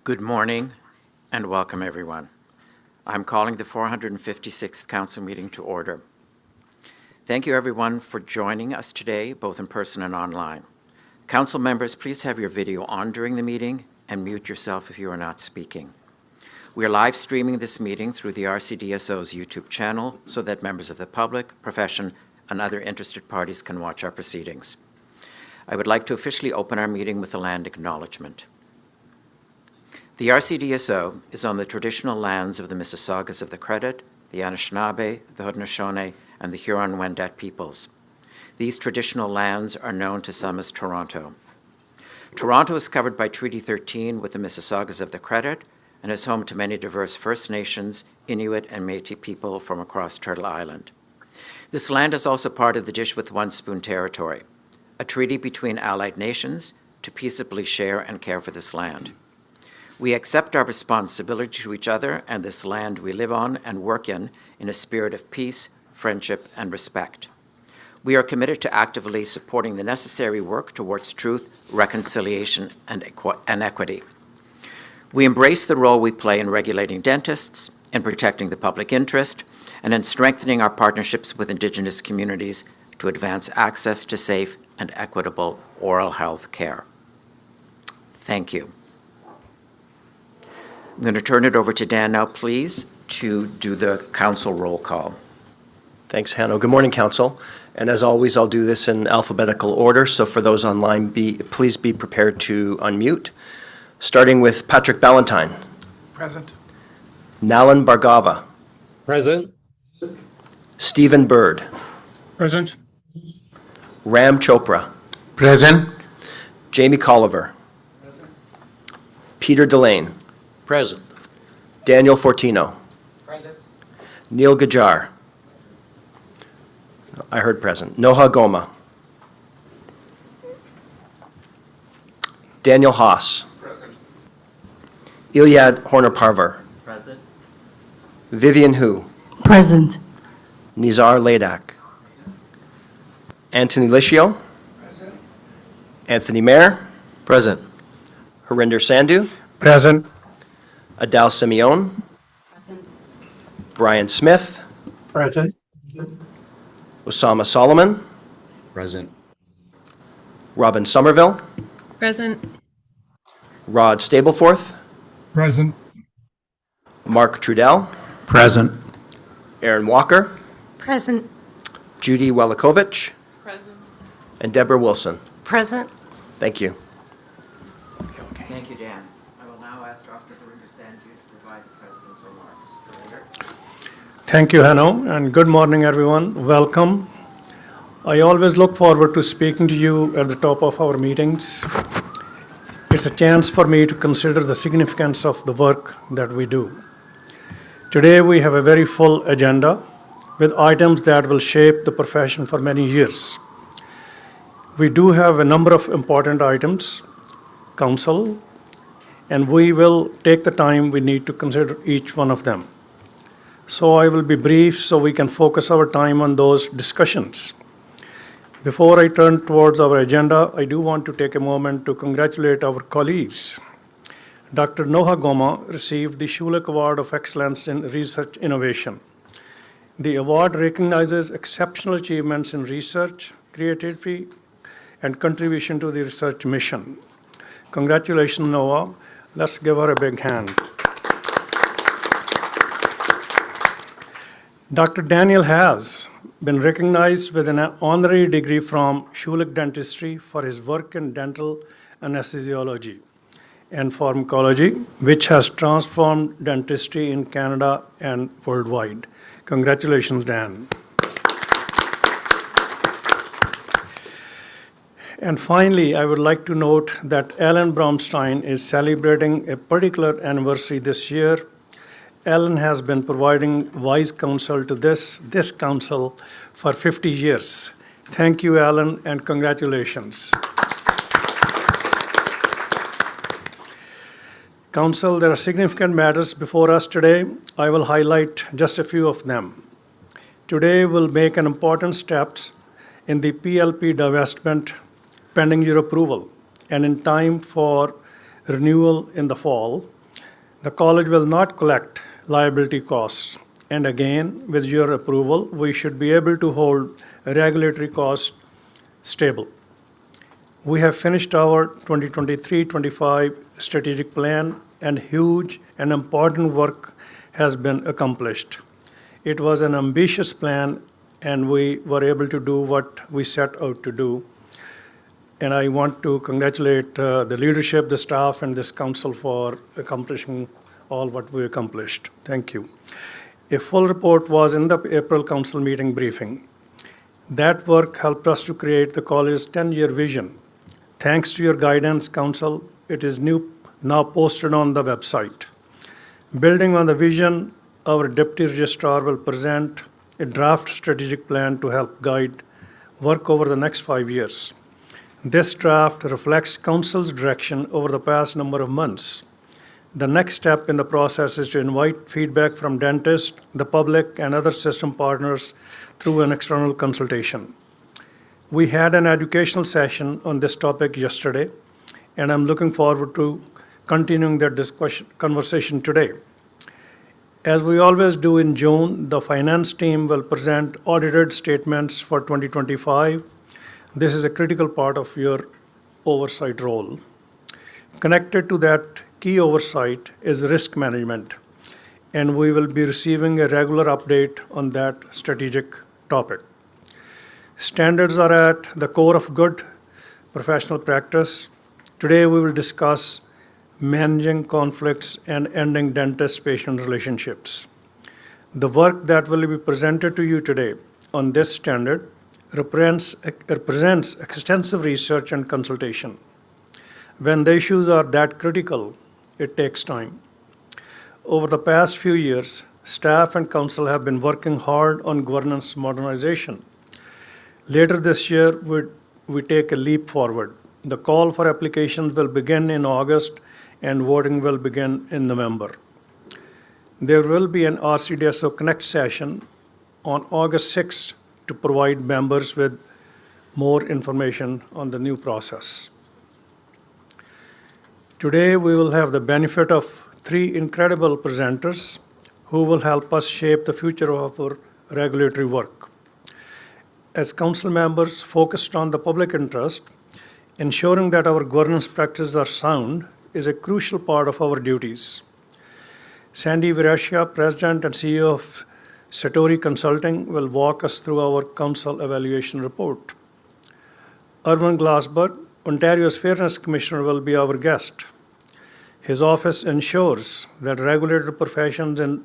Good morning and welcome, everyone. I'm calling the 456th Council meeting to order. Thank you, everyone, for joining us today, both in person and online. Council members, please have your video on during the meeting and mute yourself if you are not speaking. We are live streaming this meeting through the RCDSO's YouTube channel so that members of the public, profession, and other interested parties can watch our proceedings. I would like to officially open our meeting with a land acknowledgement. The RCDSO is on the traditional lands of the Mississaugas of the Credit, the Anishinaabe, the Haudenosaunee, and the Huron-Wendat peoples. These traditional lands are known to some as Toronto. Toronto is covered by Treaty 13 with the Mississaugas of the Credit and is home to many diverse First Nations, Inuit, and Métis people from across Turtle Island. This land is also part of the Dish with One Spoon territory, a treaty between allied nations to peaceably share and care for this land. We accept our responsibility to each other and this land we live on and work in a spirit of peace, friendship, and respect. We are committed to actively supporting the necessary work towards truth, reconciliation, and equity. We embrace the role we play in regulating dentists, in protecting the public interest, and in strengthening our partnerships with Indigenous communities to advance access to safe and equitable oral health care. Thank you. I'm going to turn it over to Dan now, please, to do the council roll call. Thanks, Hanno. Good morning, Council. And as always, I'll do this in alphabetical order. So for those online, please be prepared to unmute. Starting with Patrick Ballantyne. Present. Nalan Bhargava. Present. Stephen Bird. Present. Ram Chopra. Present. Jamie Colliver. Present. Peter Delane. Present. Daniel Fortino. Present. Neil Gajar. I heard present. Noha Goma. Daniel Haas. Present. Iliad Horner-Parver. Present. Vivian Hu. Present. Nizar Ladak. Anthony Licio. Present. Anthony Mayer. Present. Harinder Sandhu. Present. Adal Simeon. Present. Brian Smith. Present. Osama Solomon. Present. Robin Somerville. Present. Rod Stapleforth. Present. Mark Trudell. Present. Aaron Walker. Present. Judy Welikovich. Present. And Deborah Wilson. Present. Thank you. Thank you, Dan. I will now ask Dr. Harinder Sandhu to provide the President's remarks. Harinder? Thank you, Hanno, and good morning, everyone. Welcome. I always look forward to speaking to you at the top of our meetings. It's a chance for me to consider the significance of the work that we do. Today, we have a very full agenda with items that will shape the profession for many years. We do have a number of important items, Council, and we will take the time we need to consider each one of them. So I will be brief so we can focus our time on those discussions. Before I turn towards our agenda, I do want to take a moment to congratulate our colleagues. Dr. Noha Goma received the Schulich Award of Excellence in Research Innovation. The award recognizes exceptional achievements in research, creativity, and contribution to the research mission. Congratulations, Noah. Let's give her a big hand. Dr. Daniel has been recognized with an honorary degree from Schulich Dentistry for his work in dental anesthesiology and pharmacology, which has transformed dentistry in Canada and worldwide. Congratulations, Dan. And finally, I would like to note that Ellen Bromstein is celebrating a particular anniversary this year. Ellen has been providing wise counsel to this council for 50 years. Thank you, Ellen, and congratulations. Council, there are significant matters before us today. I will highlight just a few of them. Today, we'll make an important steps in the PLP divestment pending your approval and in time for renewal in the fall, the college will not collect liability costs. And again, with your approval, we should be able to hold regulatory costs stable. We have finished our 2023-25 strategic plan, and huge and important work has been accomplished. It was an ambitious plan, and we were able to do what we set out to do. And I want to congratulate the leadership, the staff, and this council for accomplishing all what we accomplished. Thank you. A full report was in the April council meeting briefing. That work helped us to create the college's 10-year vision. Thanks to your guidance, council, it is now posted on the website. Building on the vision, our deputy registrar will present a draft strategic plan to help guide work over the next 5 years. This draft reflects council's direction over the past number of months. The next step in the process is to invite feedback from dentists, the public, and other system partners through an external consultation. We had an educational session on this topic yesterday, and I'm looking forward to continuing that conversation today. As we always do in June, the finance team will present audited statements for 2025. This is a critical part of your oversight role. Connected to that key oversight is risk management, and we will be receiving a regular update on that strategic topic. Standards are at the core of good professional practice. Today we will discuss managing conflicts and ending dentist-patient relationships. The work that will be presented to you today on this standard represents extensive research and consultation. When the issues are that critical, it takes time. Over the past few years, staff and council have been working hard on governance modernization. Later this year, we take a leap forward. The call for applications will begin in August, and voting will begin in November. There will be an RCDSO Connect session on August 6th to provide members with more information on the new process. Today, we will have the benefit of 3 incredible presenters who will help us shape the future of our regulatory work. As council members focused on the public interest, ensuring that our governance practices are sound is a crucial part of our duties. Sandy Virashia, President and CEO of Satori Consulting, will walk us through our council evaluation report. Erwin Glassberg, Ontario's Fairness Commissioner, will be our guest. His office ensures that regulated professions in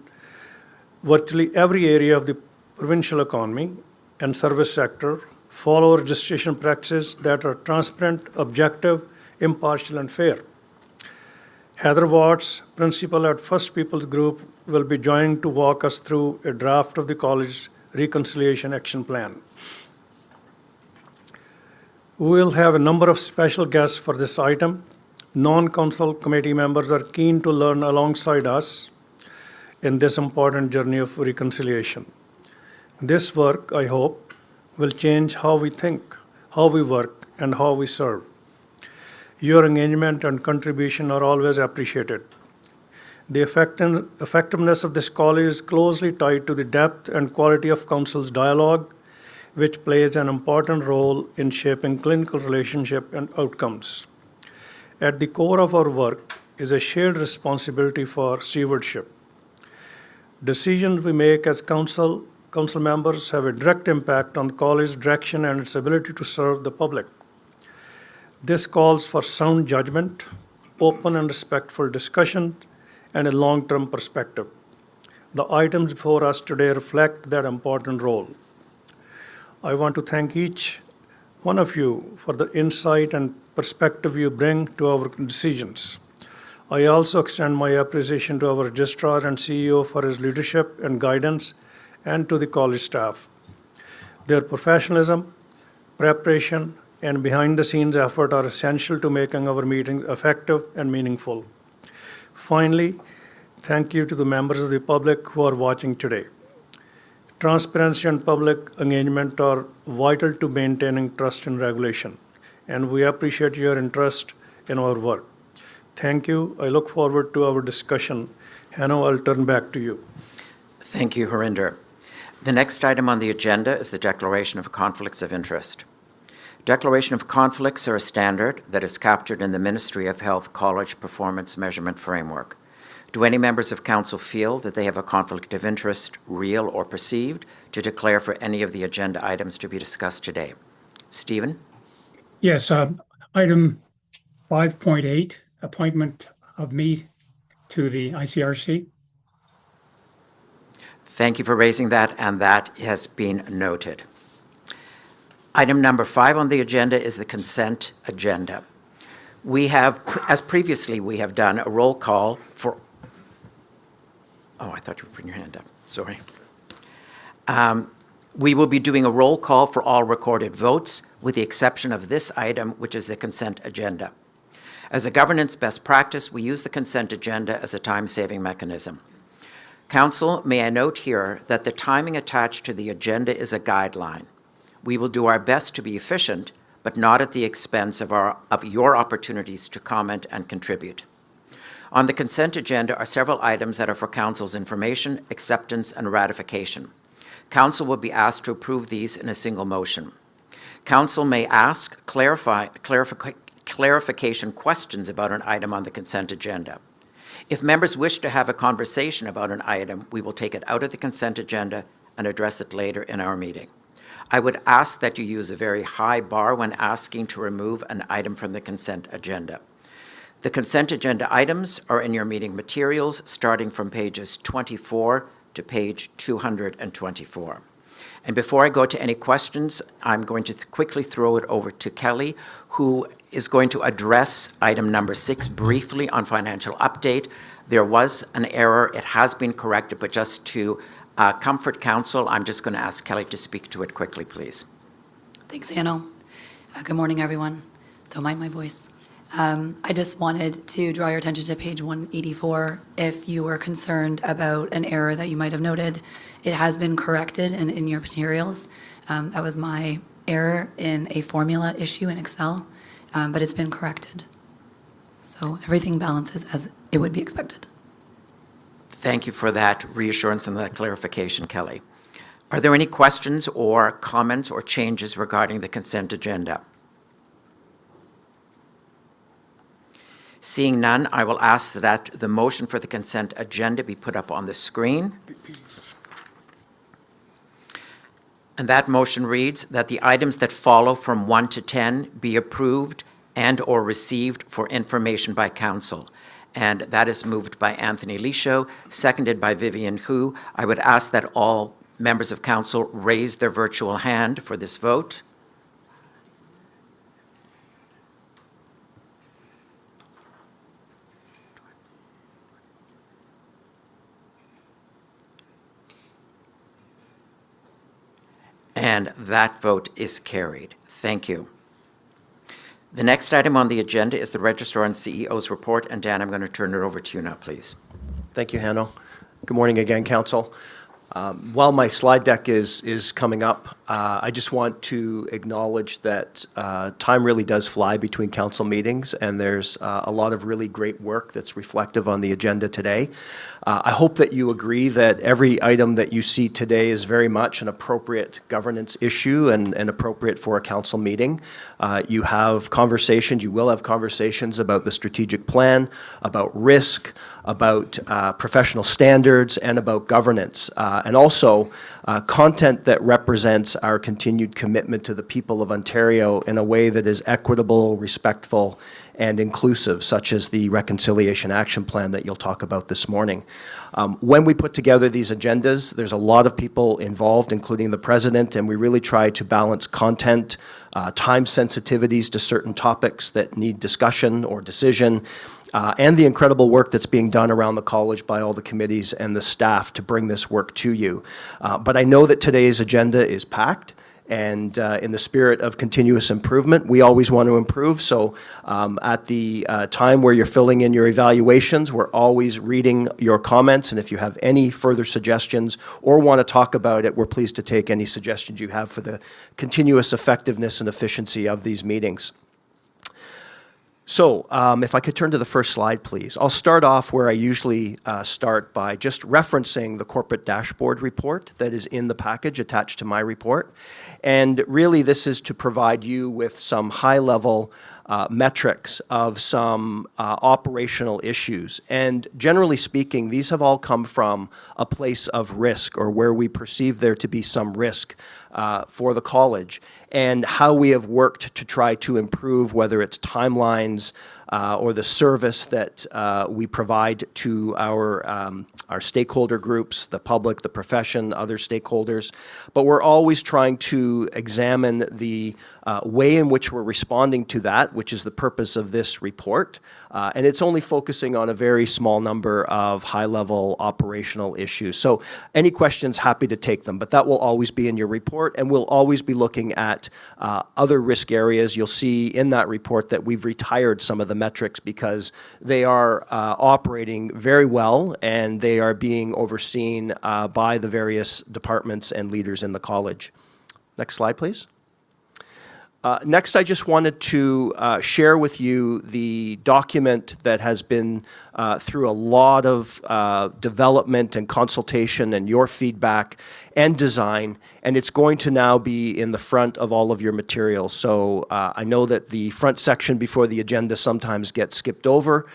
virtually every area of the provincial economy and service sector follow registration practices that are transparent, objective, impartial, and fair. Heather Watts, principal at First Peoples Group, will be joining to walk us through a draft of the college reconciliation action plan. We will have a number of special guests for this item. Non-council committee members are keen to learn alongside us in this important journey of reconciliation. This work, I hope, will change how we think, how we work, and how we serve. Your engagement and contribution are always appreciated. The effectiveness of this college is closely tied to the depth and quality of council's dialogue, which plays an important role in shaping clinical relationship and outcomes. At the core of our work is a shared responsibility for stewardship. Decisions we make as council members have a direct impact on the college's direction and its ability to serve the public. This calls for sound judgment, open and respectful discussion, and a long-term perspective. The items before us today reflect that important role. I want to thank each one of you for the insight and perspective you bring to our decisions. I also extend my appreciation to our registrar and CEO for his leadership and guidance, and to the college staff. Their professionalism, preparation, and behind-the-scenes effort are essential to making our meetings effective and meaningful. Finally, thank you to the members of the public who are watching today. Transparency and public engagement are vital to maintaining trust in regulation, and we appreciate your interest in our work. Thank you. I look forward to our discussion. Hanno, I'll turn back to you. Thank you, Harinder. The next item on the agenda is the Declaration of Conflicts of Interest. Declaration of conflicts are a standard that is captured in the Ministry of Health College Performance Measurement Framework. Do any members of council feel that they have a conflict of interest, real or perceived, to declare for any of the agenda items to be discussed today? Stephen? Yes, item 5.8, appointment of me to the ICRC. Thank you for raising that, and that has been noted. Item number 5 on the agenda is the consent agenda. We have, as previously we have done, a roll call for, oh, I thought you were putting your hand up, sorry. We will be doing a roll call for all recorded votes, with the exception of this item, which is the consent agenda. As a governance best practice, we use the consent agenda as a time-saving mechanism. Council, may I note here that the timing attached to the agenda is a guideline. We will do our best to be efficient, but not at the expense of your opportunities to comment and contribute. On the consent agenda are several items that are for Council's information, acceptance, and ratification. Council will be asked to approve these in a single motion. Council may ask clarification questions about an item on the consent agenda. If members wish to have a conversation about an item, we will take it out of the consent agenda and address it later in our meeting. I would ask that you use a very high bar when asking to remove an item from the consent agenda. The consent agenda items are in your meeting materials, starting from pages 24 to page 224. And before I go to any questions, I'm going to quickly throw it over to Kelly, who is going to address item number 6 briefly on financial update. There was an error. It has been corrected, but just to comfort council, I'm just going to ask Kelly to speak to it quickly, please. Thanks, Hanno. Good morning, everyone. Don't mind my voice. I just wanted to draw your attention to page 184. If you were concerned about an error that you might have noted, it has been corrected in your materials. That was my error in a formula issue in Excel, but it's been corrected. So everything balances as it would be expected. Thank you for that reassurance and that clarification, Kelly. Are there any questions or comments or changes regarding the consent agenda? Seeing none, I will ask that the motion for the consent agenda be put up on the screen. And that motion reads that the items that follow from 1 to 10 be approved and or received for information by council. And that is moved by Anthony Lisho, seconded by Vivian Hu. I would ask that all members of council raise their virtual hand for this vote. And that vote is carried. Thank you. The next item on the agenda is the Registrar and CEO's report. And Dan, I'm going to turn it over to you now, please. Thank you, Hanno. Good morning again, Council. While my slide deck is coming up, I just want to acknowledge that time really does fly between council meetings, and there's a lot of really great work that's reflective on the agenda today. I hope that you agree that every item that you see today is very much an appropriate governance issue and appropriate for a council meeting. You have conversations, you will have conversations about the strategic plan, about risk, about professional standards, and about governance, and also content that represents our continued commitment to the people of Ontario in a way that is equitable, respectful, and inclusive, such as the Reconciliation Action Plan that you'll talk about this morning. When we put together these agendas, there's a lot of people involved, including the President, and we really try to balance content, time sensitivities to certain topics that need discussion or decision, and the incredible work that's being done around the college by all the committees and the staff to bring this work to you. But I know that today's agenda is packed, and in the spirit of continuous improvement, we always want to improve. So at the time where you're filling in your evaluations, we're always reading your comments, and if you have any further suggestions or want to talk about it, we're pleased to take any suggestions you have for the continuous effectiveness and efficiency of these meetings. So if I could turn to the first slide, please. I'll start off where I usually start by just referencing the corporate dashboard report that is in the package attached to my report. And really, this is to provide you with some high-level metrics of some operational issues. And generally speaking, these have all come from a place of risk, or where we perceive there to be some risk for the college, and how we have worked to try to improve, whether it's timelines or the service that we provide to our stakeholder groups, the public, the profession, other stakeholders. But we're always trying to examine the way in which we're responding to that, which is the purpose of this report. And it's only focusing on a very small number of high-level operational issues. So any questions, happy to take them, but that will always be in your report, and we'll always be looking at other risk areas. You'll see in that report that we've retired some of the metrics because they are operating very well, and they are being overseen by the various departments and leaders in the college. Next slide, please. Next, I just wanted to share with you the document that has been through a lot of development and consultation and your feedback and design, and it's going to now be in the front of all of your materials. So I know that the front section before the agenda sometimes gets skipped over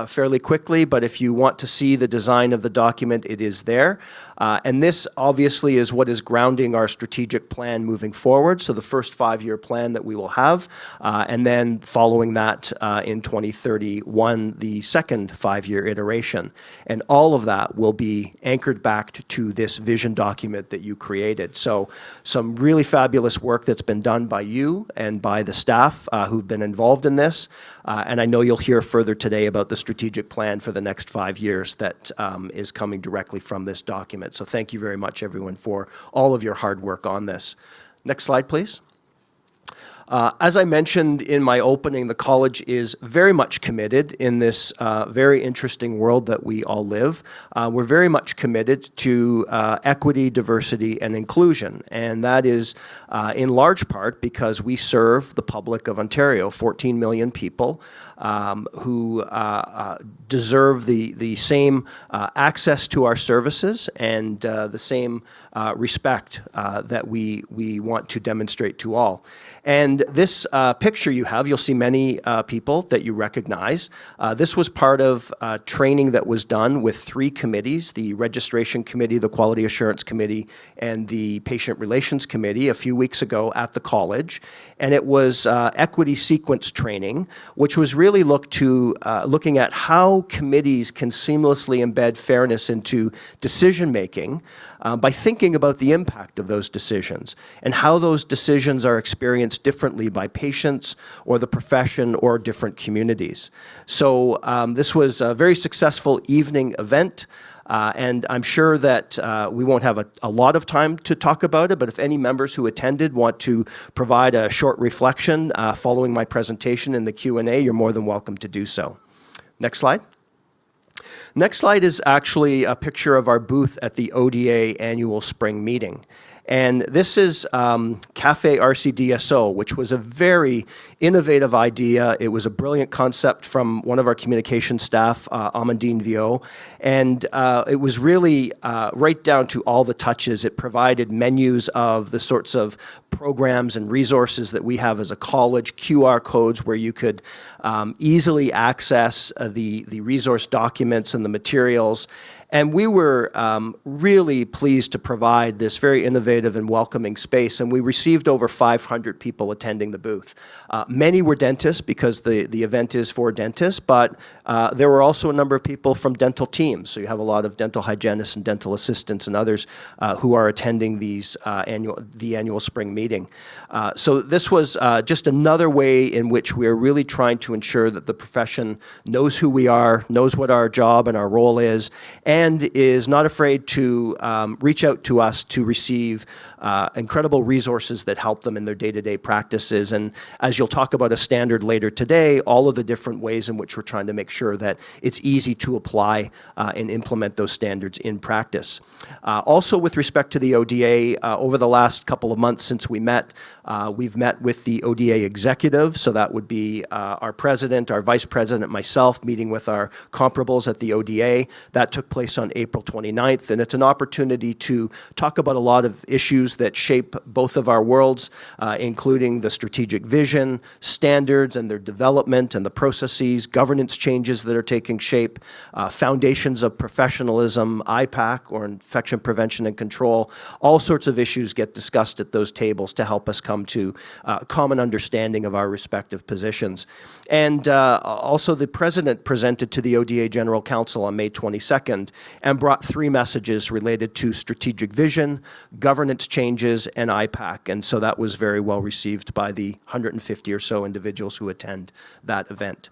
fairly quickly, but if you want to see the design of the document, it is there. And this obviously is what is grounding our strategic plan moving forward, so the first 5-year plan that we will have, and then following that in 2031, the second 5-year iteration. And all of that will be anchored back to this vision document that you created. So some really fabulous work that's been done by you and by the staff who've been involved in this. And I know you'll hear further today about the strategic plan for the next 5 years that is coming directly from this document. So thank you very much, everyone, for all of your hard work on this. Next slide, please. As I mentioned in my opening, the college is very much committed in this very interesting world that we all live. We're very much committed to equity, diversity, and inclusion, and that is in large part because we serve the public of Ontario, 14 million people, who deserve the same access to our services and the same respect that we want to demonstrate to all. And this picture you have, you'll see many people that you recognize. This was part of training that was done with 3 committees, the Registration Committee, the Quality Assurance Committee, and the Patient Relations Committee a few weeks ago at the college. And it was equity sequence training, which was really looking at how committees can seamlessly embed fairness into decision-making by thinking about the impact of those decisions and how those decisions are experienced differently by patients or the profession or different communities. So this was a very successful evening event. And I'm sure that we won't have a lot of time to talk about it, but if any members who attended want to provide a short reflection following my presentation in the Q&A, you're more than welcome to do so. Next slide. Next slide is actually a picture of our booth at the ODA annual spring meeting. And this is Cafe RCDSO, which was a very innovative idea. It was a brilliant concept from one of our communication staff, Amandine Viau. And it was really right down to all the touches. It provided menus of the sorts of programs and resources that we have as a college, QR codes where you could easily access the resource documents and the materials. And we were really pleased to provide this very innovative and welcoming space, and we received over 500 people attending the booth. Many were dentists because the event is for dentists, but there were also a number of people from dental teams. So you have a lot of dental hygienists and dental assistants and others who are attending the annual spring meeting. So this was just another way in which we are really trying to ensure that the profession knows who we are, knows what our job and our role is, and is not afraid to reach out to us to receive incredible resources that help them in their day-to-day practices. And as you'll talk about a standard later today, all of the different ways in which we're trying to make sure that it's easy to apply and implement those standards in practice. Also, with respect to the ODA, over the last couple of months since we met, we've met with the ODA executive, so that would be our president, our vice president, myself, meeting with our comparables at the ODA. That took place on April 29th, and it's an opportunity to talk about a lot of issues that shape both of our worlds, including the strategic vision, standards and their development and the processes, governance changes that are taking shape, foundations of professionalism, IPAC, or infection prevention and control. All sorts of issues get discussed at those tables to help us come to a common understanding of our respective positions. And also the president presented to the ODA General Council on May 22nd and brought 3 messages related to strategic vision, governance changes, and IPAC. And so that was very well received by the 150 or so individuals who attend that event.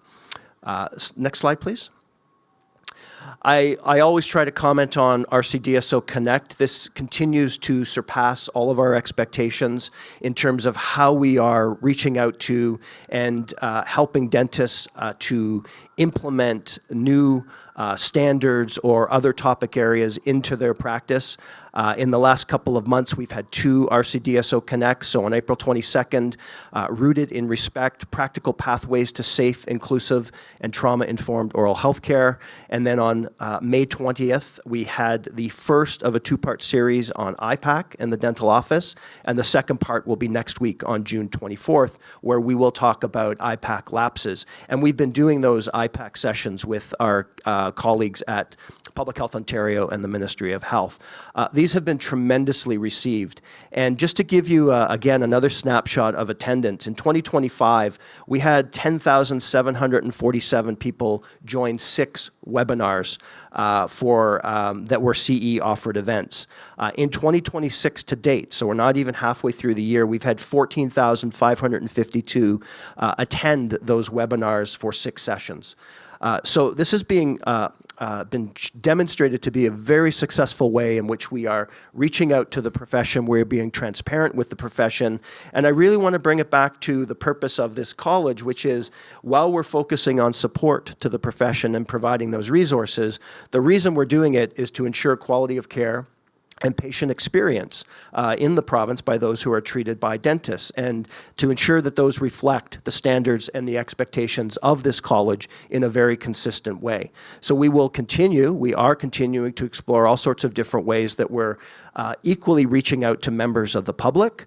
Next slide, please. I always try to comment on RCDSO Connect. This continues to surpass all of our expectations in terms of how we are reaching out to and helping dentists to implement new standards or other topic areas into their practice. In the last couple of months, we've had 2 RCDSO Connects. So on April 22nd, Rooted in Respect, Practical Pathways to Safe, Inclusive, and Trauma-Informed Oral Health Care. And then on May 20th, we had the first of a 2-part series on IPAC and the dental office. And the second part will be next week on June 24th, where we will talk about IPAC lapses. And we've been doing those IPAC sessions with our colleagues at Public Health Ontario and the Ministry of Health. These have been tremendously received. And just to give you, again, another snapshot of attendance, in 2025, we had 10,747 people join 6 webinars that were CE-offered events. In 2026 to date, so we're not even halfway through the year, we've had 14,552 attend those webinars for 6 sessions. So this is been demonstrated to be a very successful way in which we are reaching out to the profession, we're being transparent with the profession, and I really want to bring it back to the purpose of this college, which is, while we're focusing on support to the profession and providing those resources, the reason we're doing it is to ensure quality of care and patient experience in the province by those who are treated by dentists, and to ensure that those reflect the standards and the expectations of this college in a very consistent way. So we are continuing to explore all sorts of different ways that we're equally reaching out to members of the public.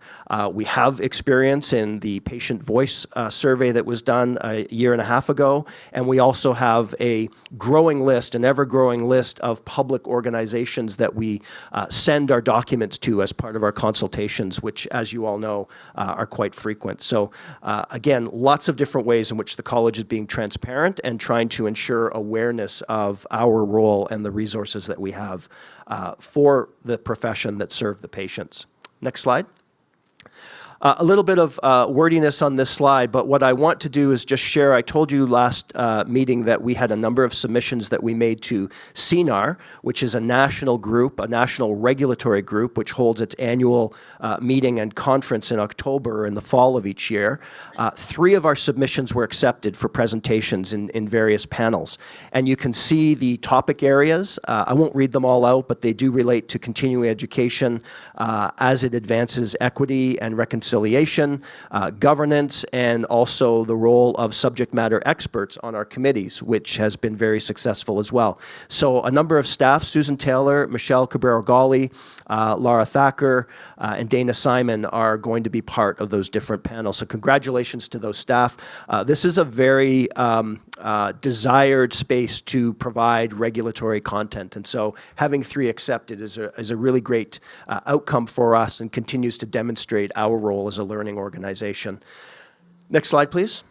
We have experience in the patient voice survey that was done a year and a half ago, and we also have an ever-growing list of public organizations that we send our documents to as part of our consultations, which, as you all know, are quite frequent. So again, lots of different ways in which the college is being transparent and trying to ensure awareness of our role and the resources that we have for the profession that serve the patients. Next slide. A little bit of wordiness on this slide, but what I want to do is just share. I told you last meeting that we had a number of submissions that we made to CNAR, which is a national group, a national regulatory group, which holds its annual meeting and conference in October in the fall of each year. 3 of our submissions were accepted for presentations in various panels. And you can see the topic areas. I won't read them all out, but they do relate to continuing education as it advances equity and reconciliation, governance, and also the role of subject matter experts on our committees, which has been very successful as well. So a number of staff, Susan Taylor, Michelle Cabrera-Gali, Laura Thacker, and Dana Simon, are going to be part of those different panels. So congratulations to those staff. This is a very desired space to provide regulatory content. And so having 3 accepted is a really great outcome for us and continues to demonstrate our role as a learning organization. Next slide, please.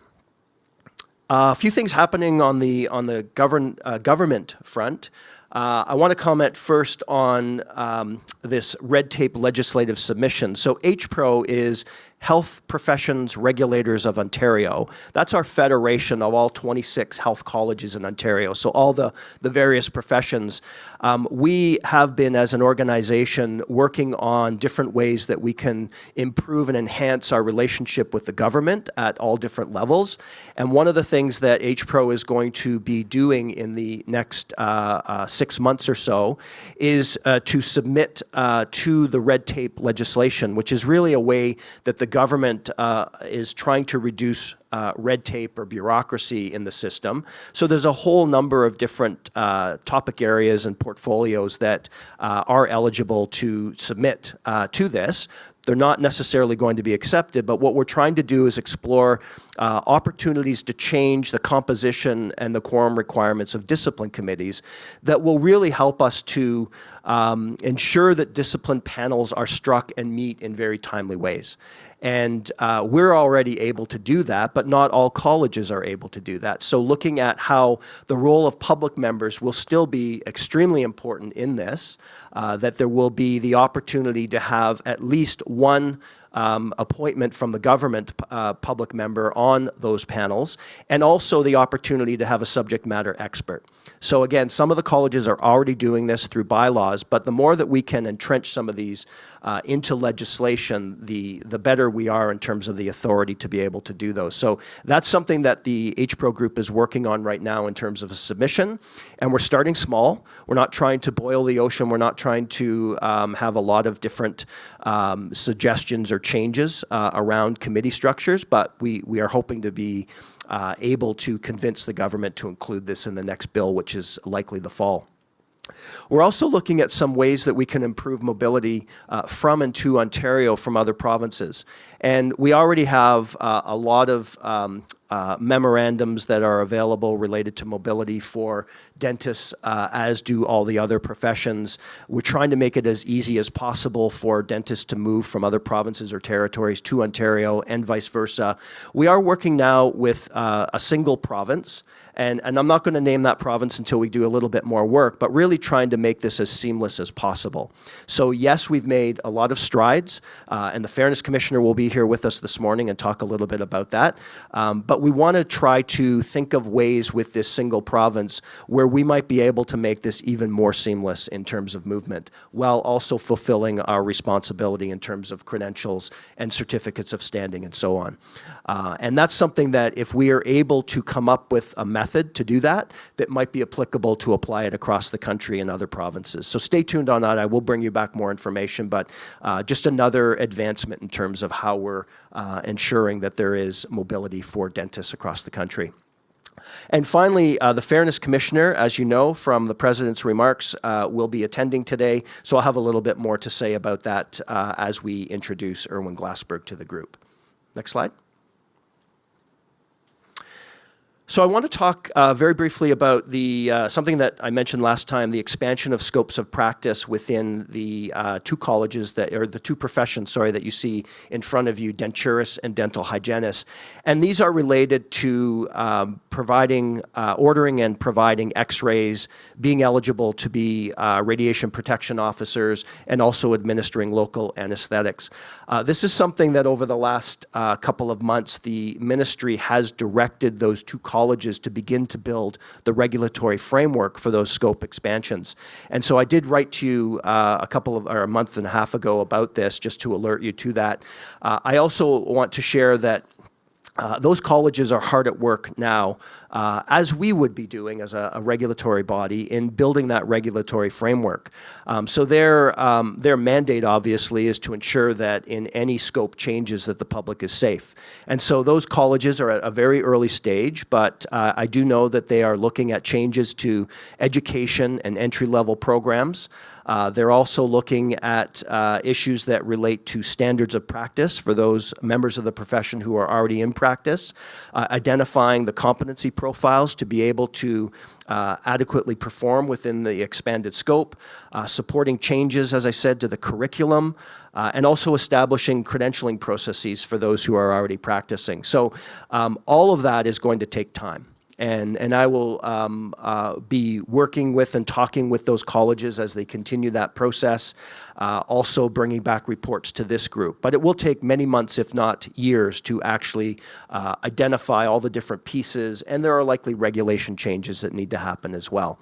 A few things happening on the government front. I want to comment first on this red tape legislative submission. So HPRO is Health Professions Regulators of Ontario. That's our federation of all 26 health colleges in Ontario. So all the various professions. We have been, as an organization, working on different ways that we can improve and enhance our relationship with the government at all different levels. And one of the things that HPRO is going to be doing in the next 6 months or so is to submit to the red tape legislation, which is really a way that the government is trying to reduce red tape or bureaucracy in the system. So there's a whole number of different topic areas and portfolios that are eligible to submit to this. They're not necessarily going to be accepted, but what we're trying to do is explore opportunities to change the composition and the quorum requirements of discipline committees that will really help us to ensure that discipline panels are struck and meet in very timely ways. And we're already able to do that, but not all colleges are able to do that. So looking at how the role of public members will still be extremely important in this, that there will be the opportunity to have at least one appointment from the government public member on those panels, and also the opportunity to have a subject matter expert. So again, some of the colleges are already doing this through bylaws, but the more that we can entrench some of these into legislation, the better we are in terms of the authority to be able to do those. So that's something that the HPRO group is working on right now in terms of a submission, and we're starting small. We're not trying to boil the ocean. We're not trying to have a lot of different suggestions or changes around committee structures, but we are hoping to be able to convince the government to include this in the next bill, which is likely the fall. We're also looking at some ways that we can improve mobility from and to Ontario from other provinces. And we already have a lot of memorandums that are available related to mobility for dentists, as do all the other professions. We're trying to make it as easy as possible for dentists to move from other provinces or territories to Ontario and vice versa. We are working now with a single province, and I'm not going to name that province until we do a little bit more work, but really trying to make this as seamless as possible. So yes, we've made a lot of strides, and the Fairness Commissioner will be here with us this morning and talk a little bit about that. But we want to try to think of ways with this single province where we might be able to make this even more seamless in terms of movement, while also fulfilling our responsibility in terms of credentials and certificates of standing and so on. And that's something that if we are able to come up with a method to do that, that might be applicable to apply it across the country and other provinces. So stay tuned on that. I will bring you back more information, but just another advancement in terms of how we're ensuring that there is mobility for dentists across the country. And finally, the Fairness Commissioner, as you know from the President's remarks, will be attending today, so I'll have a little bit more to say about that as we introduce Erwin Glassberg to the group. Next slide. So I want to talk very briefly about the something that I mentioned last time, the expansion of scopes of practice within the two colleges that, or the two professions, sorry, that you see in front of you, denturists and dental hygienists. And these are related to providing, ordering and providing x-rays, being eligible to be radiation protection officers, and also administering local anesthetics. This is something that over the last couple of months, the ministry has directed those two colleges to begin to build the regulatory framework for those scope expansions. And so I did write to you a month and a half ago about this, just to alert you to that. I also want to share that those colleges are hard at work now, as we would be doing as a regulatory body in building that regulatory framework. So their mandate, obviously, is to ensure that in any scope changes that the public is safe. And so those colleges are at a very early stage, but I do know that they are looking at changes to education and entry-level programs. They're also looking at issues that relate to standards of practice for those members of the profession who are already in practice, identifying the competency profiles to be able to adequately perform within the expanded scope, supporting changes, as I said, to the curriculum, and also establishing credentialing processes for those who are already practicing. So all of that is going to take time. And I will be working with and talking with those colleges as they continue that process, also bringing back reports to this group. But it will take many months, if not years, to actually identify all the different pieces, and there are likely regulation changes that need to happen as well.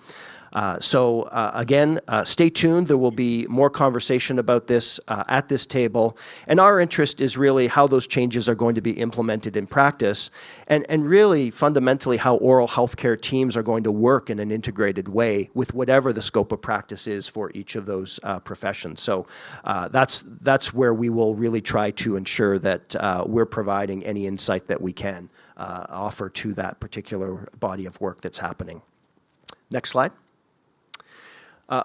Again, stay tuned. There will be more conversation about this at this table. And our interest is really how those changes are going to be implemented in practice and really fundamentally how oral healthcare teams are going to work in an integrated way with whatever the scope of practice is for each of those professions. So that's where we will really try to ensure that we're providing any insight that we can offer to that particular body of work that's happening. Next slide.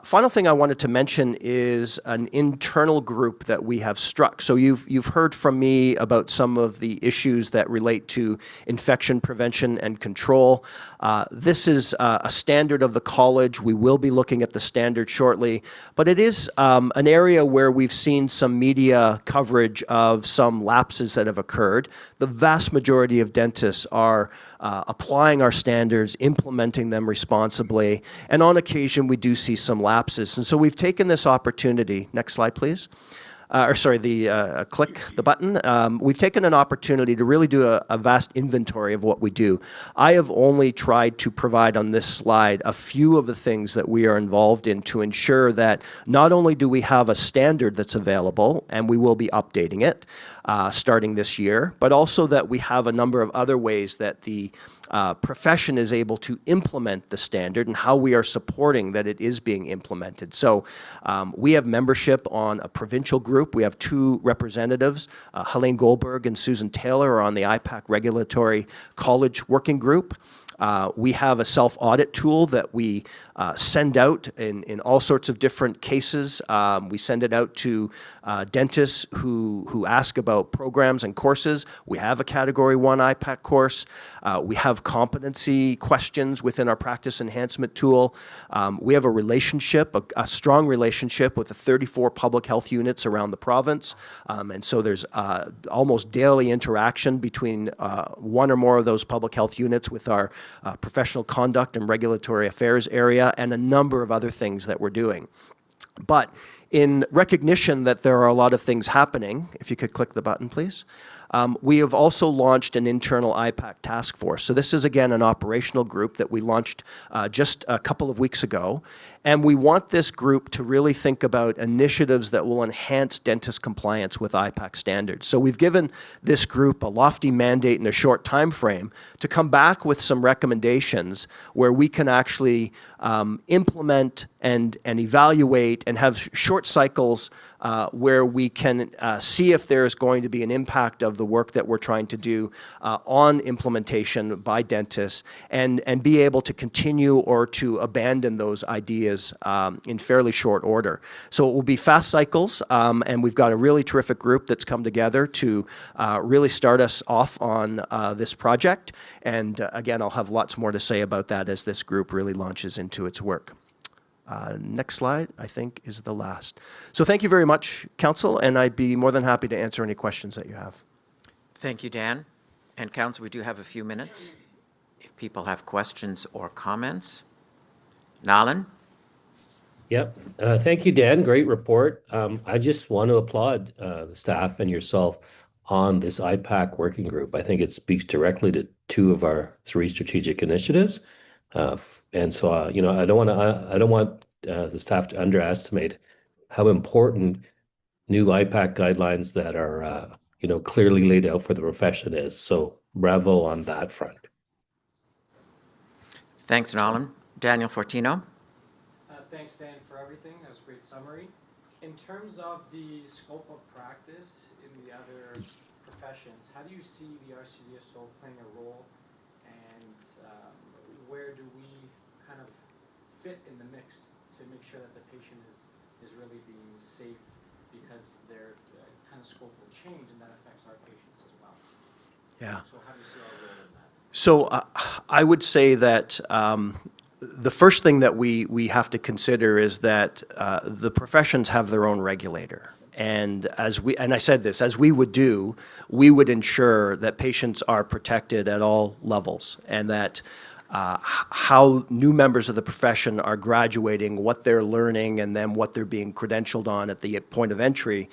Final thing I wanted to mention is an internal group that we have struck. So you've heard from me about some of the issues that relate to infection prevention and control. This is a standard of the college. We will be looking at the standard shortly, but it is an area where we've seen some media coverage of some lapses that have occurred. The vast majority of dentists are applying our standards, implementing them responsibly, and on occasion we do see some lapses. And so we've taken this opportunity, next slide please, click the button. We've taken an opportunity to really do a vast inventory of what we do. I have only tried to provide on this slide a few of the things that we are involved in to ensure that not only do we have a standard that's available, and we will be updating it starting this year, but also that we have a number of other ways that the profession is able to implement the standard and how we are supporting that it is being implemented. So we have membership on a provincial group. We have two representatives, Helene Goldberg and Susan Taylor, are on the IPAC Regulatory College Working Group. We have a self-audit tool that we send out in all sorts of different cases. We send it out to dentists who ask about programs and courses. We have a Category 1 IPAC course. We have competency questions within our practice enhancement tool. We have a relationship, a strong relationship with the 34 public health units around the province. And so there's almost daily interaction between one or more of those public health units with our professional conduct and regulatory affairs area, and a number of other things that we're doing. But in recognition that there are a lot of things happening, if you could click the button, please, we have also launched an internal IPAC task force. So this is, again, an operational group that we launched just a couple of weeks ago. And we want this group to really think about initiatives that will enhance dentist compliance with IPAC standards. So we've given this group a lofty mandate in a short time frame to come back with some recommendations where we can actually implement and evaluate and have short cycles where we can see if there's going to be an impact of the work that we're trying to do on implementation by dentists and be able to continue or to abandon those ideas in fairly short order. So it will be fast cycles, and we've got a really terrific group that's come together to really start us off on this project. And again, I'll have lots more to say about that as this group really launches into its work. Next slide, I think, is the last. So thank you very much, Council, and I'd be more than happy to answer any questions that you have. Thank you, Dan. And Council, we do have a few minutes if people have questions or comments. Nalan? Yep. Thank you, Dan. Great report. I just want to applaud the staff and yourself on this IPAC working group. I think it speaks directly to two of our three strategic initiatives. And so, I don't want the staff to underestimate how important new IPAC guidelines that are, clearly laid out for the profession is. So bravo on that front. Thanks, Nalan. Daniel Fortino? Thanks, Dan, for everything. That was a great summary. In terms of the scope of practice in the other professions, how do you see the RCDSO playing a role, and where do we kind of fit in the mix to make sure that the patient is really being safe, because their kind of scope will change and that affects our patients as well. Yeah. So how do you see our role in that? So I would say that the first thing that we have to consider is that the professions have their own regulator. And I said this, as we would do, we would ensure that patients are protected at all levels, and that how new members of the profession are graduating, what they're learning, and then what they're being credentialed on at the point of entry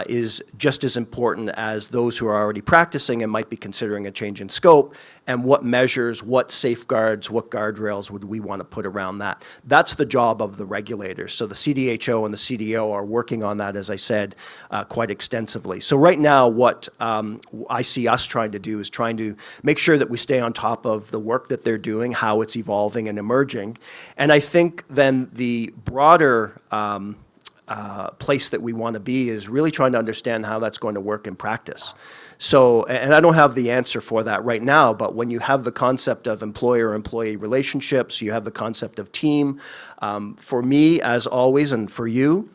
is just as important as those who are already practicing and might be considering a change in scope, and what measures, what safeguards, what guardrails would we want to put around that. That's the job of the regulators. So the CDHO and the CDO are working on that, as I said, quite extensively. So right now, what I see us trying to do is trying to make sure that we stay on top of the work that they're doing, how it's evolving and emerging. And I think then the broader place that we want to be is really trying to understand how that's going to work in practice. So, and I don't have the answer for that right now, but when you have the concept of employer-employee relationships, you have the concept of team. For me, as always, and for you,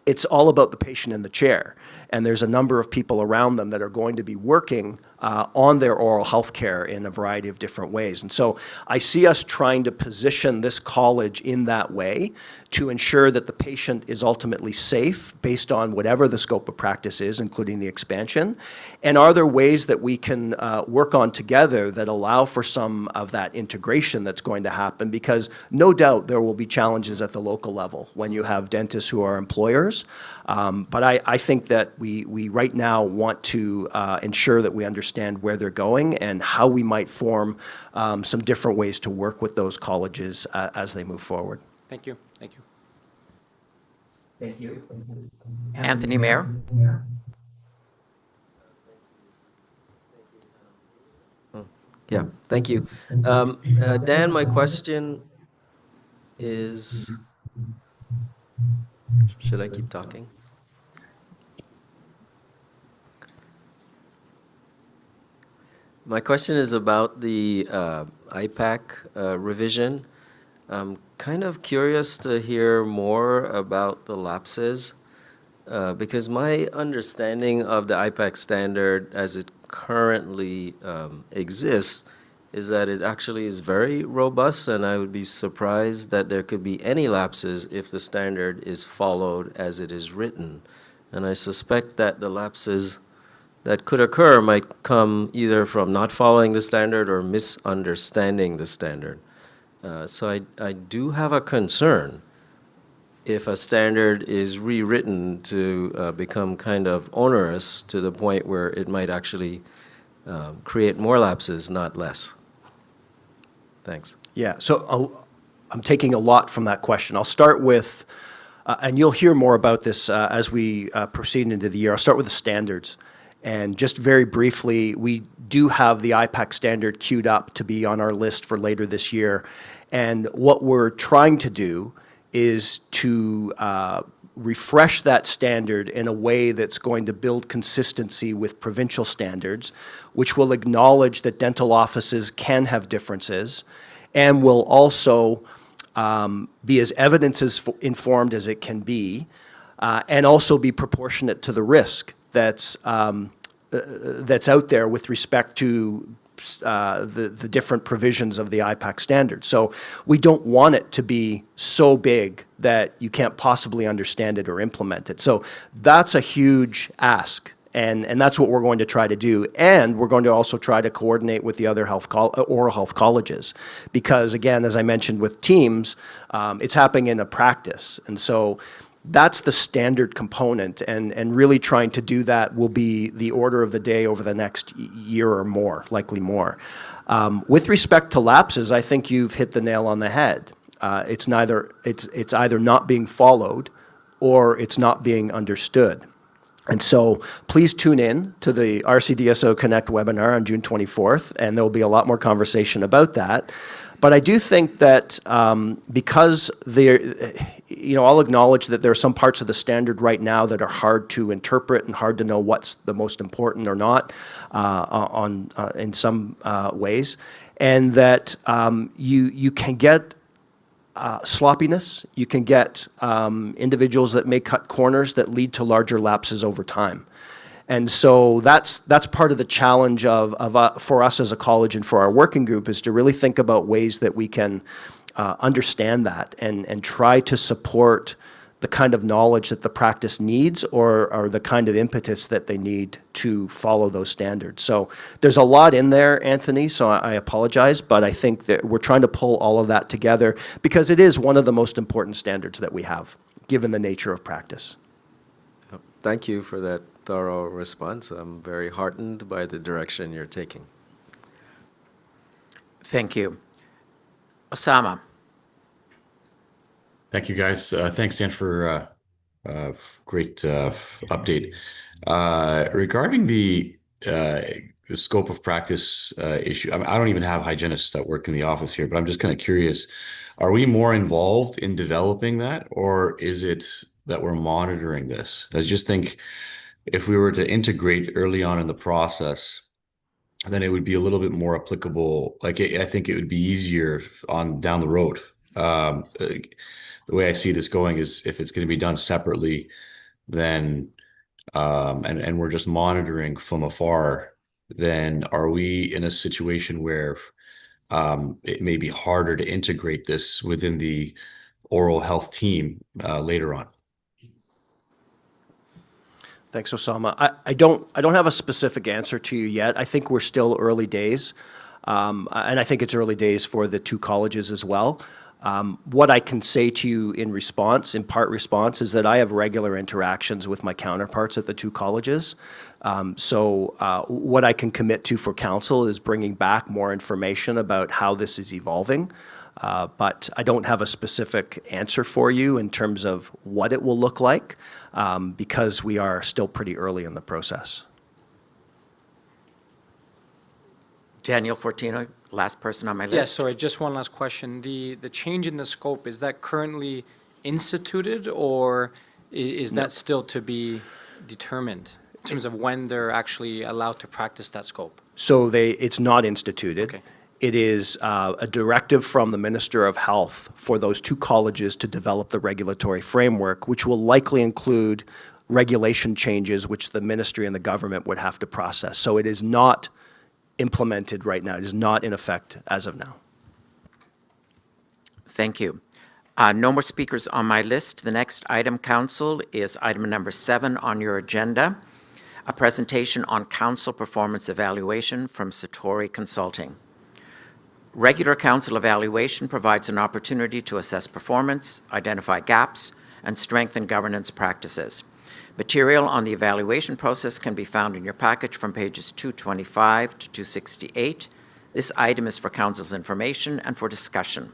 it's all about the patient in the chair. And there's a number of people around them that are going to be working on their oral health care in a variety of different ways. And so I see us trying to position this college in that way to ensure that the patient is ultimately safe based on whatever the scope of practice is, including the expansion. And are there ways that we can work on together that allow for some of that integration that's going to happen? Because no doubt there will be challenges at the local level when you have dentists who are employers. But I think that we right now want to ensure that we understand where they're going and how we might form some different ways to work with those colleges as they move forward. Thank you. Thank you. Thank you. Anthony Mayer? Yeah, thank you. Dan, my question is, should I keep talking? My question is about the IPAC revision. I'm kind of curious to hear more about the lapses, because my understanding of the IPAC standard as it currently exists is that it actually is very robust, and I would be surprised that there could be any lapses if the standard is followed as it is written. And I suspect that the lapses that could occur might come either from not following the standard or misunderstanding the standard. So I do have a concern if a standard is rewritten to become kind of onerous to the point where it might actually create more lapses, not less. Thanks. Yeah, so I'm taking a lot from that question. I'll start with, and you'll hear more about this as we proceed into the year. I'll start with the standards. And just very briefly, we do have the IPAC standard queued up to be on our list for later this year. And what we're trying to do is to refresh that standard in a way that's going to build consistency with provincial standards, which will acknowledge that dental offices can have differences and will also be as evidence-informed as it can be, and also be proportionate to the risk that's out there with respect to the different provisions of the IPAC standard. So we don't want it to be so big that you can't possibly understand it or implement it. So that's a huge ask, and that's what we're going to try to do. And we're going to also try to coordinate with the other oral health colleges, because again, as I mentioned with teams, it's happening in a practice. And so that's the standard component, and really trying to do that will be the order of the day over the next year or more, likely more. With respect to lapses, I think you've hit the nail on the head. It's either not being followed or it's not being understood. And so please tune in to the RCDSO Connect webinar on June 24th, and there will be a lot more conversation about that. But I do think that because I'll acknowledge that there are some parts of the standard right now that are hard to interpret and hard to know what's the most important or not in some ways, and that you can get sloppiness. You can get individuals that may cut corners that lead to larger lapses over time. And so that's part of the challenge for us as a college and for our working group, is to really think about ways that we can understand that and try to support the kind of knowledge that the practice needs, or the kind of impetus that they need to follow those standards. So there's a lot in there, Anthony, so I apologize, but I think that we're trying to pull all of that together because it is one of the most important standards that we have, given the nature of practice. thank you for that thorough response. I'm very heartened by the direction you're taking. Thank you. Osama. Thank you, guys. Thanks, Dan, for great update. Regarding the scope of practice issue, I don't even have hygienists that work in the office here, but I'm just kind of curious. Are we more involved in developing that, or is it that we're monitoring this? I just think if we were to integrate early on in the process, then it would be a little bit more applicable. Like, I think it would be easier on down the road. The way I see this going is if it's going to be done separately, then and we're just monitoring from afar, then are we in a situation where it may be harder to integrate this within the oral health team later on? Thanks, Osama. I don't have a specific answer to you yet. I think we're still early days, and I think it's early days for the two colleges as well. What I can say to you in response, in part response, is that I have regular interactions with my counterparts at the two colleges. What I can commit to for council is bringing back more information about how this is evolving. But I don't have a specific answer for you in terms of what it will look like, because we are still pretty early in the process. Daniel Fortino, last person on my list. Yes, sorry, just one last question. The change in the scope, is that currently instituted, or is that still to be determined in terms of when they're actually allowed to practice that scope? So it's not instituted. Okay. It is a directive from the Minister of Health for those two colleges to develop the regulatory framework, which will likely include regulation changes which the ministry and the government would have to process. So it is not implemented right now. It is not in effect as of now. Thank you. No more speakers on my list. The next item, Council, is item number 7 on your agenda, a presentation on Council performance evaluation from Satori Consulting. Regular Council evaluation provides an opportunity to assess performance, identify gaps, and strengthen governance practices. Material on the evaluation process can be found in your package from pages 225 to 268. This item is for Council's information and for discussion.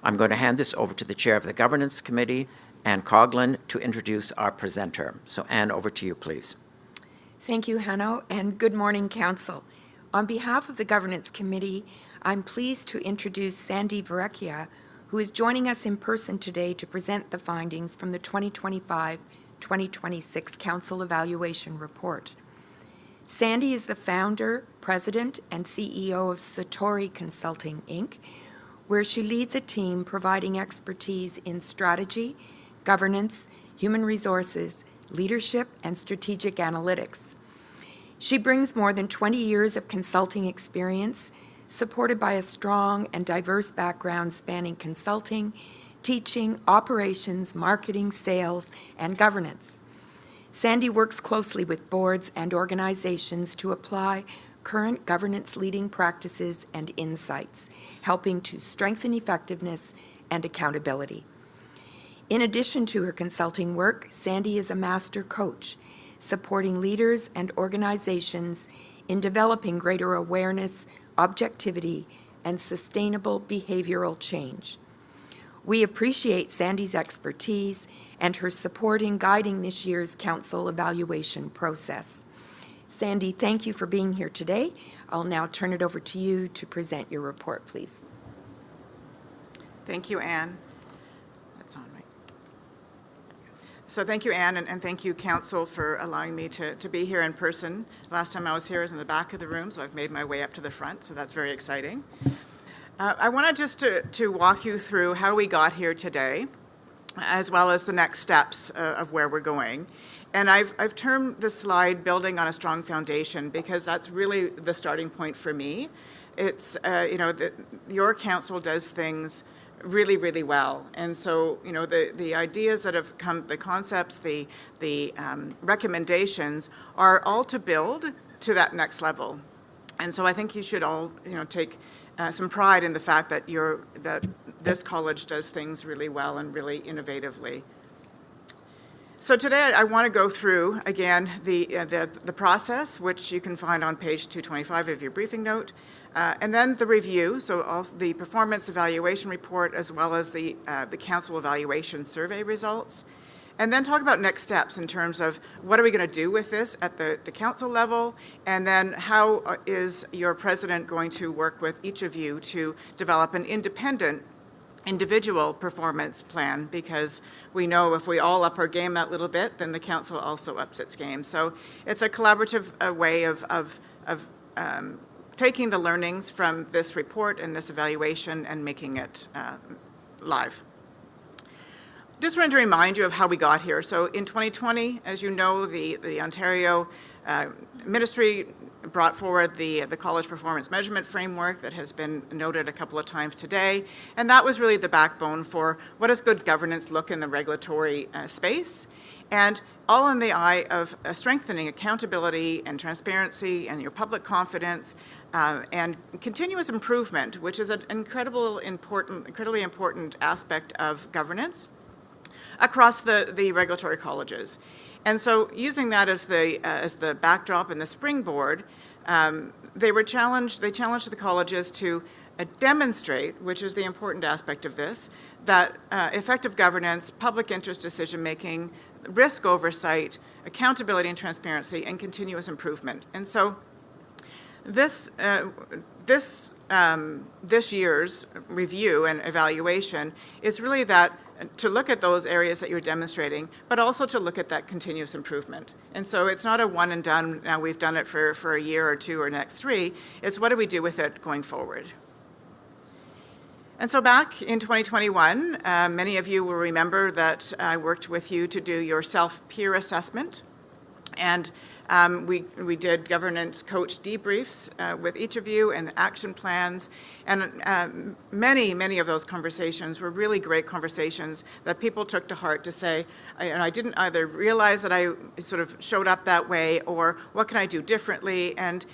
I'm going to hand this over to the Chair of the Governance Committee, Anne Coughlin, to introduce our presenter. So, Anne, over to you, please. Thank you, Hanno, and good morning, Council. On behalf of the Governance Committee, I'm pleased to introduce Sandy Verrecchia, who is joining us in person today to present the findings from the 2025-2026 Council Evaluation Report. Sandy is the founder, president, and CEO of Satori Consulting, Inc., where she leads a team providing expertise in strategy, governance, human resources, leadership, and strategic analytics. She brings more than 20 years of consulting experience, supported by a strong and diverse background spanning consulting, teaching, operations, marketing, sales, and governance. Sandy works closely with boards and organizations to apply current governance leading practices and insights, helping to strengthen effectiveness and accountability. In addition to her consulting work, Sandy is a master coach, supporting leaders and organizations in developing greater awareness, objectivity, and sustainable behavioral change. We appreciate Sandy's expertise and her support in guiding this year's Council evaluation process. Sandy, thank you for being here today. I'll now turn it over to you to present your report, please. Thank you, Anne. That's on, right? So thank you, Anne, and thank you, Council, for allowing me to be here in person. Last time I was here was in the back of the room, so I've made my way up to the front, so that's very exciting. I wanted just to walk you through how we got here today, as well as the next steps of where we're going. And I've termed the slide Building on a Strong Foundation, because that's really the starting point for me. It's, your council does things really, really well. And so, the ideas that have come, the concepts, the recommendations are all to build to that next level. And so I think you should all, take some pride in the fact that that this college does things really well and really innovatively. So today I want to go through, again, the process, which you can find on page 225 of your briefing note, and then the review, so also the performance evaluation report, as well as the council evaluation survey results, and then talk about next steps in terms of what are we going to do with this at the council level, and then how is your president going to work with each of you to develop an independent individual performance plan, because we know if we all up our game that little bit, then the council also ups its game. So it's a collaborative way of taking the learnings from this report and this evaluation and making it live. Just wanted to remind you of how we got here. So in 2020, as you know, the Ontario Ministry brought forward the College Performance Measurement Framework that has been noted a couple of times today, and that was really the backbone for what does good governance look in the regulatory space, and all in the eye of strengthening accountability and transparency and your public confidence and continuous improvement, which is an incredibly important aspect of governance across the regulatory colleges. And so using that as the backdrop and the springboard, they challenged the colleges to demonstrate, which is the important aspect of this, that effective governance, public interest decision-making, risk oversight, accountability and transparency, and continuous improvement. And so this year's review and evaluation is really that to look at those areas that you're demonstrating, but also to look at that continuous improvement. And so it's not a one and done, now we've done it for a year or two or next 3, it's what do we do with it going forward. And so back in 2021, many of you will remember that I worked with you to do your self-peer assessment, and we did governance coach debriefs with each of you and action plans, and many of those conversations were really great conversations that people took to heart to say, I didn't either realize that I sort of showed up that way, or what can I do differently? And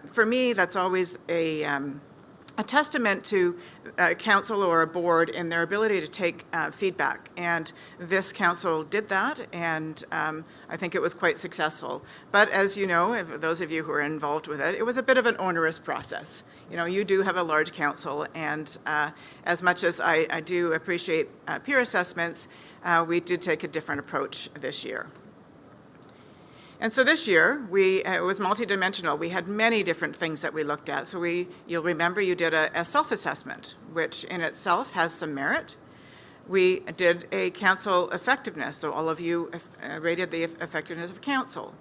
for me, that's always a testament to a council or a board in their ability to take feedback. And this council did that, and I think it was quite successful. But as you know, if those of you who are involved with it, it was a bit of an onerous process. You know, you do have a large council, and as much as I do appreciate peer assessments, we did take a different approach this year. And so this year, it was multidimensional. We had many different things that we looked at. So you'll remember you did a self-assessment, which in itself has some merit. We did a council effectiveness, so all of you rated the effectiveness of council.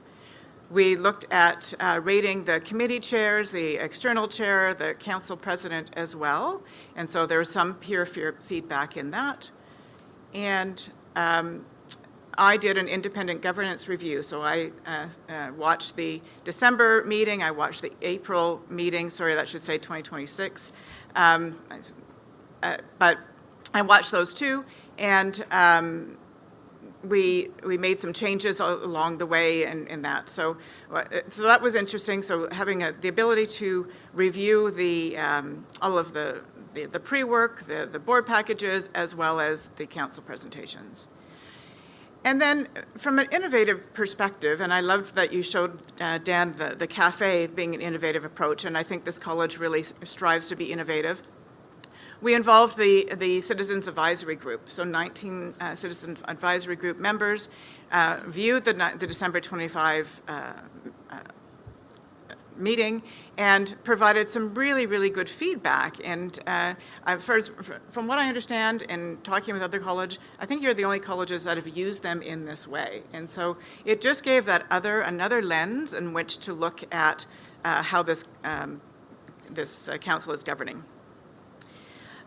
We looked at rating the committee chairs, the external chair, the council president as well. And so there was some peer feedback in that. And I did an independent governance review, so I watched the December meeting, I watched the April meeting, sorry, that should say 2026, but I watched those two, and we made some changes along the way in that. So that was interesting, so having the ability to review all of the pre-work, the board packages, as well as the council presentations. And then from an innovative perspective, and I loved that you showed, Dan, the cafe being an innovative approach, and I think this college really strives to be innovative. We involved the Citizens Advisory Group, so 19 Citizens Advisory Group members viewed the December 25 meeting and provided some really good feedback. And from what I understand and talking with other colleges, I think you're the only colleges that have used them in this way. And so it just gave that another lens in which to look at how this council is governing.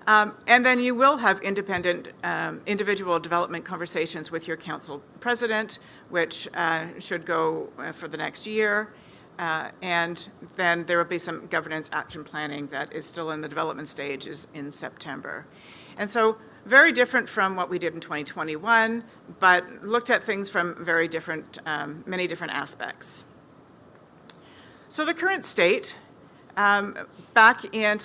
And then you will have independent individual development conversations with your council president, which should go for the next year. And then there will be some governance action planning that is still in the development stages in September. And so very different from what we did in 2021, but looked at things from very different, many different aspects. So the current state, Back in,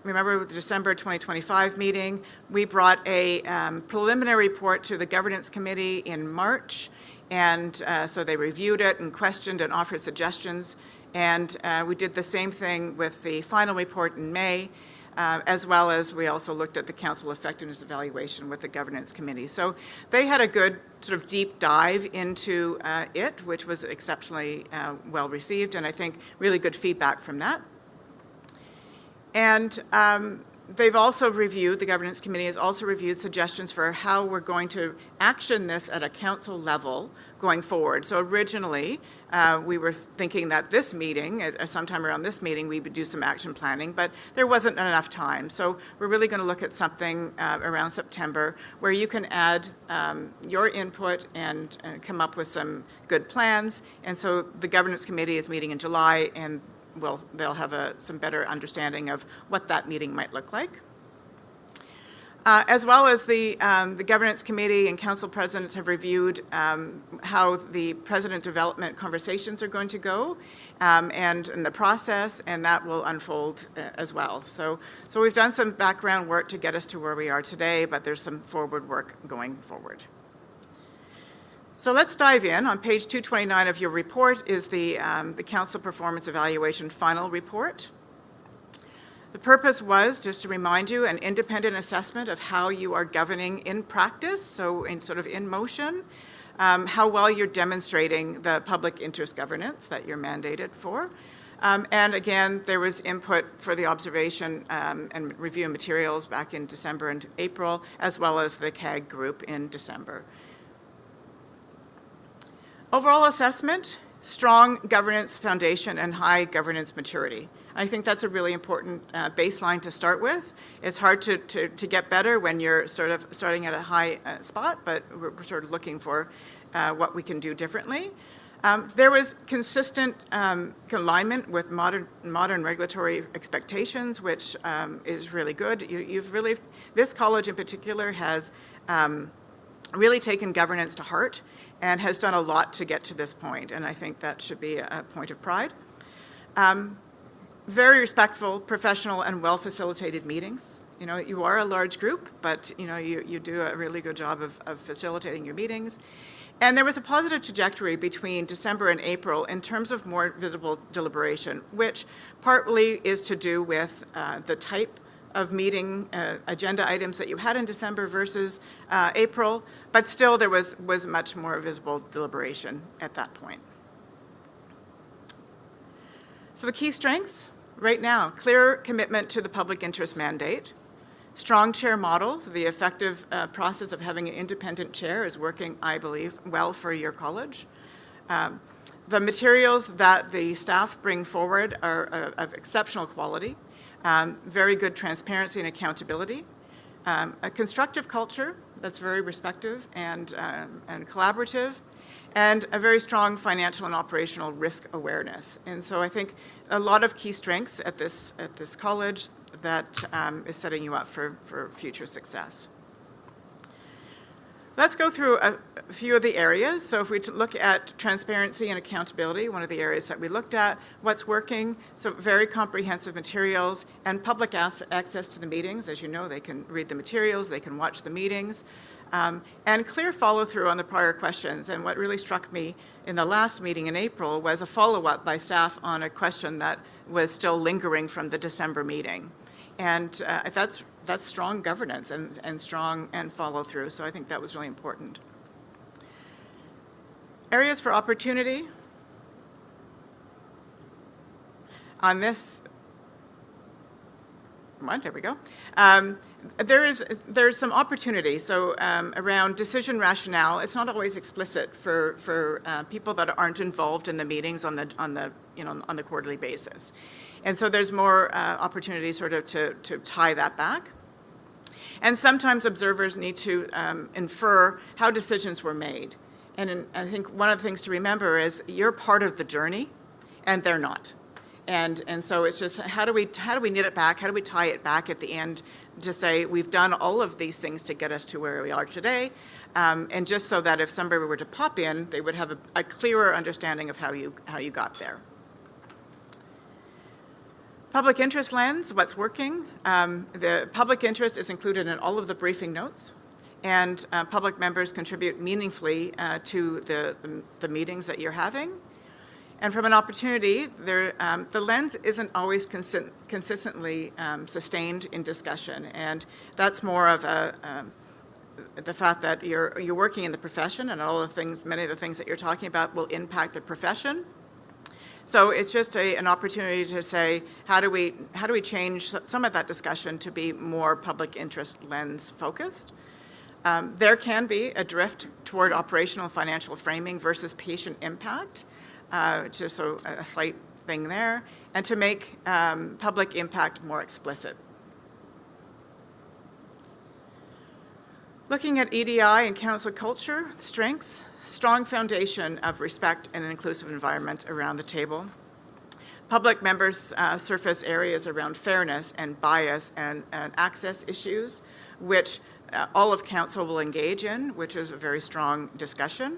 remember the December 2025 meeting, we brought a preliminary report to the Governance Committee in March, and so they reviewed it and questioned and offered suggestions, and we did the same thing with the final report in May, as well as we also looked at the council effectiveness evaluation with the Governance Committee. So they had a good sort of deep dive into it, which was exceptionally well received, and I think really good feedback from that. And they've also reviewed, the Governance Committee has also reviewed suggestions for how we're going to action this at a council level going forward. So originally, we were thinking that this meeting, sometime around this meeting, we would do some action planning, but there wasn't enough time. So we're really going to look at something around September where you can add your input and come up with some good plans. And so the Governance Committee is meeting in July, and they'll have some better understanding of what that meeting might look like. As well as the Governance Committee and Council Presidents have reviewed how the President Development conversations are going to go and the process, and that will unfold as well. So we've done some background work to get us to where we are today, but there's some forward work going forward. So let's dive in. On page 229 of your report is the Council Performance Evaluation Final Report. The purpose was, just to remind you, an independent assessment of how you are governing in practice, so in motion, how well you're demonstrating the public interest governance that you're mandated for. And again, there was input for the observation and review materials back in December and April, as well as the CAG group in December. Overall assessment, strong governance foundation and high governance maturity. I think that's a really important baseline to start with. It's hard to get better when you're sort of starting at a high spot, but we're sort of looking for what we can do differently. There was consistent alignment with modern regulatory expectations, which is really good. This college in particular has really taken governance to heart and has done a lot to get to this point, and I think that should be a point of pride. Very respectful, professional, and well-facilitated meetings. You know, you are a large group, but you do a really good job of facilitating your meetings. And there was a positive trajectory between December and April in terms of more visible deliberation, which partly is to do with the type of meeting agenda items that you had in December versus April, but still there was much more visible deliberation at that point. So the key strengths right now: clear commitment to the public interest mandate, strong chair model. The effective process of having an independent chair is working, I believe, well for your college. The materials that the staff bring forward are of exceptional quality. Very good transparency and accountability, a constructive culture that's very respectful and collaborative, and a very strong financial and operational risk awareness. And so I think a lot of key strengths at this college that is setting you up for future success. Let's go through a few of the areas. So if we look at transparency and accountability, one of the areas that we looked at, what's working, so very comprehensive materials and public access to the meetings. As you know, they can read the materials, they can watch the meetings, and clear follow-through on the prior questions. And what really struck me in the last meeting in April was a follow-up by staff on a question that was still lingering from the December meeting. And that's strong governance and strong follow-through, so I think that was really important. Areas for opportunity. On this one, there we go. There's some opportunity. So around decision rationale, it's not always explicit for people that aren't involved in the meetings on the quarterly basis, and so there's more opportunity sort of to tie that back. And sometimes observers need to infer how decisions were made. And I think one of the things to remember is you're part of the journey, and they're not. And so it's just how do we knit it back? How do we tie it back at the end to say we've done all of these things to get us to where we are today, and just so that if somebody were to pop in, they would have a clearer understanding of how you got there. Public interest lens, what's working? The public interest is included in all of the briefing notes, and public members contribute meaningfully to the meetings that you're having. And from an opportunity, the lens isn't always consistently sustained in discussion, and that's more of the fact that you're working in the profession, and many of the things that you're talking about will impact the profession. So it's just an opportunity to say, how do we change some of that discussion to be more public interest lens focused? There can be a drift toward operational financial framing versus patient impact, just so a slight thing there, and to make public impact more explicit. Looking at EDI and council culture, strengths, strong foundation of respect and an inclusive environment around the table. Public members surface areas around fairness and bias and access issues, which all of council will engage in, which is a very strong discussion.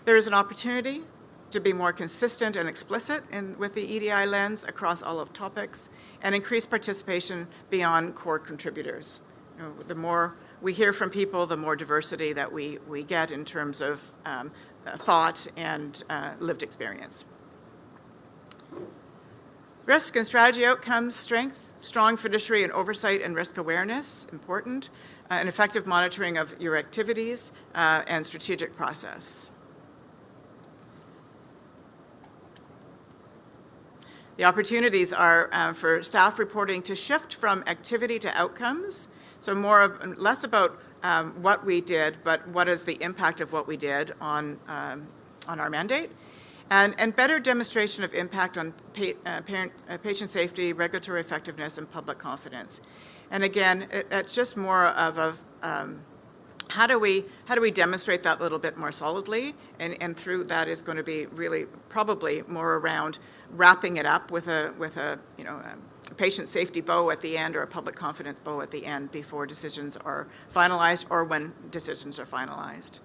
There is an opportunity to be more consistent and explicit with the EDI lens across all of topics, and increase participation beyond core contributors. You know, the more we hear from people, the more diversity that we get in terms of thought and lived experience. Risk and strategy outcomes, strength, strong fiduciary and oversight and risk awareness, important, and effective monitoring of your activities and strategic process. The opportunities are for staff reporting to shift from activity to outcomes, so less about what we did, but what is the impact of what we did on our mandate, and better demonstration of impact on patient safety, regulatory effectiveness, and public confidence. And again, it's just more of a how do we demonstrate that a little bit more solidly, and through that is going to be really probably more around wrapping it up with a patient safety bow at the end, or a public confidence bow at the end, before decisions are finalized or when decisions are finalized.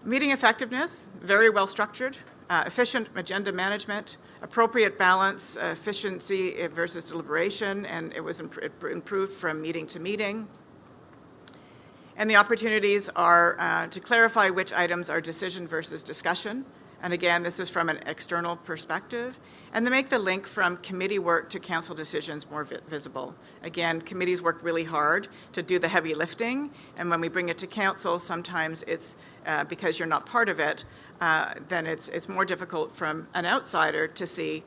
Meeting effectiveness, very well structured, efficient agenda management, appropriate balance, efficiency versus deliberation, and it was improved from meeting to meeting. And the opportunities are to clarify which items are decision versus discussion. And again, this is from an external perspective. And to make the link from committee work to council decisions more visible. Again, committees work really hard to do the heavy lifting. And when we bring it to council, sometimes it's because you're not part of it, then it's more difficult from an outsider to see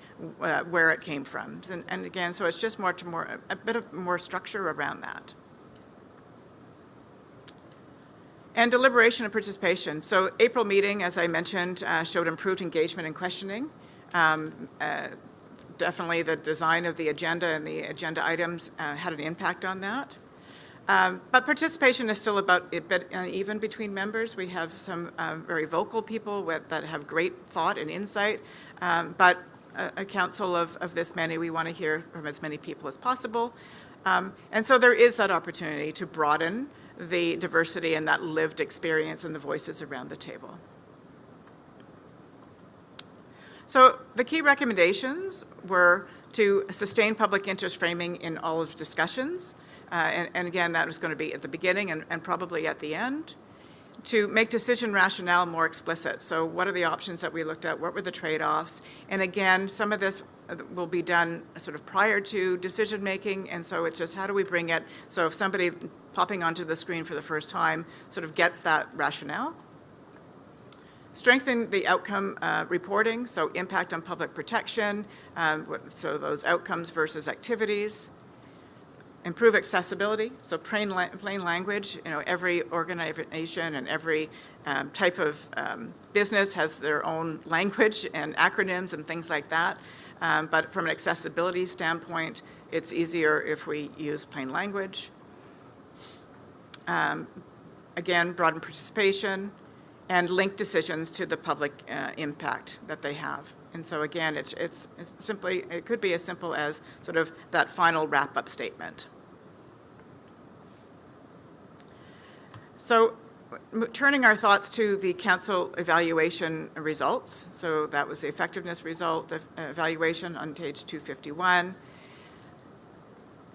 where it came from. And again, so it's just a bit of more structure around that. And deliberation and participation. So April meeting, as I mentioned, showed improved engagement and questioning. Definitely the design of the agenda and the agenda items had an impact on that. But participation is still about a bit uneven between members. We have some very vocal people that have great thought and insight, but a council of this many, we want to hear from as many people as possible. And so there is that opportunity to broaden the diversity and that lived experience and the voices around the table. So the key recommendations were to sustain public interest framing in all of discussions. And again, that was going to be at the beginning and probably at the end. To make decision rationale more explicit. So what are the options that we looked at? What were the trade-offs? And again, some of this will be done sort of prior to decision making, and so it's just how do we bring it so if somebody popping onto the screen for the first time sort of gets that rationale. Strengthen the outcome reporting, so impact on public protection, so those outcomes versus activities. Improve accessibility, so plain language. You know, every organization and every type of business has their own language and acronyms and things like that. But from an accessibility standpoint, it's easier if we use plain language. Again, broaden participation and link decisions to the public impact that they have. And so again, it's simply, it could be as simple as sort of that final wrap-up statement. So turning our thoughts to the council evaluation results. So that was the effectiveness result evaluation on page 251.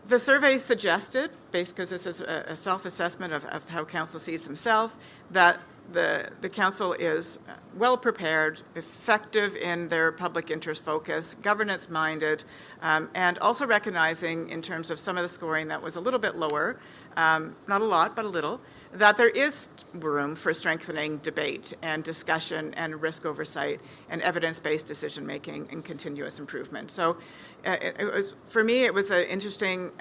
The survey suggested, based because this is a self-assessment of how council sees himself, that the council is well prepared, effective in their public interest focus, governance-minded, and also recognizing in terms of some of the scoring that was a little bit lower, not a lot, but a little, that there is room for strengthening debate and discussion and risk oversight and evidence-based decision-making and continuous improvement. So it was, for me, it was an interesting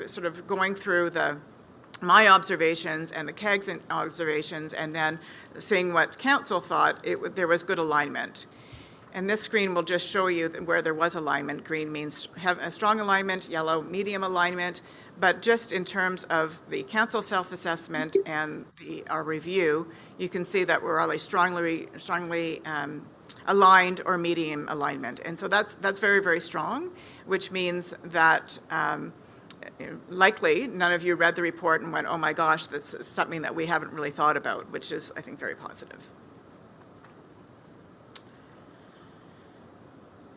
sort of going through my observations and the CAG's observations, and then seeing what council thought there was good alignment. And this screen will just show you where there was alignment. Green means have a strong alignment, yellow, medium alignment. But just in terms of the council self-assessment and our review, you can see that we're always strongly aligned or medium alignment. And so that's very, very strong, which means that likely none of you read the report and went, oh my gosh, that's something that we haven't really thought about, which is, I think, very positive.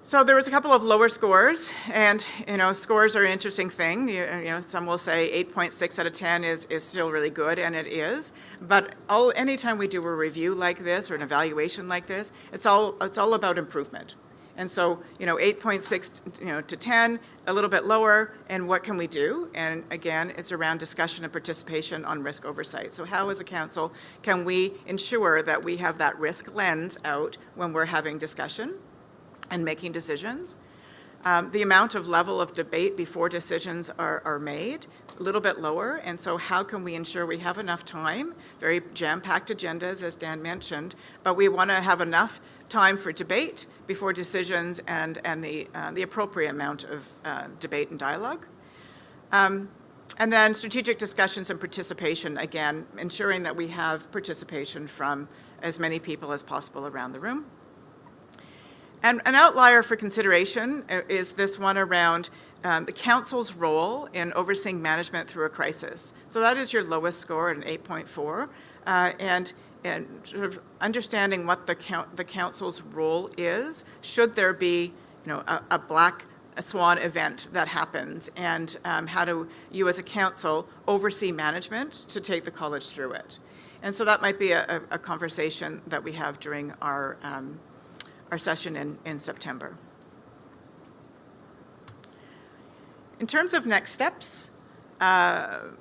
So there was a couple of lower scores, and scores are an interesting thing. Some will say 8.6 out of 10 is still really good, and it is. But anytime we do a review like this or an evaluation like this, it's all about improvement. And so 8.6 to 10, a little bit lower, and what can we do? And again, it's around discussion and participation on risk oversight. So how, as a council, can we ensure that we have that risk lens out when we're having discussion and making decisions? The amount of level of debate before decisions are made, a little bit lower, and so how can we ensure we have enough time? Very jam-packed agendas, as Dan mentioned, but we want to have enough time for debate before decisions and the appropriate amount of debate and dialogue. And then strategic discussions and participation, again, ensuring that we have participation from as many people as possible around the room. And an outlier for consideration is this one around the council's role in overseeing management through a crisis. So that is your lowest score at an 8.4, and sort of understanding what the council's role is, should there be a black swan event that happens, and how do you as a council oversee management to take the college through it. And so that might be a conversation that we have during our session in September. In terms of next steps,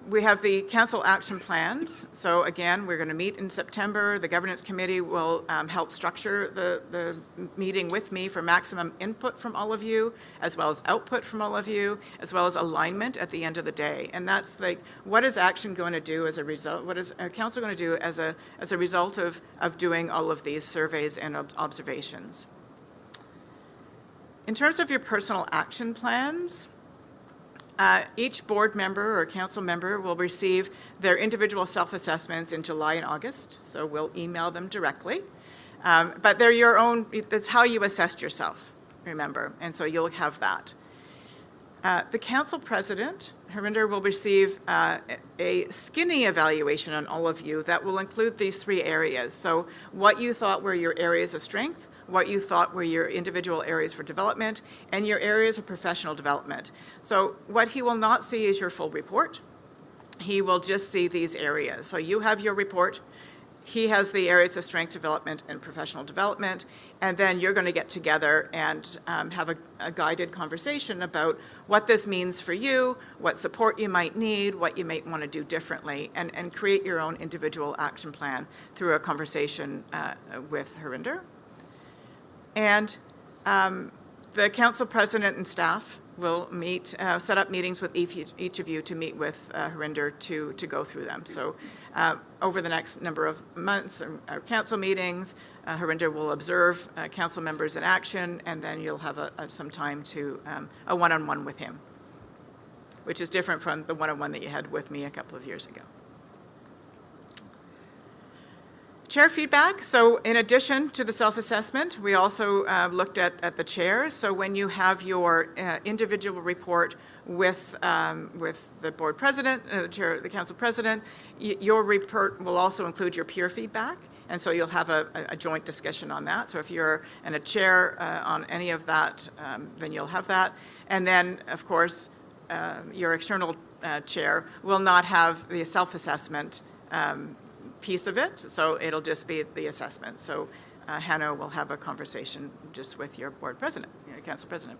we have the council action plans. So again, we're going to meet in September. The governance committee will help structure the meeting with me for maximum input from all of you, as well as output from all of you, as well as alignment at the end of the day. And that's like, what is action going to do as a result? What is council going to do as a result of doing all of these surveys and observations? In terms of your personal action plans, each board member or council member will receive their individual self-assessments in July and August, so we'll email them directly. But they're your own, that's how you assessed yourself, remember, and so you'll have that. The council president, Harinder, will receive a skinny evaluation on all of you that will include these three areas. So what you thought were your areas of strength, what you thought were your individual areas for development, and your areas of professional development. So what he will not see is your full report. He will just see these areas. So you have your report. He has the areas of strength development and professional development, and then you're going to get together and have a guided conversation about what this means for you, what support you might need, what you might want to do differently, and create your own individual action plan through a conversation with Harinder. And the council president and staff will meet, set up meetings with each of you to meet with Harinder to go through them. So over the next number of months, our council meetings, Harinder will observe council members in action, and then you'll have some time to a one-on-one with him, which is different from the one-on-one that you had with me a couple of years ago. Chair feedback. So in addition to the self-assessment, we also looked at the chair. So when you have your individual report with the board president, the council president, your report will also include your peer feedback. And so you'll have a joint discussion on that. So if you're a chair on any of that, then you'll have that. And then, of course, your external chair will not have the self-assessment piece of it, so it'll just be the assessment. So Hanno will have a conversation just with your board president, your council president.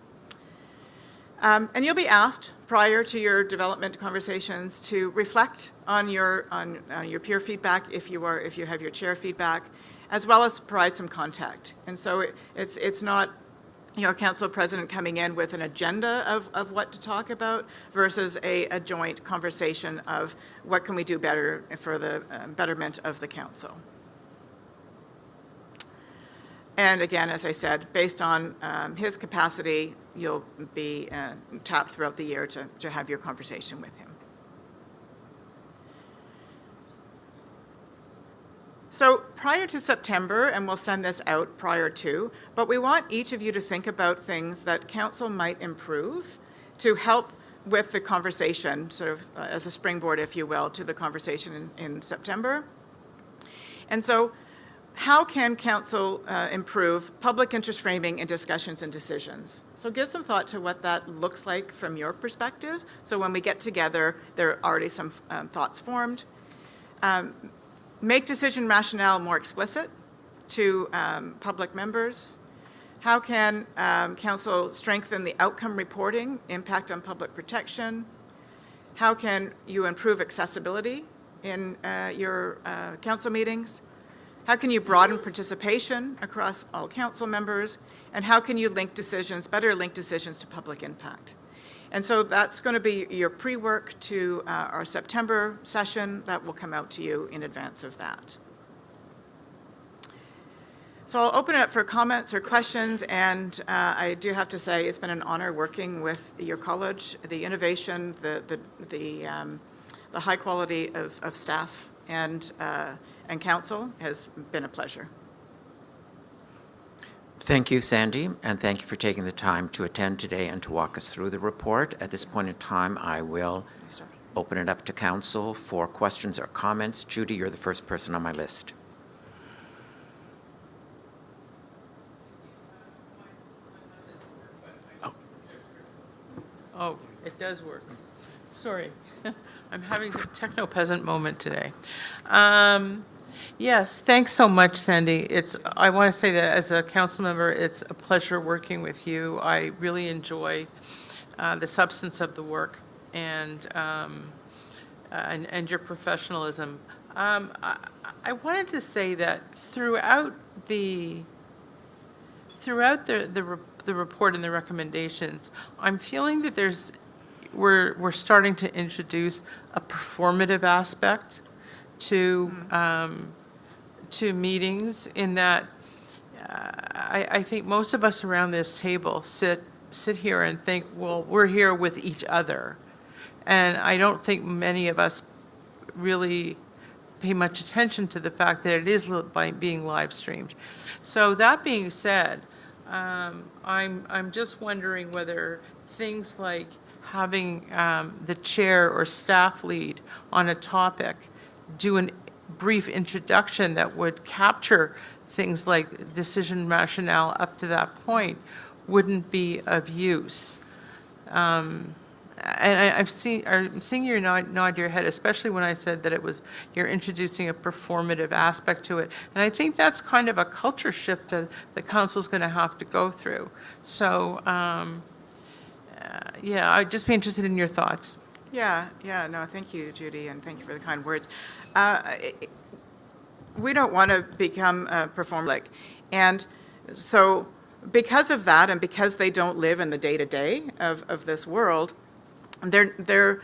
And you'll be asked prior to your development conversations to reflect on your peer feedback if you have your chair feedback, as well as provide some context. And so it's not your council president coming in with an agenda of what to talk about versus a joint conversation of what can we do better for the betterment of the council. And again, as I said, based on his capacity, you'll be tapped throughout the year to have your conversation with him. So prior to September, and we'll send this out prior to, but we want each of you to think about things that council might improve to help with the conversation, sort of as a springboard, if you will, to the conversation in September. And so how can council improve public interest framing in discussions and decisions? So give some thought to what that looks like from your perspective. So when we get together, there are already some thoughts formed. Make decision rationale more explicit to public members. How can council strengthen the outcome reporting, impact on public protection? How can you improve accessibility in your council meetings? How can you broaden participation across all council members? And how can you better link decisions to public impact? And so that's going to be your pre-work to our September session that will come out to you in advance of that. So I'll open it up for comments or questions, and I do have to say it's been an honor working with your college, the innovation, the high quality of staff and council has been a pleasure. Thank you, Sandy, and thank you for taking the time to attend today and to walk us through the report. At this point in time, I will open it up to council for questions or comments. Judy, you're the first person on my list. Oh, it does work. Sorry. I'm having a techno-peasant moment today. Yes, thanks so much, Sandy. I want to say that as a council member, it's a pleasure working with you. I really enjoy the substance of the work and your professionalism. I wanted to say that throughout the report and the recommendations, I'm feeling that we're starting to introduce a performative aspect to meetings, in that I think most of us around this table sit here and think, well, we're here with each other. And I don't think many of us really pay much attention to the fact that it is being live streamed. So that being said, I'm just wondering whether things like having the chair or staff lead on a topic do a brief introduction that would capture things like decision rationale up to that point wouldn't be of use. And I'm seeing your nod your head, especially when I said that you're introducing a performative aspect to it. And I think that's kind of a culture shift that the council's going to have to go through. So, yeah, I'd just be interested in your thoughts. Yeah, no, thank you, Judy, and thank you for the kind words. We don't want to become performative. And so because of that, and because they don't live in the day-to-day of this world, there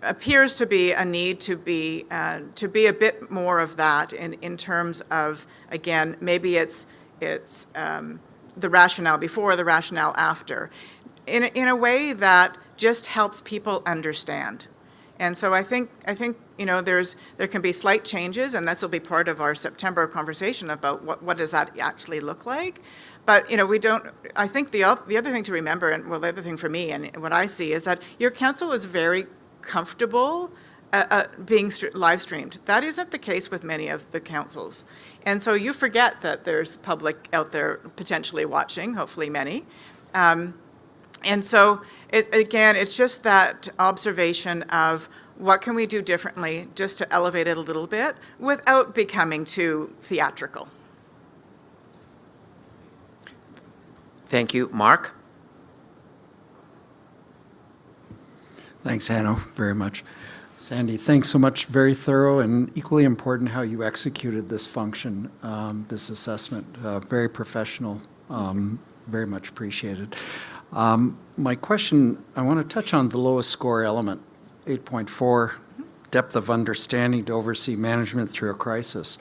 appears to be a need to be a bit more of that in terms of, again, maybe it's the rationale before, the rationale after, in a way that just helps people understand. And so I think, there can be slight changes, and this will be part of our September conversation about what does that actually look like. But, we don't, I think the other thing to remember, and well, the other thing for me and what I see is that your council is very comfortable being live streamed. That isn't the case with many of the councils. And so you forget that there's public out there potentially watching, hopefully many. And so, it's just that observation of what can we do differently just to elevate it a little bit without becoming too theatrical. Thank you. Mark? Thanks, Hanno, very much. Sandy, thanks so much. Very thorough and equally important how you executed this function, this assessment. Very professional, very much appreciated. My question, I want to touch on the lowest score element, 8.4, depth of understanding to oversee management through a crisis.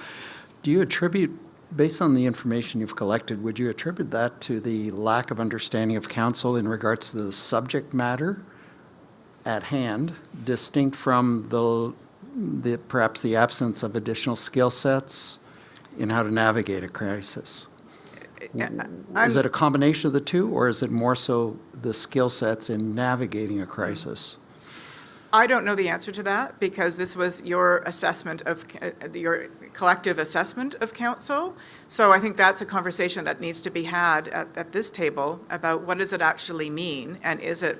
Do you attribute, based on the information you've collected, would you attribute that to the lack of understanding of council in regards to the subject matter at hand, distinct from the perhaps the absence of additional skill sets in how to navigate a crisis? Is it a combination of the two, or is it more so the skill sets in navigating a crisis? I don't know the answer to that because this was your assessment of, your collective assessment of council. So I think that's a conversation that needs to be had at this table about what does it actually mean, and is it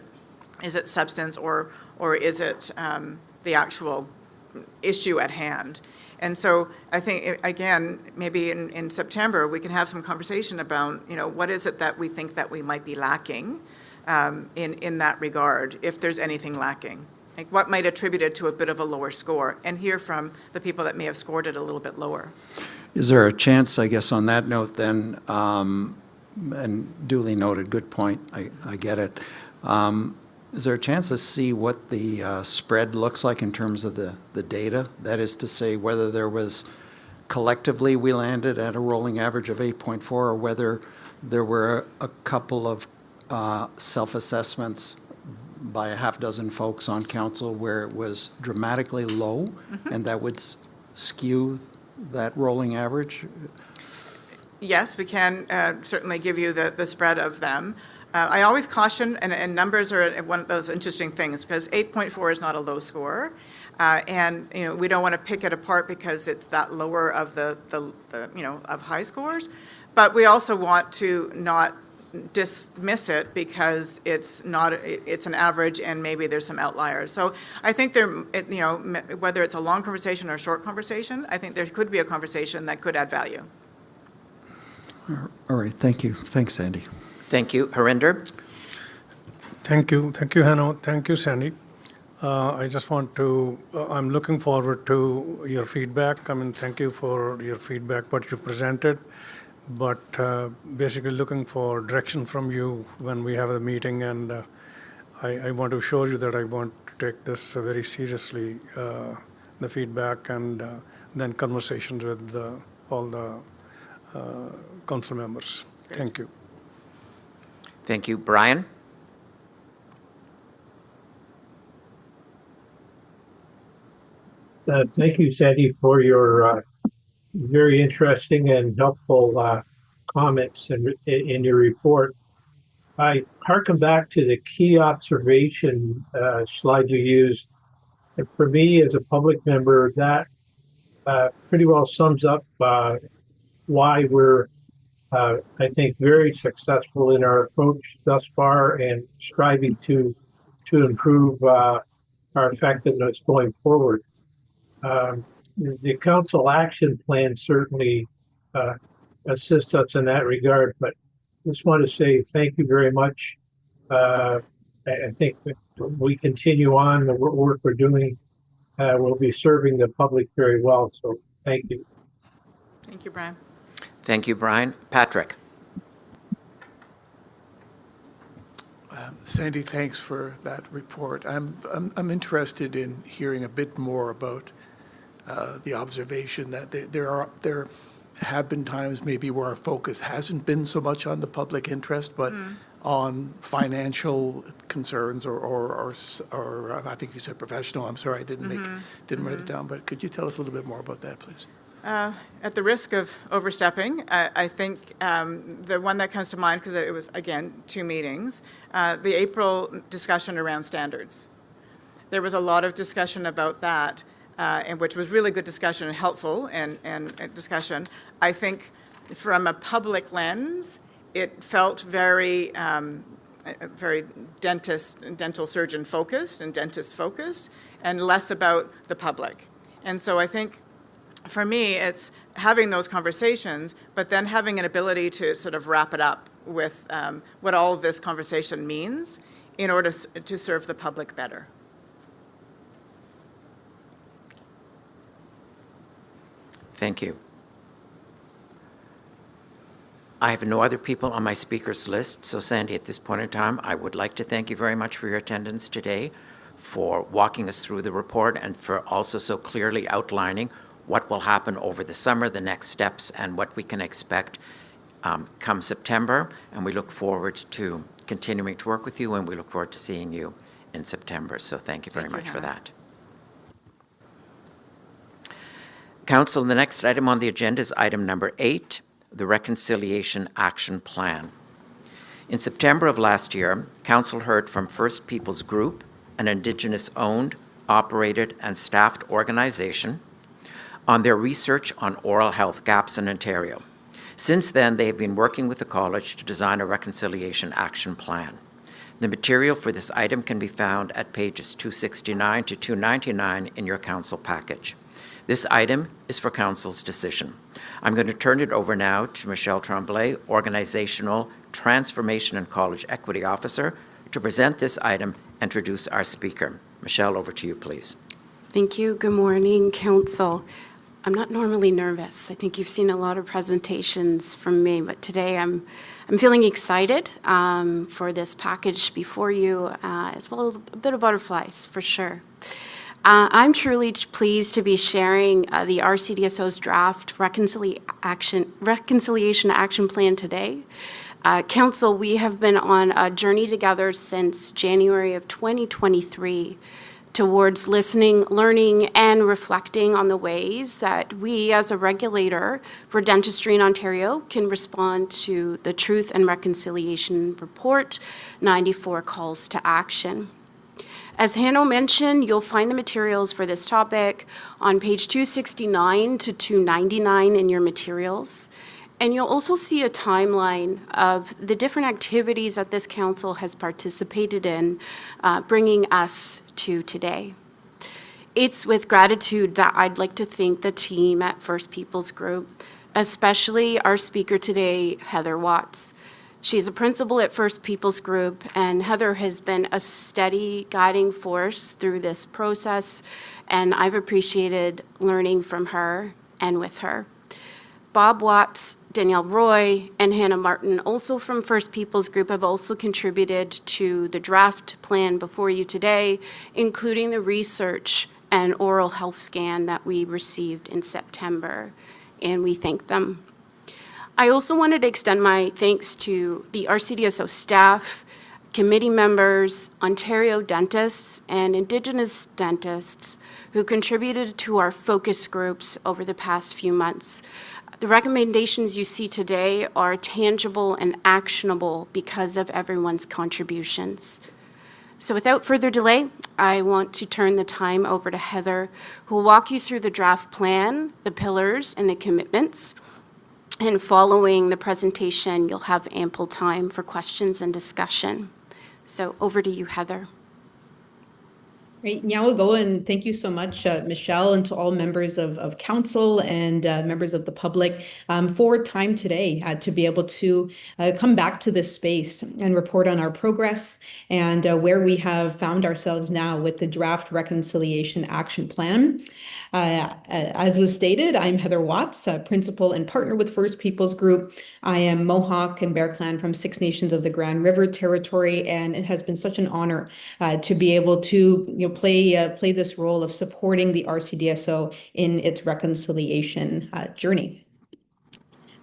substance or is it the actual issue at hand? And so I think, again, maybe in September, we can have some conversation about, what is it that we think that we might be lacking in that regard, if there's anything lacking. Like what might attribute it to a bit of a lower score, and hear from the people that may have scored it a little bit lower. Is there a chance, I guess, on that note then, and duly noted, good point, I get it. Is there a chance to see what the spread looks like in terms of the data? That is to say, whether there was, collectively we landed at a rolling average of 8.4, or whether there were a couple of self-assessments by a half dozen folks on council where it was dramatically low, and that would skew that rolling average? Yes, we can certainly give you the spread of them. I always caution, and numbers are one of those interesting things, because 8.4 is not a low score, and we don't want to pick it apart because it's that lower of the of high scores, but we also want to not dismiss it because it's an average and maybe there's some outliers. So I think whether it's a long conversation or a short conversation, I think there could be a conversation that could add value. All right, thank you. Thanks, Sandy. Thank you. Harinder? Thank you, Hanno. Thank you, Sandy. I just want to, I'm looking forward to your feedback. I mean, thank you for your feedback, what you presented, but basically looking for direction from you when we have a meeting, and I want to assure you that I want to take this very seriously, the feedback, and then conversations with all the council members. Great. Thank you. Thank you. Brian? Thank you, Sandy, for your very interesting and helpful comments in your report. I harken back to the key observation slide you used. And for me, as a public member, that pretty well sums up why we're, I think, very successful in our approach thus far and striving to improve our effectiveness going forward. The council action plan certainly assists us in that regard, but I just want to say thank you very much. I think that we continue on the work we're doing. We'll be serving the public very well, so thank you. Thank you, Brian. Thank you, Brian. Patrick? Sandy, thanks for that report. I'm interested in hearing a bit more about the observation that there have been times maybe where our focus hasn't been so much on the public interest, but on financial concerns or I think you said professional. I'm sorry, I didn't write it down, but could you tell us a little bit more about that, please? At the risk of overstepping, I think the one that comes to mind, because it was, again, 2 meetings, the April discussion around standards. There was a lot of discussion about that, and which was really good discussion and helpful and discussion. I think from a public lens, it felt very very dental surgeon focused and dentist focused, and less about the public. And so I think for me, it's having those conversations, but then having an ability to sort of wrap it up with what all of this conversation means in order to serve the public better. Thank you. I have no other people on my speakers list, so Sandy, at this point in time, I would like to thank you very much for your attendance today, for walking us through the report, and for also so clearly outlining what will happen over the summer, the next steps, and what we can expect come September. And we look forward to continuing to work with you, and we look forward to seeing you in September. So thank you very much for that. Council, the next item on the agenda is item number 8, the Reconciliation Action Plan. In September of last year, Council heard from First Peoples Group, an Indigenous-owned, operated, and staffed organization, on their research on oral health gaps in Ontario. Since then, they have been working with the college to design a reconciliation action plan. The material for this item can be found at pages 269 to 299 in your council package. This item is for council's decision. I'm going to turn it over now to Michelle Tremblay, Organizational Transformation and College Equity Officer, to present this item and introduce our speaker. Michelle, over to you, please. Thank you. Good morning, Council. I'm not normally nervous. I think you've seen a lot of presentations from me, but today I'm feeling excited for this package before you, as well as a bit of butterflies, for sure. I'm truly pleased to be sharing the RCDSO's draft reconciliation action plan today. Council, we have been on a journey together since January of 2023 towards listening, learning, and reflecting on the ways that we as a regulator for dentistry in Ontario can respond to the Truth and Reconciliation Report 94 Calls to Action. As Hanno mentioned, you'll find the materials for this topic on page 269 to 299 in your materials. And you'll also see a timeline of the different activities that this council has participated in, bringing us to today. It's with gratitude that I'd like to thank the team at First Peoples Group, especially our speaker today, Heather Watts. She's a principal at First Peoples Group, and Heather has been a steady guiding force through this process, and I've appreciated learning from her and with her. Bob Watts, Danielle Roy, and Hannah Martin, also from First Peoples Group, have also contributed to the draft plan before you today, including the research and oral health scan that we received in September, and we thank them. I also wanted to extend my thanks to the RCDSO staff, committee members, Ontario dentists, and Indigenous dentists who contributed to our focus groups over the past few months. The recommendations you see today are tangible and actionable because of everyone's contributions. So without further delay, I want to turn the time over to Heather, who will walk you through the draft plan, the pillars, and the commitments. And following the presentation, you'll have ample time for questions and discussion. So over to you, Heather. Great. Nyawago, and thank you so much, Michelle, and to all members of council and members of the public for time today to be able to come back to this space and report on our progress and where we have found ourselves now with the draft reconciliation action plan. As was stated, I'm Heather Watts, principal and partner with First Peoples Group. I am Mohawk and Bear Clan from Six Nations of the Grand River Territory, and it has been such an honor to be able to play this role of supporting the RCDSO in its reconciliation journey.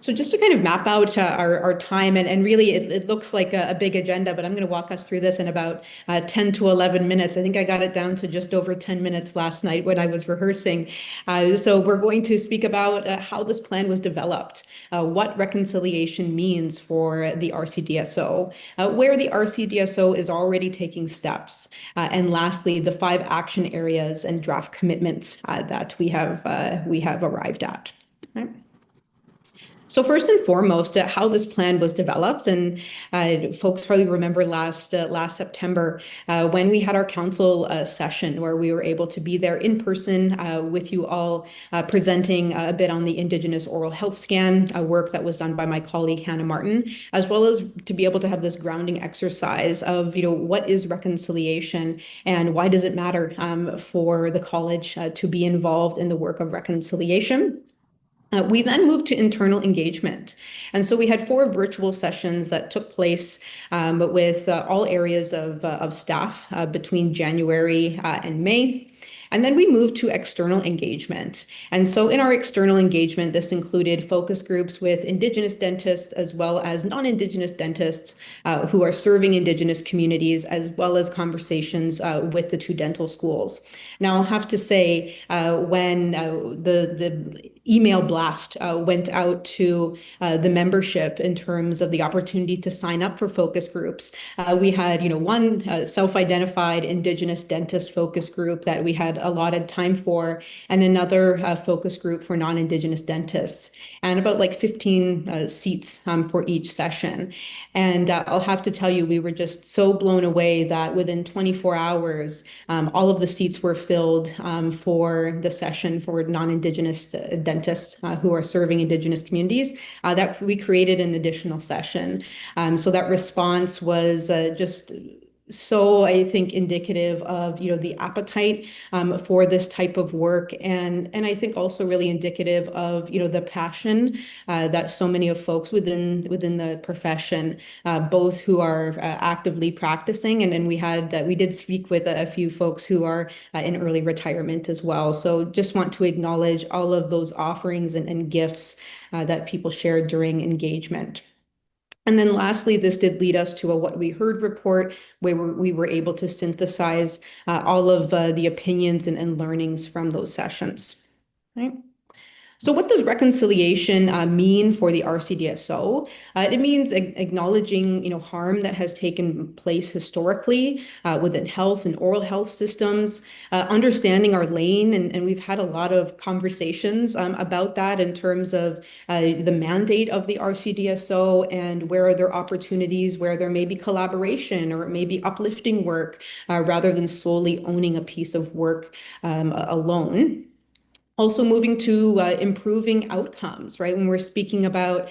So just to kind of map out our time, and really it looks like a big agenda, but I'm going to walk us through this in about 10 to 11 minutes. I think I got it down to just over 10 minutes last night when I was rehearsing. So we're going to speak about how this plan was developed, what reconciliation means for the RCDSO, where the RCDSO is already taking steps, and lastly, the 5 action areas and draft commitments that we have arrived at. Right. So first and foremost, how this plan was developed, and folks probably remember last September when we had our council session where we were able to be there in person with you all, presenting a bit on the Indigenous oral health scan work that was done by my colleague Hannah Martin, as well as to be able to have this grounding exercise of what is reconciliation and why does it matter for the college to be involved in the work of reconciliation. We then moved to internal engagement. And so we had 4 virtual sessions that took place with all areas of staff between January and May. And then we moved to external engagement. And so in our external engagement, this included focus groups with Indigenous dentists as well as non-Indigenous dentists who are serving Indigenous communities, as well as conversations with the 2 dental schools. Now, I'll have to say, when the email blast went out to the membership in terms of the opportunity to sign up for focus groups, we had one self-identified Indigenous dentist focus group that we had allotted time for, and another focus group for non-Indigenous dentists, and about like 15 seats for each session. And I'll have to tell you, we were just so blown away that within 24 hours, all of the seats were filled for the session for non-Indigenous dentists who are serving Indigenous communities, that we created an additional session. So that response was just so, I think, indicative of the appetite for this type of work, and I think also really indicative of the passion that so many of folks within the profession, both who are actively practicing, and we did speak with a few folks who are in early retirement as well. So just want to acknowledge all of those offerings and gifts that people shared during engagement. And then lastly, this did lead us to a What We Heard report, where we were able to synthesize all of the opinions and learnings from those sessions. Right? So what does reconciliation mean for the RCDSO? It means acknowledging harm that has taken place historically within health and oral health systems, understanding our lane, and we've had a lot of conversations about that in terms of the mandate of the RCDSO and where are there opportunities where there may be collaboration or it may be uplifting work rather than solely owning a piece of work alone. Also moving to improving outcomes, right? When we're speaking about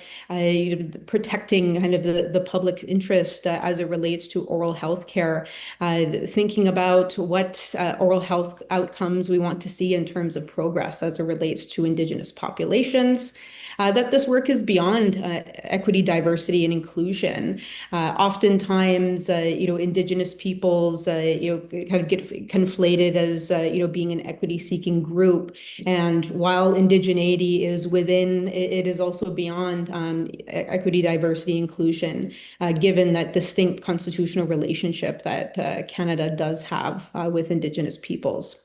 protecting kind of the public interest as it relates to oral health care, thinking about what oral health outcomes we want to see in terms of progress as it relates to Indigenous populations. That this work is beyond equity, diversity, and inclusion. Oftentimes, Indigenous peoples, kind of get conflated as, being an equity-seeking group. And while indigeneity is within, it is also beyond equity, diversity, inclusion, given that distinct constitutional relationship that Canada does have with Indigenous peoples.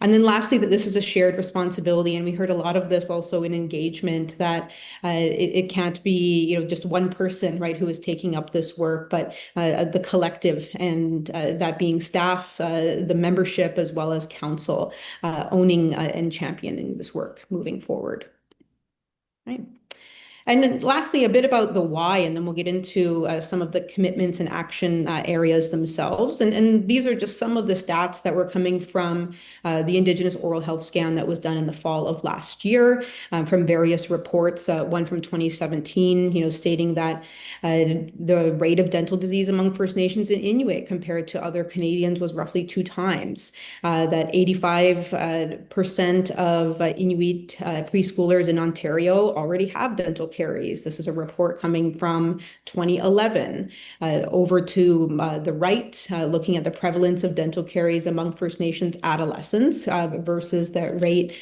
And then lastly, that this is a shared responsibility, and we heard a lot of this also in engagement, that it can't be just one person, right, who is taking up this work, but the collective, and that being staff, the membership, as well as council, owning and championing this work moving forward. Right. And then lastly, a bit about the why, and then we'll get into some of the commitments and action areas themselves. And these are just some of the stats that were coming from the Indigenous oral health scan that was done in the fall of last year from various reports, one from 2017, stating that the rate of dental disease among First Nations and Inuit compared to other Canadians was roughly 2 times, that 85% of Inuit preschoolers in Ontario already have dental caries. This is a report coming from 2011. Over to the right, looking at the prevalence of dental caries among First Nations adolescents versus the rate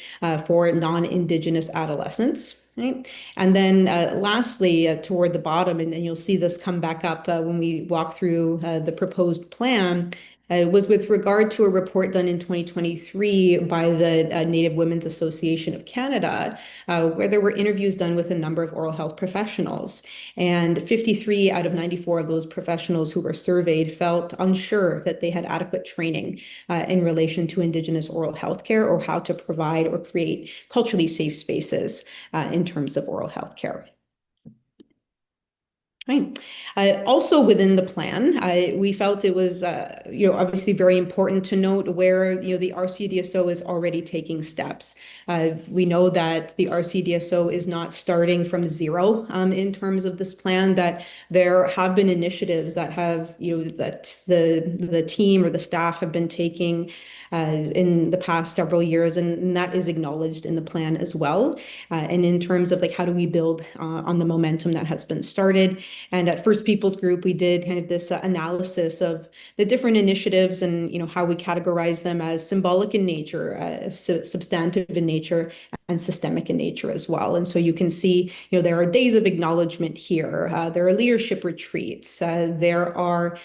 for non-Indigenous adolescents. Right. And then lastly, toward the bottom, and you'll see this come back up when we walk through the proposed plan, was with regard to a report done in 2023 by the Native Women's Association of Canada, where there were interviews done with a number of oral health professionals. And 53 out of 94 of those professionals who were surveyed felt unsure that they had adequate training in relation to Indigenous oral health care or how to provide or create culturally safe spaces in terms of oral health care. Right. Also within the plan, we felt it was, obviously very important to note where, the RCDSO is already taking steps. We know that the RCDSO is not starting from zero in terms of this plan, that there have been initiatives that have, that the team or the staff have been taking in the past several years, and that is acknowledged in the plan as well. And in terms of how do we build on the momentum that has been started. And at First Peoples Group, we did kind of this analysis of the different initiatives and how we categorize them as symbolic in nature, substantive in nature, and systemic in nature as well. And so you can see, there are days of acknowledgement here. There are leadership retreats. There are,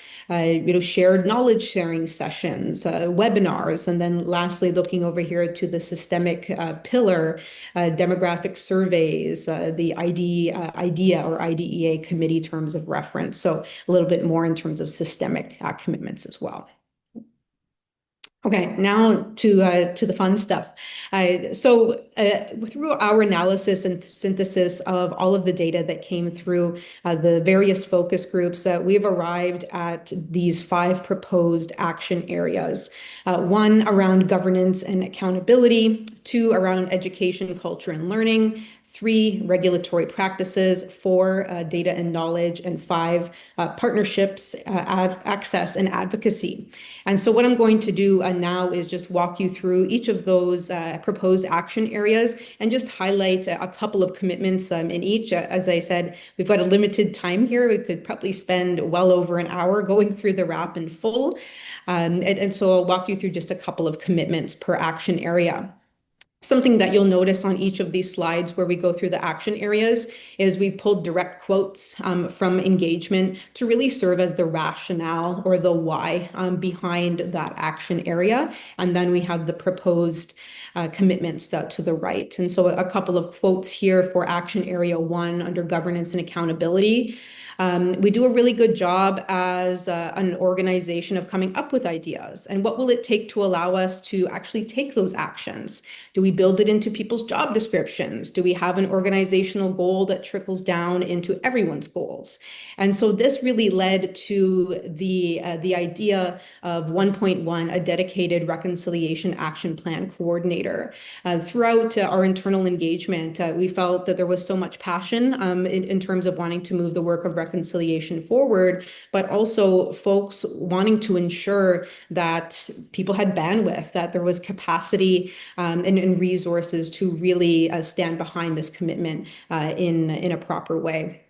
shared knowledge sharing sessions, webinars, and then lastly, looking over here to the systemic pillar, demographic surveys, the IDEA or IDEA committee terms of reference. So a little bit more in terms of systemic commitments as well. Okay, now to the fun stuff. So through our analysis and synthesis of all of the data that came through the various focus groups, we have arrived at these 5 proposed action areas. 1 around governance and accountability, 2 around education, culture, and learning, 3 regulatory practices, 4 data and knowledge, and 5 partnerships, access, and advocacy. And so what I'm going to do now is just walk you through each of those proposed action areas and just highlight a couple of commitments in each. As I said, we've got a limited time here. We could probably spend well over an hour going through the wrap in full. And so I'll walk you through just a couple of commitments per action area. Something that you'll notice on each of these slides where we go through the action areas is we've pulled direct quotes from engagement to really serve as the rationale or the why behind that action area. And then we have the proposed commitments to the right. And so a couple of quotes here for action area 1 under governance and accountability. We do a really good job as an organization of coming up with ideas. And what will it take to allow us to actually take those actions? Do we build it into people's job descriptions? Do we have an organizational goal that trickles down into everyone's goals? And so this really led to the idea of 1.1, a dedicated reconciliation action plan coordinator. Throughout our internal engagement, we felt that there was so much passion in terms of wanting to move the work of reconciliation forward, but also folks wanting to ensure that people had bandwidth, that there was capacity and resources to really stand behind this commitment in a proper way.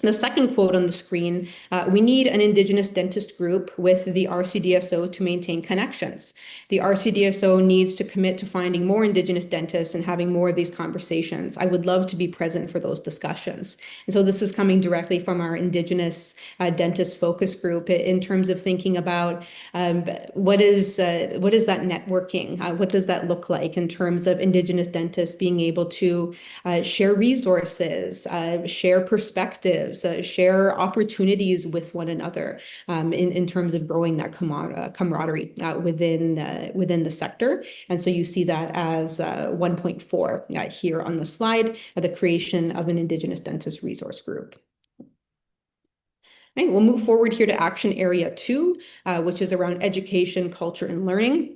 The second quote on the screen, we need an Indigenous dentist group with the RCDSO to maintain connections. The RCDSO needs to commit to finding more Indigenous dentists and having more of these conversations. I would love to be present for those discussions. And so this is coming directly from our Indigenous dentist focus group in terms of thinking about what is that networking? What does that look like in terms of Indigenous dentists being able to share resources, share perspectives, share opportunities with one another in terms of growing that camaraderie within the sector. And so you see that as 1.4 here on the slide, the creation of an Indigenous dentist resource group. Okay, we'll move forward here to action area 2, which is around education, culture, and learning.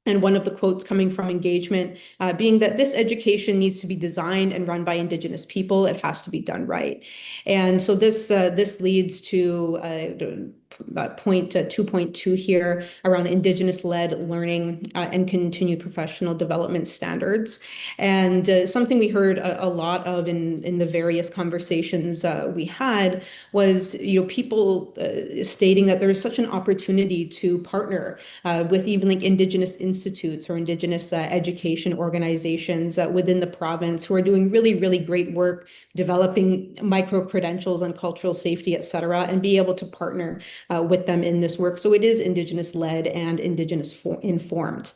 And one of the quotes coming from engagement being that this education needs to be designed and run by Indigenous people. It has to be done right. And so this leads to point 2.2 here around Indigenous-led learning and continued professional development standards. And something we heard a lot of in the various conversations we had was, people stating that there is such an opportunity to partner with even like Indigenous institutes or Indigenous education organizations within the province who are doing really, really great work developing micro-credentials on cultural safety, et cetera, and be able to partner with them in this work. So it is Indigenous-led and Indigenous-informed.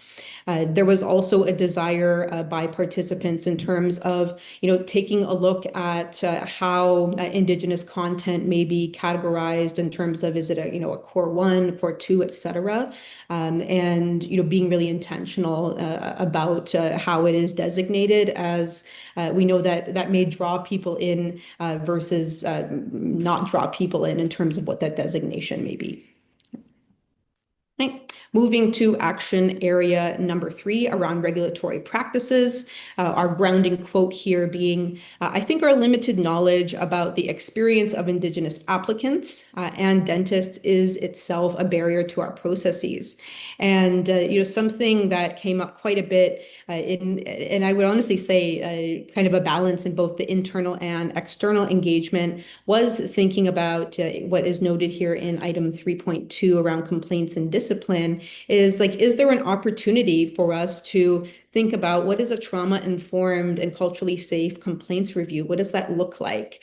There was also a desire by participants in terms of, taking a look at how Indigenous content may be categorized in terms of, is it a core 1, core 2, et cetera, and, being really intentional about how it is designated, as we know that may draw people in versus not draw people in terms of what that designation may be. Right. Moving to action area number 3 around regulatory practices. Our grounding quote here being, I think our limited knowledge about the experience of Indigenous applicants and dentists is itself a barrier to our processes. And, something that came up quite a bit and I would honestly say kind of a balance in both the internal and external engagement was thinking about what is noted here in item 3.2 around complaints and discipline is there an opportunity for us to think about what is a trauma-informed and culturally safe complaints review? What does that look like?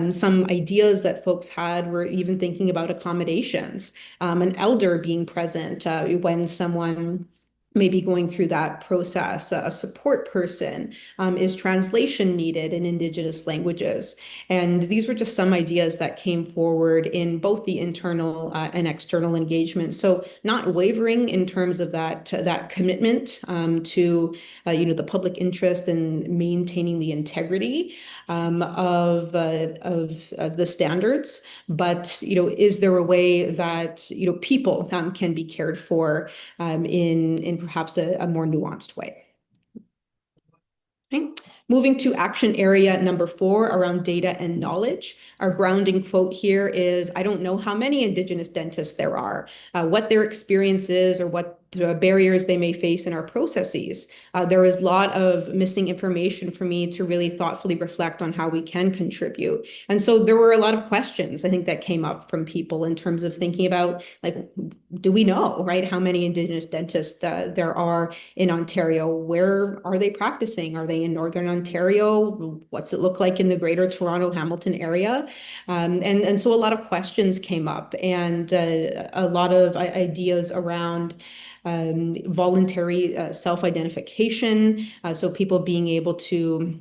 Some ideas that folks had were even thinking about accommodations, an elder being present when someone may be going through that process, a support person, is translation needed in Indigenous languages? And these were just some ideas that came forward in both the internal and external engagement. So not wavering in terms of that commitment to the public interest and maintaining the integrity of the standards, but is there a way that people can be cared for in perhaps a more nuanced way? Okay. Moving to action area number 4 around data and knowledge. Our grounding quote here is, I don't know how many Indigenous dentists there are, what their experience is, or what barriers they may face in our processes. There is a lot of missing information for me to really thoughtfully reflect on how we can contribute. And so there were a lot of questions, I think, that came up from people in terms of thinking about, do we know, right, how many Indigenous dentists there are in Ontario? Where are they practicing? Are they in Northern Ontario? What's it look like in the Greater Toronto Hamilton area? And so a lot of questions came up, and a lot of ideas around voluntary self-identification, so people being able to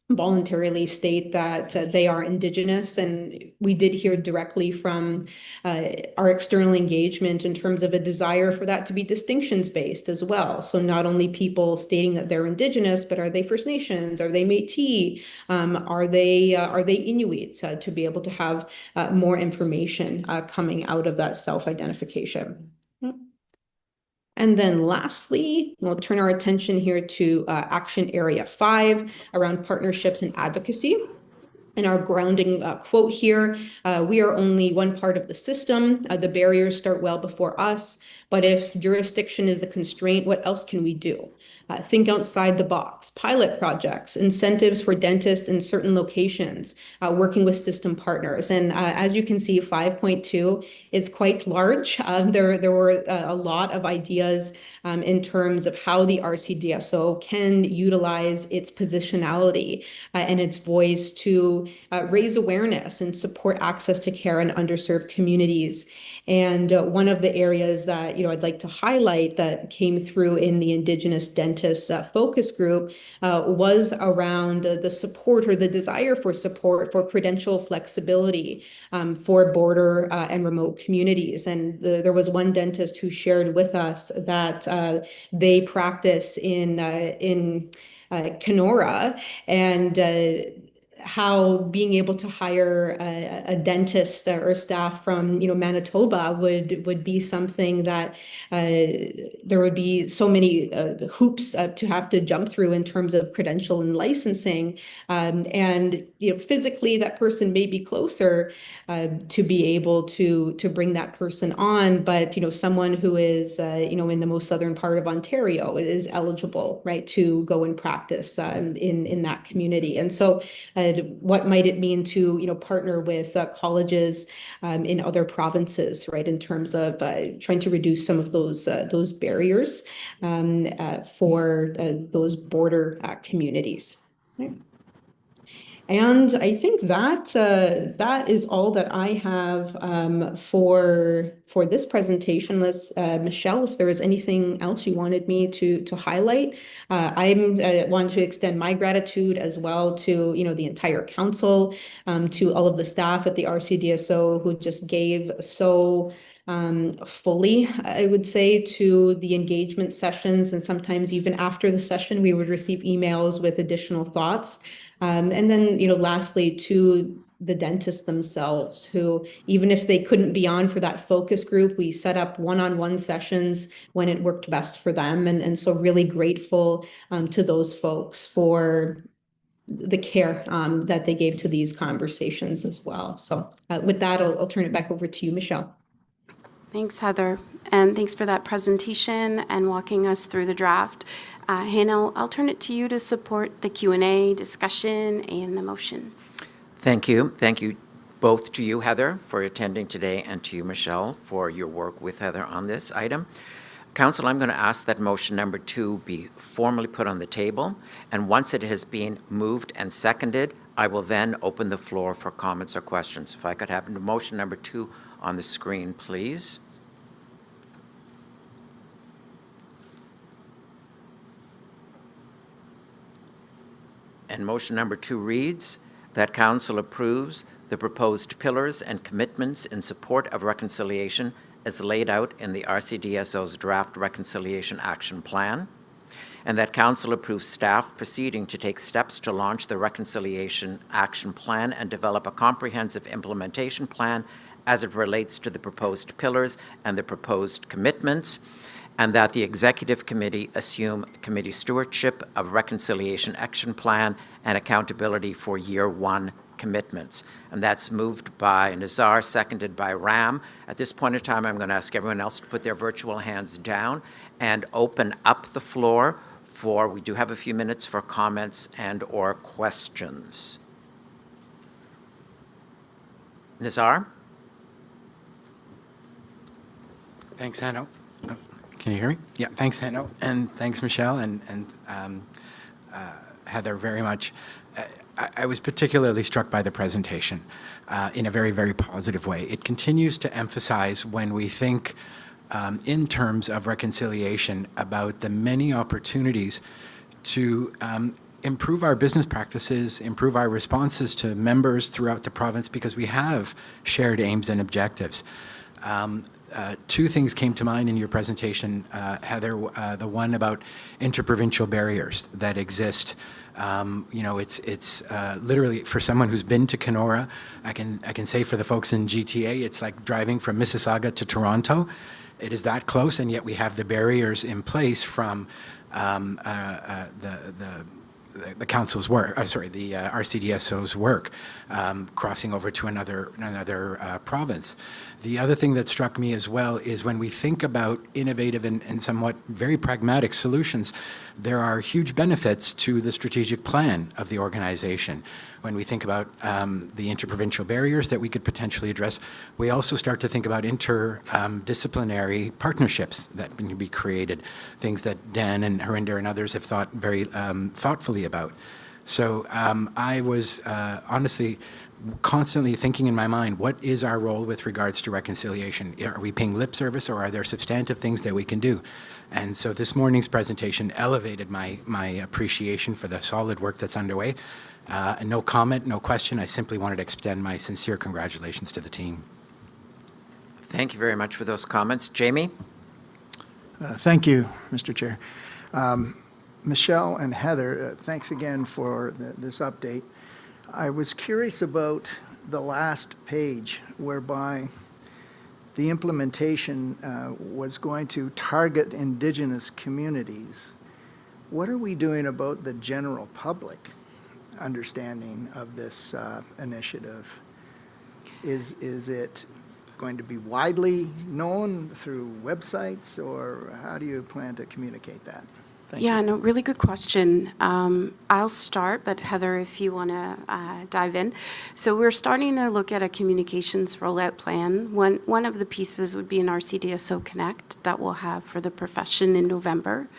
voluntarily state that they are Indigenous. And we did hear directly from our external engagement in terms of a desire for that to be distinctions-based as well. So not only people stating that they're Indigenous, but are they First Nations? Are they Métis? Are they Inuits? To be able to have more information coming out of that self-identification. And then lastly, we'll turn our attention here to action area 5 around partnerships and advocacy. And our grounding quote here, we are only one part of the system. The barriers start well before us. But if jurisdiction is the constraint, what else can we do? Think outside the box. Pilot projects, incentives for dentists in certain locations, working with system partners. And as you can see, 5.2 is quite large. There were a lot of ideas in terms of how the RCDSO can utilize its positionality and its voice to raise awareness and support access to care in underserved communities. And one of the areas that I'd like to highlight that came through in the Indigenous dentist focus group was around the support or the desire for support for credential flexibility for border and remote communities. And there was one dentist who shared with us that they practice in Kenora, and how being able to hire a dentist or staff from Manitoba would be something that there would be so many hoops to have to jump through in terms of credential and licensing, and physically that person may be closer to be able to bring that person on, but someone who is in the most southern part of Ontario is eligible, right, to go and practice in that community. And so what might it mean to partner with colleges in other provinces, right, in terms of trying to reduce some of those barriers for those border communities. Right. And I think that that is all that I have for this presentation. Michelle, if there was anything else you wanted me to highlight, I want to extend my gratitude as well to the entire council, to all of the staff at the RCDSO who just gave so fully, I would say, to the engagement sessions, and sometimes even after the session, we would receive emails with additional thoughts. And then, lastly, to the dentists themselves, who, even if they couldn't be on for that focus group, we set up one-on-one sessions when it worked best for them. And so really grateful to those folks for the care that they gave to these conversations as well. So with that, I'll turn it back over to you, Michelle. Thanks, Heather. And thanks for that presentation and walking us through the draft. Hannah, I'll turn it to you to support the Q&A, discussion, and the motions. Thank you. Thank you both to you, Heather, for attending today, and to you, Michelle, for your work with Heather on this item. Council, I'm going to ask that motion number 2 be formally put on the table, and once it has been moved and seconded, I will then open the floor for comments or questions. If I could have motion number 2 on the screen, please. And motion number 2 reads that Council approves the proposed pillars and commitments in support of reconciliation as laid out in the RCDSO's draft Reconciliation Action Plan, and that Council approves staff proceeding to take steps to launch the Reconciliation Action Plan and develop a comprehensive implementation plan as it relates to the proposed pillars and the proposed commitments, and that the Executive Committee assume committee stewardship of Reconciliation Action Plan and accountability for Year 1 commitments. And that's moved by Nazar, seconded by Ram. At this point in time, I'm going to ask everyone else to put their virtual hands down and open up the floor for, we do have a few minutes for comments and or questions. Nazar? Thanks, Hanno. Can you hear me? Yeah, thanks, Hanno, and thanks, Michelle, and Heather, very much. I was particularly struck by the presentation in a very, very positive way. It continues to emphasize, when we think in terms of reconciliation, about the many opportunities to improve our business practices, improve our responses to members throughout the province, because we have shared aims and objectives. 2 things came to mind in your presentation, Heather. The one about interprovincial barriers that exist. It's literally, for someone who's been to Kenora, I can say for the folks in GTA, it's like driving from Mississauga to Toronto. It is that close, and yet we have the barriers in place from the council's work, the RCDSO's work, crossing over to another province. The other thing that struck me as well is when we think about innovative and somewhat very pragmatic solutions, there are huge benefits to the strategic plan of the organization. When we think about the interprovincial barriers that we could potentially address, we also start to think about interdisciplinary partnerships that can be created, things that Dan and Harinder and others have thought very thoughtfully about. So I was honestly constantly thinking in my mind, what is our role with regards to reconciliation? Are we paying lip service, or are there substantive things that we can do? And so this morning's presentation elevated my appreciation for the solid work that's underway. And no comment, no question. I simply wanted to extend my sincere congratulations to the team. Thank you very much for those comments. Jamie? Thank you, Mr. Chair. Michelle and Heather, thanks again for this update. I was curious about the last page whereby the implementation was going to target Indigenous communities. What are we doing about the general public understanding of this initiative? Is it going to be widely known through websites, or how do you plan to communicate that? Thank you. Yeah, no, really good question. I'll start, but Heather, if you want to dive in. So we're starting to look at a communications rollout plan. One of the pieces would be an RCDSO Connect that we'll have for the profession in November.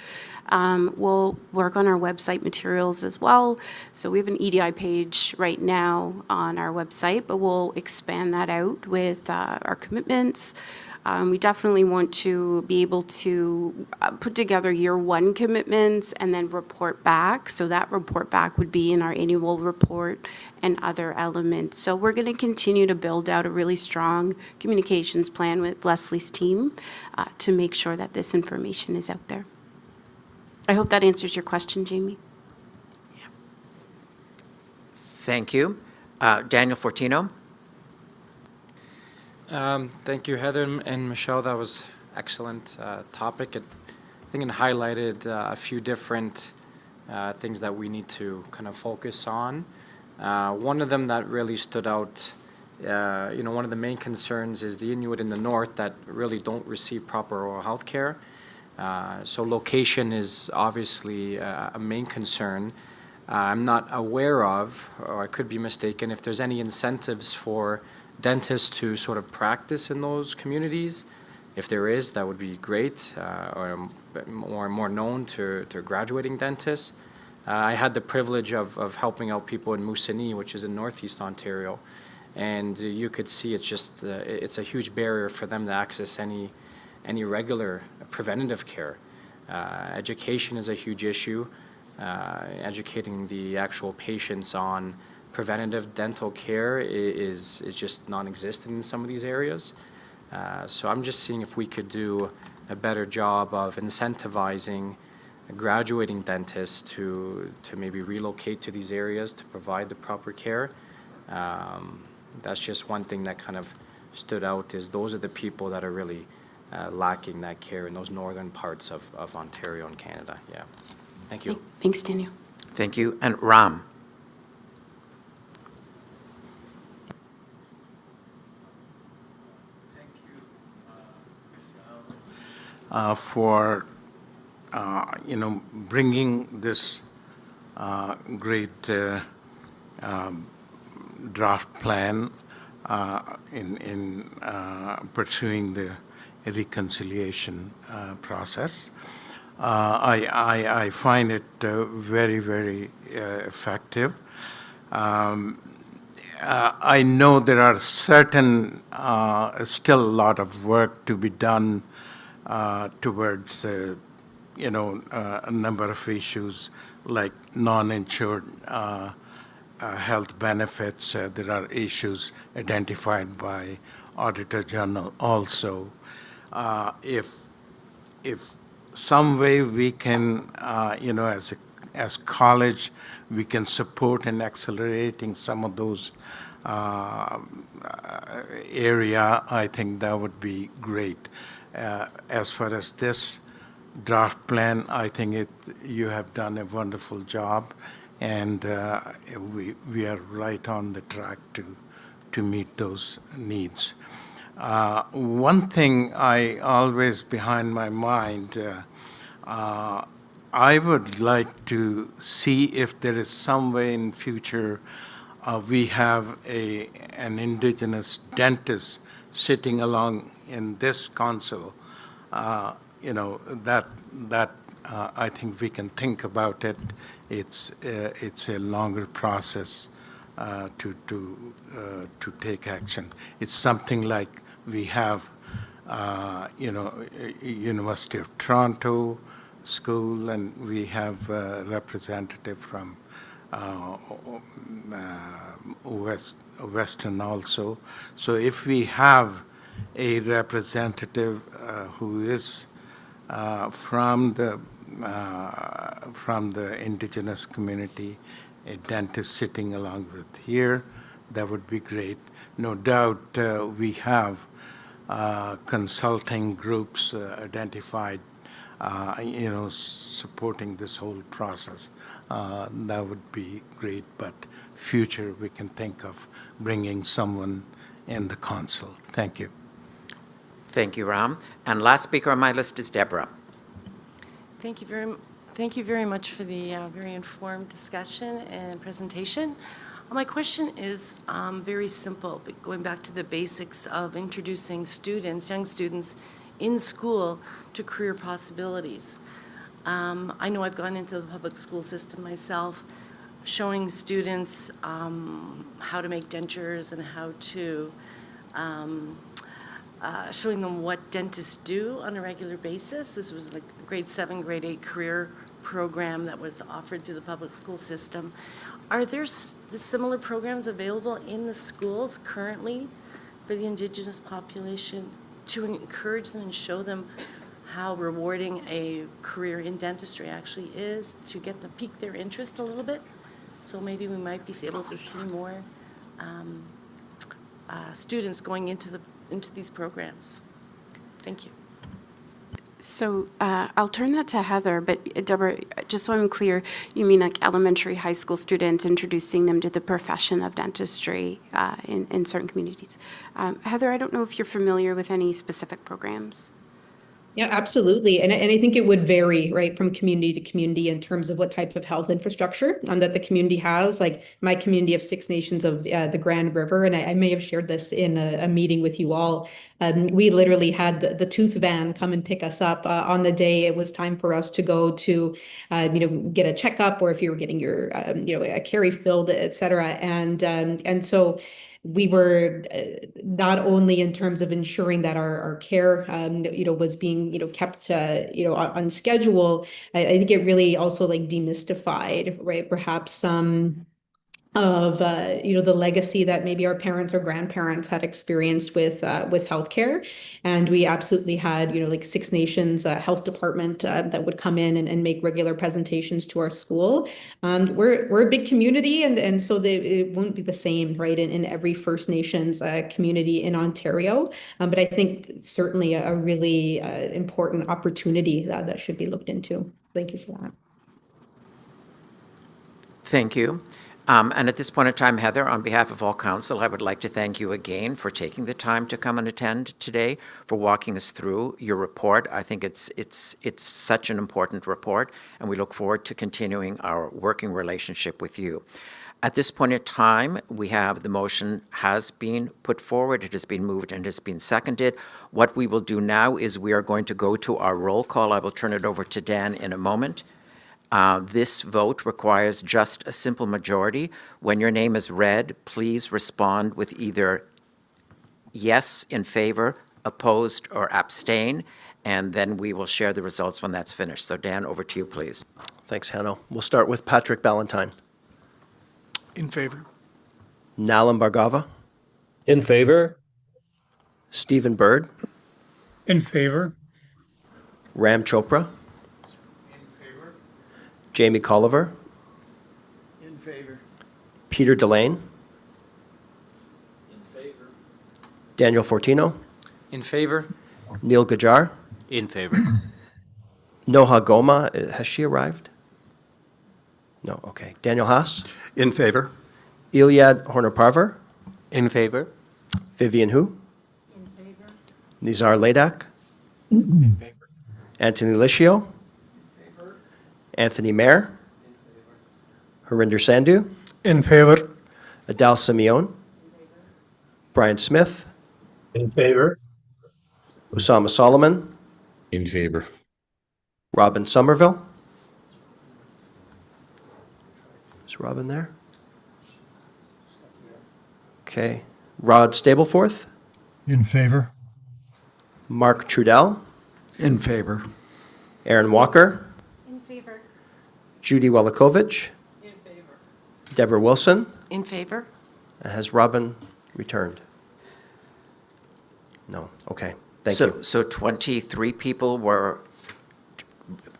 We'll work on our website materials as well. So we have an EDI page right now on our website, but we'll expand that out with our commitments. We definitely want to be able to put together year one commitments and then report back. So that report back would be in our annual report and other elements. So we're going to continue to build out a really strong communications plan with Leslie's team to make sure that this information is out there. I hope that answers your question, Jamie. Thank you. Daniel Fortino. Thank you, Heather and Michelle. That was excellent topic. I think it highlighted a few different things that we need to kind of focus on. One of them that really stood out, one of the main concerns is the Inuit in the north that really don't receive proper oral health care. So location is obviously a main concern. I'm not aware of, or I could be mistaken, if there's any incentives for dentists to sort of practice in those communities. If there is, that would be great, or more known to graduating dentists. I had the privilege of helping out people in Moosonee, which is in Northeast Ontario, and you could see it's just it's a huge barrier for them to access any regular preventative care. Education is a huge issue. Educating the actual patients on preventative dental care is just non-existent in some of these areas. So I'm just seeing if we could do a better job of incentivizing graduating dentists to maybe relocate to these areas to provide the proper care. That's just one thing that kind of stood out, is those are the people that are really lacking that care in those northern parts of Ontario and Canada. Yeah. Thank you. Thanks, Daniel. Thank you. And Ram. For bringing this great draft plan in pursuing the reconciliation process. I find it very, very effective. I know there are certain, still a lot of work to be done towards, a number of issues like non-insured health benefits. There are issues identified by Auditor General also. If some way we can, as college, we can support in accelerating some of those area, I think that would be great. As far as this draft plan, I think you have done a wonderful job, and we are right on the track to meet those needs. One thing I always behind my mind, I would like to see if there is some way in future we have an Indigenous dentist sitting along in this council. That I think we can think about it. It's a longer process to take action. It's something like we have, University of Toronto School, and we have a representative from Western also. So if we have a representative who is from the Indigenous community a dentist sitting along with here, that would be great. No doubt we have consulting groups identified, supporting this whole process. That would be great, but future we can think of bringing someone in the council. Thank you. Thank you, Ram. And last speaker on my list is Deborah. Thank you very much for the very informed discussion and presentation. My question is very simple, but going back to the basics of introducing students, young students in school to career possibilities. I know I've gone into the public school system myself, showing students how to make dentures and how to showing them what dentists do on a regular basis. This was like a grade 7, grade 8 career program that was offered through the public school system. Are there the similar programs available in the schools currently for the Indigenous population to encourage them and show them how rewarding a career in dentistry actually is, to get them pique their interest a little bit? So maybe we might be able to see more students going into these programs. Thank you. So I'll turn that to Heather, but Deborah, just so I'm clear, you mean like elementary, high school students, introducing them to the profession of dentistry in certain communities. Heather, I don't know if you're familiar with any specific programs. Yeah, absolutely. And I think it would vary, right, from community to community in terms of what type of health infrastructure that the community has. Like my community of Six Nations of the Grand River, and I may have shared this in a meeting with you all. We literally had the tooth van come and pick us up on the day it was time for us to go to, get a checkup, or if you were getting your, a carie filled, et cetera. And so we were not only in terms of ensuring that our care, was being, kept, on schedule. I think it really also like demystified, right? Perhaps some of the legacy that maybe our parents or grandparents had experienced with healthcare. And we absolutely had like Six Nations health department that would come in and make regular presentations to our school. We're a big community, and so it won't be the same, right, in every First Nations community in Ontario. But I think certainly a really important opportunity that should be looked into. Thank you for that. Thank you. And at this point in time, Heather, on behalf of all council, I would like to thank you again for taking the time to come and attend today, for walking us through your report. I think it's such an important report, and we look forward to continuing our working relationship with you. At this point in time, we have the motion has been put forward, it has been moved and has been seconded. What we will do now is we are going to go to our roll call. I will turn it over to Dan in a moment. This vote requires just a simple majority. When your name is read, please respond with either yes, in favor, opposed, or abstain, and then we will share the results when that's finished. So Dan, over to you, please. Thanks, Hanno. We'll start with Patrick Ballantyne. In favor. Nalam Bhargava. In favor. Stephen Bird. In favor. Ram Chopra. Jamie Colliver. In favor. Peter Delane. In favor. Daniel Fortino. In favor. Neil Gajar. In favor. Noha Goma, has she arrived? No, okay. Daniel Haas. In favor. Iliad Horner-Parver. In favor. Vivian Hu. In favor. Nizar Ladak. In favor. Anthony Licio. Anthony Mayer. Harinder Sandhu. In favor. Adal Simeon. Brian Smith. In favor. Usama Solomon. In favor. Robin Somerville. Is Robin there? Okay. Rod Stapleforth. In favor. Mark Trudell. In favor. Aaron Walker. In favor. Judy Welakovich. In favor. Deborah Wilson. In favor. Has Robin returned? No. Okay. Thank you. So 23 people were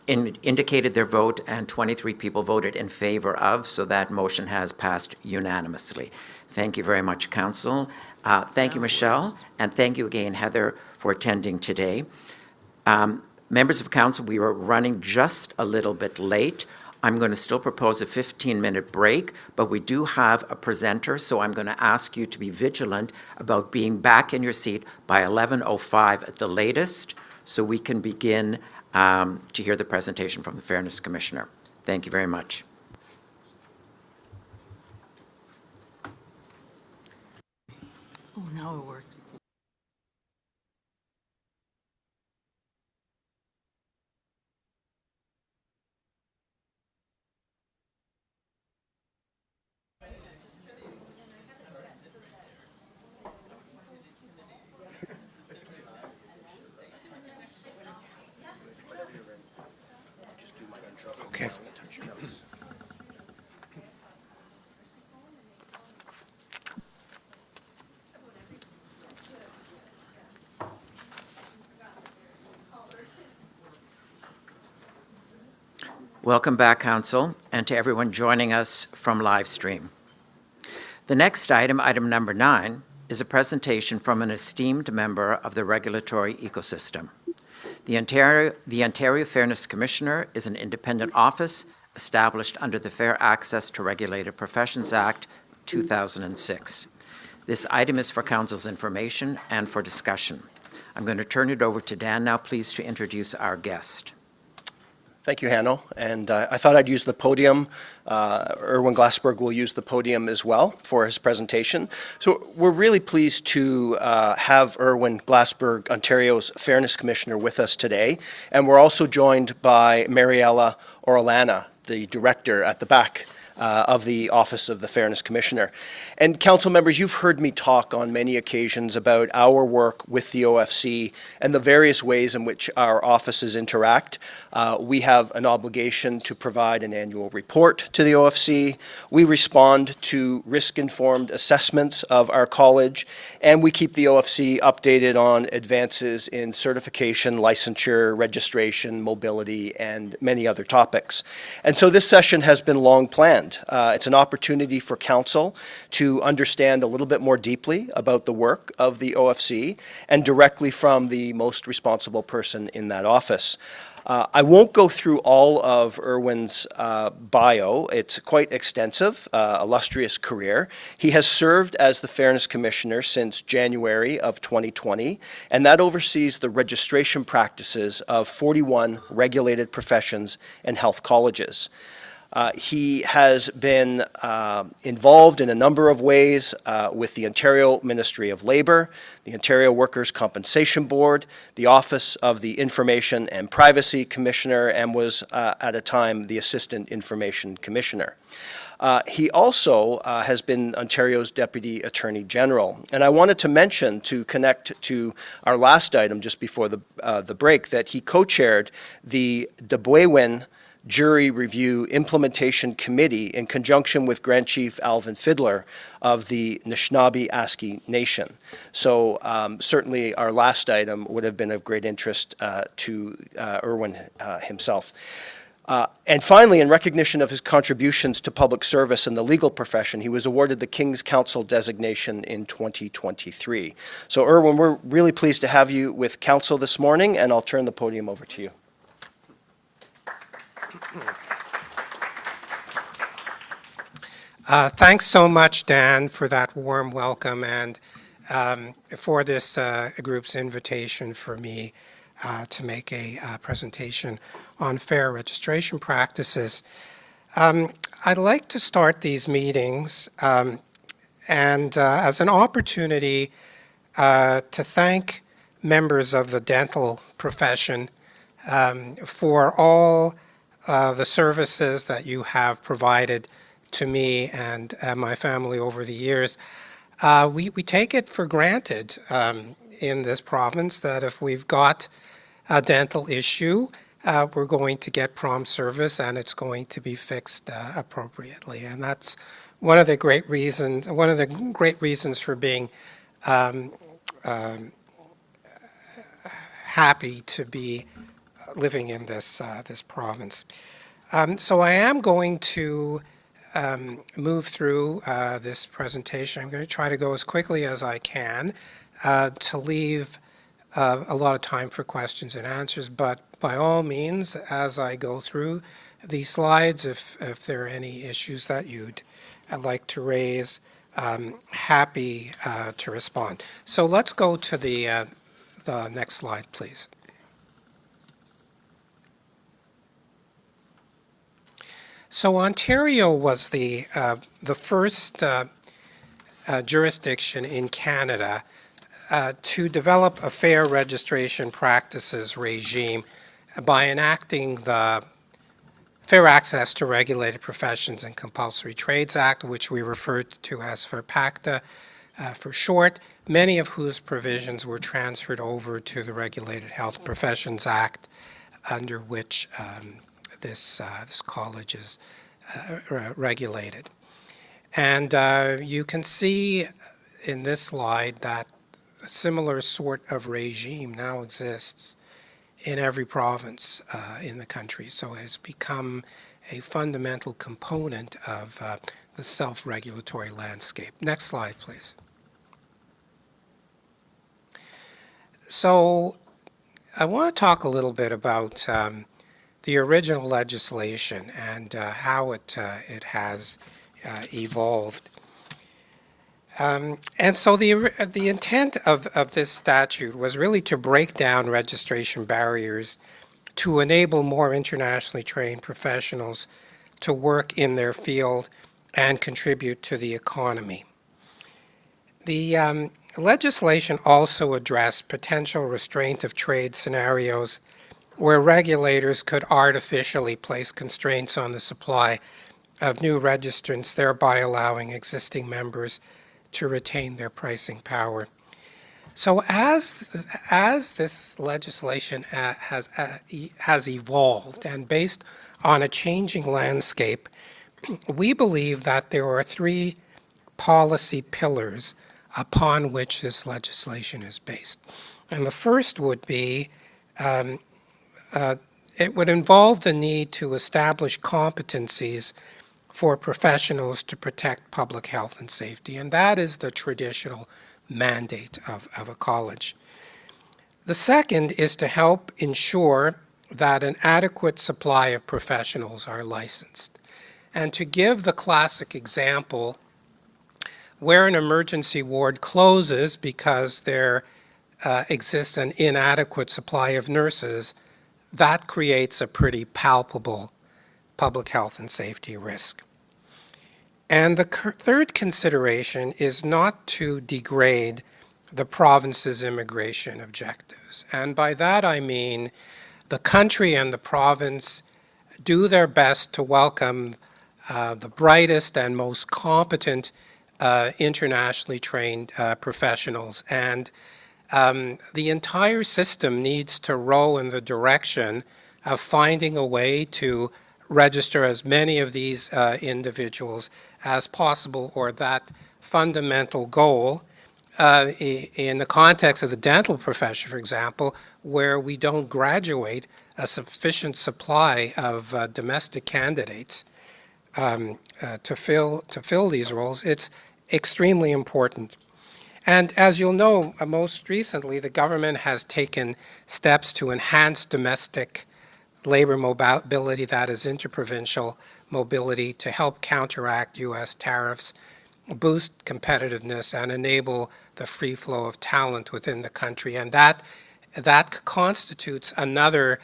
indicated their vote, and 23 people voted in favor of, so that motion has passed unanimously. Thank you very much, Council. Thank you, Michelle, and thank you again, Heather, for attending today. Members of Council, we were running just a little bit late. I'm going to still propose a 15-minute break, but we do have a presenter, so I'm going to ask you to be vigilant about being back in your seat by 11:05 at the latest, so we can begin to hear the presentation from the Fairness Commissioner. Thank you very much. Oh, now it works. Okay. Welcome back, Council, and to everyone joining us from live stream. The next item, item number 9, is a presentation from an esteemed member of the regulatory ecosystem. The Ontario Fairness Commissioner is an independent office established under the Fair Access to Regulated Professions Act 2006. This item is for Council's information and for discussion. I'm going to turn it over to Dan now, please, to introduce our guest. Thank you, Hanno. And I thought I'd use the podium. Erwin Glassberg will use the podium as well for his presentation. So we're really pleased to have Erwin Glassberg, Ontario's Fairness Commissioner, with us today. And we're also joined by Mariella Orellana, the director at the back of the Office of the Fairness Commissioner. And council members, you've heard me talk on many occasions about our work with the OFC and the various ways in which our offices interact. We have an obligation to provide an annual report to the OFC. We respond to risk-informed assessments of our college, and we keep the OFC updated on advances in certification, licensure, registration, mobility, and many other topics. And so this session has been long planned. It's an opportunity for council to understand a little bit more deeply about the work of the OFC and directly from the most responsible person in that office. I won't go through all of Erwin's bio. It's quite extensive, illustrious career. He has served as the Fairness Commissioner since January of 2020, and that oversees the registration practices of 41 regulated professions and health colleges. He has been involved in a number of ways with the Ontario Ministry of Labour, the Ontario Workers' Compensation Board, the Office of the Information and Privacy Commissioner, and was at a time the Assistant Information Commissioner. He also has been Ontario's Deputy Attorney General. And I wanted to mention, to connect to our last item just before the break, that he co-chaired the Debwewin Jury Review Implementation Committee in conjunction with Grand Chief Alvin Fiddler of the Anishinaabe Nation. So certainly our last item would have been of great interest to Erwin himself. And finally, in recognition of his contributions to public service and the legal profession, he was awarded the King's Counsel designation in 2023. So Erwin, we're really pleased to have you with council this morning, and I'll turn the podium over to you. Thanks so much, Dan, for that warm welcome and for this group's invitation for me to make a presentation on fair registration practices. I'd like to start these meetings and as an opportunity to thank members of the dental profession for all the services that you have provided to me and my family over the years. We take it for granted in this province that if we've got a dental issue, we're going to get prompt service and it's going to be fixed appropriately. And that's one of the great reasons for being happy to be living in this province. So I am going to move through this presentation. I'm going to try to go as quickly as I can to leave a lot of time for questions and answers, but by all means, as I go through these slides, if there are any issues that you'd like to raise, happy to respond. So let's go to the next slide, please. So Ontario was the first jurisdiction in Canada to develop a fair registration practices regime by enacting the Fair Access to Regulated Professions and Compulsory Trades Act, which we refer to as FAIRPACTA for short, many of whose provisions were transferred over to the Regulated Health Professions Act, under which this college is regulated. And you can see in this slide that a similar sort of regime now exists in every province in the country. So it has become a fundamental component of the self-regulatory landscape. Next slide, please. So I want to talk a little bit about the original legislation and how it has evolved. And so the intent of this statute was really to break down registration barriers to enable more internationally trained professionals to work in their field and contribute to the economy. The legislation also addressed potential restraint of trade scenarios where regulators could artificially place constraints on the supply of new registrants, thereby allowing existing members to retain their pricing power. So as this legislation has evolved and based on a changing landscape, we believe that there are three policy pillars upon which this legislation is based. And the first would be it would involve the need to establish competencies for professionals to protect public health and safety, and that is the traditional mandate of a college. The second is to help ensure that an adequate supply of professionals are licensed. And to give the classic example, where an emergency ward closes because there exists an inadequate supply of nurses, that creates a pretty palpable public health and safety risk. And the third consideration is not to degrade the province's immigration objectives. And by that I mean the country and the province do their best to welcome the brightest and most competent internationally trained professionals. And the entire system needs to row in the direction of finding a way to register as many of these individuals as possible, or that fundamental goal in the context of the dental profession, for example, where we don't graduate a sufficient supply of domestic candidates to fill these roles, it's extremely important. And as you'll know, most recently, the government has taken steps to enhance domestic labor mobility, that is interprovincial mobility, to help counteract U.S. tariffs, boost competitiveness, and enable the free flow of talent within the country. And that constitutes another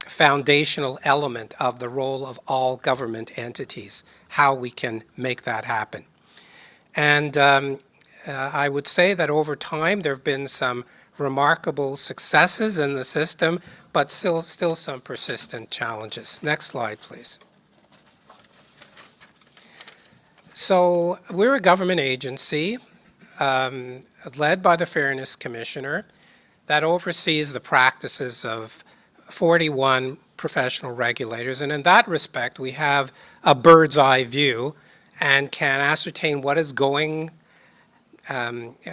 foundational element of the role of all government entities, how we can make that happen. And I would say that over time there have been some remarkable successes in the system, but still some persistent challenges. Next slide, please. So we're a government agency led by the Fairness Commissioner that oversees the practices of 41 professional regulators. And in that respect, we have a bird's eye view and can ascertain what is going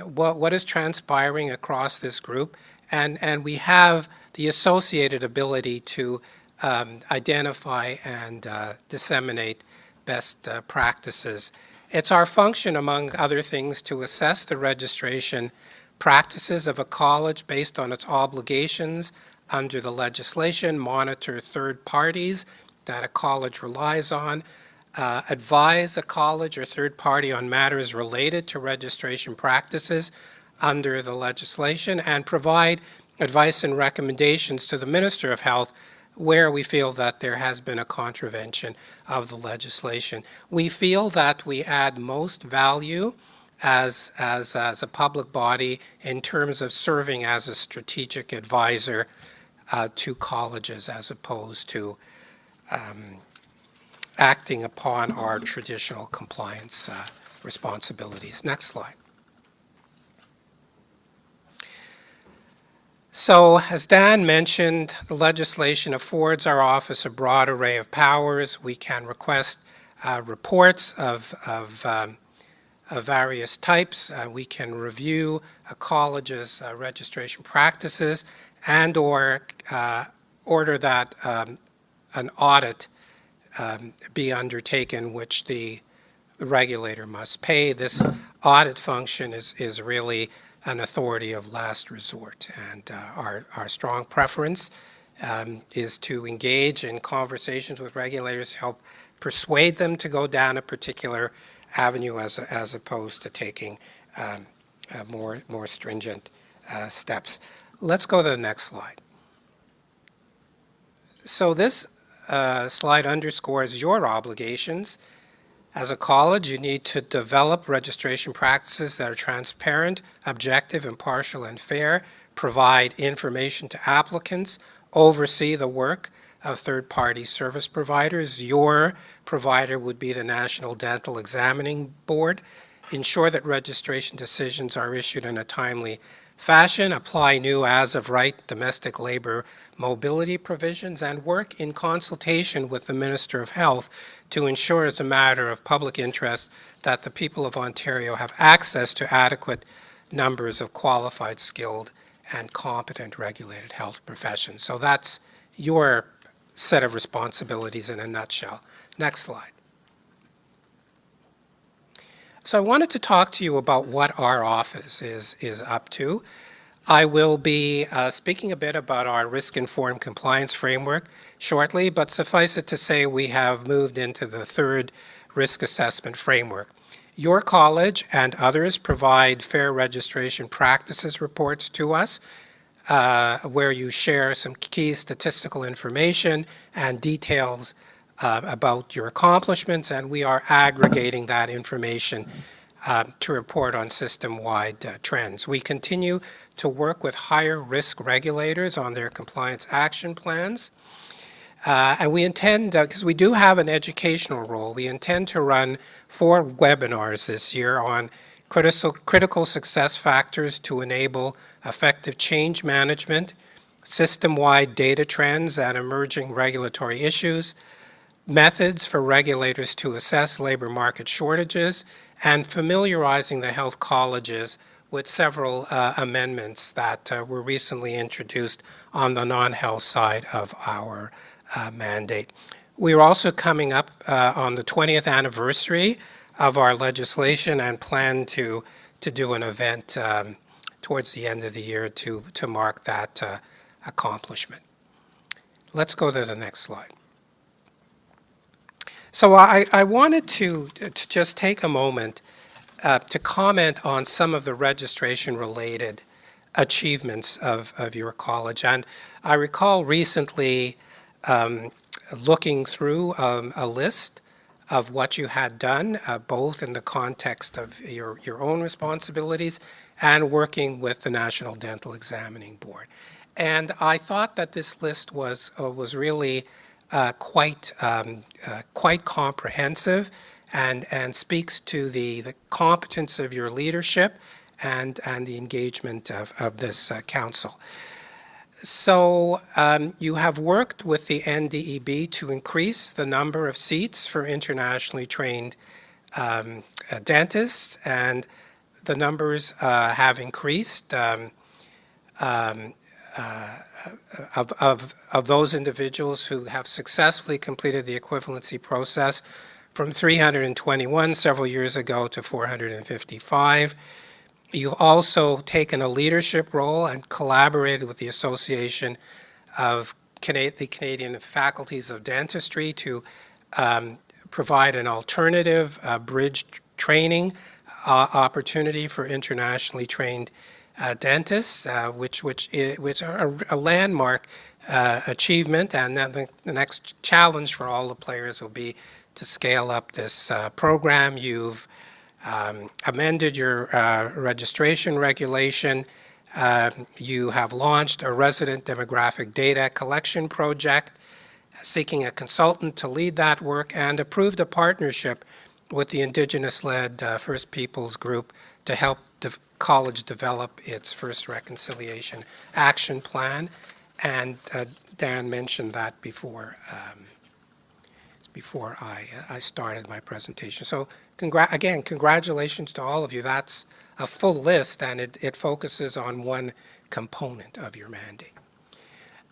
what is transpiring across this group, and we have the associated ability to identify and disseminate best practices. It's our function, among other things, to assess the registration practices of a college based on its obligations under the legislation, monitor third parties that a college relies on, advise a college or third party on matters related to registration practices under the legislation, and provide advice and recommendations to the Minister of Health where we feel that there has been a contravention of the legislation. We feel that we add most value as a public body in terms of serving as a strategic advisor to colleges, as opposed to acting upon our traditional compliance responsibilities. Next slide. So, as Dan mentioned, the legislation affords our office a broad array of powers. We can request reports of various types. We can review a college's registration practices and or order that an audit be undertaken, which the regulator must pay. This audit function is really an authority of last resort, and our strong preference is to engage in conversations with regulators to help persuade them to go down a particular avenue as opposed to taking more stringent steps. Let's go to the next slide. So this slide underscores your obligations. As a college, you need to develop registration practices that are transparent, objective, impartial, and fair, provide information to applicants, oversee the work of third-party service providers. Your provider would be the National Dental Examining Board. Ensure that registration decisions are issued in a timely fashion, apply new as-of-right domestic labor mobility provisions, and work in consultation with the Minister of Health to ensure, as a matter of public interest, that the people of Ontario have access to adequate numbers of qualified, skilled, and competent regulated health professions. So that's your set of responsibilities in a nutshell. Next slide. So I wanted to talk to you about what our office is up to. I will be speaking a bit about our risk-informed compliance framework shortly, but suffice it to say we have moved into the third risk assessment framework. Your college and others provide fair registration practices reports to us, where you share some key statistical information and details about your accomplishments, and we are aggregating that information to report on system-wide trends. We continue to work with higher risk regulators on their compliance action plans. And we intend, because we do have an educational role, we intend to run 4 webinars this year on critical success factors to enable effective change management, system-wide data trends and emerging regulatory issues, methods for regulators to assess labor market shortages, and familiarizing the health colleges with several amendments that were recently introduced on the non-health side of our mandate. We are also coming up on the 20th anniversary of our legislation and plan to do an event towards the end of the year to mark that accomplishment. Let's go to the next slide. So I wanted to just take a moment to comment on some of the registration-related achievements of your college. And I recall recently looking through a list of what you had done, both in the context of your own responsibilities and working with the National Dental Examining Board. And I thought that this list was really quite comprehensive and speaks to the competence of your leadership and the engagement of this council. So you have worked with the NDEB to increase the number of seats for internationally trained dentists, and the numbers have increased of those individuals who have successfully completed the equivalency process from 321 several years ago to 455. You've also taken a leadership role and collaborated with the Association of the Canadian Faculties of Dentistry to provide an alternative bridge training opportunity for internationally trained dentists, which are a landmark achievement. And then the next challenge for all the players will be to scale up this program. You've amended your registration regulation. You have launched a resident demographic data collection project, seeking a consultant to lead that work, and approved a partnership with the Indigenous-led First Peoples group to help the college develop its first reconciliation action plan. And Dan mentioned that before I started my presentation. So again, congratulations to all of you. That's a full list, and it focuses on one component of your mandate.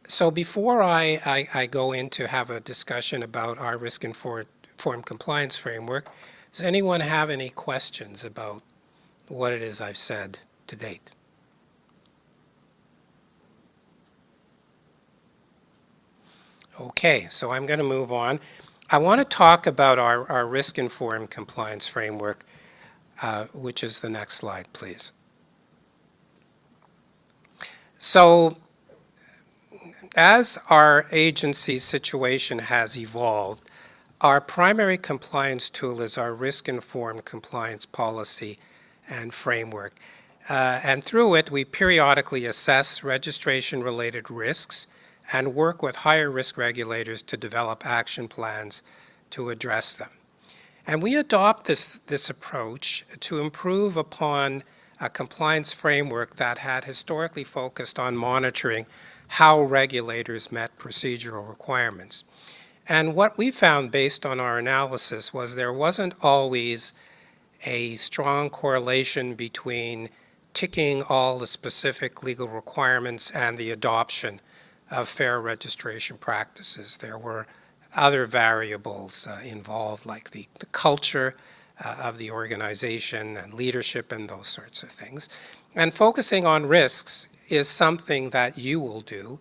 So before I go in to have a discussion about our risk-informed compliance framework, does anyone have any questions about what it is I've said to date? Okay, so I'm going to move on. I want to talk about our risk-informed compliance framework, which is the next slide, please. So as our agency's situation has evolved, our primary compliance tool is our risk-informed compliance policy and framework. And through it, we periodically assess registration-related risks and work with higher risk regulators to develop action plans to address them. And we adopt this approach to improve upon a compliance framework that had historically focused on monitoring how regulators met procedural requirements. And what we found based on our analysis was there wasn't always a strong correlation between ticking all the specific legal requirements and the adoption of fair registration practices. There were other variables involved, like the culture of the organization and leadership and those sorts of things. And focusing on risks is something that you will do,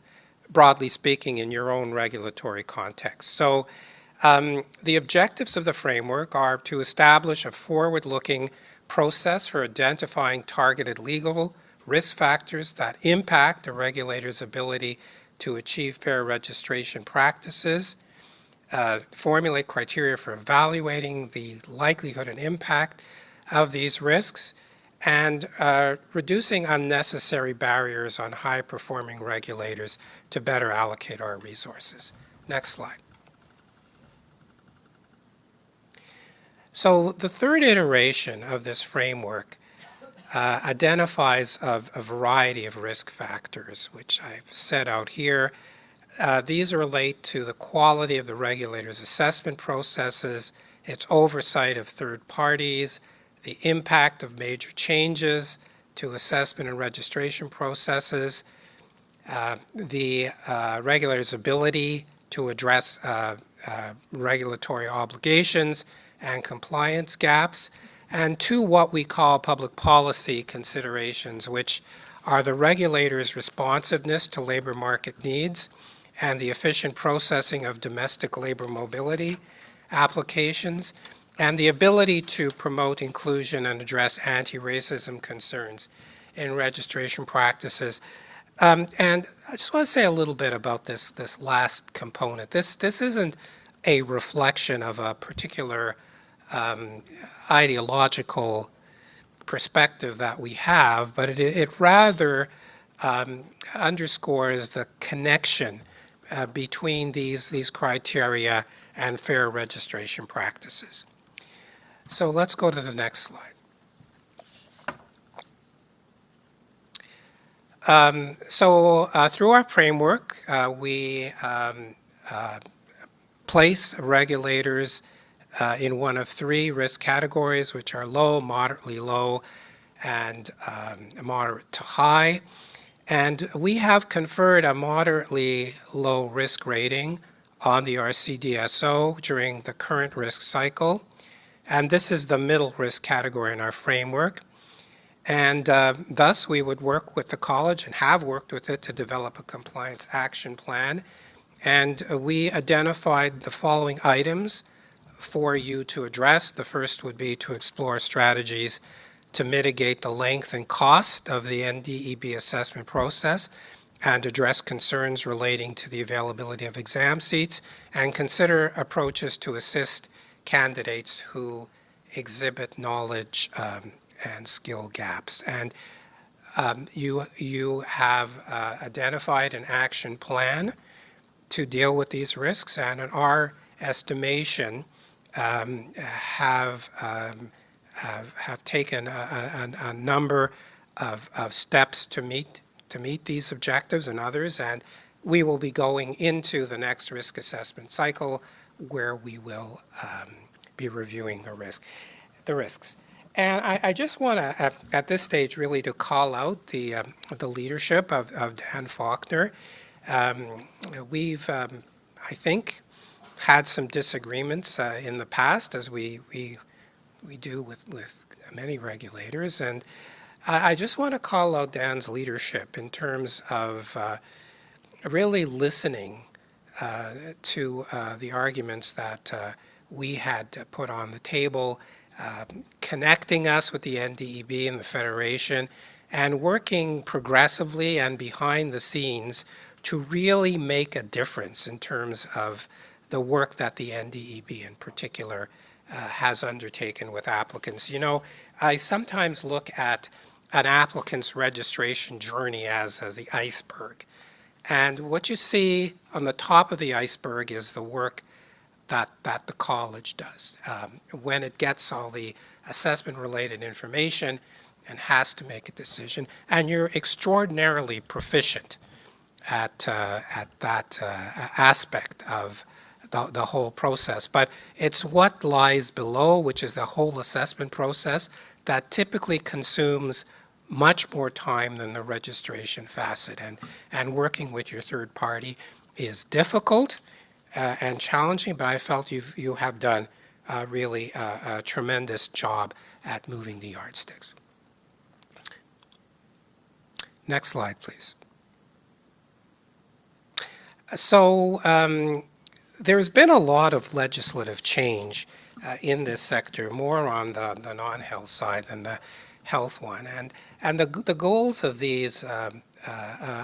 broadly speaking, in your own regulatory context. So the objectives of the framework are to establish a forward-looking process for identifying targeted legal risk factors that impact a regulator's ability to achieve fair registration practices, formulate criteria for evaluating the likelihood and impact of these risks, and reducing unnecessary barriers on high-performing regulators to better allocate our resources. Next slide. So the third iteration of this framework identifies a variety of risk factors, which I've set out here. These relate to the quality of the regulator's assessment processes, its oversight of third parties, the impact of major changes to assessment and registration processes, the regulator's ability to address regulatory obligations and compliance gaps, and to what we call public policy considerations, which are the regulator's responsiveness to labor market needs and the efficient processing of domestic labor mobility applications, and the ability to promote inclusion and address anti-racism concerns in registration practices. And I just want to say a little bit about this last component. This isn't a reflection of a particular ideological perspective that we have, but it rather underscores the connection between these criteria and fair registration practices. So let's go to the next slide. Through our framework, we place regulators in one of three risk categories, which are low, moderately low, and moderate to high. And we have conferred a moderately low risk rating on the RCDSO during the current risk cycle. And this is the middle risk category in our framework. And thus, we would work with the college and have worked with it to develop a compliance action plan. And we identified the following items for you to address. The first would be to explore strategies to mitigate the length and cost of the NDEB assessment process and address concerns relating to the availability of exam seats, and consider approaches to assist candidates who exhibit knowledge and skill gaps. And you have identified an action plan to deal with these risks, and in our estimation, have taken a number of steps to meet these objectives and others, and we will be going into the next risk assessment cycle where we will be reviewing the risks. And I just want to, at this stage, really to call out the leadership of Dan Faulkner. We've, I think, had some disagreements in the past, as we do with many regulators, and I just want to call out Dan's leadership in terms of really listening to the arguments that we had put on the table, connecting us with the NDEB and the Federation, and working progressively and behind the scenes to really make a difference in terms of the work that the NDEB in particular has undertaken with applicants. You know, I sometimes look at an applicant's registration journey as the iceberg. And what you see on the top of the iceberg is the work that the college does. When it gets all the assessment-related information and has to make a decision, and you're extraordinarily proficient at that aspect of the whole process. But it's what lies below, which is the whole assessment process, that typically consumes much more time than the registration facet. And working with your third party is difficult and challenging, but I felt you have done really a tremendous job at moving the yardsticks. Next slide, please. So there's been a lot of legislative change in this sector, more on the non-health side than the health one. And the goals of these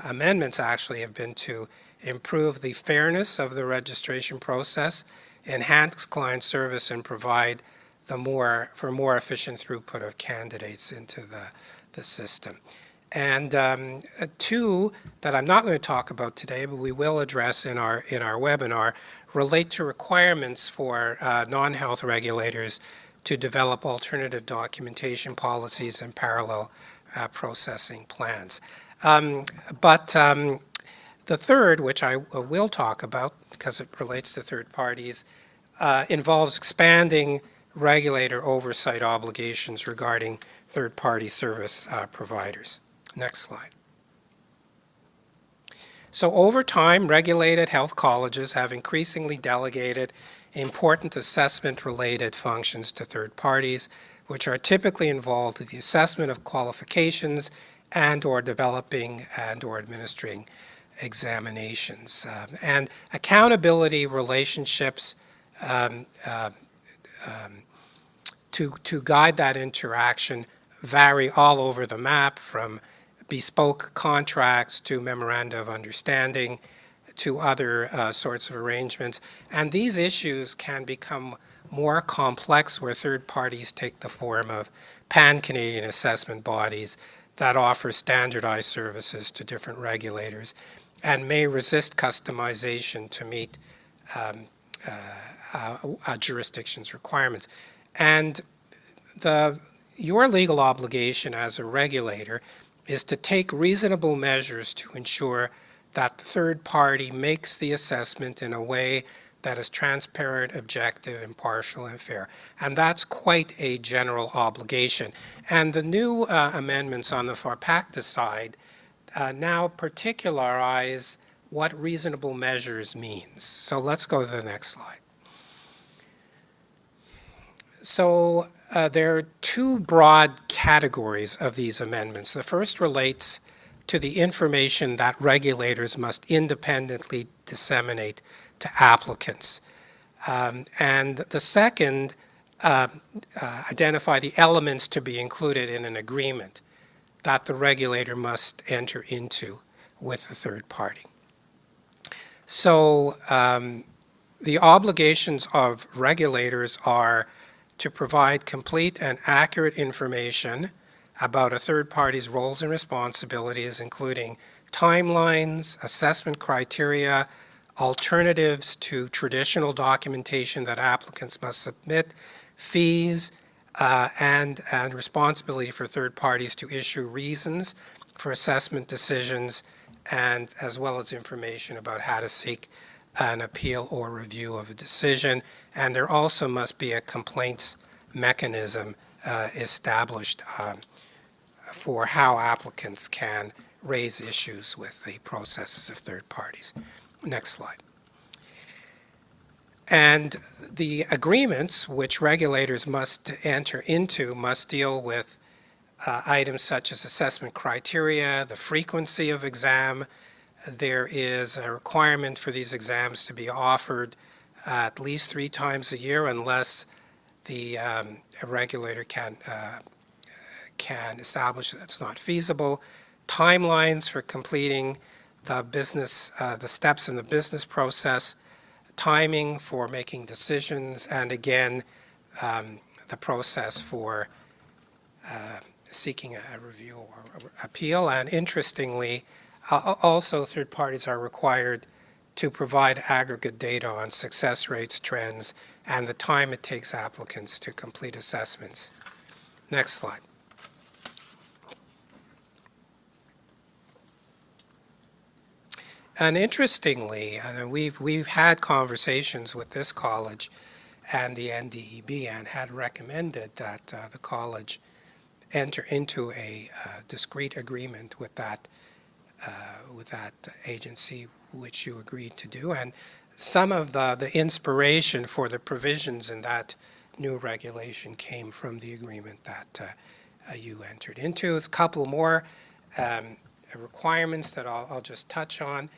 amendments actually have been to improve the fairness of the registration process, enhance client service, and provide for more efficient throughput of candidates into the system. And two that I'm not going to talk about today, but we will address in our webinar, relate to requirements for non-health regulators to develop alternative documentation policies and parallel processing plans. But the third, which I will talk about because it relates to third parties, involves expanding regulator oversight obligations regarding third-party service providers. Next slide. So over time, regulated health colleges have increasingly delegated important assessment-related functions to third parties, which are typically involved with the assessment of qualifications and/or developing and/or administering examinations. And accountability relationships to guide that interaction vary all over the map, from bespoke contracts to memoranda of understanding to other sorts of arrangements. And these issues can become more complex where third parties take the form of pan-Canadian assessment bodies that offer standardized services to different regulators and may resist customization to meet a jurisdiction's requirements. And your legal obligation as a regulator is to take reasonable measures to ensure that the third party makes the assessment in a way that is transparent, objective, impartial, and fair. And that's quite a general obligation. And the new amendments on the FARPACTA side now particularize what reasonable measures means. So let's go to the next slide. So there are two broad categories of these amendments. The first relates to the information that regulators must independently disseminate to applicants. And the second identify the elements to be included in an agreement that the regulator must enter into with the third party. So the obligations of regulators are to provide complete and accurate information about a third party's roles and responsibilities, including timelines, assessment criteria, alternatives to traditional documentation that applicants must submit, fees, and responsibility for third parties to issue reasons for assessment decisions, and as well as information about how to seek an appeal or review of a decision. And there also must be a complaints mechanism established for how applicants can raise issues with the processes of third parties. Next slide. And the agreements which regulators must enter into must deal with items such as assessment criteria, the frequency of exam. There is a requirement for these exams to be offered at least 3 times a year unless the regulator can establish that it's not feasible. Timelines for completing the steps in the business process, timing for making decisions, and again, the process for seeking a review or appeal. And interestingly, also third parties are required to provide aggregate data on success rates, trends, and the time it takes applicants to complete assessments. Next slide. And interestingly, we've had conversations with this college and the NDEB and had recommended that the college enter into a discrete agreement with that agency, which you agreed to do. And some of the inspiration for the provisions in that new regulation came from the agreement that you entered into. There's a couple more requirements that I'll just touch on.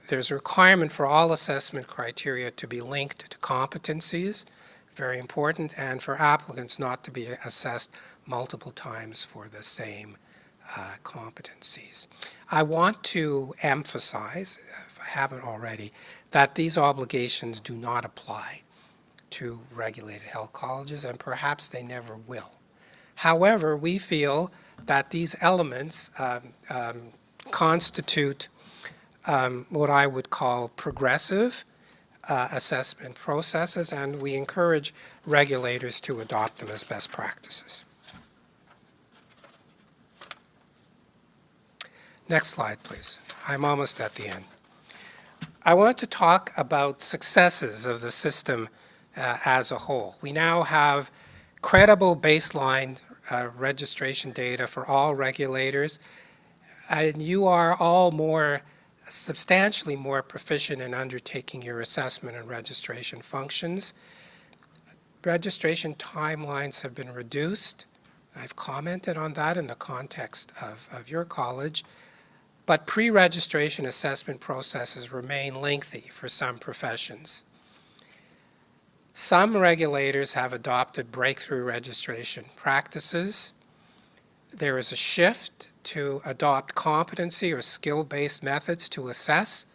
There's a requirement for all assessment criteria to be linked to competencies, very important, and for applicants not to be assessed multiple times for the same competencies. I want to emphasize, if I haven't already, that these obligations do not apply to regulated health colleges, and perhaps they never will. However, we feel that these elements constitute what I would call progressive assessment processes, and we encourage regulators to adopt them as best practices. Next slide, please. I'm almost at the end. I want to talk about successes of the system as a whole. We now have credible baseline registration data for all regulators, and you are all substantially more proficient in undertaking your assessment and registration functions. Registration timelines have been reduced. I've commented on that in the context of your college. But pre-registration assessment processes remain lengthy for some professions. Some regulators have adopted breakthrough registration practices. There is a shift to adopt competency or skill-based methods to assess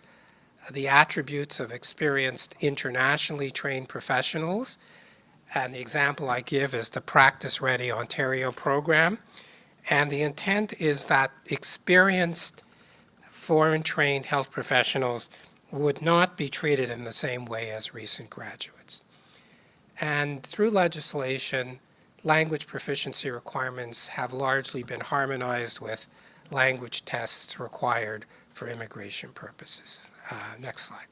the attributes of experienced internationally trained professionals. And the example I give is the Practice Ready Ontario program. And the intent is that experienced foreign-trained health professionals would not be treated in the same way as recent graduates. And through legislation, language proficiency requirements have largely been harmonized with language tests required for immigration purposes. Next slide.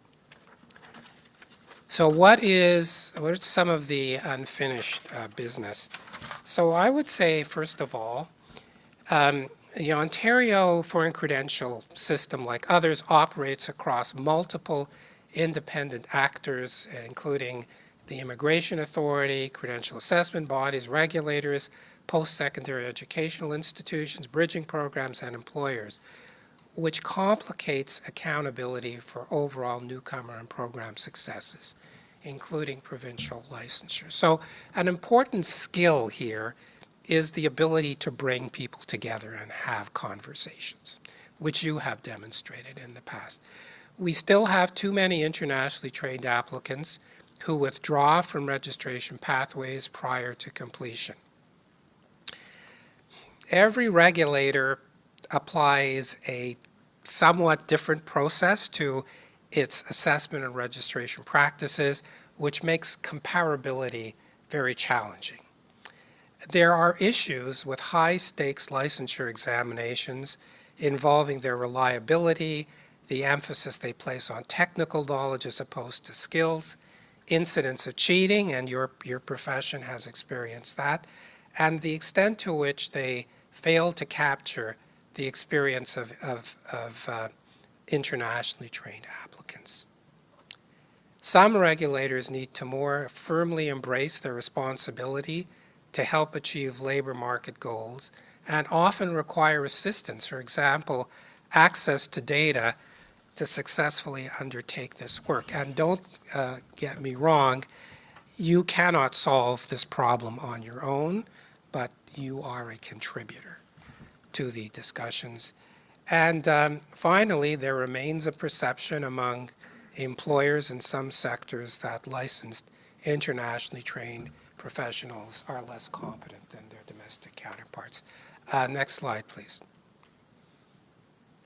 So what are some of the unfinished business? So I would say, first of all, the Ontario Foreign Credential System, like others, operates across multiple independent actors, including the Immigration Authority, credential assessment bodies, regulators, post-secondary educational institutions, bridging programs, and employers, which complicates accountability for overall newcomer and program successes, including provincial licensure. So an important skill here is the ability to bring people together and have conversations, which you have demonstrated in the past. We still have too many internationally trained applicants who withdraw from registration pathways prior to completion. Every regulator applies a somewhat different process to its assessment and registration practices, which makes comparability very challenging. There are issues with high-stakes licensure examinations involving their reliability, the emphasis they place on technical knowledge as opposed to skills, incidents of cheating, and your profession has experienced that, and the extent to which they fail to capture the experience of internationally trained applicants. Some regulators need to more firmly embrace their responsibility to help achieve labor market goals and often require assistance, for example, access to data to successfully undertake this work. And don't get me wrong, you cannot solve this problem on your own, but you are a contributor to the discussions. And finally, there remains a perception among employers in some sectors that licensed, internationally trained professionals are less competent than their domestic counterparts. Next slide, please.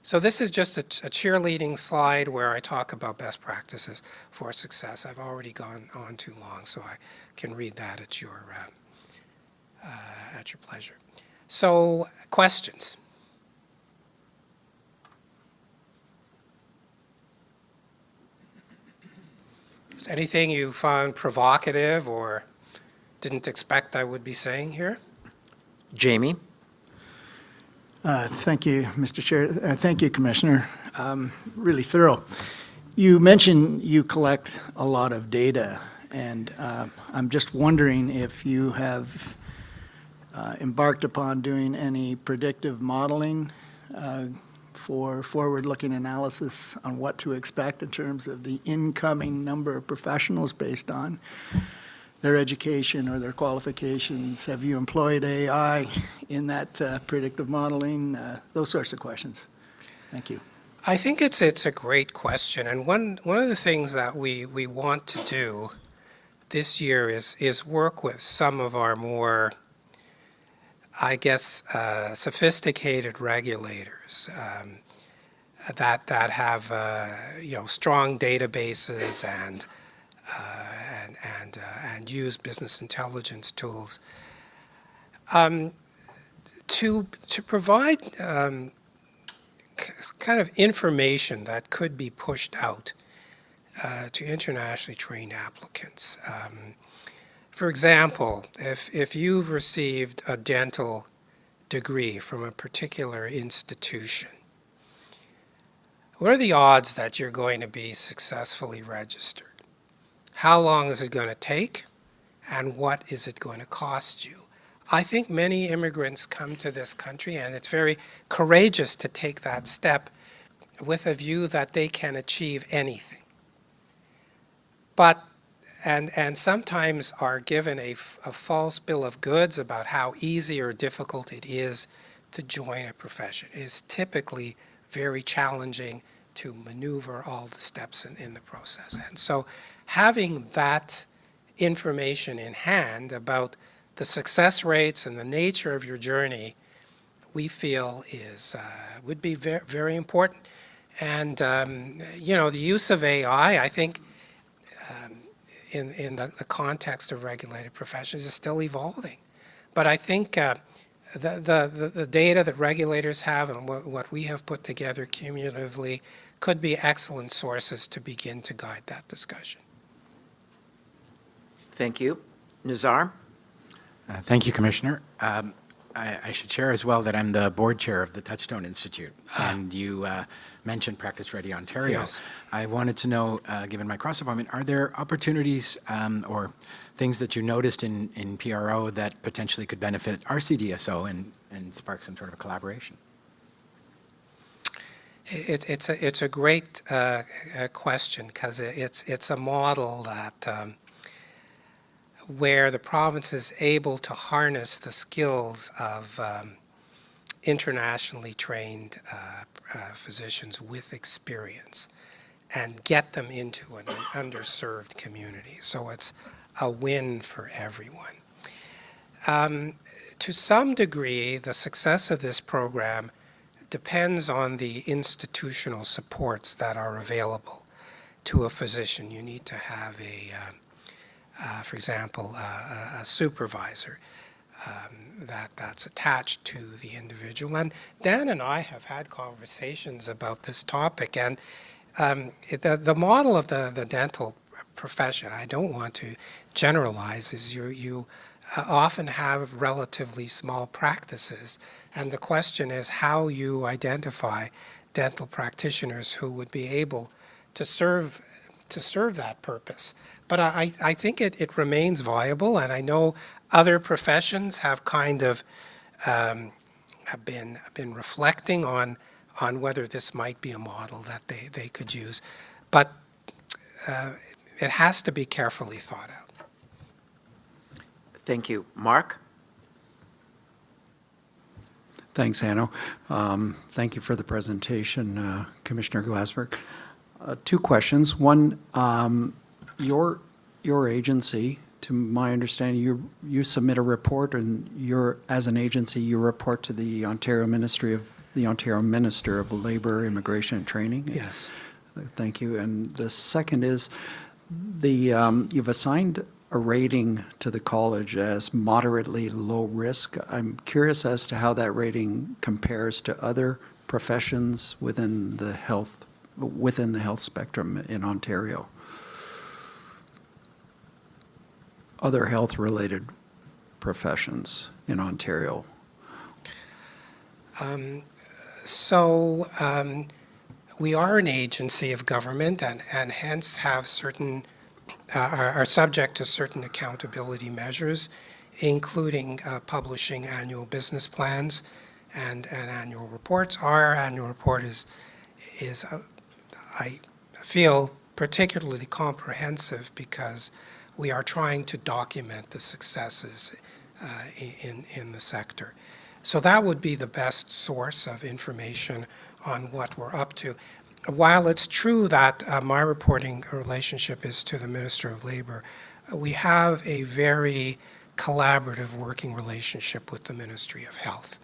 So this is just a cheerleading slide where I talk about best practices for success. I've already gone on too long, so I can read that at your pleasure. So, questions? Is anything you found provocative or didn't expect I would be saying here? Jamie? Thank you, Mr. Chair. Thank you, Commissioner. Really thorough. You mentioned you collect a lot of data, and I'm just wondering if you have embarked upon doing any predictive modeling for forward-looking analysis on what to expect in terms of the incoming number of professionals based on their education or their qualifications. Have you employed AI in that predictive modeling? Those sorts of questions. Thank you. I think it's a great question, and one of the things that we want to do this year is work with some of our more, I guess, sophisticated regulators that have strong databases and use business intelligence tools to provide kind of information that could be pushed out to internationally trained applicants. For example, if you've received a dental degree from a particular institution, what are the odds that you're going to be successfully registered? How long is it going to take? And what is it going to cost you? I think many immigrants come to this country, and it's very courageous to take that step with a view that they can achieve anything. But and sometimes are given a false bill of goods about how easy or difficult it is to join a profession. It is typically very challenging to maneuver all the steps in the process. And so having that information in hand about the success rates and the nature of your journey, we feel would be very, very important. And the use of AI, I think, in the context of regulated professions is still evolving. But I think the data that regulators have and what we have put together cumulatively could be excellent sources to begin to guide that discussion. Thank you. Nizar? Thank you, Commissioner. I should share as well that I'm the board chair of the Touchstone Institute, and you mentioned Practice Ready Ontario. Yes. I wanted to know, given my cross-appointment, are there opportunities or things that you noticed in PRO that potentially could benefit RCDSO and spark some sort of a collaboration? It's a great question, because it's a model that where the province is able to harness the skills of internationally trained physicians with experience and get them into an underserved community. So it's a win for everyone. To some degree, the success of this program depends on the institutional supports that are available to a physician. You need to have for example, a supervisor that's attached to the individual. And Dan and I have had conversations about this topic, and the model of the dental profession, I don't want to generalize, is you often have relatively small practices, and the question is how you identify dental practitioners who would be able to serve that purpose. But I think it remains viable, and I know other professions have kind of have been reflecting on whether this might be a model that they could use. But it has to be carefully thought out. Thank you. Mark? Thanks, Hanno. Thank you for the presentation, Commissioner Glassberg. Two questions. One, your agency, to my understanding, you submit a report, and as an agency, you report to the Ontario Minister of Labour, Immigration and Training. Yes. Thank you. And the second is you've assigned a rating to the college as moderately low risk. I'm curious as to how that rating compares to other professions within the health spectrum in Ontario. Other health-related professions in Ontario. We are an agency of government, and hence have are subject to certain accountability measures, including publishing annual business plans and annual reports. Our annual report is I feel, particularly comprehensive, because we are trying to document the successes in the sector. So that would be the best source of information on what we're up to. While it's true that my reporting relationship is to the Minister of Labour, we have a very collaborative working relationship with the Ministry of Health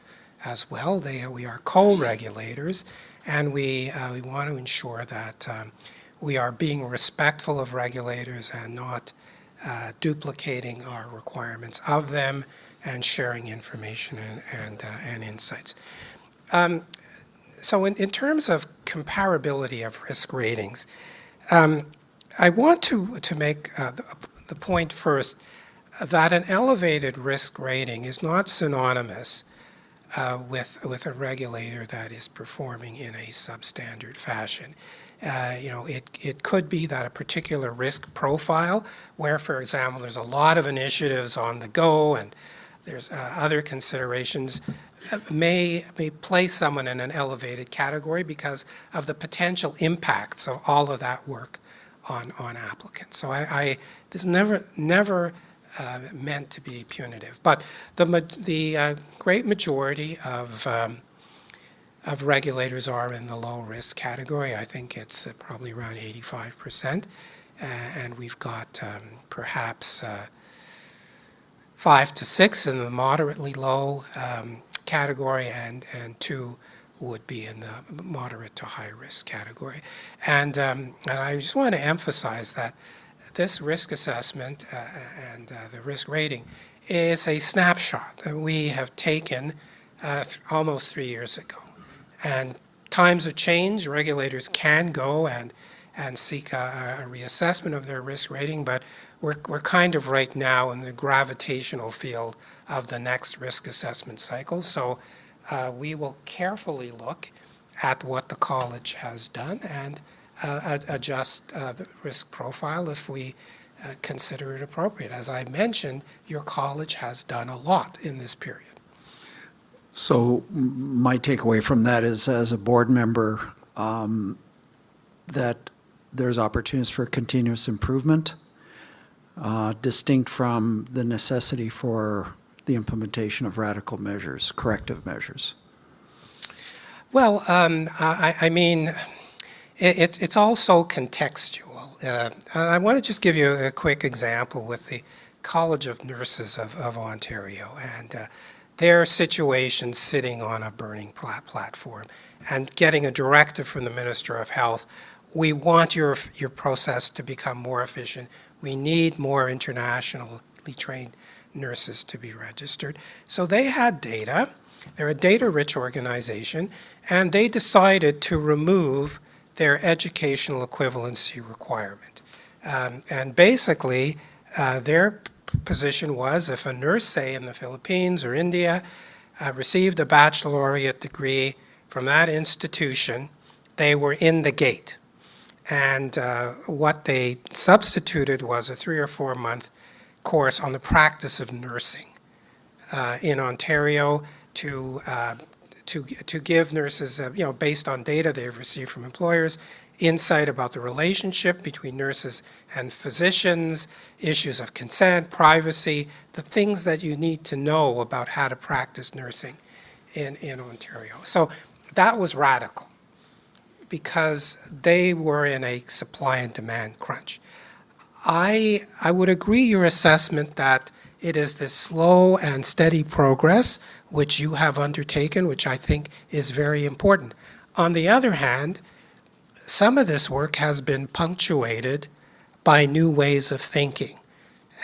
as well. We are co-regulators, and we want to ensure that we are being respectful of regulators and not duplicating our requirements of them, and sharing information and insights. So in terms of comparability of risk ratings, I want to make the point first that an elevated risk rating is not synonymous with a regulator that is performing in a substandard fashion. It could be that a particular risk profile, where, for example, there's a lot of initiatives on the go and there's other considerations, may place someone in an elevated category because of the potential impacts of all of that work on applicants. So this never meant to be punitive, but the great majority of regulators are in the low risk category. I think it's probably around 85%, and we've got perhaps 5 to 6 in the moderately low category, and 2 would be in the moderate to high risk category. And I just want to emphasize that this risk assessment and the risk rating is a snapshot that we have taken almost 3 years ago. And times have changed. Regulators can go and and seek a reassessment of their risk rating, but we're kind of right now in the gravitational field of the next risk assessment cycle. So we will carefully look at what the college has done and adjust the risk profile if we consider it appropriate. As I mentioned, your college has done a lot in this period. So my takeaway from that is, as a board member, that there's opportunities for continuous improvement, distinct from the necessity for the implementation of radical measures, corrective measures. Well, I mean, it's also contextual. I want to just give you a quick example with the College of Nurses of Ontario and their situation sitting on a burning platform and getting a directive from the Minister of Health. We want your process to become more efficient. We need more internationally trained nurses to be registered. So they had data. They're a data-rich organization, and they decided to remove their educational equivalency requirement. And basically, their position was if a nurse, say in the Philippines or India, received a baccalaureate degree from that institution, they were in the gate. And what they substituted was a 3 or 4 month course on the practice of nursing in Ontario to give nurses, based on data they've received from employers, insight about the relationship between nurses and physicians, issues of consent, privacy, the things that you need to know about how to practice nursing in Ontario. So that was radical because they were in a supply and demand crunch. I would agree your assessment that it is this slow and steady progress which you have undertaken, which I think is very important. On the other hand, some of this work has been punctuated by new ways of thinking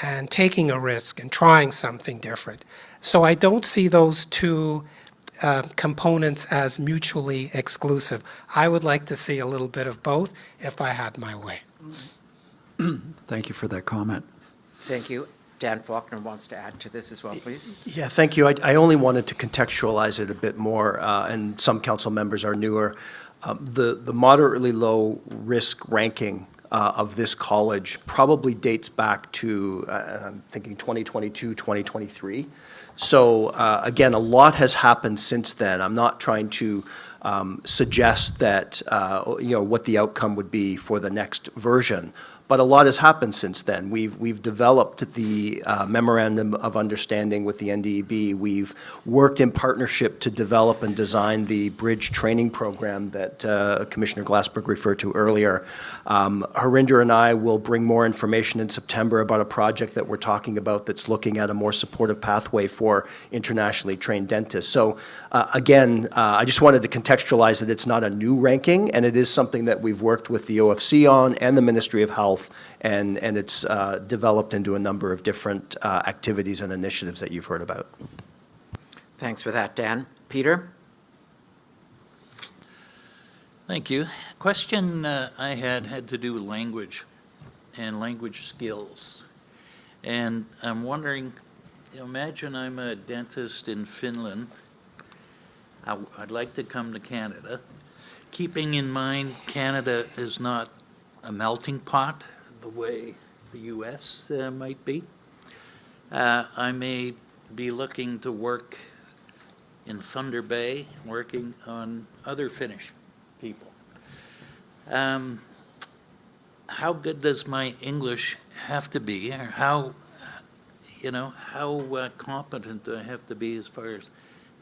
and taking a risk and trying something different. So I don't see those two components as mutually exclusive. I would like to see a little bit of both if I had my way. Thank you for that comment. Thank you. Dan Faulkner wants to add to this as well, please. Yeah, thank you. I only wanted to contextualize it a bit more, and some council members are newer. The moderately low risk ranking of this college probably dates back to, I'm thinking 2022, 2023. So again, a lot has happened since then. I'm not trying to suggest that, what the outcome would be for the next version. But a lot has happened since then. We've developed the Memorandum of Understanding with the NDEB. We've worked in partnership to develop and design the bridge training program that Commissioner Glassberg referred to earlier. Harinder and I will bring more information in September about a project that we're talking about that's looking at a more supportive pathway for internationally trained dentists. So again, I just wanted to contextualize that it's not a new ranking, and it is something that we've worked with the OFC on and the Ministry of Health, and it's developed into a number of different activities and initiatives that you've heard about. Thanks for that, Dan. Peter? Thank you. Question I had to do with language and language skills. And I'm wondering, imagine I'm a dentist in Finland. I'd like to come to Canada. Keeping in mind Canada is not a melting pot the way the U.S. Might be. I may be looking to work in Thunder Bay, working on other Finnish people. How good does my English have to be, or how competent do I have to be as far as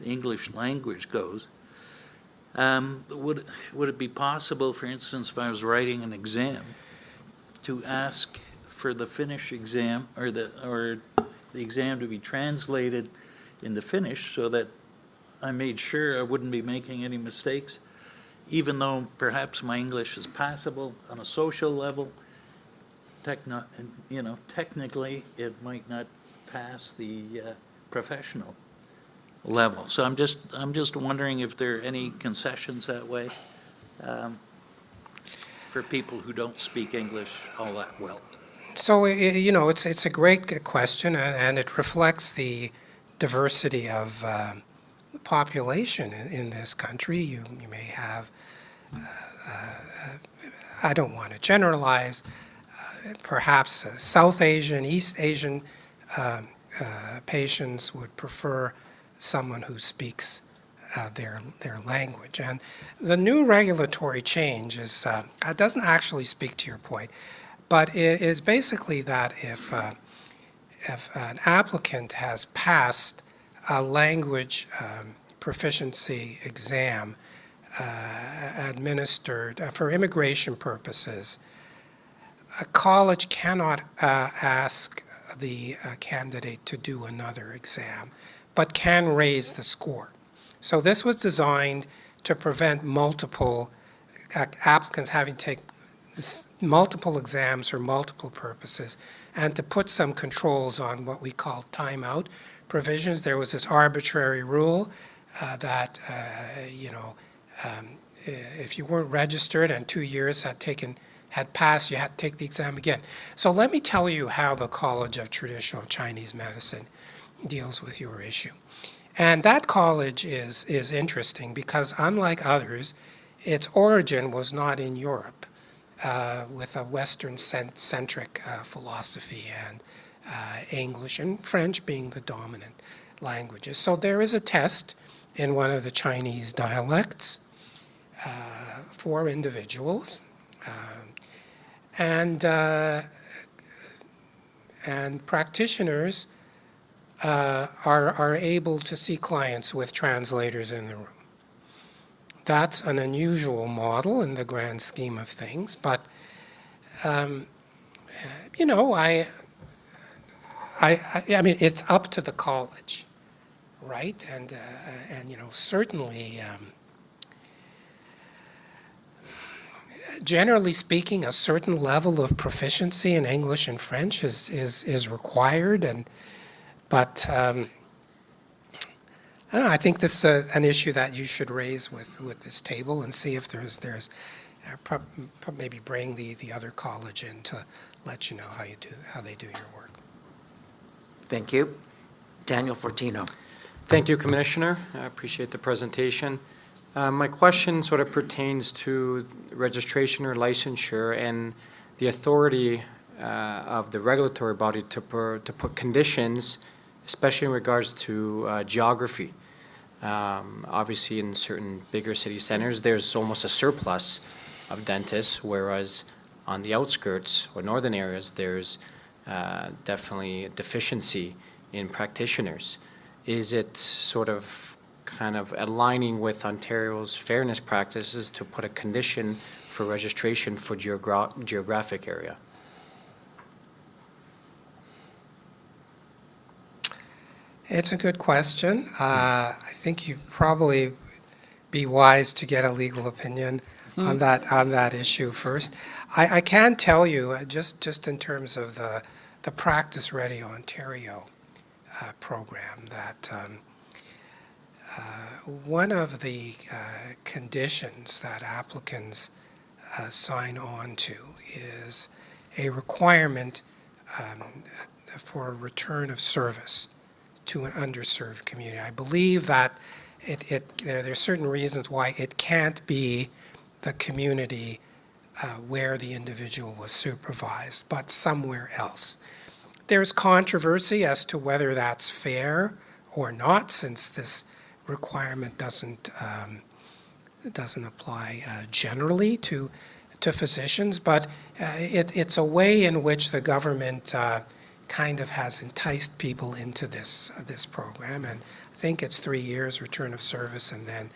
the English language goes? Would it be possible, for instance, if I was writing an exam, to ask for the Finnish exam or the exam to be translated into Finnish so that I made sure I wouldn't be making any mistakes, even though perhaps my English is passable on a social level? Technically, it might not pass the professional level. So I'm just wondering if there are any concessions that way for people who don't speak English all that well? So, it's a great question, and it reflects the diversity of population in this country. You may have, I don't want to generalize, perhaps South Asian, East Asian patients would prefer someone who speaks their language. And the new regulatory change is, doesn't actually speak to your point, but it is basically that if an applicant has passed a language proficiency exam administered for immigration purposes, a college cannot ask the candidate to do another exam, but can raise the score. So this was designed to prevent multiple applicants having to take multiple exams for multiple purposes, and to put some controls on what we call timeout provisions. There was this arbitrary rule that, if you weren't registered and 2 years had passed, you had to take the exam again. So let me tell you how the College of Traditional Chinese Medicine deals with your issue. And that college is interesting because, unlike others, its origin was not in Europe, with a Western-centric philosophy, and English and French being the dominant languages. So there is a test in one of the Chinese dialects for individuals, and practitioners are able to see clients with translators in the room. That's an unusual model in the grand scheme of things, but I mean, it's up to the college, right? And certainly, generally speaking, a certain level of proficiency in English and French is required, but I don't know, I think this is an issue that you should raise with this table and see if there's maybe bring the other college in to let you know how they do your work. Thank you. Daniel Fortino. Thank you, Commissioner. I appreciate the presentation. My question sort of pertains to registration or licensure and the authority of the regulatory body to put conditions, especially in regards to geography. Obviously, in certain bigger city centers, there's almost a surplus of dentists, whereas on the outskirts or northern areas, there's definitely a deficiency in practitioners. Is it sort of kind of aligning with Ontario's fairness practices to put a condition for registration for geographic area? It's a good question. I think you'd probably be wise to get a legal opinion on that issue first. I can tell you, just in terms of the Practice Ready Ontario program, that one of the conditions that applicants sign on to is a requirement for a return of service to an underserved community. I believe that there's certain reasons why it can't be the community where the individual was supervised, but somewhere else. There's controversy as to whether that's fair or not, since this requirement doesn't apply generally to physicians, but it's a way in which the government kind of has enticed people into this program, and I think it's 3 years return of service, and then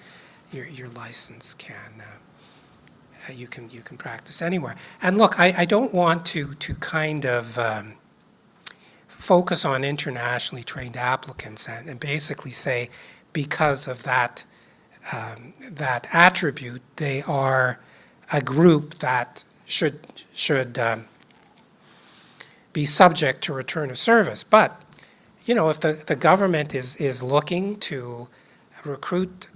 your license you can practice anywhere. And look, I don't want to kind of focus on internationally trained applicants and basically say because of that attribute they are a group that should be subject to return of service. But if the government is looking to recruit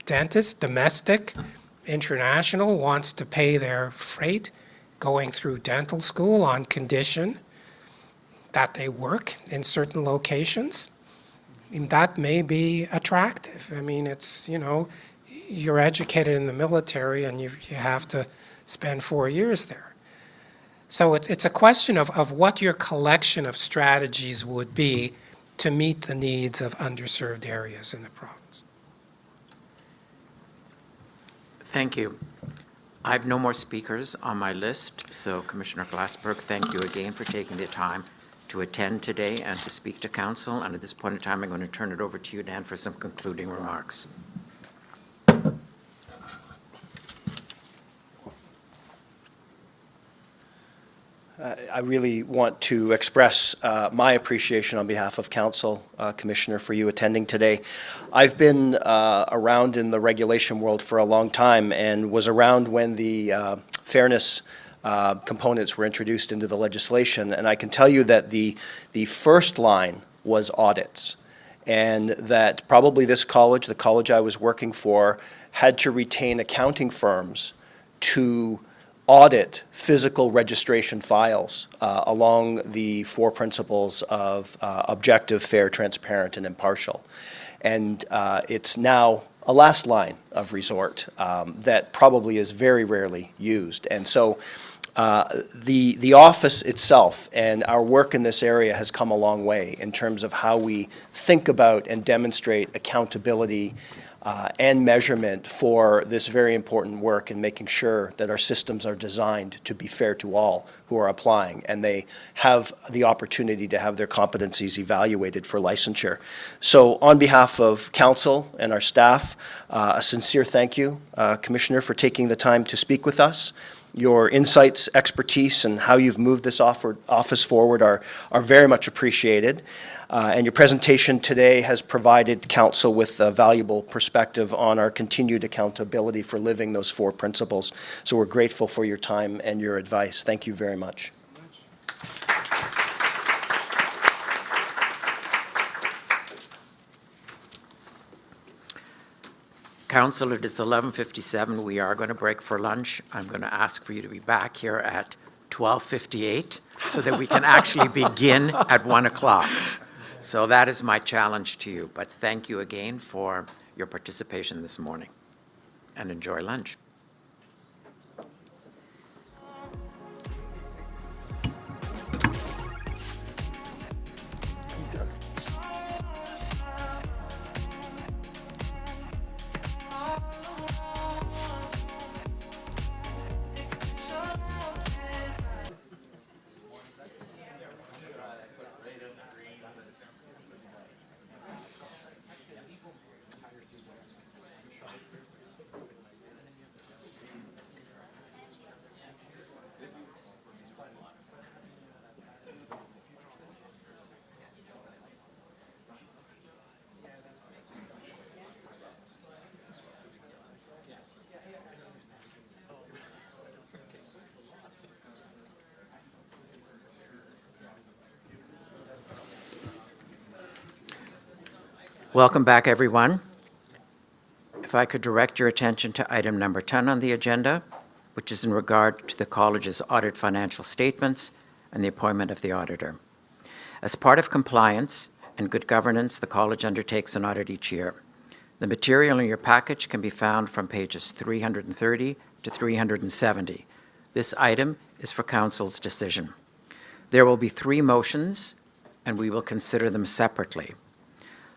dentists, domestic international wants to pay their freight going through dental school on condition that they work in certain locations, I mean, that may be attractive. I mean, it's, you know, you're educated in the military and you have to spend 4 years there. So it's a question of what your collection of strategies would be to meet the needs of underserved areas in the province. Thank you. I have no more speakers on my list, so Commissioner Glassberg, thank you again for taking the time to attend today and to speak to council. And at this point in time, I'm going to turn it over to you, Dan, for some concluding remarks. I really want to express my appreciation on behalf of Council, Commissioner, for you attending today. I've been around in the regulation world for a long time and was around when the fairness components were introduced into the legislation, and I can tell you that the first line was audits, and that probably this college, the college I was working for, had to retain accounting firms to audit physical registration files along the 4 principles of objective, fair, transparent, and impartial. And it's now a last line of resort that probably is very rarely used. And so the office itself and our work in this area has come a long way in terms of how we think about and demonstrate accountability and measurement for this very important work in making sure that our systems are designed to be fair to all who are applying, and they have the opportunity to have their competencies evaluated for licensure. So on behalf of council and our staff, a sincere thank you, Commissioner, for taking the time to speak with us. Your insights, expertise, and how you've moved this office forward are very much appreciated. And your presentation today has provided council with a valuable perspective on our continued accountability for living those 4 principles. So we're grateful for your time and your advice. Thank you very much. Council, it is 11:57. We are going to break for lunch. I'm going to ask for you to be back here at 12:58 so that we can actually begin at 1 o'clock. So that is my challenge to you. But thank you again for your participation this morning, and enjoy lunch. Welcome back, everyone. If I could direct your attention to item number 10 on the agenda, which is in regard to the college's audit financial statements and the appointment of the auditor. As part of compliance and good governance, the college undertakes an audit each year. The material in your package can be found from pages 330 to 370. This item is for council's decision. There will be 3 motions, and we will consider them separately.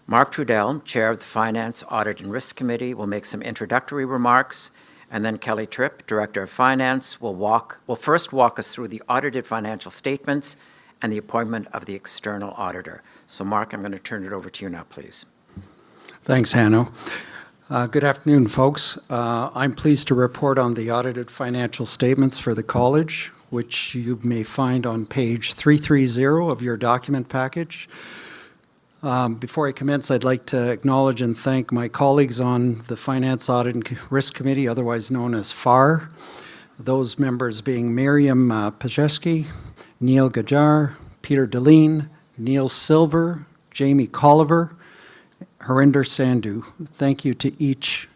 Mark Trudell, Chair of the Finance, Audit and Risk Committee, will make some introductory remarks, and then Kelly Tripp, Director of Finance, will first walk us through the audited financial statements and the appointment of the external auditor. So Mark, I'm going to turn it over to you now, please. Thanks, Hanno. Good afternoon, folks. I'm pleased to report on the audited financial statements for the college, which you may find on page 330 of your document package. Before I commence, I'd like to acknowledge and thank my colleagues on the Finance, Audit and Risk Committee, otherwise known as FAR. Those members being Miriam Pajeski, Neil Gajar, Peter Deline, Neil Silver, Jamie Colliver, Harinder Sandhu. Thank you to each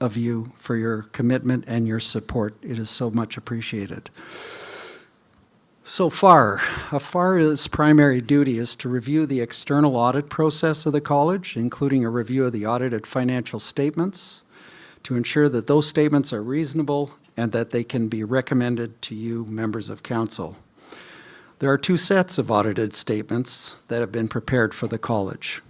of you for your commitment and your support. It is so much appreciated. So FAR's primary duty is to review the external audit process of the college, including a review of the audited financial statements, to ensure that those statements are reasonable and that they can be recommended to you, members of council. There are two sets of audited statements that have been prepared for the college.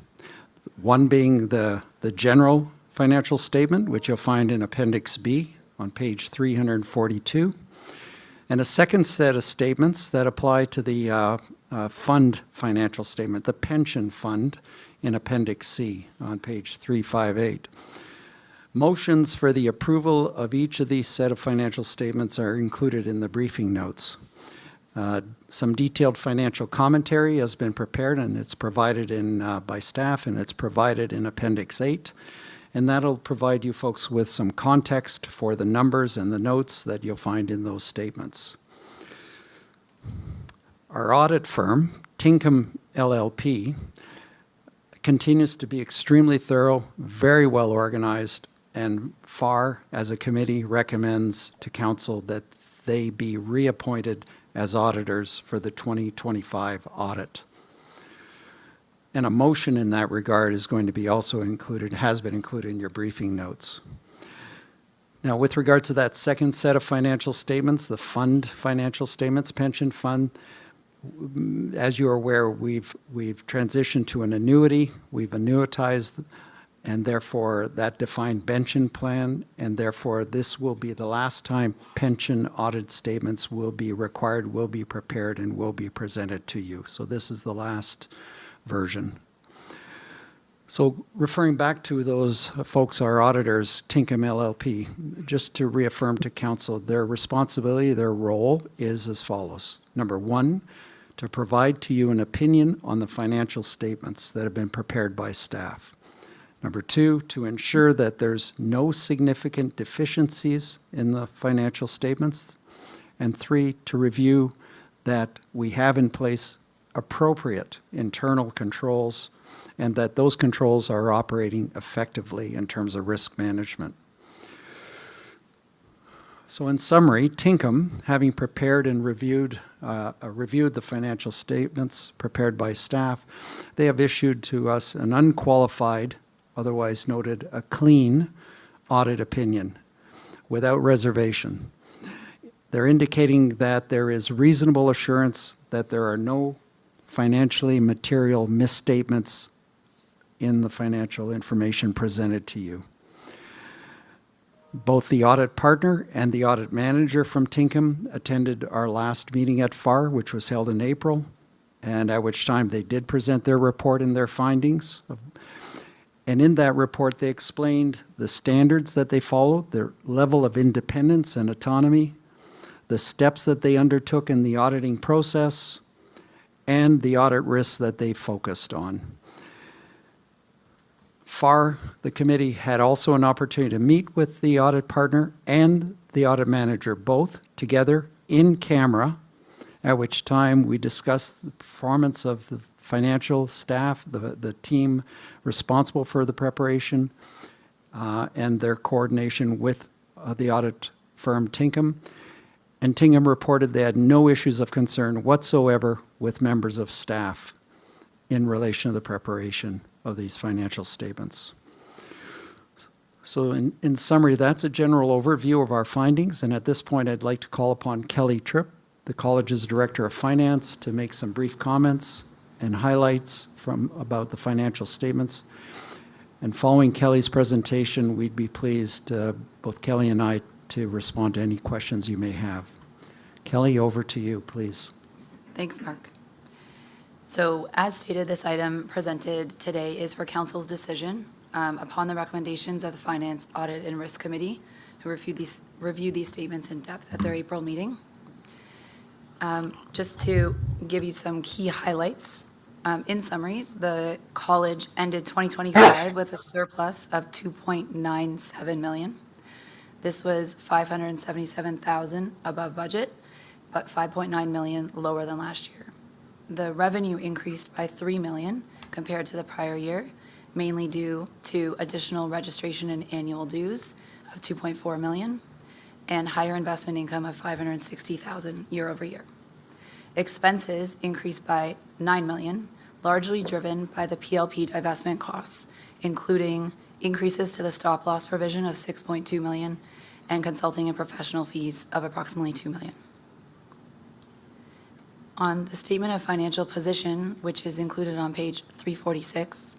One being the general financial statement, which you'll find in Appendix B on page 342, and a second set of statements that apply to the fund financial statement, the pension fund, in Appendix C on page 358. Motions for the approval of each of these set of financial statements are included in the briefing notes. Some detailed financial commentary has been prepared, and it's provided by staff, and it's provided in Appendix 8. And that'll provide you folks with some context for the numbers and the notes that you'll find in those statements. Our audit firm, Tinkham LLP, continues to be extremely thorough, very well organized, and FAR, as a committee, recommends to council that they be reappointed as auditors for the 2025 audit. And a motion in that regard is going to be also included, has been included in your briefing notes. Now, with regards to that second set of financial statements, the fund financial statements, pension fund, as you are aware, we've transitioned to an annuity. We've annuitized, and therefore that defined pension plan, and therefore this will be the last time pension audit statements will be required, will be prepared, and will be presented to you. So this is the last version. So referring back to those folks, our auditors, Tinkham LLP, just to reaffirm to council, their responsibility, their role is as follows. Number one, to provide to you an opinion on the financial statements that have been prepared by staff. Number two, to ensure that there's no significant deficiencies in the financial statements. And three, to review that we have in place appropriate internal controls and that those controls are operating effectively in terms of risk management. So in summary, Tinkham, having prepared and reviewed the financial statements prepared by staff, they have issued to us an unqualified, otherwise noted, a clean audit opinion without reservation. They're indicating that there is reasonable assurance that there are no financially material misstatements in the financial information presented to you. Both the audit partner and the audit manager from Tinkham attended our last meeting at FAR, which was held in April, and at which time they did present their report and their findings. And in that report, they explained the standards that they followed, their level of independence and autonomy, the steps that they undertook in the auditing process, and the audit risks that they focused on. FAR, the committee, had also an opportunity to meet with the audit partner and the audit manager, both together in camera, at which time we discussed the performance of the financial staff, the team responsible for the preparation, and their coordination with the audit firm Tinkham. And Tinkham reported they had no issues of concern whatsoever with members of staff in relation to the preparation of these financial statements. So in summary, that's a general overview of our findings. And at this point, I'd like to call upon Kelly Tripp, the college's Director of Finance, to make some brief comments and highlights about the financial statements. And following Kelly's presentation, we'd be pleased, both Kelly and I, to respond to any questions you may have. Kelly, over to you, please. Thanks, Mark. So as stated, this item presented today is for council's decision upon the recommendations of the Finance, Audit, and Risk Committee, who reviewed these statements in depth at their April meeting. Just to give you some key highlights, in summary, the college ended 2025 with a surplus of $2.97 million. This was $577,000 above budget, but $5.9 million lower than last year. The revenue increased by $3 million compared to the prior year, mainly due to additional registration and annual dues of 2.4 million, and higher investment income of 560,000 year over year. Expenses increased by 9 million, largely driven by the PLP divestment costs, including increases to the stop-loss provision of 6.2 million and consulting and professional fees of approximately 2 million. On the statement of financial position, which is included on page 346,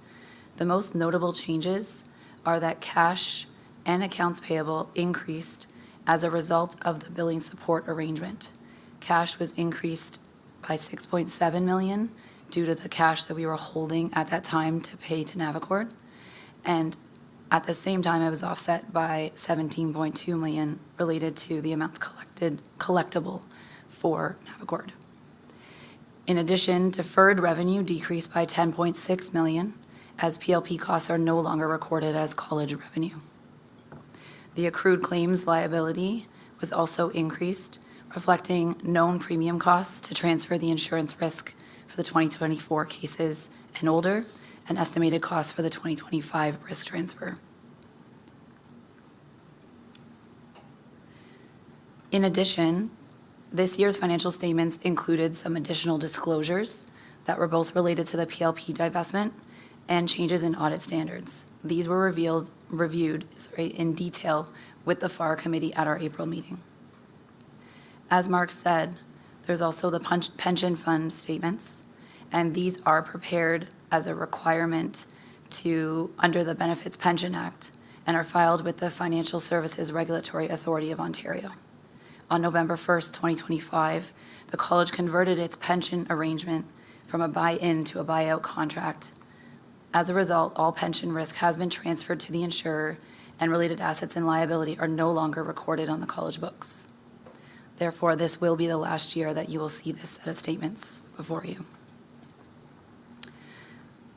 the most notable changes are that cash and accounts payable increased as a result of the billing support arrangement. Cash was increased by 6.7 million due to the cash that we were holding at that time to pay to Navicord. And at the same time, it was offset by 17.2 million related to the amounts collectible for Navicord. In addition, deferred revenue decreased by 10.6 million as PLP costs are no longer recorded as college revenue. The accrued claims liability was also increased, reflecting known premium costs to transfer the insurance risk for the 2024 cases and older, and estimated costs for the 2025 risk transfer. In addition, this year's financial statements included some additional disclosures that were both related to the PLP divestment and changes in audit standards. These were reviewed in detail with the FAR committee at our April meeting. As Mark said, there's also the pension fund statements, and these are prepared as a requirement under the Benefits Pension Act and are filed with the Financial Services Regulatory Authority of Ontario. On November 1st, 2025, the college converted its pension arrangement from a buy-in to a buy-out contract. As a result, all pension risk has been transferred to the insurer, and related assets and liability are no longer recorded on the college books. Therefore, this will be the last year that you will see this set of statements before you.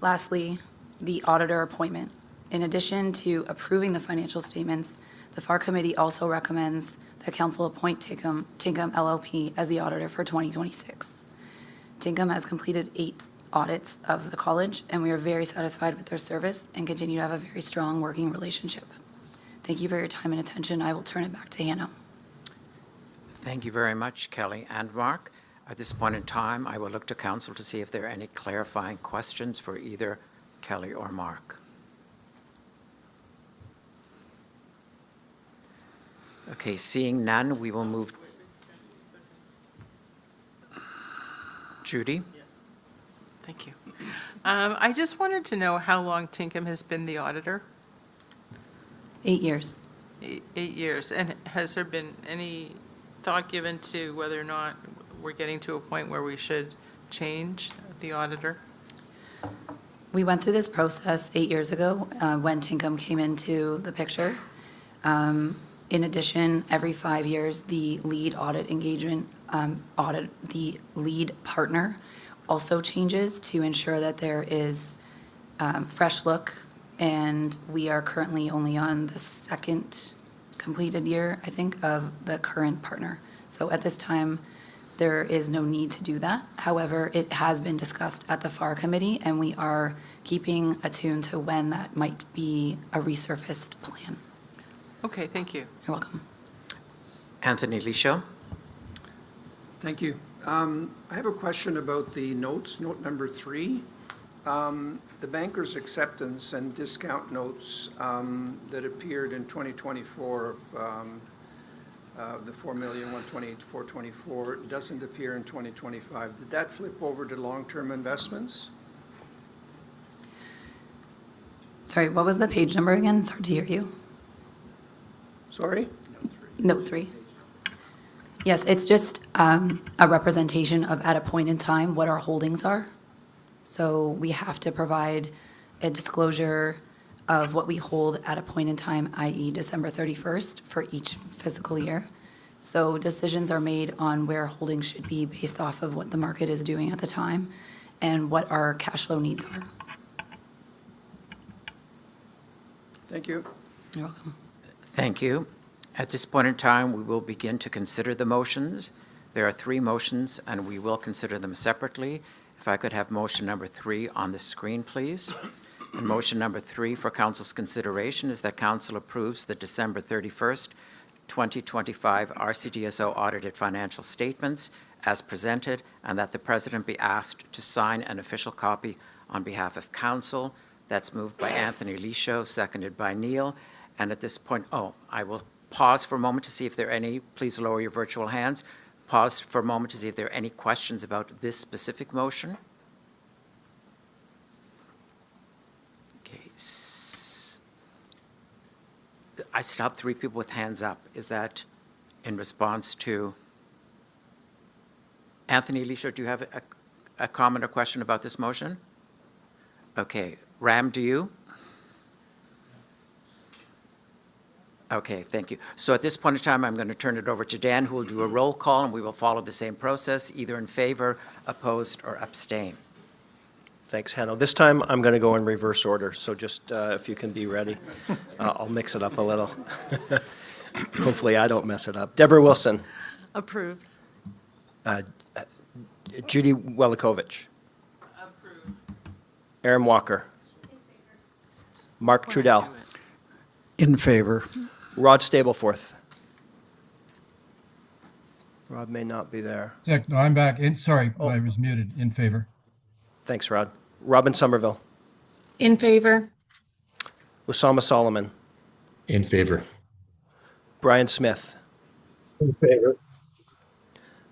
Lastly, the auditor appointment. In addition to approving the financial statements, the FAR committee also recommends that council appoint Tinkham LLP as the auditor for 2026. Tinkham has completed 8 audits of the college, and we are very satisfied with their service and continue to have a very strong working relationship. Thank you for your time and attention. I will turn it back to Hannah. Thank you very much, Kelly and Mark. At this point in time, I will look to council to see if there are any clarifying questions for either Kelly or Mark. Okay, seeing none, we will move. Judy? Thank you. I just wanted to know how long Tinkham has been the auditor? 8 years. 8 years. And has there been any thought given to whether or not we're getting to a point where we should change the auditor? We went through this process 8 years ago when Tinkham came into the picture. In addition, every 5 years, the lead audit engagement the lead partner also changes to ensure that there is fresh look, and we are currently only on the 2nd completed year, I think, of the current partner. So at this time, there is no need to do that. However, it has been discussed at the FAR committee, and we are keeping attuned to when that might be a resurfaced plan. Okay, thank you. You're welcome. Anthony Lisho? Thank you. I have a question about the notes, note number 3. The banker's acceptance and discount notes that appeared in 2024 of the $4,128,424 doesn't appear in 2025. Did that flip over to long-term investments? Sorry, what was the page number again? It's hard to hear you. Sorry? Note 3. Yes, it's just a representation of, at a point in time, what our holdings are. So we have to provide a disclosure of what we hold at a point in time, i.e. December 31st for each fiscal year. So decisions are made on where holdings should be based off of what the market is doing at the time and what our cash flow needs are. Thank you. You're welcome. Thank you. At this point in time, we will begin to consider the motions. There are 3 motions, and we will consider them separately. If I could have motion number 3 on the screen, please. And motion number 3 for council's consideration is that council approves the December 31st, 2025 RCDSO audited financial statements as presented, and that the president be asked to sign an official copy on behalf of council. That's moved by Anthony Lisho, seconded by Neil. And at this point, I will pause for a moment to see if there are any, please lower your virtual hands. Pause for a moment to see if there are any questions about this specific motion. Okay. I still have 3 people with hands up. Is that in response to? Anthony Lisho, do you have a comment or question about this motion? Okay. Ram, do you? Okay, thank you. So at this point in time, I'm going to turn it over to Dan, who will do a roll call, and we will follow the same process, either in favor, opposed, or abstain. Thanks, Hanno. This time, I'm going to go in reverse order, so just if you can be ready. I'll mix it up a little. Hopefully, I don't mess it up. Deborah Wilson. Approved. Judy Welikovich. Approved. Aaron Walker. Mark Trudell. In favor. Rod Stapleforth. Rod may not be there. No, I'm back. Sorry, I was muted. In favor. Thanks, Rod. Robin Somerville. In favor. Osama Solomon. In favor. Brian Smith. In favor.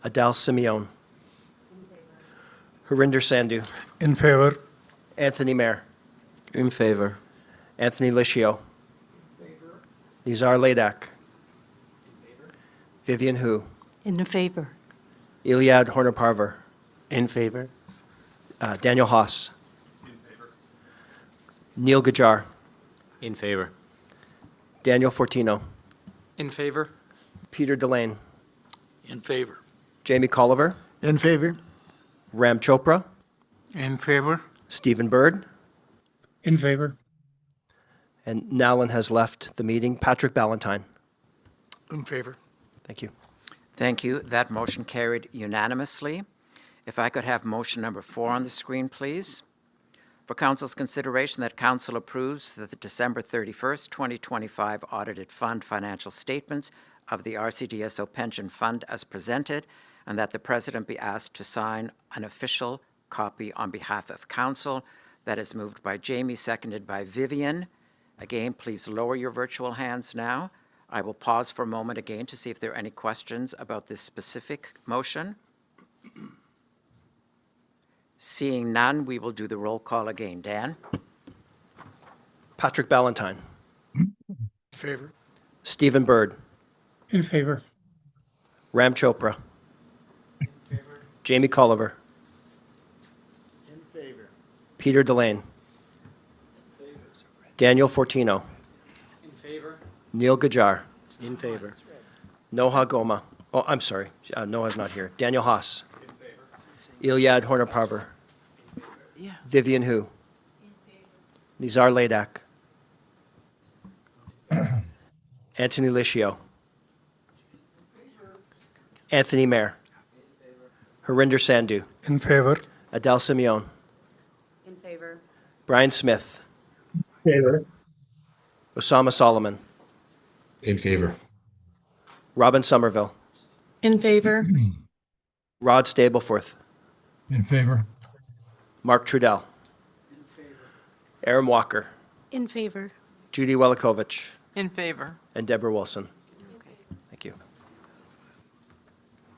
Adal Simeon. Harinder Sandhu. In favor. Anthony Mayer. In favor. Anthony Liscio. Nizar Ladak. Vivian Hu. In favor. Iliad Horner-Parver. In favor. Daniel Haas. Neil Gajar. In favor. Daniel Fortino. In favor. Peter Delane. In favor. Jamie Colliver. In favor. Ram Chopra. In favor. Stephen Bird. In favor. And Nowlin has left the meeting. Patrick Ballantyne. In favor. Thank you. Thank you. That motion carried unanimously. If I could have motion number 4 on the screen, please. For council's consideration that council approves the December 31st, 2025 audited fund financial statements of the RCDSO pension fund as presented, and that the president be asked to sign an official copy on behalf of council. That is moved by Jamie, seconded by Vivian. Again, please lower your virtual hands now. I will pause for a moment again to see if there are any questions about this specific motion. Seeing none, we will do the roll call again. Dan? Patrick Ballantyne. In favor. Stephen Bird. In favor. Ram Chopra. In favor. Jamie Colliver. In favor. Peter Delane. In favor. Daniel Fortino. In favor. Neil Gajar. In favor. Noha Goma. Oh, I'm sorry. Noah's not here. Daniel Haas. In favor. Iliad Horner-Parver. Yeah. Vivian Hu. Nizar Ladak. Anthony Liscio. Anthony Mayer. Harinder Sandhu. In favor. Adal Simeon. In favor. Brian Smith. Favor. Osama Solomon. In favor. Robin Somerville. In favor. Rod Stapleforth. In favor. Mark Trudell. Aaron Walker. In favor. Judy Welikovich. In favor. And Deborah Wilson. Thank you.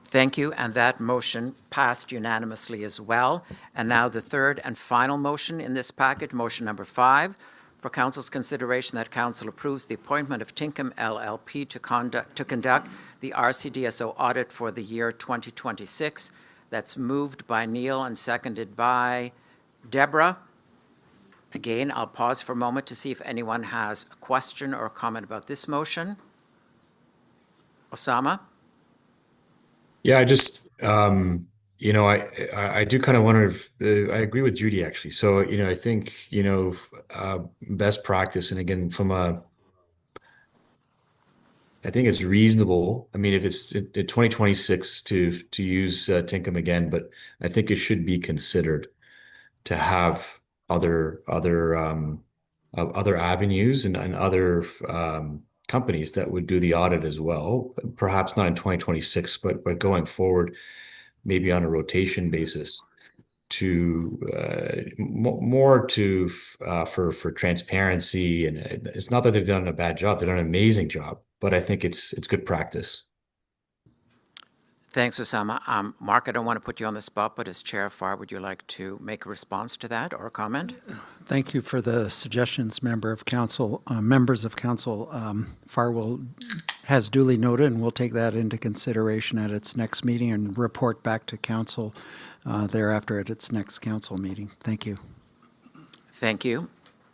Thank you, and that motion passed unanimously as well. And now the third and final motion in this package, motion number 5, for council's consideration that council approves the appointment of Tinkham LLP to conduct the RCDSO audit for the year 2026. That's moved by Neil and seconded by Deborah. Again, I'll pause for a moment to see if anyone has a question or a comment about this motion. Osama? Yeah, I just, I do kind of wonder if, I agree with Judy actually. So, I think, best practice, and again, I think it's reasonable. I mean, if it's 2026 to use Tinkham again, but I think it should be considered to have other avenues and other companies that would do the audit as well. Perhaps not in 2026, but going forward, maybe on a rotation basis to more to for transparency. And it's not that they've done a bad job; they've done an amazing job. But I think it's good practice. Thanks, Osama. Mark, I don't want to put you on the spot, but as Chair FAR, would you like to make a response to that or a comment? Thank you for the suggestions, members of council. FAR has duly noted, and we'll take that into consideration at its next meeting and report back to council thereafter at its next council meeting. Thank you. Thank you.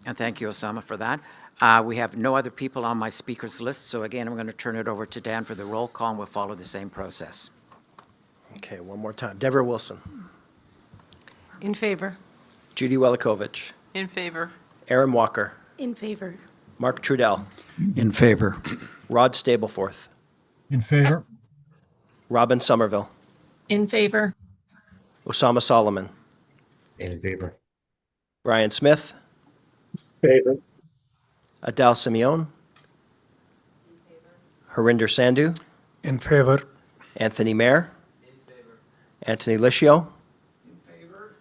And thank you, Osama, for that. We have no other people on my speakers list, so again, I'm going to turn it over to Dan for the roll call, and we'll follow the same process. Okay, one more time. Deborah Wilson. In favor. Judy Welikovich. In favor. Aaron Walker. In favor. Mark Trudell. In favor. Rod Stapleforth. In favor. Robin Somerville. In favor. Osama Solomon. In favor. Brian Smith. Favor. Adele Simeon. Harinder Sandhu. In favor. Anthony Mayer. Anthony Licio. In favor.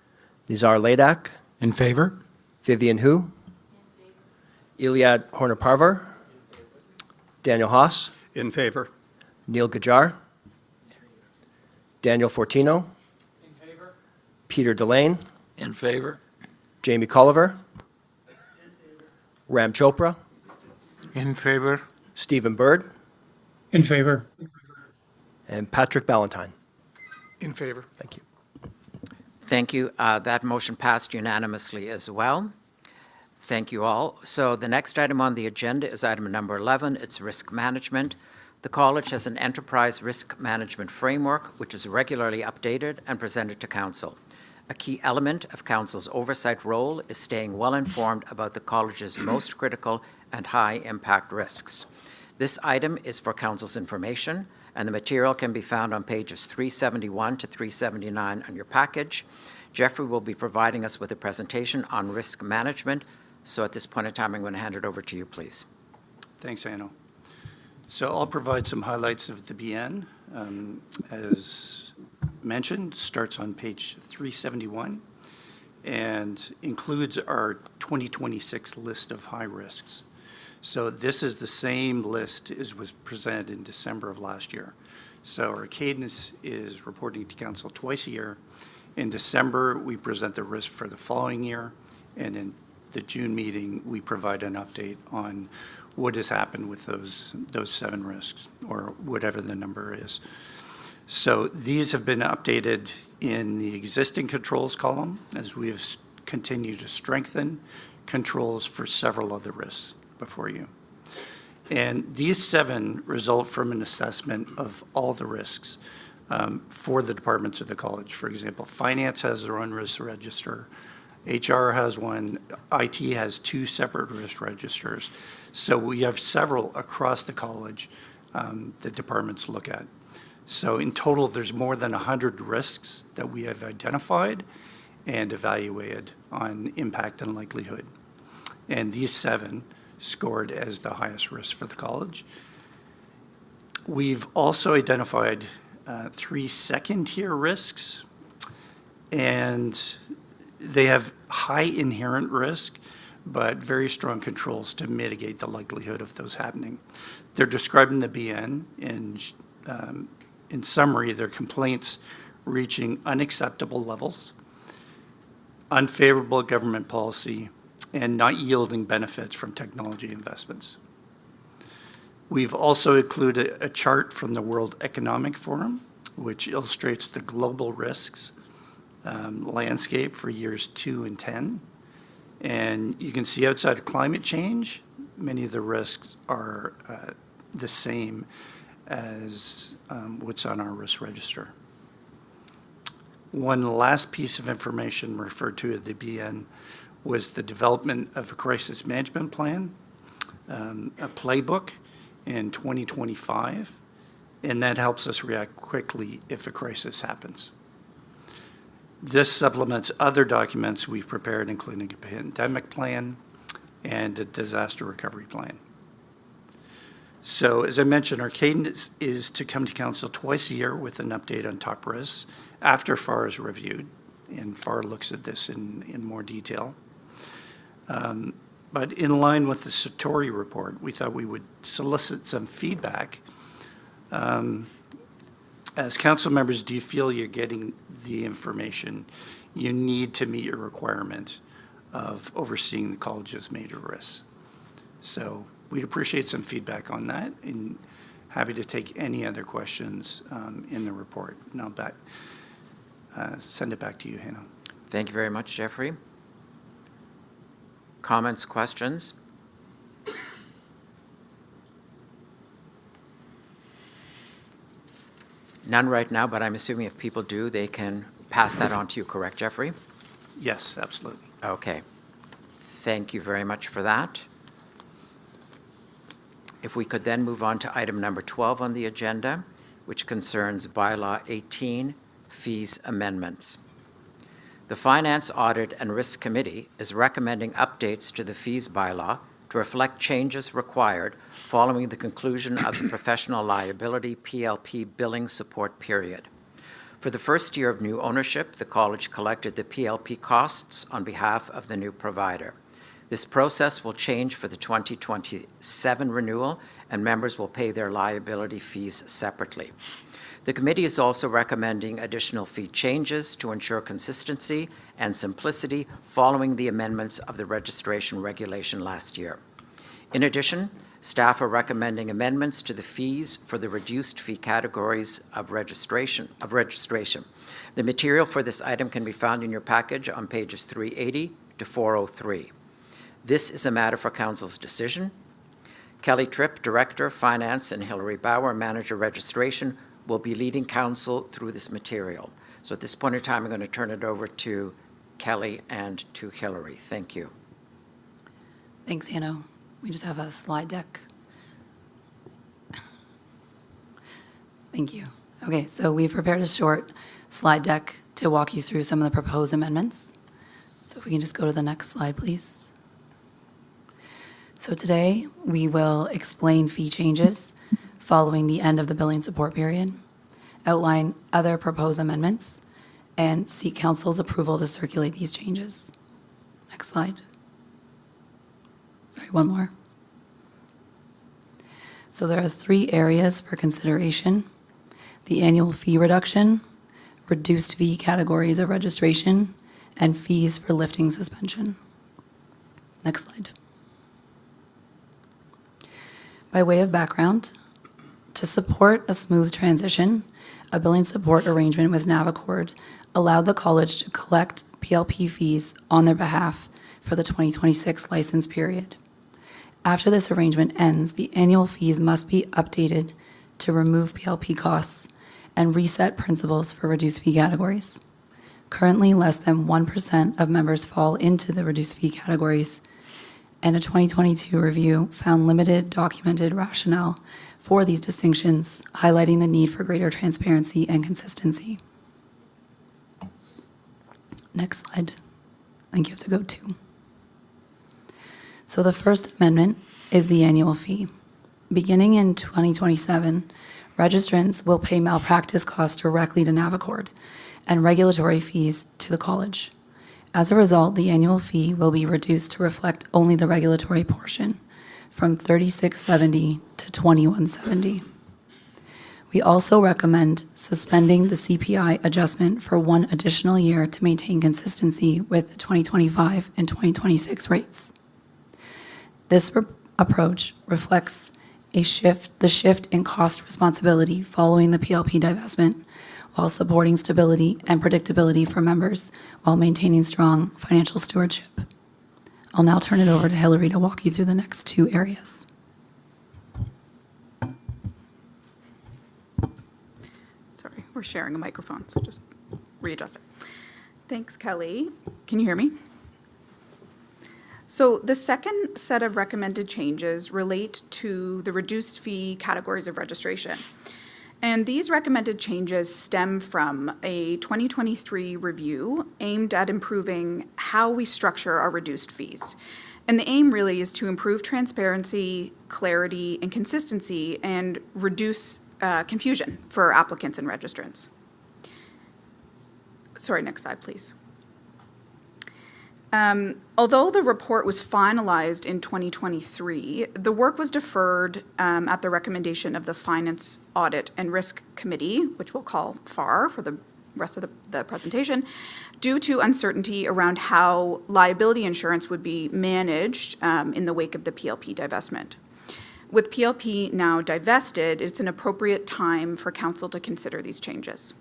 Nizar Ladak. In favor? Vivian Hu. Iliad Horner-Parvar. Daniel Haas. In favor. Neil Gajar. Daniel Fortino. In favor. Peter Delane. In favor? Jamie Colliver. Ram Chopra. In favor? Stephen Bird. In favor. And Patrick Ballantyne. In favor. Thank you. Thank you. That motion passed unanimously as well. Thank you all. So the next item on the agenda is item number 11. It's risk management. The college has an enterprise risk management framework, which is regularly updated and presented to council. A key element of council's oversight role is staying well informed about the college's most critical and high-impact risks. This item is for council's information, and the material can be found on pages 371 to 379 on your package. Jeffrey will be providing us with a presentation on risk management. So at this point in time, I'm going to hand it over to you, please. Thanks, Anno. So I'll provide some highlights of the BN. As mentioned, starts on page 371 and includes our 2026 list of high risks. So this is the same list as was presented in December of last year. So our cadence is reporting to council twice a year. In December, we present the risk for the following year, and in the June meeting, we provide an update on what has happened with those 7 risks, or whatever the number is. So these have been updated in the existing controls column as we have continued to strengthen controls for several other risks before you. And these 7 result from an assessment of all the risks for the departments of the college. For example, finance has their own risk register, HR has one, IT has 2 separate risk registers. So we have several across the college that departments look at. So in total, there's more than 100 risks that we have identified and evaluated on impact and likelihood. And these 7 scored as the highest risk for the college. We've also identified 3 second-tier risks, and they have high inherent risk, but very strong controls to mitigate the likelihood of those happening. They're described in the BN, and in summary, they're complaints reaching unacceptable levels, unfavorable government policy, and not yielding benefits from technology investments. We've also included a chart from the World Economic Forum, which illustrates the global risks landscape for years 2 and 10. And you can see outside of climate change, many of the risks are the same as what's on our risk register. One last piece of information referred to at the BN was the development of a crisis management plan, a playbook in 2025, and that helps us react quickly if a crisis happens. This supplements other documents we've prepared, including a pandemic plan and a disaster recovery plan. So as I mentioned, our cadence is to come to council twice a year with an update on top risks after FAR is reviewed, and FAR looks at this in more detail. But in line with the Satori report, we thought we would solicit some feedback. As council members, do you feel you're getting the information you need to meet your requirement of overseeing the college's major risks? So we'd appreciate some feedback on that, and happy to take any other questions in the report. And I'll send it back to you, Hannah. Thank you very much, Jeffrey. Comments, questions? None right now, but I'm assuming if people do, they can pass that on to you, correct, Jeffrey? Yes, absolutely. Okay. Thank you very much for that. If we could then move on to item number 12 on the agenda, which concerns Bylaw 18, fees amendments. The Finance, Audit, and Risk Committee is recommending updates to the fees bylaw to reflect changes required following the conclusion of the professional liability PLP billing support period. For the first year of new ownership, the college collected the PLP costs on behalf of the new provider. This process will change for the 2027 renewal, and members will pay their liability fees separately. The committee is also recommending additional fee changes to ensure consistency and simplicity following the amendments of the registration regulation last year. In addition, staff are recommending amendments to the fees for the reduced fee categories of registration. The material for this item can be found in your package on pages 380 to 403. This is a matter for council's decision. Kelly Tripp, Director, Finance, and Hilary Bauer, Manager, Registration, will be leading council through this material. So at this point in time, I'm going to turn it over to Kelly and to Hilary. Thank you. Thanks, Hanno. We just have a slide deck. Thank you. Okay, so we've prepared a short slide deck to walk you through some of the proposed amendments. So if we can just go to the next slide, please. So today, we will explain fee changes following the end of the billing support period, outline other proposed amendments, and seek council's approval to circulate these changes. Next slide. Sorry, one more. So there are 3 areas for consideration: the annual fee reduction, reduced fee categories of registration, and fees for lifting suspension. Next slide. By way of background, to support a smooth transition, a billing support arrangement with Navicord allowed the college to collect PLP fees on their behalf for the 2026 license period. After this arrangement ends, the annual fees must be updated to remove PLP costs and reset principles for reduced fee categories. Currently, less than 1% of members fall into the reduced fee categories, and a 2022 review found limited documented rationale for these distinctions, highlighting the need for greater transparency and consistency. Next slide. I think you have to go to. So the first amendment is the annual fee. Beginning in 2027, registrants will pay malpractice costs directly to Navicord and regulatory fees to the college. As a result, the annual fee will be reduced to reflect only the regulatory portion, from $36.70 to $21.70. We also recommend suspending the CPI adjustment for 1 additional year to maintain consistency with the 2025 and 2026 rates. This approach reflects the shift in cost responsibility following the PLP divestment, while supporting stability and predictability for members while maintaining strong financial stewardship. I'll now turn it over to Hilary to walk you through the next 2 areas. Sorry, we're sharing a microphone, so just readjust it. Thanks, Kelly. Can you hear me? So the second set of recommended changes relate to the reduced fee categories of registration. And these recommended changes stem from a 2023 review aimed at improving how we structure our reduced fees. And the aim really is to improve transparency, clarity, and consistency and reduce confusion for applicants and registrants. Sorry, next slide, please. Although the report was finalized in 2023, the work was deferred at the recommendation of the Finance, Audit, and Risk Committee, which we'll call FAR for the rest of the presentation, due to uncertainty around how liability insurance would be managed in the wake of the PLP divestment. With PLP now divested, it's an appropriate time for Council to consider these changes.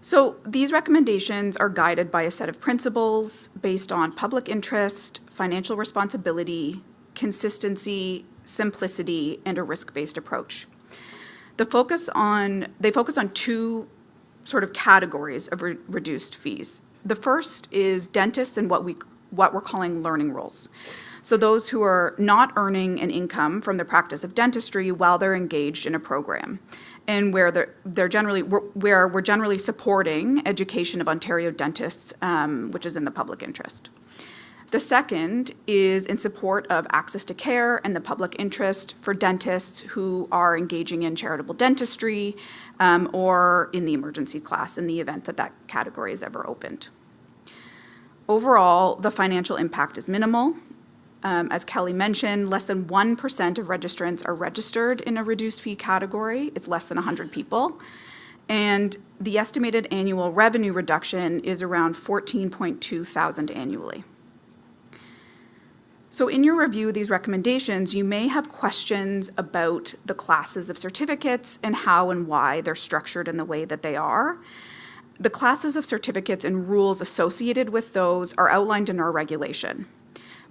So these recommendations are guided by a set of principles based on public interest, financial responsibility, consistency, simplicity, and a risk-based approach. They focus on two sort of categories of reduced fees. The first is dentists and what we're calling learning roles. So those who are not earning an income from the practice of dentistry while they're engaged in a program, and where we're generally supporting education of Ontario dentists, which is in the public interest. The second is in support of access to care and the public interest for dentists who are engaging in charitable dentistry or in the emergency class in the event that that category is ever opened. Overall, the financial impact is minimal. As Kelly mentioned, less than 1% of registrants are registered in a reduced fee category. It's less than 100 people. And the estimated annual revenue reduction is around $14.2 thousand annually. So in your review of these recommendations, you may have questions about the classes of certificates and how and why they're structured in the way that they are. The classes of certificates and rules associated with those are outlined in our regulation.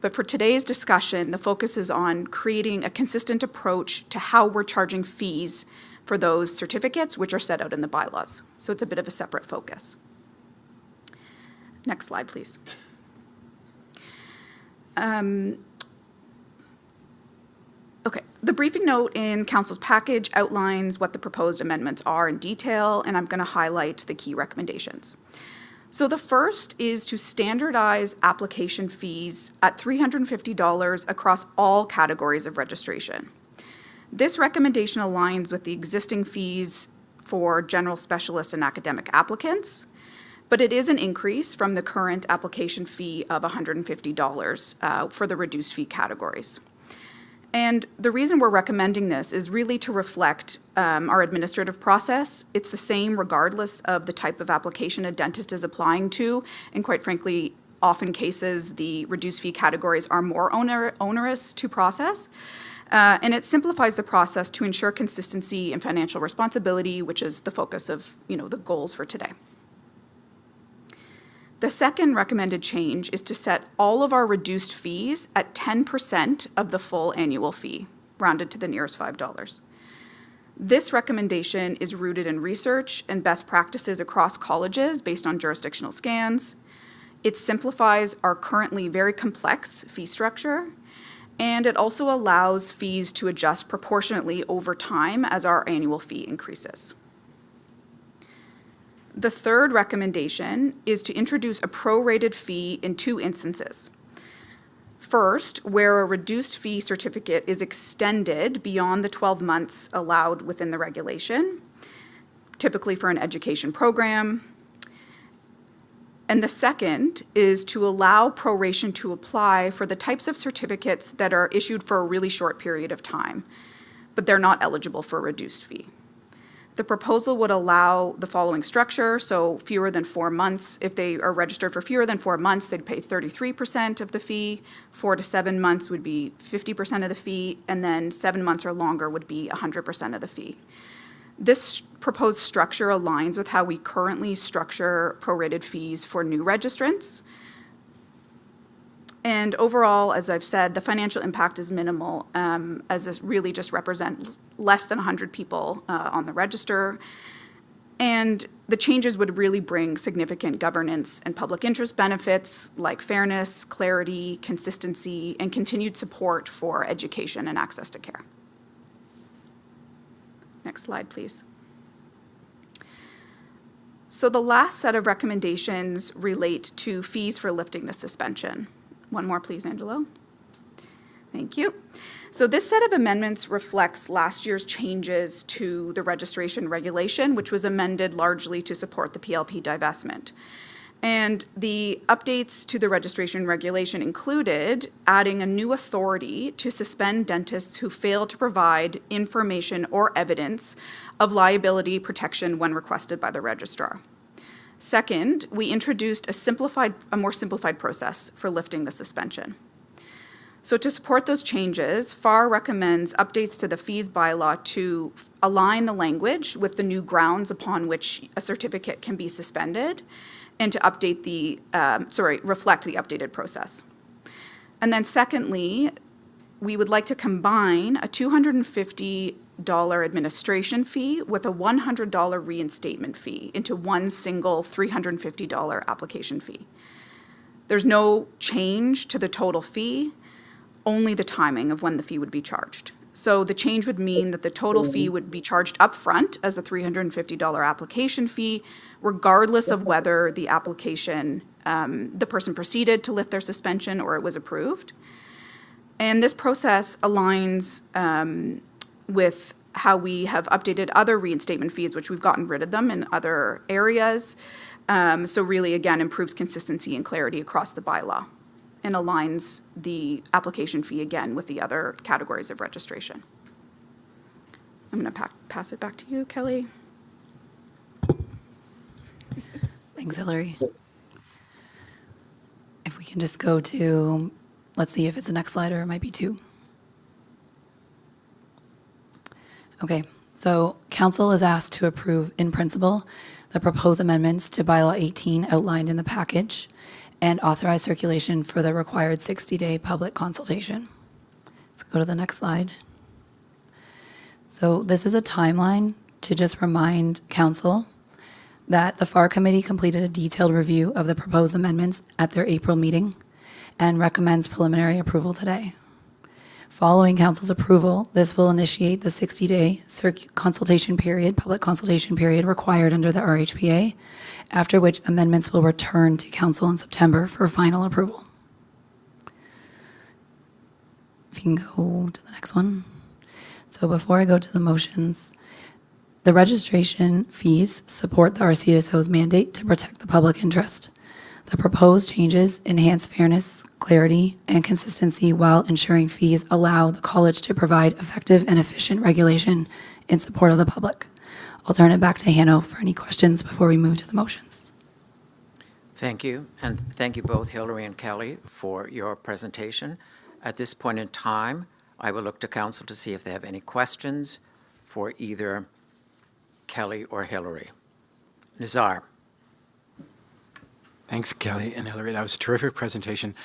But for today's discussion, the focus is on creating a consistent approach to how we're charging fees for those certificates, which are set out in the bylaws. So it's a bit of a separate focus. Next slide, please. Okay, the briefing note in Council's package outlines what the proposed amendments are in detail, and I'm going to highlight the key recommendations. So the first is to standardize application fees at $350 across all categories of registration. This recommendation aligns with the existing fees for general specialist and academic applicants, but it is an increase from the current application fee of $150 for the reduced fee categories. And the reason we're recommending this is really to reflect our administrative process. It's the same regardless of the type of application a dentist is applying to. And quite frankly, often cases, the reduced fee categories are more onerous to process. And it simplifies the process to ensure consistency and financial responsibility, which is the focus of the goals for today. The second recommended change is to set all of our reduced fees at 10% of the full annual fee, rounded to the nearest $5. This recommendation is rooted in research and best practices across colleges based on jurisdictional scans. It simplifies our currently very complex fee structure, and it also allows fees to adjust proportionately over time as our annual fee increases. The third recommendation is to introduce a prorated fee in two instances. First, where a reduced fee certificate is extended beyond the 12 months allowed within the regulation, typically for an education program. And the second is to allow proration to apply for the types of certificates that are issued for a really short period of time, but they're not eligible for a reduced fee. The proposal would allow the following structure, so fewer than 4 months. If they are registered for fewer than 4 months, they'd pay 33% of the fee. 4 to 7 months would be 50% of the fee, and then 7 months or longer would be 100% of the fee. This proposed structure aligns with how we currently structure prorated fees for new registrants. And overall, as I've said, the financial impact is minimal, as this really just represents less than 100 people on the register. And the changes would really bring significant governance and public interest benefits like fairness, clarity, consistency, and continued support for education and access to care. Next slide, please. So the last set of recommendations relate to fees for lifting the suspension. One more, please, Angelo. Thank you. So this set of amendments reflects last year's changes to the registration regulation, which was amended largely to support the PLP divestment. And the updates to the registration regulation included adding a new authority to suspend dentists who fail to provide information or evidence of liability protection when requested by the registrar. Second, we introduced a more simplified process for lifting the suspension. So to support those changes, FAR recommends updates to the fees bylaw to align the language with the new grounds upon which a certificate can be suspended and to update reflect the updated process. And then secondly, we would like to combine a $250 administration fee with a $100 reinstatement fee into one single $350 application fee. There's no change to the total fee, only the timing of when the fee would be charged. So the change would mean that the total fee would be charged upfront as a $350 application fee, regardless of whether the application, the person proceeded to lift their suspension or it was approved. And this process aligns with how we have updated other reinstatement fees, which we've gotten rid of them in other areas. So really, again, improves consistency and clarity across the bylaw and aligns the application fee again with the other categories of registration. I'm going to pass it back to you, Kelly. Thanks, Hillary. If we can just go to, let's see if it's the next slide or it might be 2. Okay, so council is asked to approve in principle the proposed amendments to bylaw 18 outlined in the package and authorize circulation for the required 60-day public consultation. If we go to the next slide. So this is a timeline to just remind council that the FAR committee completed a detailed review of the proposed amendments at their April meeting and recommends preliminary approval today. Following council's approval, this will initiate the 60-day consultation period, public consultation period required under the RHPA, after which amendments will return to council in September for final approval. If you can go to the next one. So before I go to the motions, the registration fees support the RCDSO's mandate to protect the public interest. The proposed changes enhance fairness, clarity, and consistency while ensuring fees allow the college to provide effective and efficient regulation in support of the public. I'll turn it back to Hanno for any questions before we move to the motions. Thank you, and thank you both, Hillary and Kelly, for your presentation. At this point in time, I will look to council to see if they have any questions for either Kelly or Hillary. Nizar. Thanks, Kelly and Hillary. That was a terrific presentation.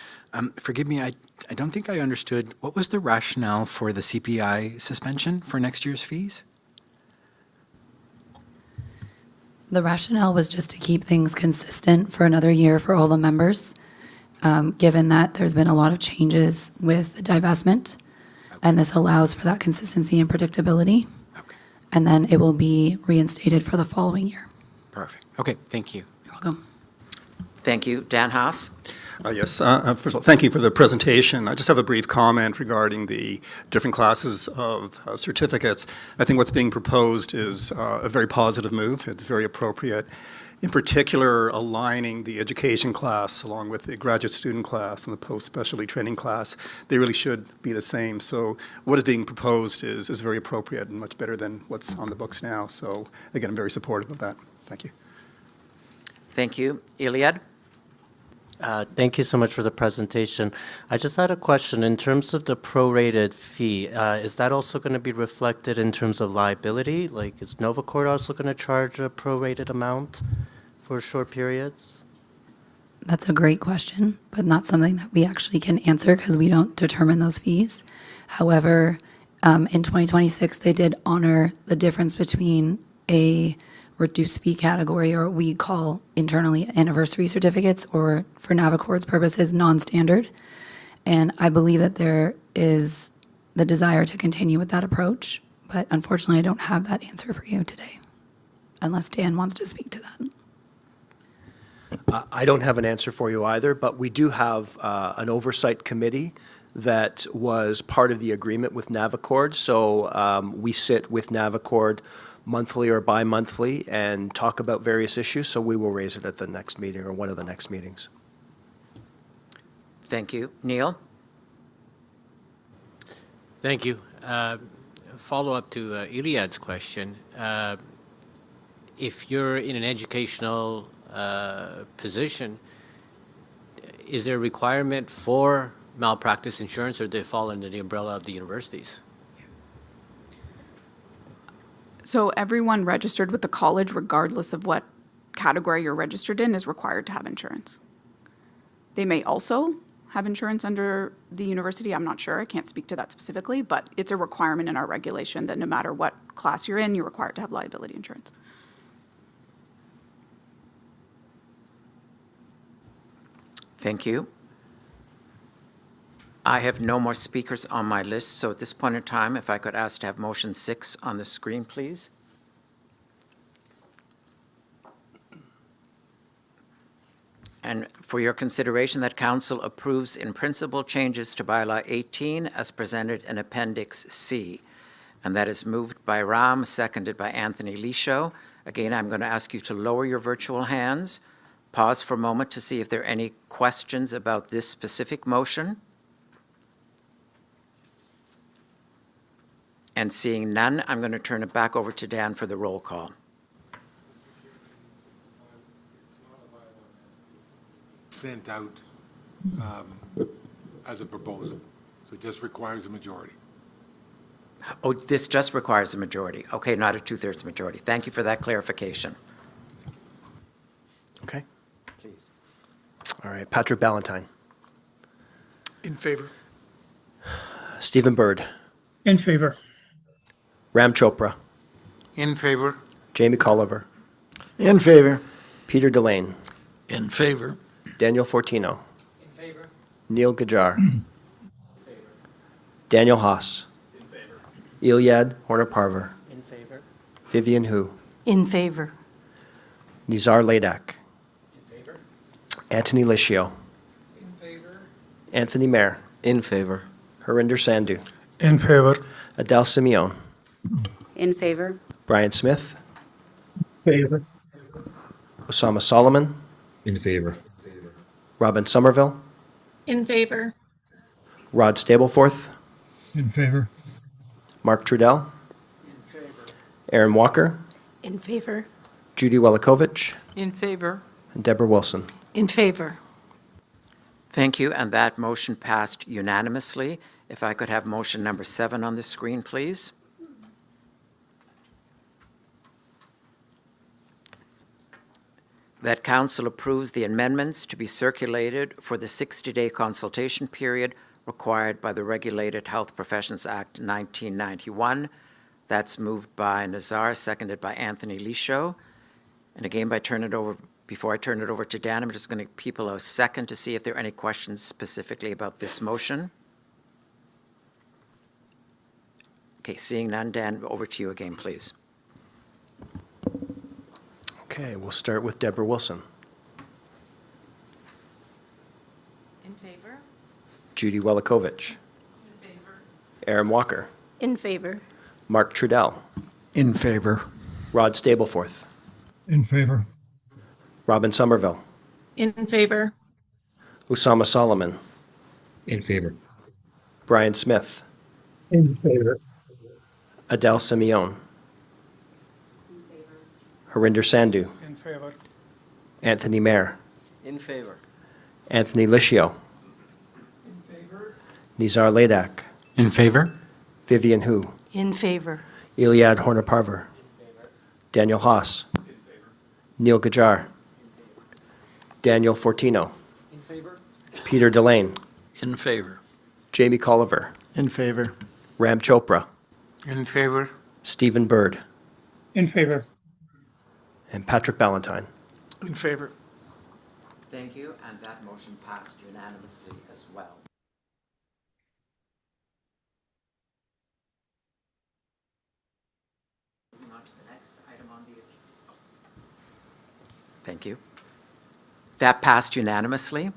Forgive me, I don't think I understood. What was the rationale for the CPI suspension for next year's fees? The rationale was just to keep things consistent for another year for all the members, given that there's been a lot of changes with the divestment, and this allows for that consistency and predictability. Okay. And then it will be reinstated for the following year. Perfect. Okay, thank you. You're welcome. Thank you. Dan Haas. Yes, first of all, thank you for the presentation. I just have a brief comment regarding the different classes of certificates. I think what's being proposed is a very positive move. It's very appropriate. In particular, aligning the education class along with the graduate student class and the post-specialty training class, they really should be the same. So what is being proposed is very appropriate and much better than what's on the books now. So again, I'm very supportive of that. Thank you. Thank you. Iliad? Thank you so much for the presentation. I just had a question. In terms of the prorated fee, is that also going to be reflected in terms of liability? Like, is Novacord also going to charge a prorated amount for short periods? That's a great question, but not something that we actually can answer because we don't determine those fees. However, in 2026, they did honor the difference between a reduced fee category, or we call internally anniversary certificates, or for Navicord's purposes, non-standard. And I believe that there is the desire to continue with that approach, But unfortunately, I don't have that answer for you today, unless Dan wants to speak to that. I don't have an answer for you either, but we do have an oversight committee that was part of the agreement with Navicord. So we sit with Navicord monthly or bi-monthly and talk about various issues. So we will raise it at the next meeting or one of the next meetings. Thank you. Neil? Thank you. Follow-up to Iliad's question. If you're in an educational position, is there a requirement for malpractice insurance, or do they fall under the umbrella of the universities? So everyone registered with the college, regardless of what category you're registered in, is required to have insurance. They may also have insurance under the university. I'm not sure. I can't speak to that specifically, but it's a requirement in our regulation that no matter what class you're in, you're required to have liability insurance. Thank you. I have no more speakers on my list, so at this point in time, if I could ask to have motion 6 on the screen, please. And for your consideration, that council approves in principle changes to bylaw 18 as presented in Appendix C. And that is moved by Ram, seconded by Anthony Lisho. Again, I'm going to ask you to lower your virtual hands, pause for a moment to see if there are any questions about this specific motion. And seeing none, I'm going to turn it back over to Dan for the roll call. Sent out as a proposal, so it just requires a majority. Oh, this just requires a majority. Okay, not a 2/3 majority. Thank you for that clarification. Okay. Please. All right. Patrick Ballantyne. In favor. Stephen Bird. In favor. Ram Chopra. In favor. Jamie Colliver. In favor. Peter Delane. In favor. Daniel Fortino. In favor. Neil Gajar. Daniel Haas. In favor. Iliad Horner-Parver. In favor. Vivian Hu. In favor. Nizar Ladak. In favor. Anthony Lischio. In favor. Anthony Mayer. In favor. Harinder Sandhu. In favor. Adele Simeon. In favor. Brian Smith. Favor. Osama Solomon. In favor. Robin Somerville. In favor. Rod Stapleforth. In favor. Mark Trudell. In favor. Aaron Walker. In favor. Judy Welakovich. In favor. And Deborah Wilson. In favor. Thank you, and that motion passed unanimously. If I could have motion number 7 on the screen, please. That council approves the amendments to be circulated for the 60-day consultation period required by the Regulated Health Professions Act 1991. That's moved by Nazar, seconded by Anthony Lisho. And again, before I turn it over to Dan, I'm just going to give people a second to see if there are any questions specifically about this motion. Okay, seeing none, Dan, over to you again, please. Okay, we'll start with Deborah Wilson. In favor. Judy Welakovich. In favor. Aaron Walker. In favor. Mark Trudell. In favor. Rod Stapleforth. In favor. Robin Somerville. In favor. Osama Solomon. In favor. Brian Smith. In favor. Adele Simeon. Harinder Sandhu. In favor. Anthony Mayer. In favor. Anthony Lischio. In favor. Nizar Ladak. In favor. Vivian Hu. In favor. Iliad Horner-Parver. Daniel Haas. Neil Gajar. Daniel Fortino. In favor. Peter Delane. In favor. Jamie Colliver. In favor. Ram Chopra. In favor. Stephen Bird. In favor. And Patrick Ballantyne. In favor. Thank you, and that motion passed unanimously as well. Thank you. That passed unanimously.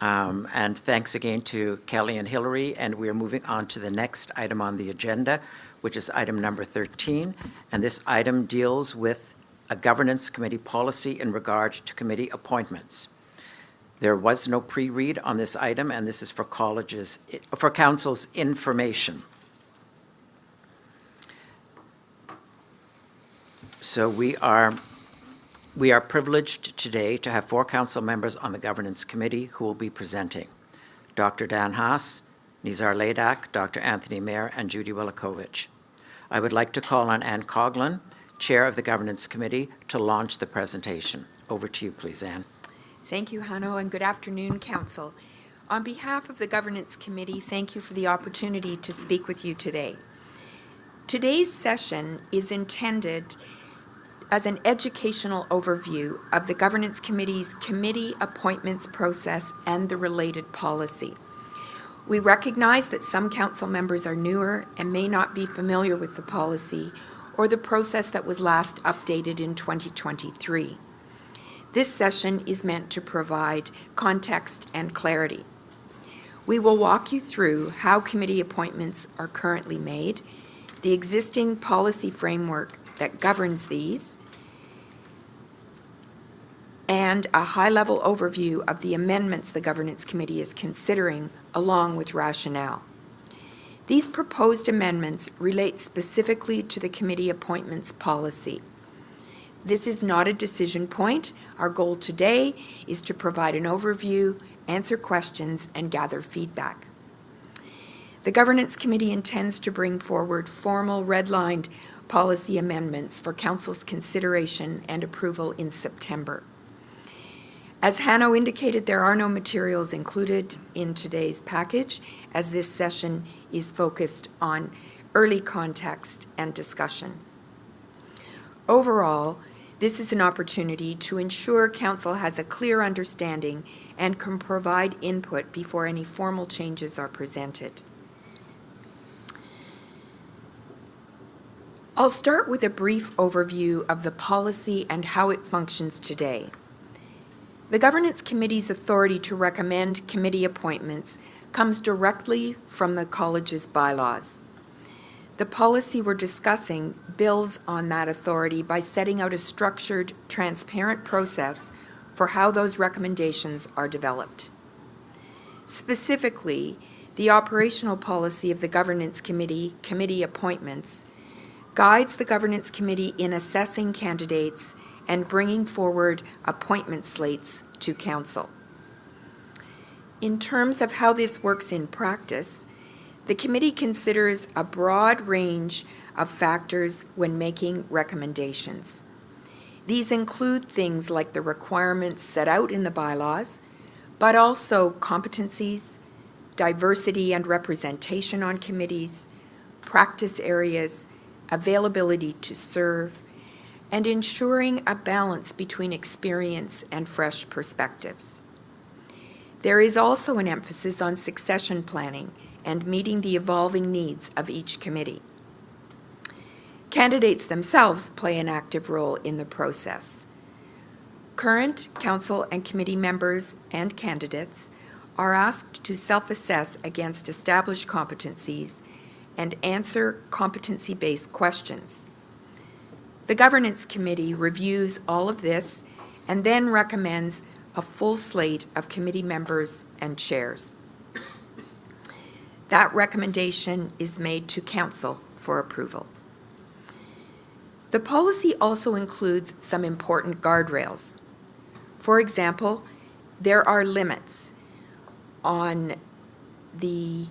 And thanks again to Kelly and Hillary. And we are moving on to the next item on the agenda, which is item number 13. And this item deals with a governance committee policy in regard to committee appointments. There was no pre-read on this item, and this is for council's information. So we are privileged today to have 4 council members on the governance committee who will be presenting: Dr. Dan Haas, Nizar Ladak, Dr. Anthony Mayer, and Judy Wilakovich. I would like to call on Ann Coughlin, Chair of the Governance Committee, to launch the presentation. Over to you, please, Ann. Thank you, Hanno, and good afternoon, Council. On behalf of the Governance Committee, thank you for the opportunity to speak with you today. Today's session is intended as an educational overview of the Governance Committee's committee appointments process and the related policy. We recognize that some council members are newer and may not be familiar with the policy or the process that was last updated in 2023. This session is meant to provide context and clarity. We will walk you through how committee appointments are currently made, the existing policy framework that governs these, and a high-level overview of the amendments the Governance Committee is considering, along with rationale. These proposed amendments relate specifically to the committee appointments policy. This is not a decision point. Our goal today is to provide an overview, answer questions, and gather feedback. The Governance Committee intends to bring forward formal red-lined policy amendments for Council's consideration and approval in September. As Hanno indicated, there are no materials included in today's package, as this session is focused on early context and discussion. Overall, this is an opportunity to ensure Council has a clear understanding and can provide input before any formal changes are presented. I'll start with a brief overview of the policy and how it functions today. The Governance Committee's authority to recommend committee appointments comes directly from the college's bylaws. The policy we're discussing builds on that authority by setting out a structured, transparent process for how those recommendations are developed. Specifically, the operational policy of the Governance Committee, committee appointments, guides the Governance Committee in assessing candidates and bringing forward appointment slates to Council. In terms of how this works in practice, the committee considers a broad range of factors when making recommendations. These include things like the requirements set out in the bylaws, but also competencies, diversity and representation on committees, practice areas, availability to serve, and ensuring a balance between experience and fresh perspectives. There is also an emphasis on succession planning and meeting the evolving needs of each committee. Candidates themselves play an active role in the process. Current council and committee members and candidates are asked to self-assess against established competencies and answer competency-based questions. The Governance Committee reviews all of this and then recommends a full slate of committee members and chairs. That recommendation is made to Council for approval. The policy also includes some important guardrails. For example, there are limits on the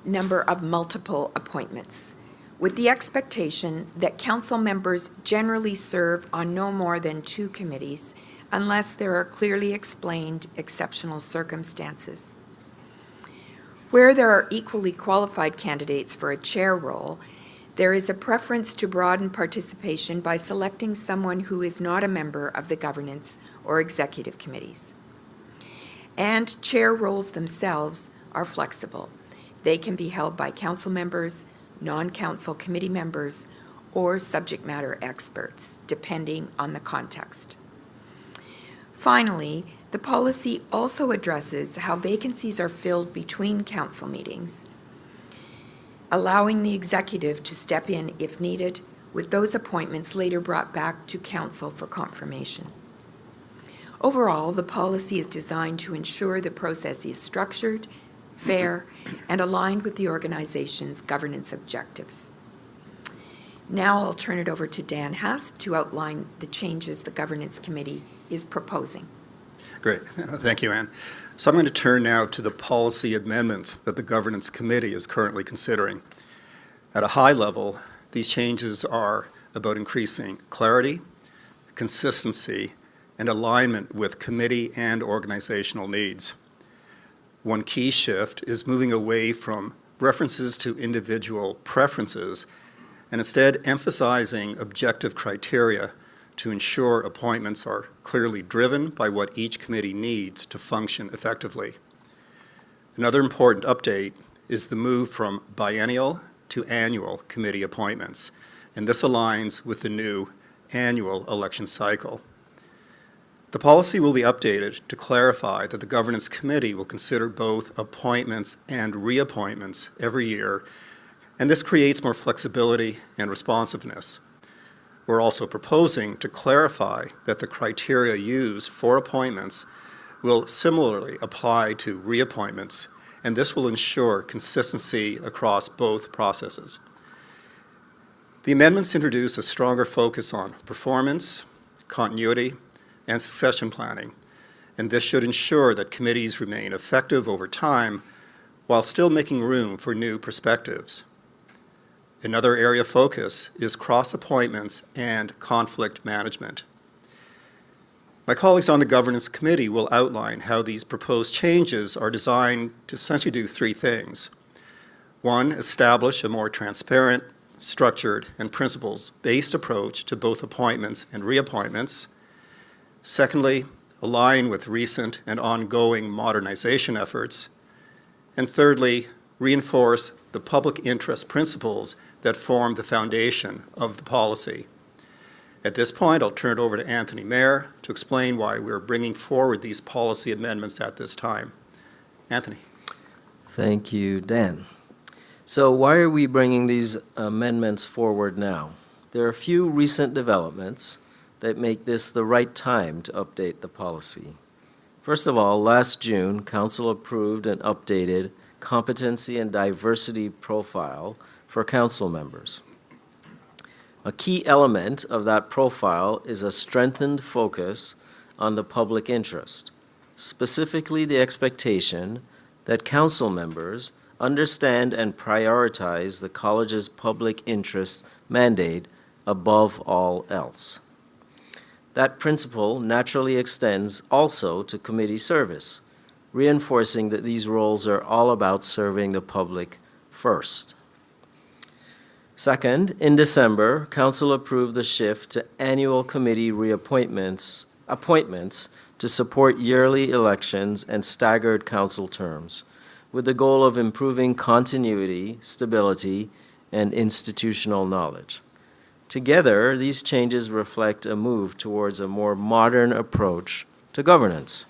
number of multiple appointments, with the expectation that council members generally serve on no more than 2 committees unless there are clearly explained exceptional circumstances. Where there are equally qualified candidates for a chair role, there is a preference to broaden participation by selecting someone who is not a member of the governance or executive committees. And chair roles themselves are flexible. They can be held by council members, non-council committee members, or subject matter experts, depending on the context. Finally, the policy also addresses how vacancies are filled between council meetings, allowing the executive to step in if needed, with those appointments later brought back to council for confirmation. Overall, the policy is designed to ensure the process is structured, fair, and aligned with the organization's governance objectives. Now I'll turn it over to Dan Haas to outline the changes the Governance Committee is proposing. Great. Thank you, Anne. So I'm going to turn now to the policy amendments that the Governance Committee is currently considering. At a high level, these changes are about increasing clarity, consistency, and alignment with committee and organizational needs. One key shift is moving away from references to individual preferences and instead emphasizing objective criteria to ensure appointments are clearly driven by what each committee needs to function effectively. Another important update is the move from biennial to annual committee appointments, and this aligns with the new annual election cycle. The policy will be updated to clarify that the Governance Committee will consider both appointments and reappointments every year, and this creates more flexibility and responsiveness. We're also proposing to clarify that the criteria used for appointments will similarly apply to reappointments, and this will ensure consistency across both processes. The amendments introduce a stronger focus on performance, continuity, and succession planning, and this should ensure that committees remain effective over time while still making room for new perspectives. Another area of focus is cross-appointments and conflict management. My colleagues on the Governance Committee will outline how these proposed changes are designed to essentially do three things. One, establish a more transparent, structured, and principles-based approach to both appointments and reappointments. Secondly, align with recent and ongoing modernization efforts. And thirdly, reinforce the public interest principles that form the foundation of the policy. At this point, I'll turn it over to Anthony Mayer to explain why we're bringing forward these policy amendments at this time. Anthony. Thank you, Dan. So why are we bringing these amendments forward now? There are a few recent developments that make this the right time to update the policy. First of all, last June, Council approved an updated competency and diversity profile for council members. A key element of that profile is a strengthened focus on the public interest, specifically the expectation that council members understand and prioritize the college's public interest mandate above all else. That principle naturally extends also to committee service, reinforcing that these roles are all about serving the public first. Second, in December, Council approved the shift to annual committee appointments to support yearly elections and staggered council terms, with the goal of improving continuity, stability, and institutional knowledge. Together, these changes reflect a move towards a more modern approach to governance.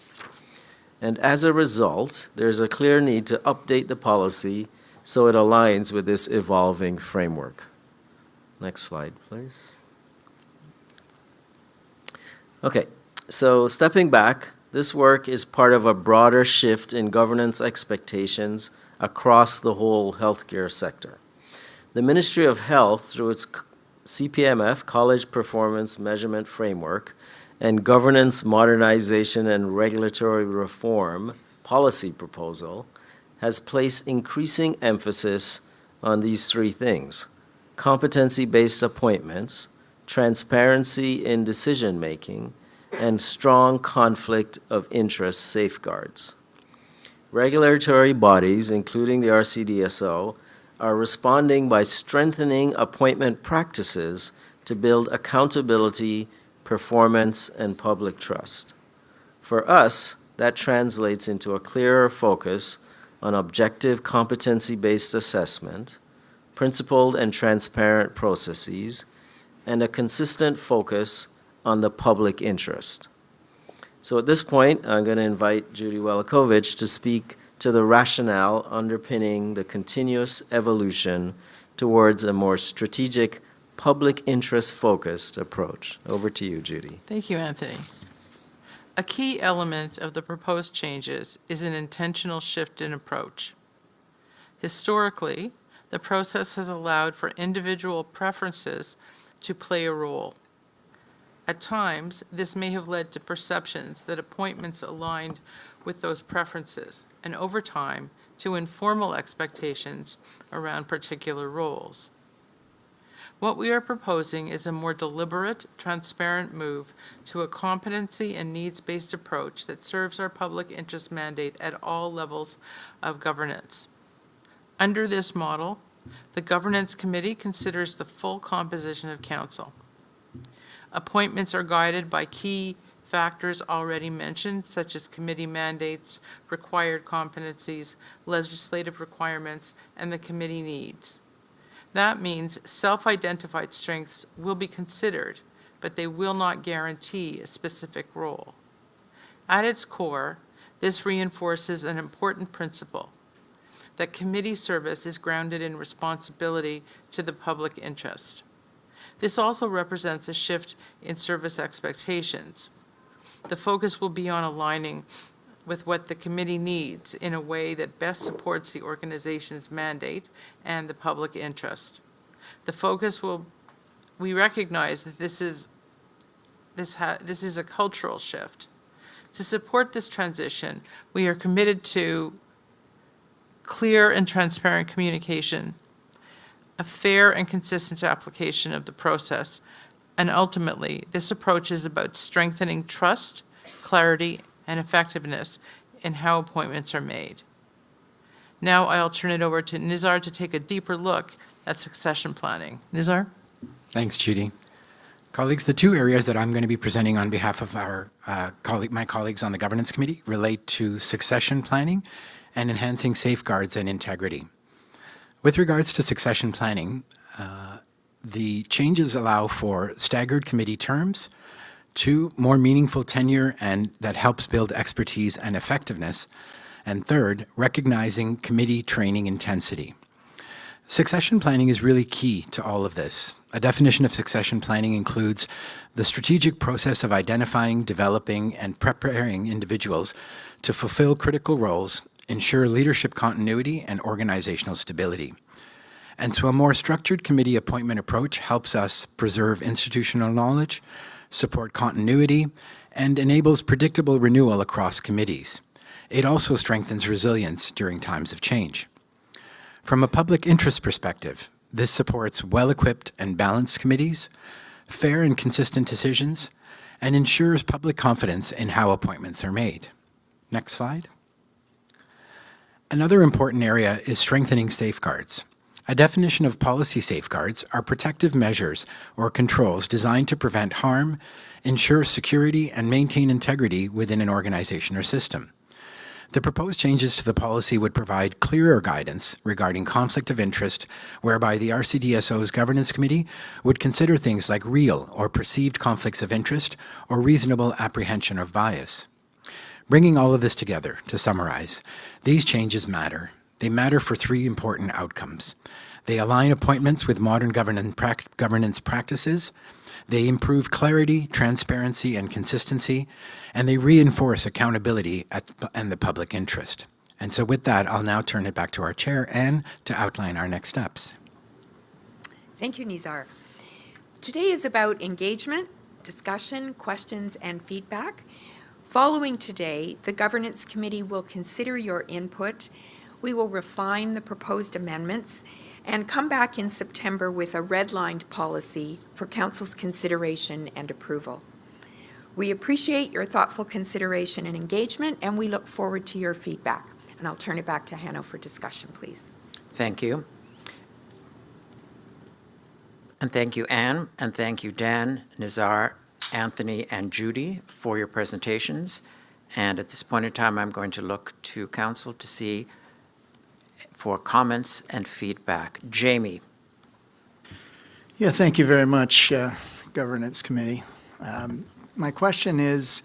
And as a result, there's a clear need to update the policy so it aligns with this evolving framework. Next slide, please. Okay, so stepping back, this work is part of a broader shift in governance expectations across the whole healthcare sector. The Ministry of Health, through its CPMF, College Performance Measurement Framework, and Governance Modernization and Regulatory Reform policy proposal, has placed increasing emphasis on these three things: competency-based appointments, transparency in decision-making, and strong conflict of interest safeguards. Regulatory bodies, including the RCDSO, are responding by strengthening appointment practices to build accountability, performance, and public trust. For us, that translates into a clearer focus on objective competency-based assessment, principled and transparent processes, and a consistent focus on the public interest. So at this point, I'm going to invite Judy Welakovich to speak to the rationale underpinning the continuous evolution towards a more strategic, public interest-focused approach. Over to you, Judy. Thank you, Anthony. A key element of the proposed changes is an intentional shift in approach. Historically, the process has allowed for individual preferences to play a role. At times, this may have led to perceptions that appointments aligned with those preferences, and over time, to informal expectations around particular roles. What we are proposing is a more deliberate, transparent move to a competency and needs-based approach that serves our public interest mandate at all levels of governance. Under this model, the Governance Committee considers the full composition of council. Appointments are guided by key factors already mentioned, such as committee mandates, required competencies, legislative requirements, and the committee needs. That means self-identified strengths will be considered, but they will not guarantee a specific role. At its core, this reinforces an important principle, that committee service is grounded in responsibility to the public interest. This also represents a shift in service expectations. The focus will be on aligning with what the committee needs in a way that best supports the organization's mandate and the public interest. The focus we recognize that this is a cultural shift. To support this transition, we are committed to clear and transparent communication, a fair and consistent application of the process, and ultimately, this approach is about strengthening trust, clarity, and effectiveness in how appointments are made. Now I'll turn it over to Nizar to take a deeper look at succession planning. Nizar? Thanks, Judy. Colleagues, the two areas that I'm going to be presenting on behalf of my colleagues on the Governance Committee relate to succession planning and enhancing safeguards and integrity. With regards to succession planning, the changes allow for staggered committee terms, 2, more meaningful tenure and that helps build expertise and effectiveness, and 3rd, recognizing committee training intensity. Succession planning is really key to all of this. A definition of succession planning includes the strategic process of identifying, developing, and preparing individuals to fulfill critical roles, ensure leadership continuity, and organizational stability. And so a more structured committee appointment approach helps us preserve institutional knowledge, support continuity, and enables predictable renewal across committees. It also strengthens resilience during times of change. From a public interest perspective, this supports well-equipped and balanced committees, fair and consistent decisions, and ensures public confidence in how appointments are made. Next slide. Another important area is strengthening safeguards. A definition of policy safeguards are protective measures or controls designed to prevent harm, ensure security, and maintain integrity within an organization or system. The proposed changes to the policy would provide clearer guidance regarding conflict of interest, whereby the RCDSO's Governance Committee would consider things like real or perceived conflicts of interest or reasonable apprehension of bias. Bringing all of this together, to summarize, these changes matter. They matter for 3 important outcomes. They align appointments with modern governance practices, they improve clarity, transparency, and consistency, and they reinforce accountability and the public interest. And so with that, I'll now turn it back to our chair, Anne, to outline our next steps. Thank you, Nizar. Today is about engagement, discussion, questions, and feedback. Following today, the Governance Committee will consider your input. We will refine the proposed amendments and come back in September with a redlined policy for Council's consideration and approval. We appreciate your thoughtful consideration and engagement, and we look forward to your feedback. And I'll turn it back to Hanno for discussion, please. Thank you. And thank you, Anne, and thank you, Dan, Nizar, Anthony, and Judy for your presentations. And at this point in time, I'm going to look to Council to see for comments and feedback. Jamie. Yeah, thank you very much, Governance Committee. My question is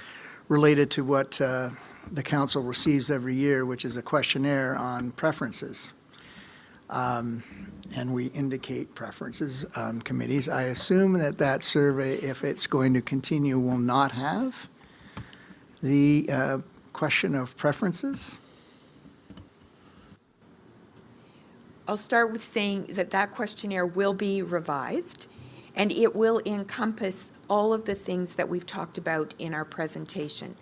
related to what the council receives every year, which is a questionnaire on preferences. And we indicate preferences on committees. I assume that that survey, if it's going to continue, will not have the question of preferences. I'll start with saying that that questionnaire will be revised, and it will encompass all of the things that we've talked about in our presentation.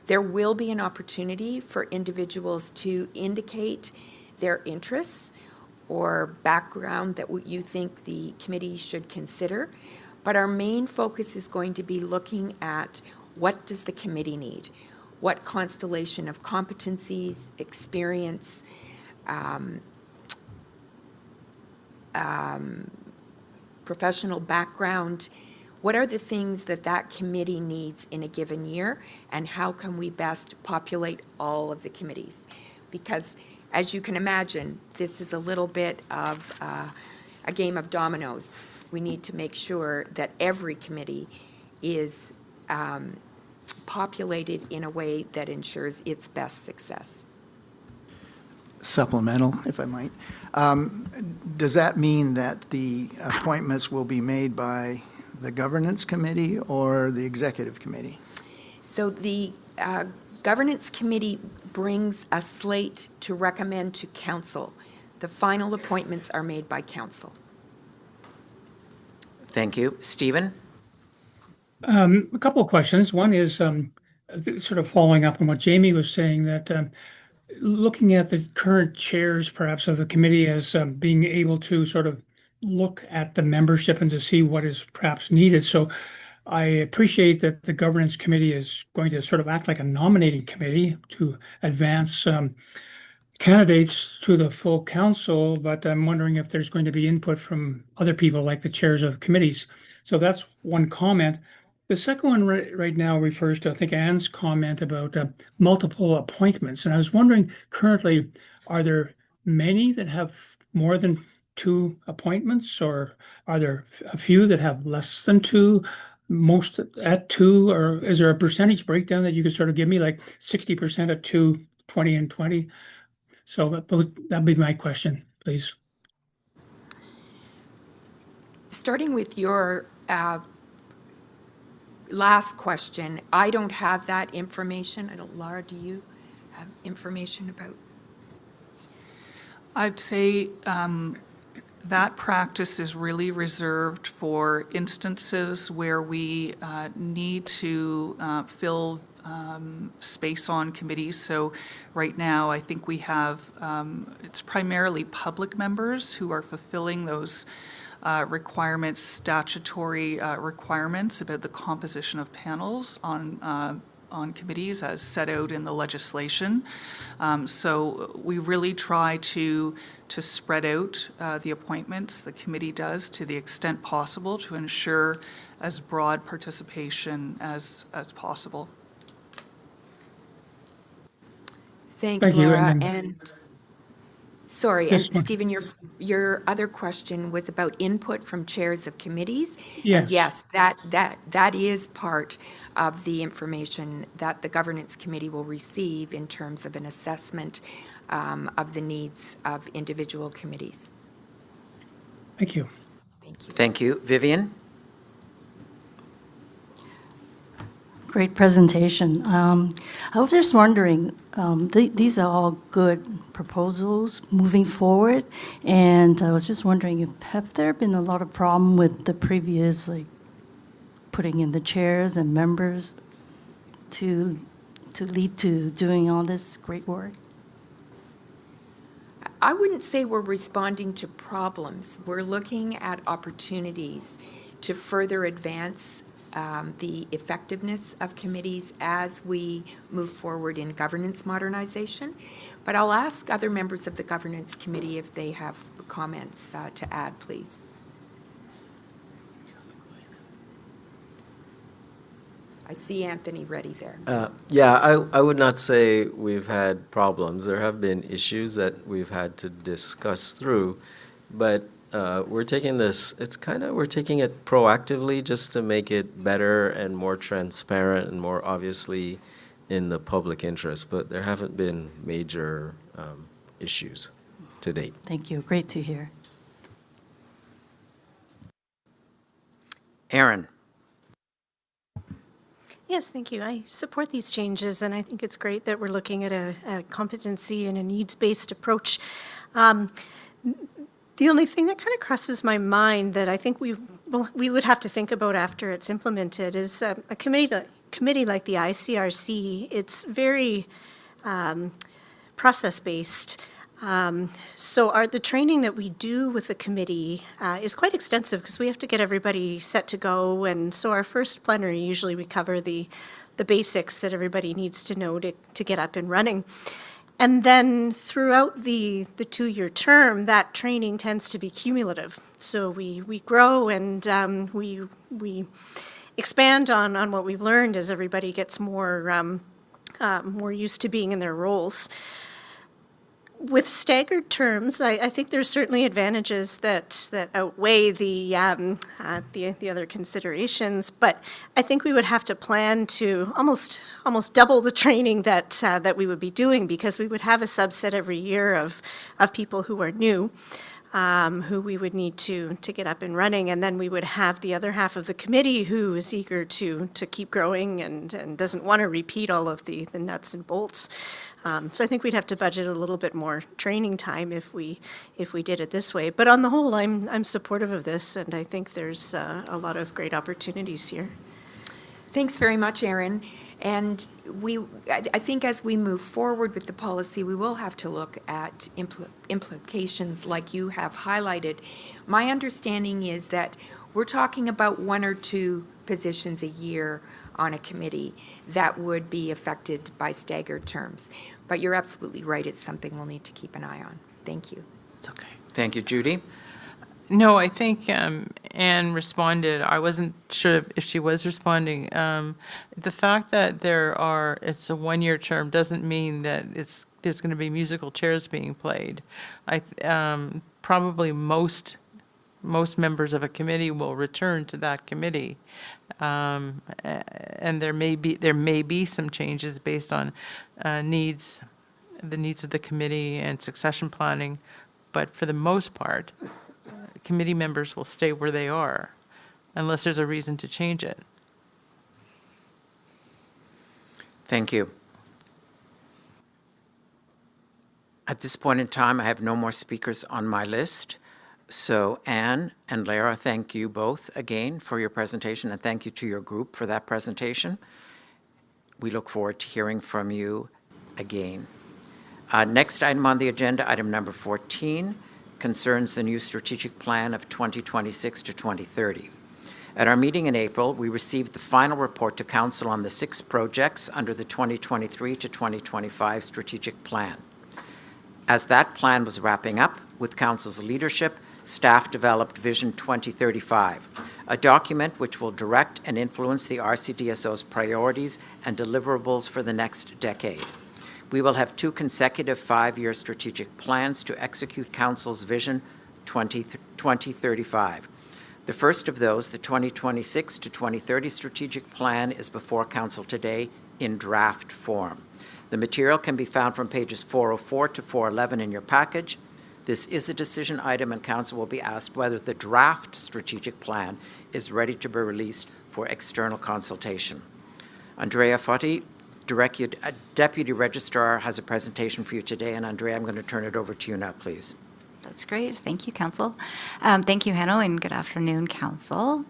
There will be an opportunity for individuals to indicate their interests or background that you think the committee should consider, but our main focus is going to be looking at what does the committee need? What constellation of competencies, experience, professional background, what are the things that that committee needs in a given year, and how can we best populate all of the committees? Because as you can imagine, this is a little bit of a game of dominoes. We need to make sure that every committee is populated in a way that ensures its best success. Supplemental, if I might. Does that mean that the appointments will be made by the governance committee or the executive committee? So the governance committee brings a slate to recommend to council. The final appointments are made by council. Thank you. Stephen? A couple of questions. One is sort of following up on what Jamie was saying, that looking at the current chairs, perhaps, of the committee as being able to sort of look at the membership and to see what is perhaps needed. So I appreciate that the governance committee is going to sort of act like a nominating committee to advance candidates to the full council, but I'm wondering if there's going to be input from other people like the chairs of committees. So that's one comment. The second one right now refers to, I think, Anne's comment about multiple appointments. And I was wondering, currently, are there many that have more than 2 appointments, or are there a few that have less than 2, most at 2, or is there a percentage breakdown that you could sort of give me, like 60% at 2, 20 and 20? So that'd be my question, please. Starting with your last question, I don't have that information. I don't, Laura, do you have information about? I'd say that practice is really reserved for instances where we need to fill space on committees. So right now, I think we have, it's primarily public members who are fulfilling those requirements, statutory requirements about the composition of panels on committees as set out in the legislation. So we really try to spread out the appointments the committee does to the extent possible to ensure as broad participation as possible. Thanks, Thank you, Laura. and And sorry, Yes, and ma'am. Stephen, your other question was about input from chairs of committees. Yes. And yes, that is part of the information that the governance committee will receive in terms of an assessment of the needs of individual committees. Thank you. Thank you. Thank you. Vivian? Great presentation. I was just wondering, these are all good proposals moving forward, and I was just wondering, have there been a lot of problem with the previous, like, putting in the chairs and members to lead to doing all this great work? I wouldn't say we're responding to problems. We're looking at opportunities to further advance the effectiveness of committees as we move forward in governance modernization. But I'll ask other members of the governance committee if they have comments to add, please. I see Anthony ready there. Yeah, I would not say we've had problems. There have been issues that we've had to discuss through, but we're taking this, we're taking it proactively just to make it better and more transparent and more obviously in the public interest, but there haven't been major issues to date. Thank you. Great to hear. Aaron. Yes, thank you. I support these changes, and I think it's great that we're looking at a competency and a needs-based approach. The only thing that kind of crosses my mind that I think we would have to think about after it's implemented is a committee like the ICRC. It's very process-based. So the training that we do with the committee is quite extensive because we have to get everybody set to go. And so our first plenary, usually we cover the basics that everybody needs to know to get up and running. And then throughout the 2-year term, that training tends to be cumulative. So we grow and we expand on what we've learned as everybody gets more used to being in their roles. With staggered terms, I think there's certainly advantages that outweigh the other considerations, but I think we would have to plan to almost double the training that we would be doing, because we would have a subset every year of people who are new, who we would need to get up and running, and then we would have the other half of the committee who is eager to keep growing and doesn't want to repeat all of the nuts and bolts. So I think we'd have to budget a little bit more training time if we did it this way. But on the whole, I'm supportive of this, and I think there's a lot of great opportunities here. Thanks very much, Erin. And I think as we move forward with the policy, we will have to look at implications like you have highlighted. My understanding is that we're talking about 1 or 2 positions a year on a committee that would be affected by staggered terms. But you're absolutely right, it's something we'll need to keep an eye on. Thank you. It's okay. Thank you, Judy. No, I think Anne responded. I wasn't sure if she was responding. The fact that it's a 1-year term doesn't mean that there's going to be musical chairs being played. Probably most members of a committee will return to that committee, and there may be some changes based on the needs of the committee and succession planning, but for the most part, committee members will stay where they are unless there's a reason to change it. Thank you. At this point in time, I have no more speakers on my list. So Anne and Lara, thank you both again for your presentation, and thank you to your group for that presentation. We look forward to hearing from you again. Next item on the agenda, item number 14, concerns the new strategic plan of 2026 to 2030. At our meeting in April, we received the final report to Council on the 6 projects under the 2023 to 2025 strategic plan. As that plan was wrapping up, with Council's leadership, staff developed Vision 2035, a document which will direct and influence the RCDSO's priorities and deliverables for the next decade. We will have 2 consecutive 5-year strategic plans to execute Council's Vision 2035. The first of those, the 2026 to 2030 strategic plan, is before Council today in draft form. The material can be found from pages 404 to 411 in your package. This is a decision item, and Council will be asked whether the draft strategic plan is ready to be released for external consultation. Andrea Foti, Deputy Registrar, has a presentation for you today, and Andrea, I'm going to turn it over to you now, please. That's great. Thank you, Council. Thank you, Hanno, and good afternoon, Council.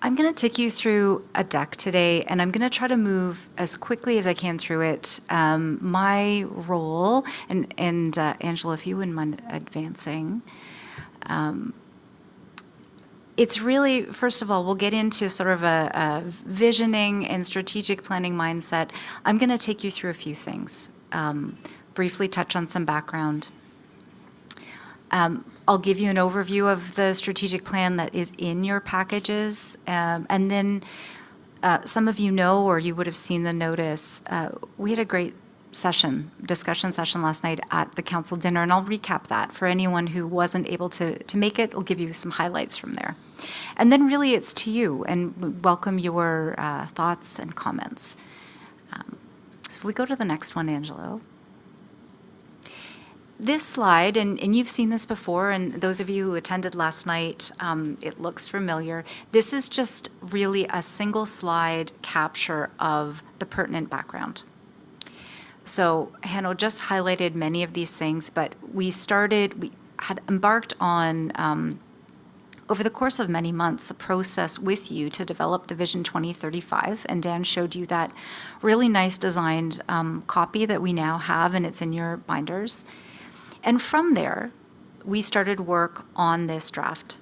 I'm going to take you through a deck today, and I'm going to try to move as quickly as I can through it. My role, and Angela, if you wouldn't mind advancing, it's really, first of all, we'll get into sort of a visioning and strategic planning mindset. I'm going to take you through a few things, briefly touch on some background. I'll give you an overview of the strategic plan that is in your packages, and then some of you know, or you would have seen the notice, we had a great discussion session last night at the council dinner, and I'll recap that for anyone who wasn't able to make it. I'll give you some highlights from there. And then really it's to you, and we welcome your thoughts and comments. So if we go to the next one, Angelo. This slide, and you've seen this before, and those of you who attended last night, it looks familiar. This is just really a single slide capture of the pertinent background. So Hanno just highlighted many of these things, but we had embarked on, over the course of many months, a process with you to develop the Vision 2035, and Dan showed you that really nice designed copy that we now have, and it's in your binders. And from there, we started work on this draft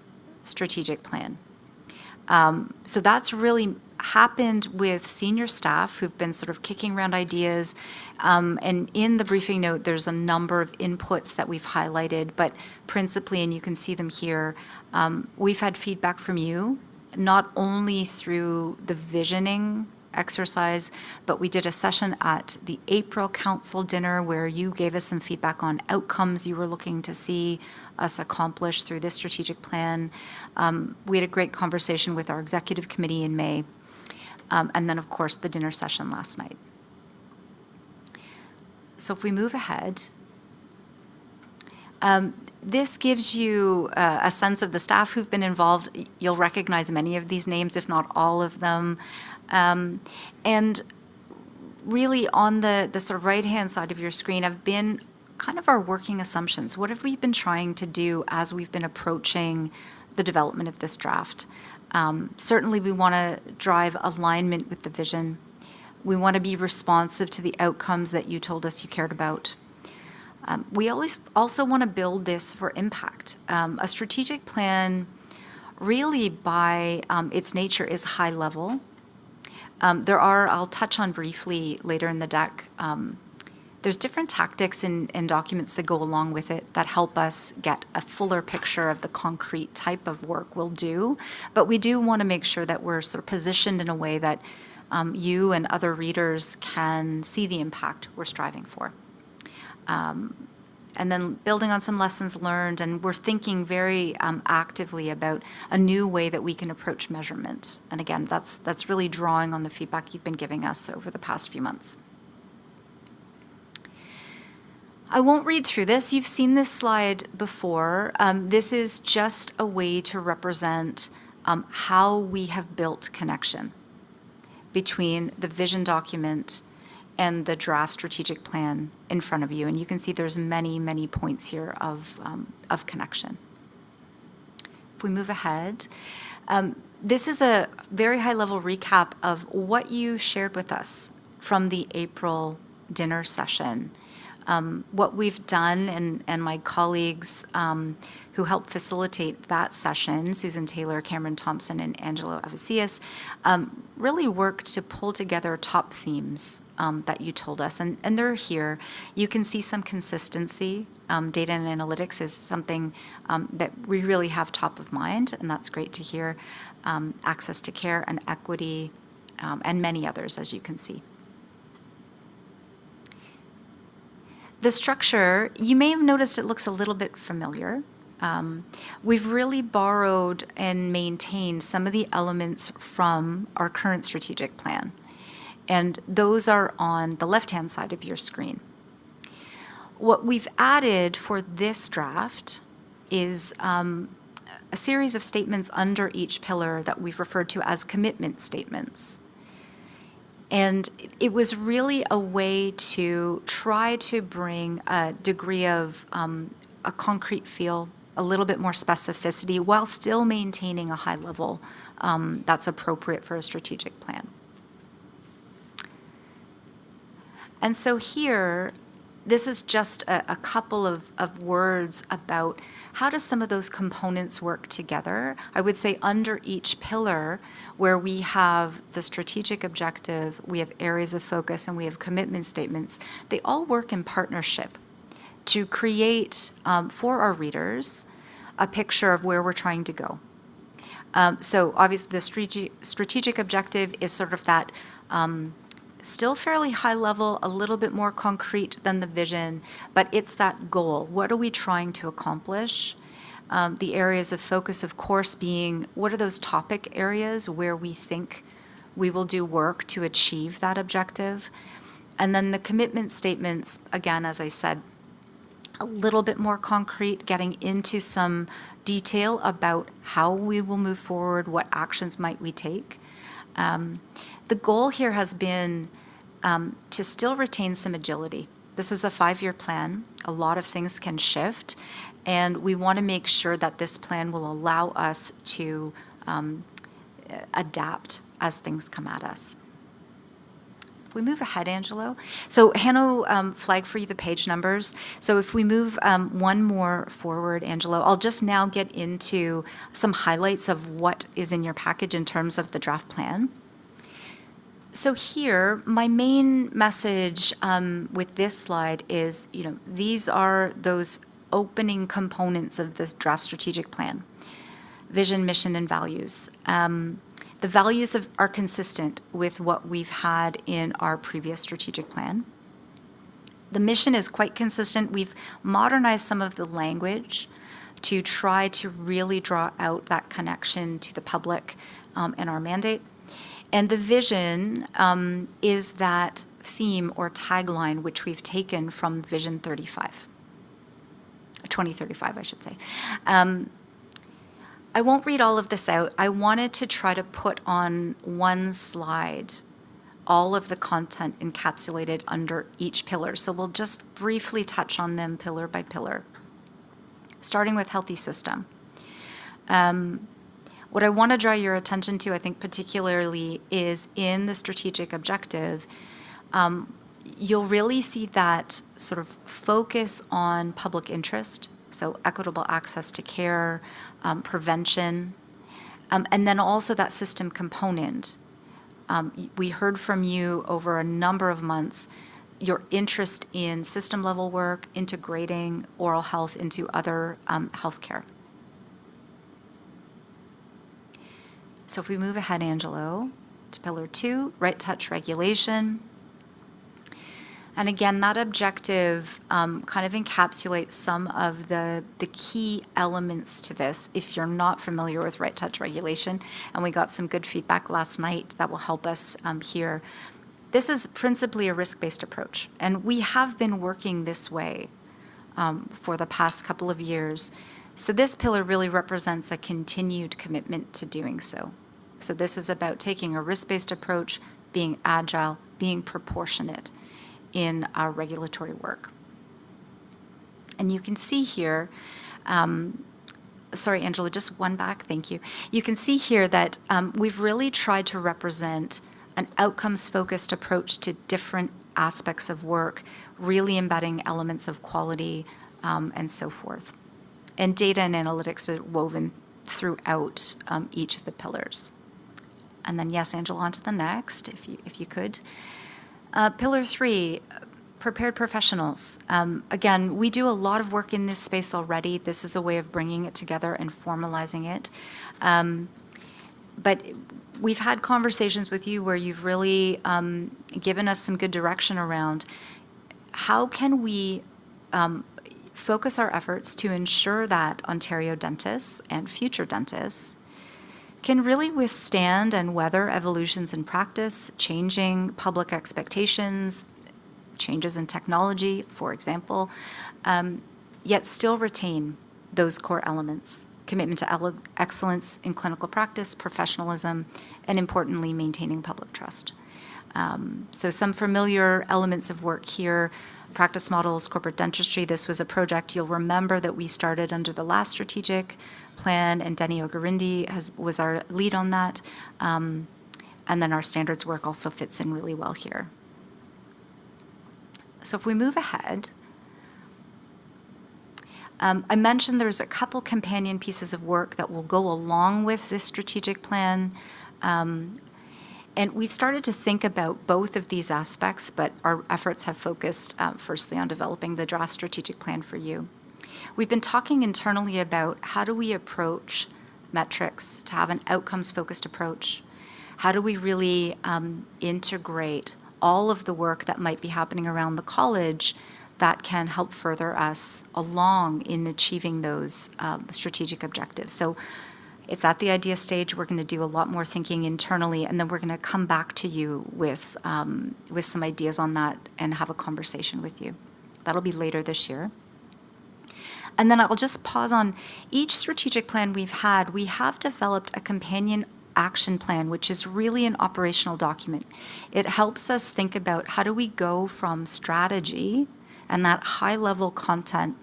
strategic plan. So that's really happened with senior staff who've been sort of kicking around ideas. And in the briefing note, there's a number of inputs that we've highlighted, but principally, and you can see them here, we've had feedback from you, not only through the visioning exercise, but we did a session at the April council dinner where you gave us some feedback on outcomes you were looking to see us accomplish through this strategic plan. We had a great conversation with our executive committee in May, and then of course the dinner session last night. So if we move ahead, this gives you a sense of the staff who've been involved. You'll recognize many of these names, if not all of them. And really on the sort of right-hand side of your screen have been kind of our working assumptions. What have we been trying to do as we've been approaching the development of this draft? Certainly we want to drive alignment with the vision. We want to be responsive to the outcomes that you told us you cared about. We always also want to build this for impact. A strategic plan really by its nature is high level. I'll touch on briefly later in the deck, there's different tactics and documents that go along with it that help us get a fuller picture of the concrete type of work we'll do. But we do want to make sure that we're sort of positioned in a way that you and other readers can see the impact we're striving for. And then building on some lessons learned, and we're thinking very actively about a new way that we can approach measurement. And again, that's really drawing on the feedback you've been giving us over the past few months. I won't read through this. You've seen this slide before. This is just a way to represent how we have built connection between the vision document and the draft strategic plan in front of you. And you can see there's many, many points here of connection. If we move ahead, this is a very high-level recap of what you shared with us from the April dinner session. What we've done, and my colleagues who helped facilitate that session, Susan Taylor, Cameron Thompson, and Angelo Avicius, really worked to pull together top themes that you told us, and they're here. You can see some consistency. Data and analytics is something that we really have top of mind, and that's great to hear. Access to care and equity, and many others, as you can see. The structure, you may have noticed it looks a little bit familiar. We've really borrowed and maintained some of the elements from our current strategic plan, and those are on the left-hand side of your screen. What we've added for this draft is a series of statements under each pillar that we've referred to as commitment statements. And it was really a way to try to bring a degree of a concrete feel, a little bit more specificity, while still maintaining a high level that's appropriate for a strategic plan. And so here, this is just a couple of words about how do some of those components work together. I would say under each pillar, where we have the strategic objective, we have areas of focus, and we have commitment statements, they all work in partnership to create for our readers a picture of where we're trying to go. So obviously the strategic objective is sort of that Still fairly high level, a little bit more concrete than the vision, but it's that goal. What are we trying to accomplish? The areas of focus, of course, being what are those topic areas where we think we will do work to achieve that objective? And then the commitment statements, again, as I said, a little bit more concrete, getting into some detail about how we will move forward, what actions might we take. The goal here has been to still retain some agility. This is a 5-year plan. A lot of things can shift, and we want to make sure that this plan will allow us to adapt as things come at us. If we move ahead, Angelo. So Hanno flagged for you the page numbers. So if we move one more forward, Angelo, I'll just now get into some highlights of what is in your package in terms of the draft plan. So here, my main message with this slide is, these are those opening components of this draft strategic plan: vision, mission, and values. The values are consistent with what we've had in our previous strategic plan. The mission is quite consistent. We've modernized some of the language to try to really draw out that connection to the public and our mandate. And the vision is that theme or tagline which we've taken from Vision 2035, I should say. I won't read all of this out. I wanted to try to put on one slide all of the content encapsulated under each pillar. So we'll just briefly touch on them pillar by pillar, starting with healthy system. What I want to draw your attention to, I think particularly, is in the strategic objective, you'll really see that sort of focus on public interest, so equitable access to care, prevention, and then also that system component. We heard from you over a number of months your interest in system level work, integrating oral health into other healthcare. So if we move ahead, Angelo, to pillar 2, right touch regulation. And again, that objective kind of encapsulates some of the key elements to this if you're not familiar with right touch regulation. And we got some good feedback last night that will help us here. This is principally a risk-based approach. And we have been working this way for the past couple of years. So this pillar really represents a continued commitment to doing so. So this is about taking a risk-based approach, being agile, being proportionate in our regulatory work. And you can see here, sorry, Angela, just one back, thank you. You can see here that we've really tried to represent an outcomes-focused approach to different aspects of work, really embedding elements of quality and so forth. And data and analytics are woven throughout each of the pillars. And then, yes, Angela, on to the next, if you could. Pillar 3, prepared professionals. Again, we do a lot of work in this space already. This is a way of bringing it together and formalizing it. But we've had conversations with you where you've really given us some good direction around how can we focus our efforts to ensure that Ontario dentists and future dentists can really withstand and weather evolutions in practice, changing public expectations, changes in technology, for example, yet still retain those core elements: commitment to excellence in clinical practice, professionalism, and importantly, maintaining public trust. So some familiar elements of work here: practice models, corporate dentistry. This was a project you'll remember that we started under the last strategic plan, and Denny Ogarindi was our lead on that. And then our standards work also fits in really well here. So if we move ahead, I mentioned there's a couple companion pieces of work that will go along with this strategic plan. And we've started to think about both of these aspects, but our efforts have focused firstly on developing the draft strategic plan for you. We've been talking internally about how do we approach metrics to have an outcomes-focused approach? How do we really integrate all of the work that might be happening around the college that can help further us along in achieving those strategic objectives. So it's at the idea stage. We're going to do a lot more thinking internally, and then we're going to come back to you with some ideas on that and have a conversation with you. That'll be later this year. And then I'll just pause on each strategic plan we've had. We have developed a companion action plan, which is really an operational document. It helps us think about how do we go from strategy and that high-level content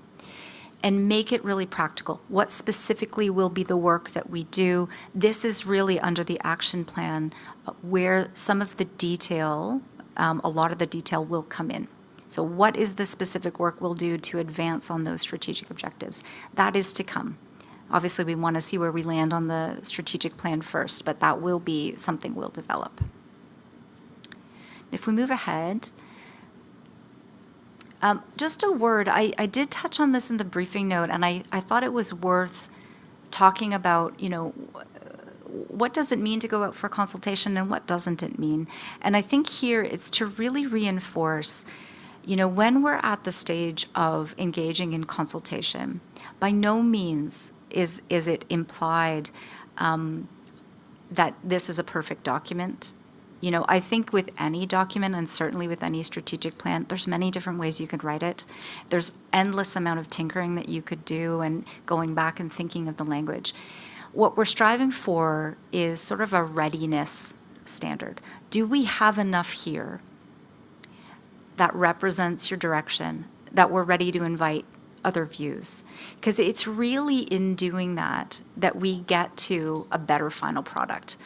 and make it really practical. What specifically will be the work that we do? This is really under the action plan where some of the detail, a lot of the detail will come in. So what is the specific work we'll do to advance on those strategic objectives? That is to come. Obviously, we want to see where we land on the strategic plan first, but that will be something we'll develop. If we move ahead, just a word, I did touch on this in the briefing note, and I thought it was worth talking about, what does it mean to go out for consultation and what doesn't it mean? And I think here it's to really reinforce, when we're at the stage of engaging in consultation, by no means is it implied that this is a perfect document. I think with any document, and certainly with any strategic plan, there's many different ways you could write it. There's endless amount of tinkering that you could do and going back and thinking of the language. What we're striving for is sort of a readiness standard. Do we have enough here that represents your direction, that we're ready to invite other views? Because it's really in doing that we get to a better final product.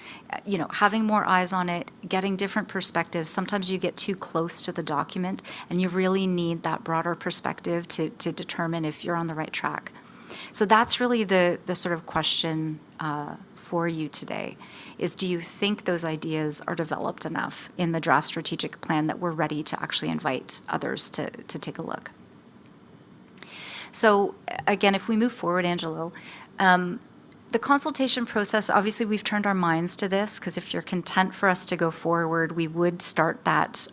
Having more eyes on it, getting different perspectives. Sometimes you get too close to the document and you really need that broader perspective to determine if you're on the right track. So that's really the sort of question for you today, is do you think those ideas are developed enough in the draft strategic plan that we're ready to actually invite others to take a look? So again, if we move forward, Angelo, the consultation process, obviously we've turned our minds to this, because if you're content for us to go forward, we would start that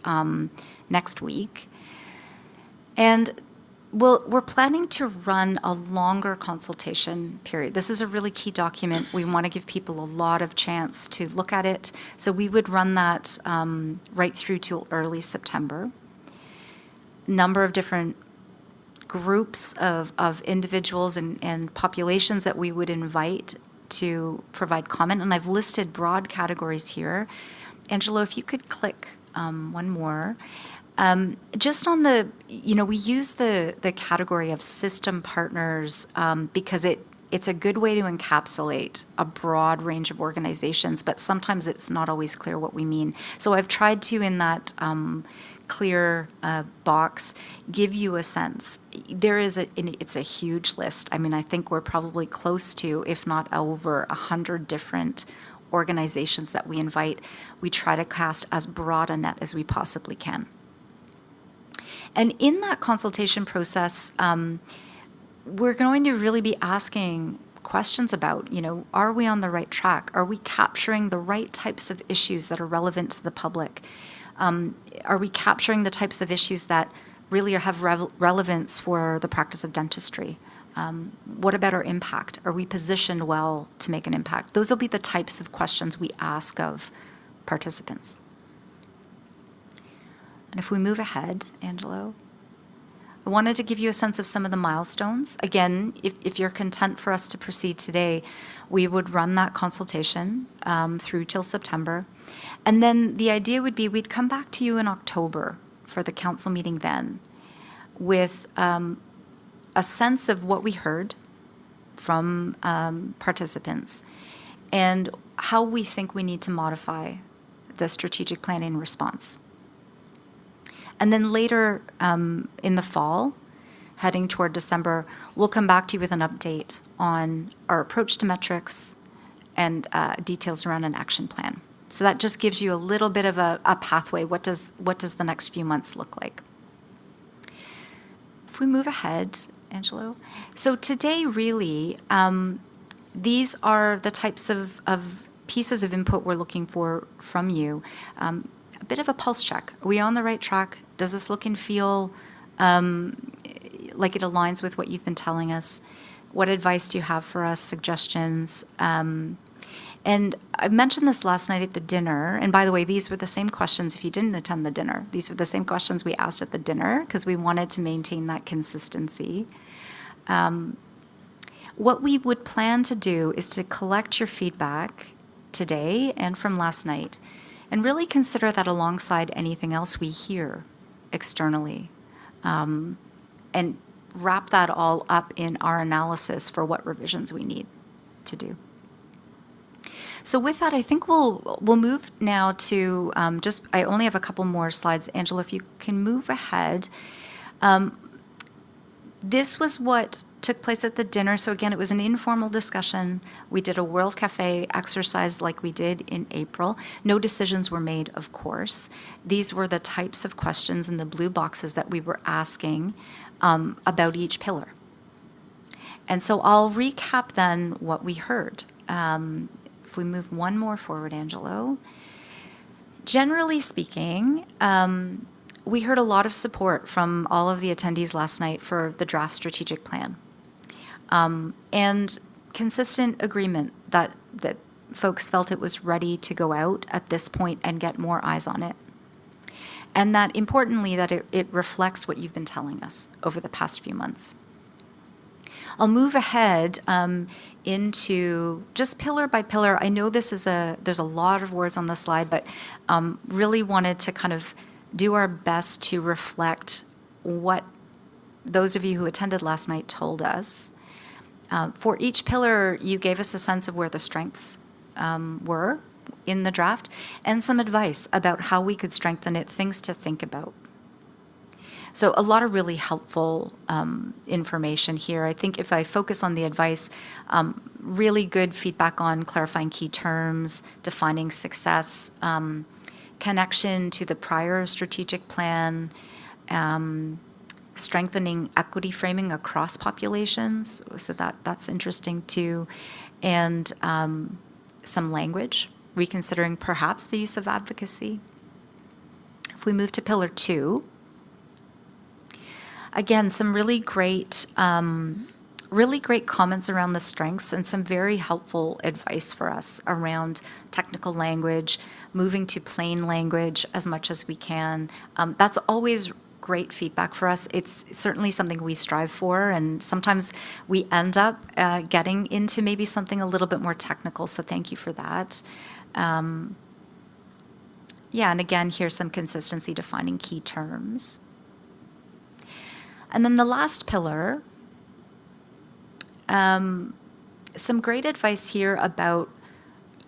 next week. And we're planning to run a longer consultation period. This is a really key document. We want to give people a lot of chance to look at it. So we would run that right through till early September. Number of different groups of individuals and populations that we would invite to provide comment. And I've listed broad categories here. Angelo, if you could click one more. Just on we use the category of system partners because it's a good way to encapsulate a broad range of organizations, but sometimes it's not always clear what we mean. So I've tried to, in that clear box, give you a sense. It's a huge list. I mean, I think we're probably close to, if not over, 100 different organizations that we invite. We try to cast as broad a net as we possibly can. And in that consultation process, we're going to really be asking questions about, are we on the right track? Are we capturing the right types of issues that are relevant to the public? Are we capturing the types of issues that really have relevance for the practice of dentistry? What about our impact? Are we positioned well to make an impact? Those will be the types of questions we ask of participants. And if we move ahead, Angelo, I wanted to give you a sense of some of the milestones. Again, if you're content for us to proceed today, we would run that consultation through till September. And then the idea would be we'd come back to you in October for the council meeting then with a sense of what we heard from participants and how we think we need to modify the strategic plan in response. And then later in the fall, heading toward December, we'll come back to you with an update on our approach to metrics and details around an action plan. So that just gives you a little bit of a pathway. What does the next few months look like? If we move ahead, Angelo. So today, really, these are the types of pieces of input we're looking for from you. bit of a pulse check. Are we on the right track? Does this look and feel like it aligns with what you've been telling us? What advice do you have for us, suggestions? And I mentioned this last night at the dinner, and by the way, these were the same questions if you didn't attend the dinner. These were the same questions we asked at the dinner because we wanted to maintain that consistency. What we would plan to do is to collect your feedback today and from last night, and really consider that alongside anything else we hear externally, and wrap that all up in our analysis for what revisions we need to do. So with that, I think we'll move now to I only have a couple more slides. Angela, if you can move ahead. This was what took place at the dinner. So again, it was an informal discussion. We did a World Cafe exercise like we did in April. No decisions were made, of course. These were the types of questions in the blue boxes that we were asking about each pillar. And so I'll recap then what we heard. If we move one more forward, Angelo. Generally speaking, we heard a lot of support from all of the attendees last night for the draft strategic plan. And consistent agreement that folks felt it was ready to go out at this point and get more eyes on it. And that importantly, that it reflects what you've been telling us over the past few months. I'll move ahead into just pillar by pillar. I know there's a lot of words on the slide, but really wanted to kind of do our best to reflect what those of you who attended last night told us. For each pillar, you gave us a sense of where the strengths were in the draft and some advice about how we could strengthen it, things to think about. So a lot of really helpful information here. I think if I focus on the advice, really good feedback on clarifying key terms, defining success, connection to the prior strategic plan, strengthening equity framing across populations, so that's interesting too, and some language, reconsidering perhaps the use of advocacy. If we move to Pillar 2, again, some really great comments around the strengths and some very helpful advice for us around technical language, moving to plain language as much as we can. That's always great feedback for us. It's certainly something we strive for, and sometimes we end up getting into maybe something a little bit more technical, so thank you for that. Yeah, and again, here's some consistency defining key terms. And then the last pillar, some great advice here about,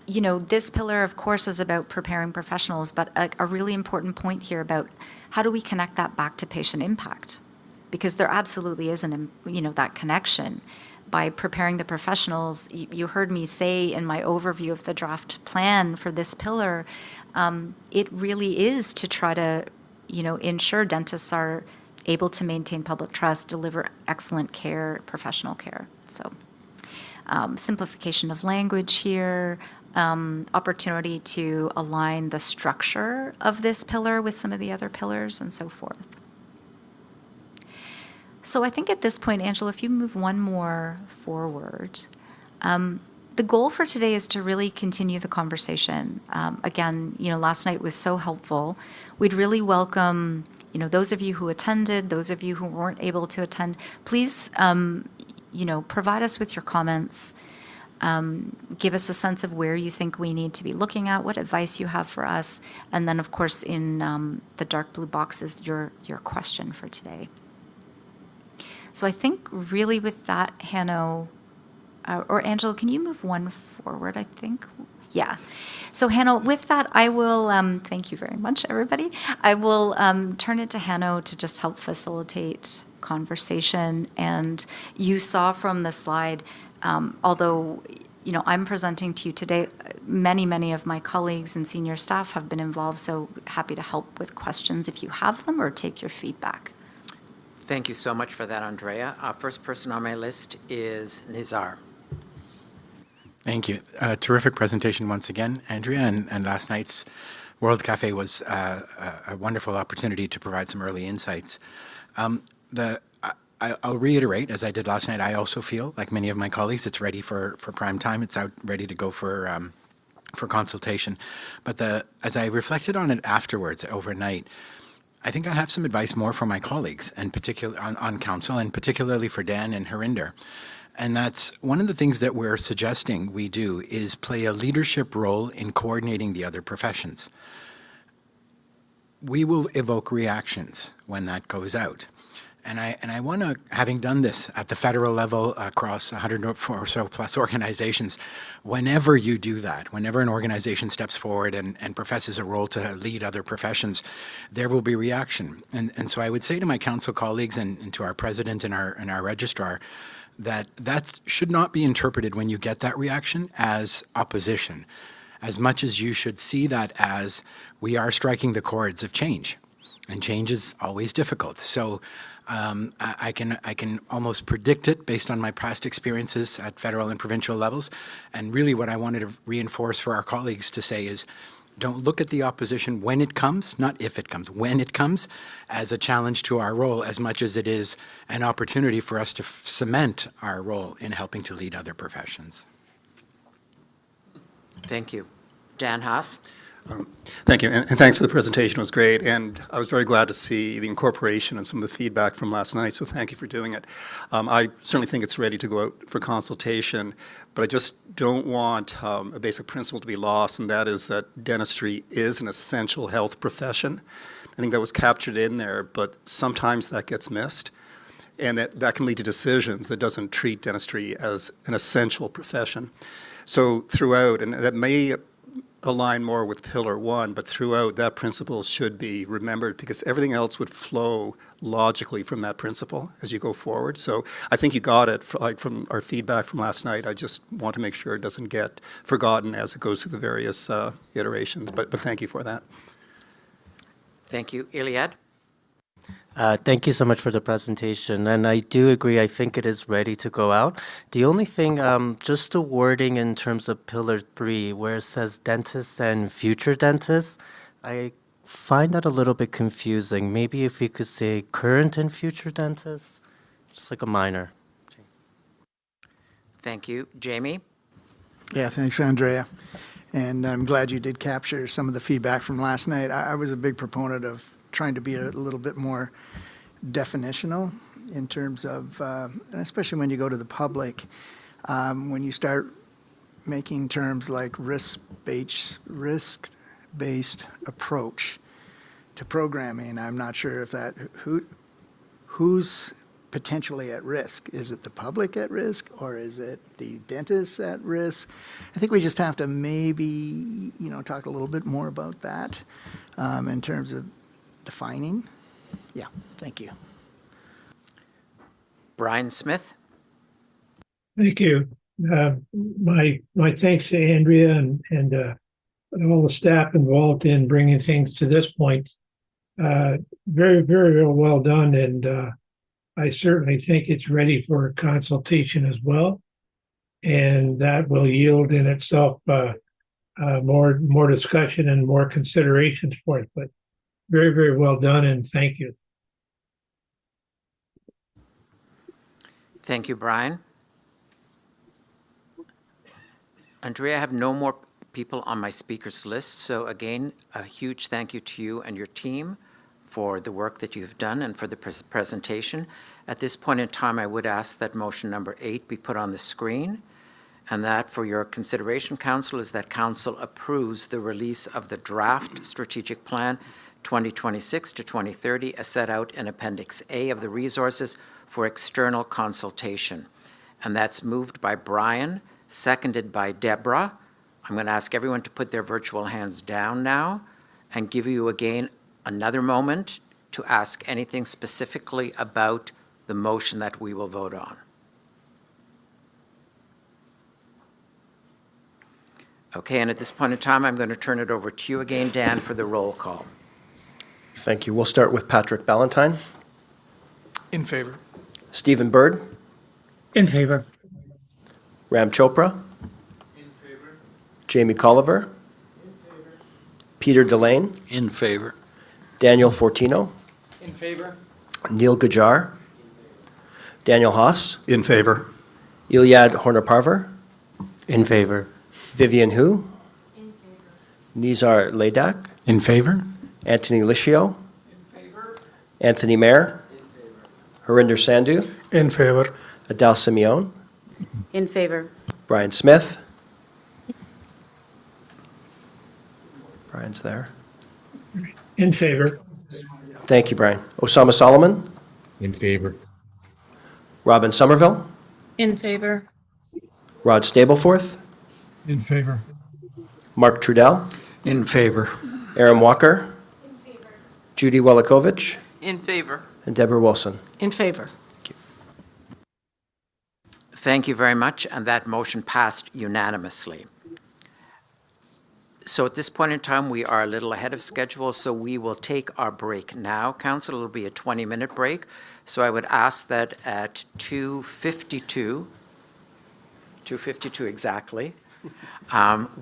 this pillar, of course, is about preparing professionals, but a really important point here about how do we connect that back to patient impact? Because there absolutely is that connection. By preparing the professionals, you heard me say in my overview of the draft plan for this pillar, it really is to try to, ensure dentists are able to maintain public trust, deliver excellent care, professional care. So simplification of language here, opportunity to align the structure of this pillar with some of the other pillars and so forth. So I think at this point, Angela, if you move one more forward, the goal for today is to really continue the conversation. Again, last night was so helpful. We'd really welcome those of you who attended, those of you who weren't able to attend, please, provide us with your comments. Give us a sense of where you think we need to be looking at, what advice you have for us, and then, of course, in the dark blue box is your question for today. So I think really with that, Hanno, or Angela, can you move one forward, I think? Yeah. So Hanno, with that, I will, thank you very much, everybody. I will turn it to Hanno to just help facilitate conversation. And you saw from the slide, although, I'm presenting to you today, many of my colleagues and senior staff have been involved, so happy to help with questions if you have them or take your feedback. Thank you so much for that, Andrea. First person on my list is Nizar. Thank you. Terrific presentation once again, Andrea, and last night's World Cafe was a wonderful opportunity to provide some early insights. I'll reiterate, as I did last night, I also feel, like many of my colleagues, it's ready for prime time. It's out ready to go for consultation. But as I reflected on it afterwards, overnight, I think I have some advice more for my colleagues, and on council, and particularly for Dan and Harinder. And that's one of the things that we're suggesting we do is play a leadership role in coordinating the other professions. We will evoke reactions when that goes out. And I want to, having done this at the federal level across 100 or so plus organizations, whenever you do that, whenever an organization steps forward and professes a role to lead other professions, there will be reaction. And so I would say to my council colleagues and to our president and our registrar that should not be interpreted when you get that reaction as opposition, as much as you should see that as we are striking the chords of change. And change is always difficult. So I can almost predict it based on my past experiences at federal and provincial levels. And really what I wanted to reinforce for our colleagues to say is, don't look at the opposition when it comes, not if it comes, when it comes, as a challenge to our role as much as it is an opportunity for us to cement our role in helping to lead other professions. Thank you. Dan Haas. Thank you, and thanks for the presentation. It was great, and I was very glad to see the incorporation and some of the feedback from last night, so thank you for doing it. I certainly think it's ready to go out for consultation, but I just don't want a basic principle to be lost, and that is that dentistry is an essential health profession. I think that was captured in there, but sometimes that gets missed, and that can lead to decisions that doesn't treat dentistry as an essential profession. So throughout, and that may align more with Pillar 1, but throughout that principle should be remembered because everything else would flow logically from that principle as you go forward. So I think you got it from our feedback from last night. I just want to make sure it doesn't get forgotten as it goes through the various iterations, but thank you for that. Thank you. Iliad? Thank you so much for the presentation, and I do agree, I think it is ready to go out. The only thing, just the wording in terms of Pillar 3, where it says dentists and future dentists, I find that a little bit confusing. Maybe if we could say current and future dentists, just like a minor. Thank you. Jamie? Yeah, thanks, Andrea. And I'm glad you did capture some of the feedback from last night. I was a big proponent of trying to be a little bit more definitional in terms of, and especially when you go to the public, when you start making terms like risk-based approach to programming, I'm not sure if that, who's potentially at risk? Is it the public at risk or is it the dentists at risk? I think we just have to maybe, talk a little bit more about that in terms of defining. Yeah, thank you. Brian Smith? Thank you. My thanks to Andrea and all the staff involved in bringing things to this point. Very, very well done, and I certainly think it's ready for consultation as well, and that will yield in itself more discussion and more considerations for it. But very, very well done, and thank you. Thank you, Brian. Andrea, I have no more people on my speakers list, so again, a huge thank you to you and your team for the work that you've done and for the presentation. At this point in time, I would ask that motion number 8 be put on the screen, and that for your consideration, Council, is that Council approves the release of the draft strategic plan 2026 to 2030 as set out in Appendix A of the resources for external consultation. And that's moved by Brian, seconded by Deborah. I'm going to ask everyone to put their virtual hands down now and give you again another moment to ask anything specifically about the motion that we will vote on. Okay, and at this point in time, I'm going to turn it over to you again, Dan, for the roll call. Thank you. We'll start with Patrick Ballantyne. In favor. Stephen Bird. In favor. Ram Chopra. In favor. Jamie Colliver. In favor. Peter Delane, In favor. Daniel Fortino, In favor? Neil Gajar, Daniel Haas, In favor. Iliad Horner-Parver, In favor. Vivian Hu, Nizar Ladak, In favor? Anthony Licio, Anthony Mayer, Harinder Sandhu, In favor. Adele Simeon, In favor. Brian Smith. Brian's there. In favor. Thank you, Brian. Osama Solomon, In favor. Robin Somerville, In favor. Rod Stapleforth, In favor. Mark Trudell, In favor. Aaron Walker, Judy Welakovich, In favor. and Deborah Wilson. In favor. Thank you very much, and that motion passed unanimously. So at this point in time, we are a little ahead of schedule, so we will take our break now. Council, it'll be a 20-minute break. So I would ask that at 2:52 exactly,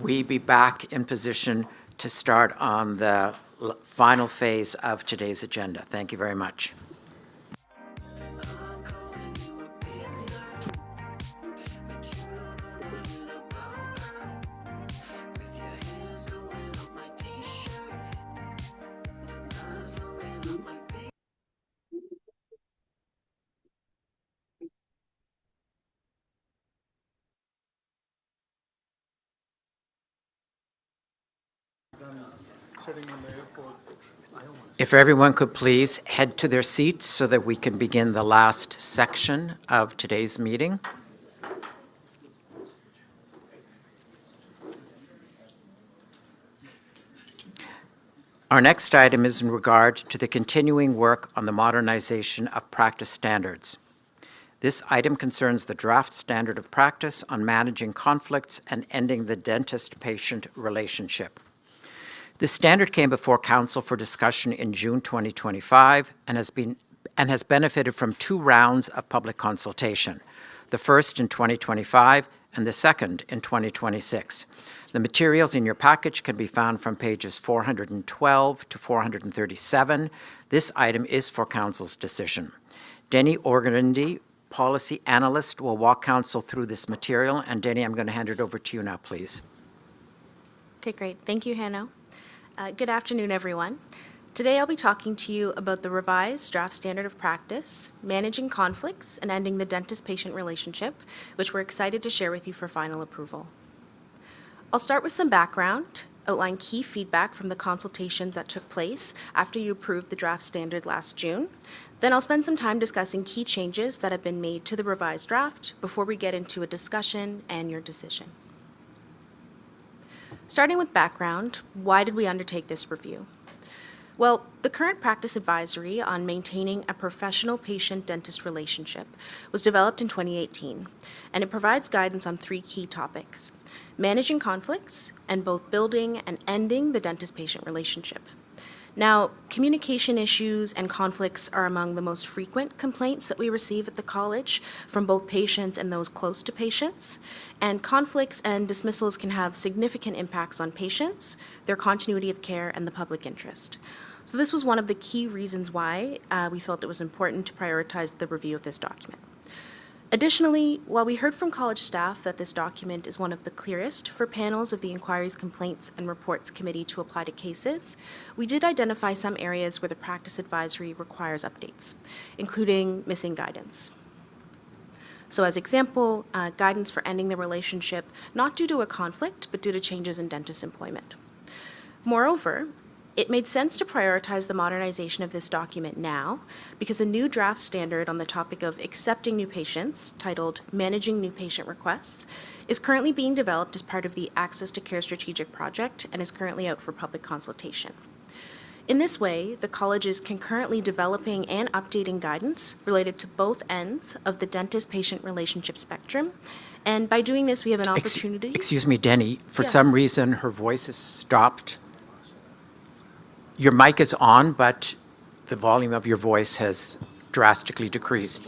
we be back in position to start on the final phase of today's agenda. Thank you very much. If everyone could please head to their seats so that we can begin the last section of today's meeting. Our next item is in regard to the continuing work on the modernization of practice standards. This item concerns the draft standard of practice on managing conflicts and ending the dentist-patient relationship. This standard came before Council for discussion in June 2025 and has benefited from 2 rounds of public consultation, the first in 2025 and the second in 2026. The materials in your package can be found from pages 412 to 437. This item is for Council's decision. Denny Organdy, Policy Analyst, will walk Council through this material. And Denny, I'm going to hand it over to you now, please. Okay, great. Thank you, Hanno. Good afternoon, everyone. Today I'll be talking to you about the revised draft standard of practice, managing conflicts and ending the dentist-patient relationship, which we're excited to share with you for final approval. I'll start with some background, outline key feedback from the consultations that took place after you approved the draft standard last June. Then I'll spend some time discussing key changes that have been made to the revised draft before we get into a discussion and your decision. Starting with background, why did we undertake this review? Well, the current practice advisory on maintaining a professional patient-dentist relationship was developed in 2018, and it provides guidance on 3 key topics: managing conflicts and both building and ending the dentist-patient relationship. Now, communication issues and conflicts are among the most frequent complaints that we receive at the college from both patients and those close to patients. And conflicts and dismissals can have significant impacts on patients, their continuity of care, and the public interest. So this was one of the key reasons why we felt it was important to prioritize the review of this document. Additionally, while we heard from college staff that this document is one of the clearest for panels of the Inquiries, Complaints, and Reports Committee to apply to cases, we did identify some areas where the practice advisory requires updates, including missing guidance. So as example, guidance for ending the relationship not due to a conflict, but due to changes in dentist employment. Moreover, it made sense to prioritize the modernization of this document now because a new draft standard on the topic of accepting new patients, titled Managing New Patient Requests, is currently being developed as part of the Access to Care Strategic Project and is currently out for public consultation. In this way, the college is concurrently developing and updating guidance related to both ends of the dentist-patient relationship spectrum. And by doing this, we have an opportunity. Excuse me, Denny. For Yes. some reason, her voice is stopped. Your mic is on, but the volume of your voice has drastically decreased.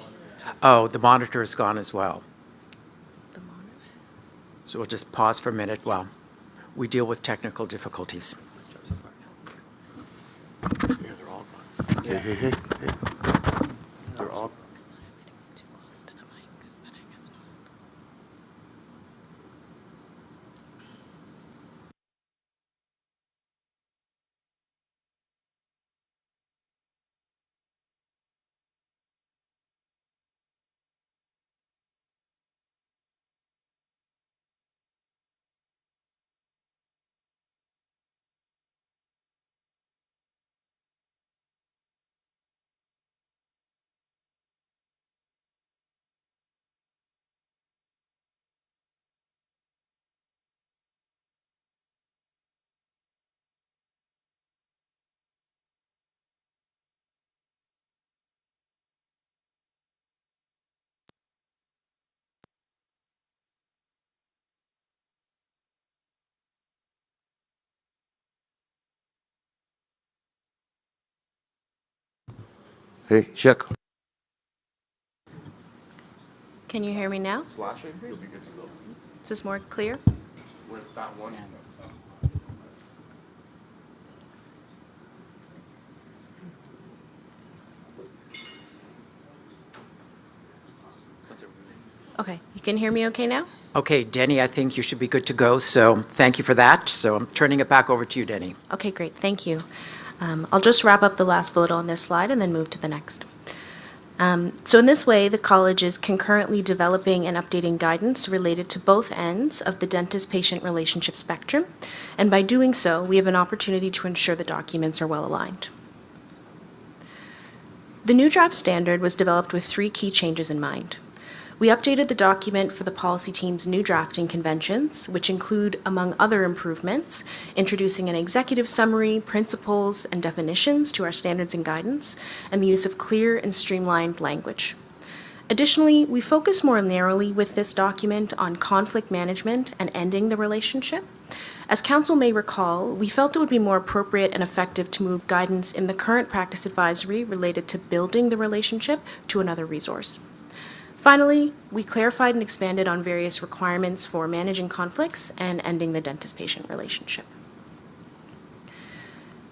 Oh, the monitor is gone as well. So we'll just pause for a minute while we deal with technical difficulties. They're all gone. Hey, hey, hey, hey. They're all. Too close to the mic, but I guess not. Hey, check. Can you hear me now? Flashing? You'll be good to go. Is this more clear? With that one. Okay, you can hear me okay now? Okay, Denny, I think you should be good to go, so thank you for that. So I'm turning it back over to you, Denny. Okay, great, thank you. I'll just wrap up the last bullet on this slide and then move to the next. So in this way, the college is concurrently developing and updating guidance related to both ends of the dentist-patient relationship spectrum, and by doing so, we have an opportunity to ensure the documents are well aligned. The new draft standard was developed with 3 key changes in mind. We updated the document for the policy team's new drafting conventions, which include, among other improvements, introducing an executive summary, principles, and definitions to our standards and guidance, and the use of clear and streamlined language. Additionally, we focus more narrowly with this document on conflict management and ending the relationship. As Council may recall, we felt it would be more appropriate and effective to move guidance in the current practice advisory related to building the relationship to another resource. Finally, we clarified and expanded on various requirements for managing conflicts and ending the dentist-patient relationship.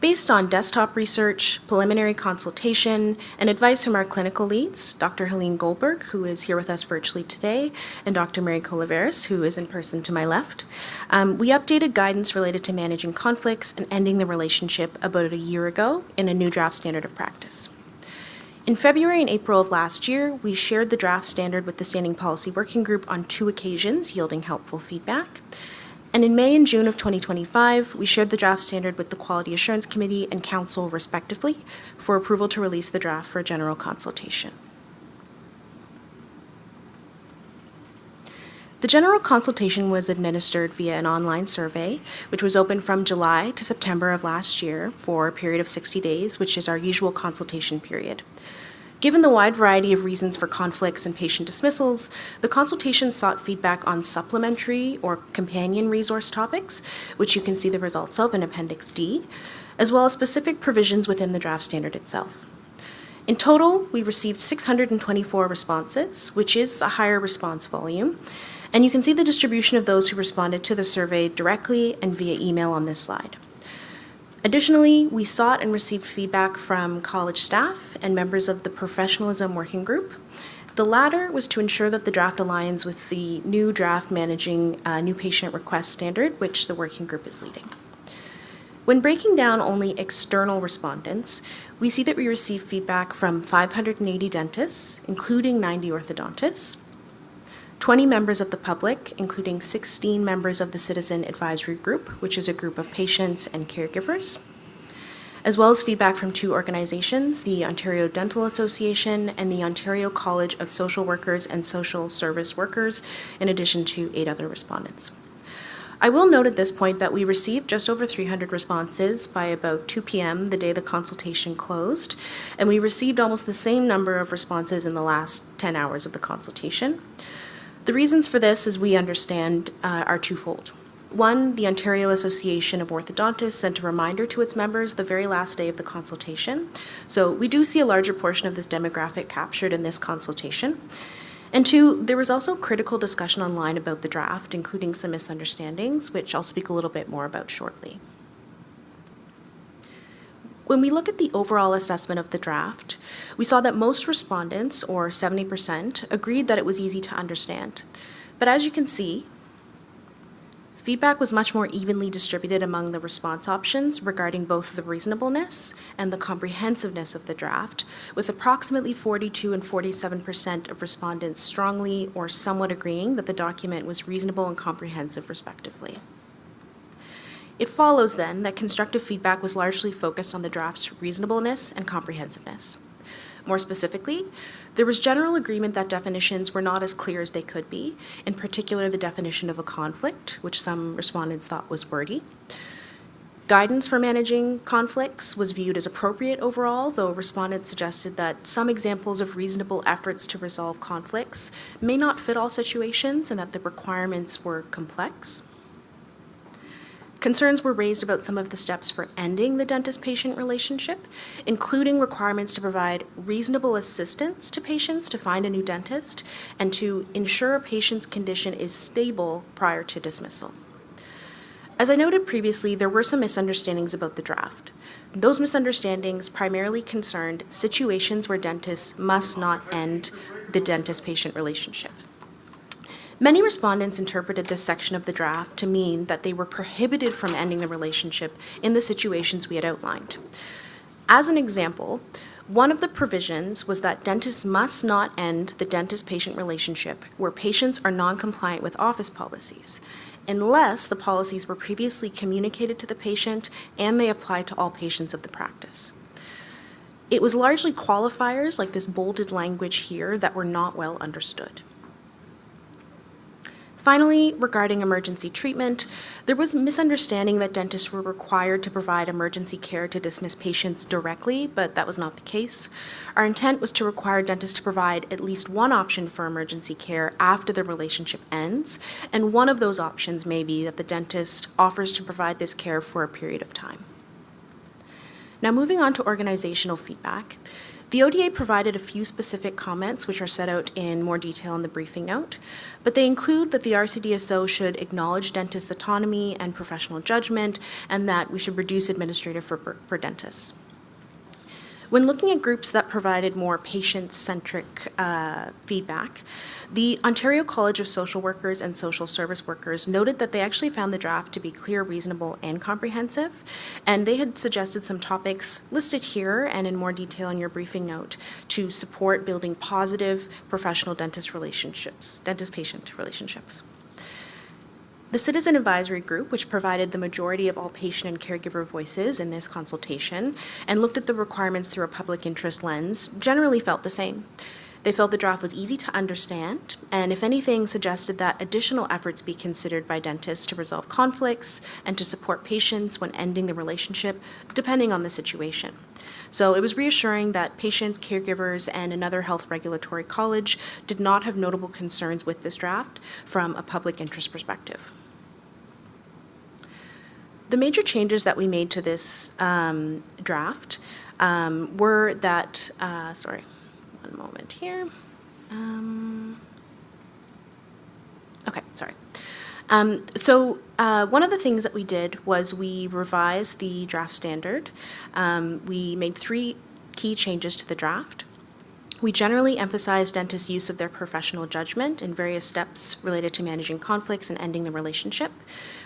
Based on desktop research, preliminary consultation, and advice from our clinical leads, Dr. Helene Goldberg, who is here with us virtually today, and Dr. Mary Colaveras, who is in person to my left, we updated guidance related to managing conflicts and ending the relationship about a year ago in a new draft standard of practice. In February and April of last year, we shared the draft standard with the Standing Policy Working Group on 2 occasions, yielding helpful feedback. And in May and June of 2025, we shared the draft standard with the Quality Assurance Committee and Council, respectively, for approval to release the draft for general consultation. The general consultation was administered via an online survey, which was open from July to September of last year for a period of 60 days, which is our usual consultation period. Given the wide variety of reasons for conflicts and patient dismissals, the consultation sought feedback on supplementary or companion resource topics, which you can see the results of in Appendix D, as well as specific provisions within the draft standard itself. In total, we received 624 responses, which is a higher response volume, and you can see the distribution of those who responded to the survey directly and via email on this slide. Additionally, we sought and received feedback from college staff and members of the Professionalism Working Group. The latter was to ensure that the draft aligns with the new draft managing new patient request standard, which the working group is leading. When breaking down only external respondents, we see that we received feedback from 580 dentists, including 90 orthodontists, 20 members of the public, including 16 members of the Citizen Advisory Group, which is a group of patients and caregivers, as well as feedback from 2 organizations, the Ontario Dental Association and the Ontario College of Social Workers and Social Service Workers, in addition to 8 other respondents. I will note at this point that we received just over 300 responses by about 2 p.m. the day the consultation closed, and we received almost the same number of responses in the last 10 hours of the consultation. The reasons for this, as we understand, are twofold. One, the Ontario Association of Orthodontists sent a reminder to its members the very last day of the consultation. So we do see a larger portion of this demographic captured in this consultation. And 2, there was also critical discussion online about the draft, including some misunderstandings, which I'll speak a little bit more about shortly. When we look at the overall assessment of the draft, we saw that most respondents, or 70%, agreed that it was easy to understand. But as you can see, feedback was much more evenly distributed among the response options regarding both the reasonableness and the comprehensiveness of the draft, with approximately 42% and 47% of respondents strongly or somewhat agreeing that the document was reasonable and comprehensive, respectively. It follows then that constructive feedback was largely focused on the draft's reasonableness and comprehensiveness. More specifically, there was general agreement that definitions were not as clear as they could be, in particular the definition of a conflict, which some respondents thought was wordy. Guidance for managing conflicts was viewed as appropriate overall, though respondents suggested that some examples of reasonable efforts to resolve conflicts may not fit all situations and that the requirements were complex. Concerns were raised about some of the steps for ending the dentist-patient relationship, including requirements to provide reasonable assistance to patients to find a new dentist and to ensure a patient's condition is stable prior to dismissal. As I noted previously, there were some misunderstandings about the draft. Those misunderstandings primarily concerned situations where dentists must not end the dentist-patient relationship. Many respondents interpreted this section of the draft to mean that they were prohibited from ending the relationship in the situations we had outlined. As an example, one of the provisions was that dentists must not end the dentist-patient relationship where patients are non-compliant with office policies, unless the policies were previously communicated to the patient and they apply to all patients of the practice. It was largely qualifiers like this bolded language here that were not well understood. Finally, regarding emergency treatment, there was misunderstanding that dentists were required to provide emergency care to dismiss patients directly, but that was not the case. Our intent was to require dentists to provide at least one option for emergency care after the relationship ends, and one of those options may be that the dentist offers to provide this care for a period of time. Now, moving on to organizational feedback. The ODA provided a few specific comments which are set out in more detail in the briefing note, but they include that the RCDSO should acknowledge dentists' autonomy and professional judgment, and that we should reduce administrative for dentists. When looking at groups that provided more patient-centric feedback, the Ontario College of Social Workers and Social Service Workers noted that they actually found the draft to be clear, reasonable, and comprehensive, and they had suggested some topics listed here and in more detail in your briefing note to support building positive professional dentist-patient relationships. The Citizen Advisory Group, which provided the majority of all patient and caregiver voices in this consultation and looked at the requirements through a public interest lens, generally felt the same. They felt the draft was easy to understand, and if anything, suggested that additional efforts be considered by dentists to resolve conflicts and to support patients when ending the relationship, depending on the situation. So it was reassuring that patients, caregivers, and another health regulatory college did not have notable concerns with this draft from a public interest perspective. The major changes that we made to this draft were that, sorry, one moment here. Okay, sorry. So one of the things that we did was we revised the draft standard. We made 3 key changes to the draft. We generally emphasized dentists' use of their professional judgment in various steps related to managing conflicts and ending the relationship.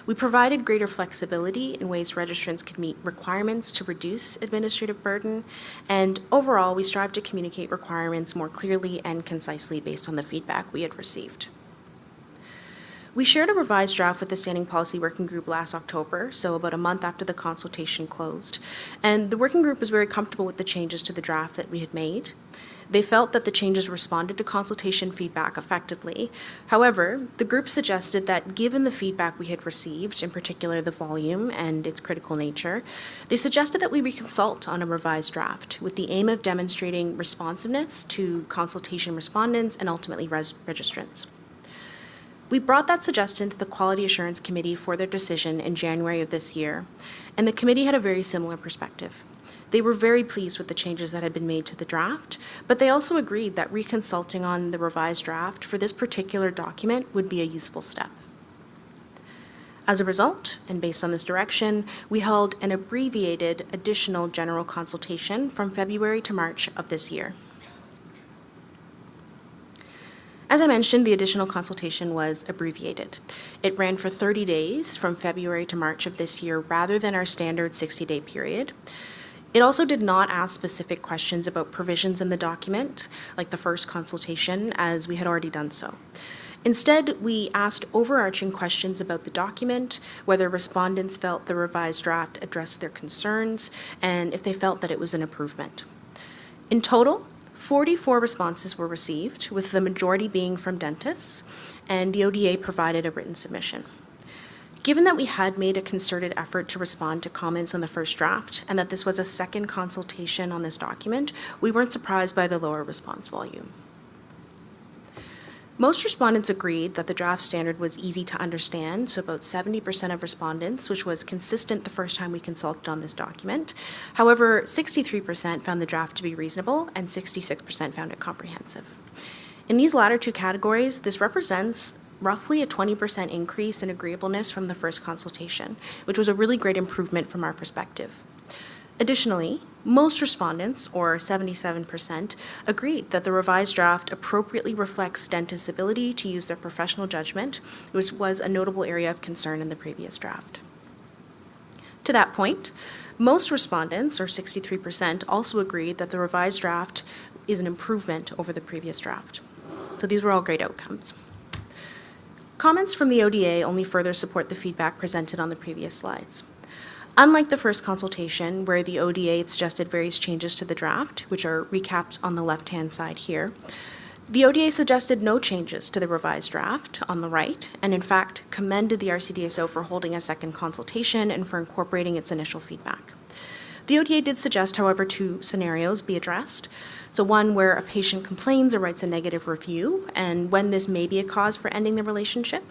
We provided greater flexibility in ways registrants could meet requirements to reduce administrative burden, and overall, we strive to communicate requirements more clearly and concisely based on the feedback we had received. We shared a revised draft with the Standing Policy Working Group last October, so about a month after the consultation closed, and the working group was very comfortable with the changes to the draft that we had made. They felt that the changes responded to consultation feedback effectively. However, the group suggested that given the feedback we had received, in particular the volume and its critical nature, they suggested that we reconsult on a revised draft with the aim of demonstrating responsiveness to consultation respondents and ultimately registrants. We brought that suggestion to the Quality Assurance Committee for their decision in January of this year, and the committee had a very similar perspective. They were very pleased with the changes that had been made to the draft, but they also agreed that reconsulting on the revised draft for this particular document would be a useful step. As a result, and based on this direction, we held an abbreviated additional general consultation from February to March of this year. As I mentioned, the additional consultation was abbreviated. It ran for 30 days from February to March of this year rather than our standard 60-day period. It also did not ask specific questions about provisions in the document, like the first consultation, as we had already done so. Instead, we asked overarching questions about the document, whether respondents felt the revised draft addressed their concerns, and if they felt that it was an improvement. In total, 44 responses were received, with the majority being from dentists, and the ODA provided a written submission. Given that we had made a concerted effort to respond to comments on the first draft, and that this was a second consultation on this document, we weren't surprised by the lower response volume. Most respondents agreed that the draft standard was easy to understand, so about 70% of respondents, which was consistent the first time we consulted on this document. However, 63% found the draft to be reasonable and 66% found it comprehensive. In these latter two categories, this represents roughly a 20% increase in agreeableness from the first consultation, which was a really great improvement from our perspective. Additionally, most respondents, or 77%, agreed that the revised draft appropriately reflects dentists' ability to use their professional judgment, which was a notable area of concern in the previous draft. To that point, most respondents, or 63%, also agreed that the revised draft is an improvement over the previous draft. So these were all great outcomes. Comments from the ODA only further support the feedback presented on the previous slides. Unlike the first consultation, where the ODA suggested various changes to the draft, which are recapped on the left-hand side here, the ODA suggested no changes to the revised draft on the right, and in fact commended the RCDSO for holding a second consultation and for incorporating its initial feedback. The ODA did suggest, however, two scenarios be addressed. So one where a patient complains or writes a negative review, and when this may be a cause for ending the relationship.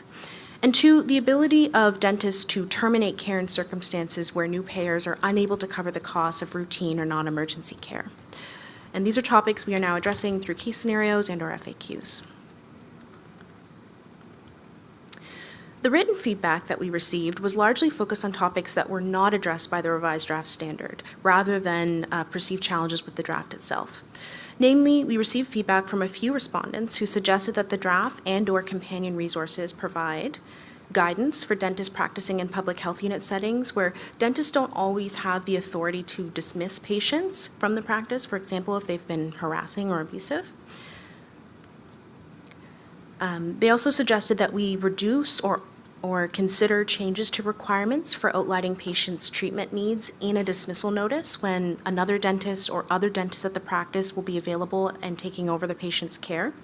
And two, the ability of dentists to terminate care in circumstances where new payers are unable to cover the costs of routine or non-emergency care. And these are topics we are now addressing through case scenarios and/or FAQs. The written feedback that we received was largely focused on topics that were not addressed by the revised draft standard, rather than perceived challenges with the draft itself. Namely, we received feedback from a few respondents who suggested that the draft and/or companion resources provide guidance for dentists practicing in public health unit settings where dentists don't always have the authority to dismiss patients from the practice, for example, if they've been harassing or abusive. They also suggested that we reduce or consider changes to requirements for outlining patients' treatment needs in a dismissal notice when another dentist or other dentists at the practice will be available and taking over the patient's care.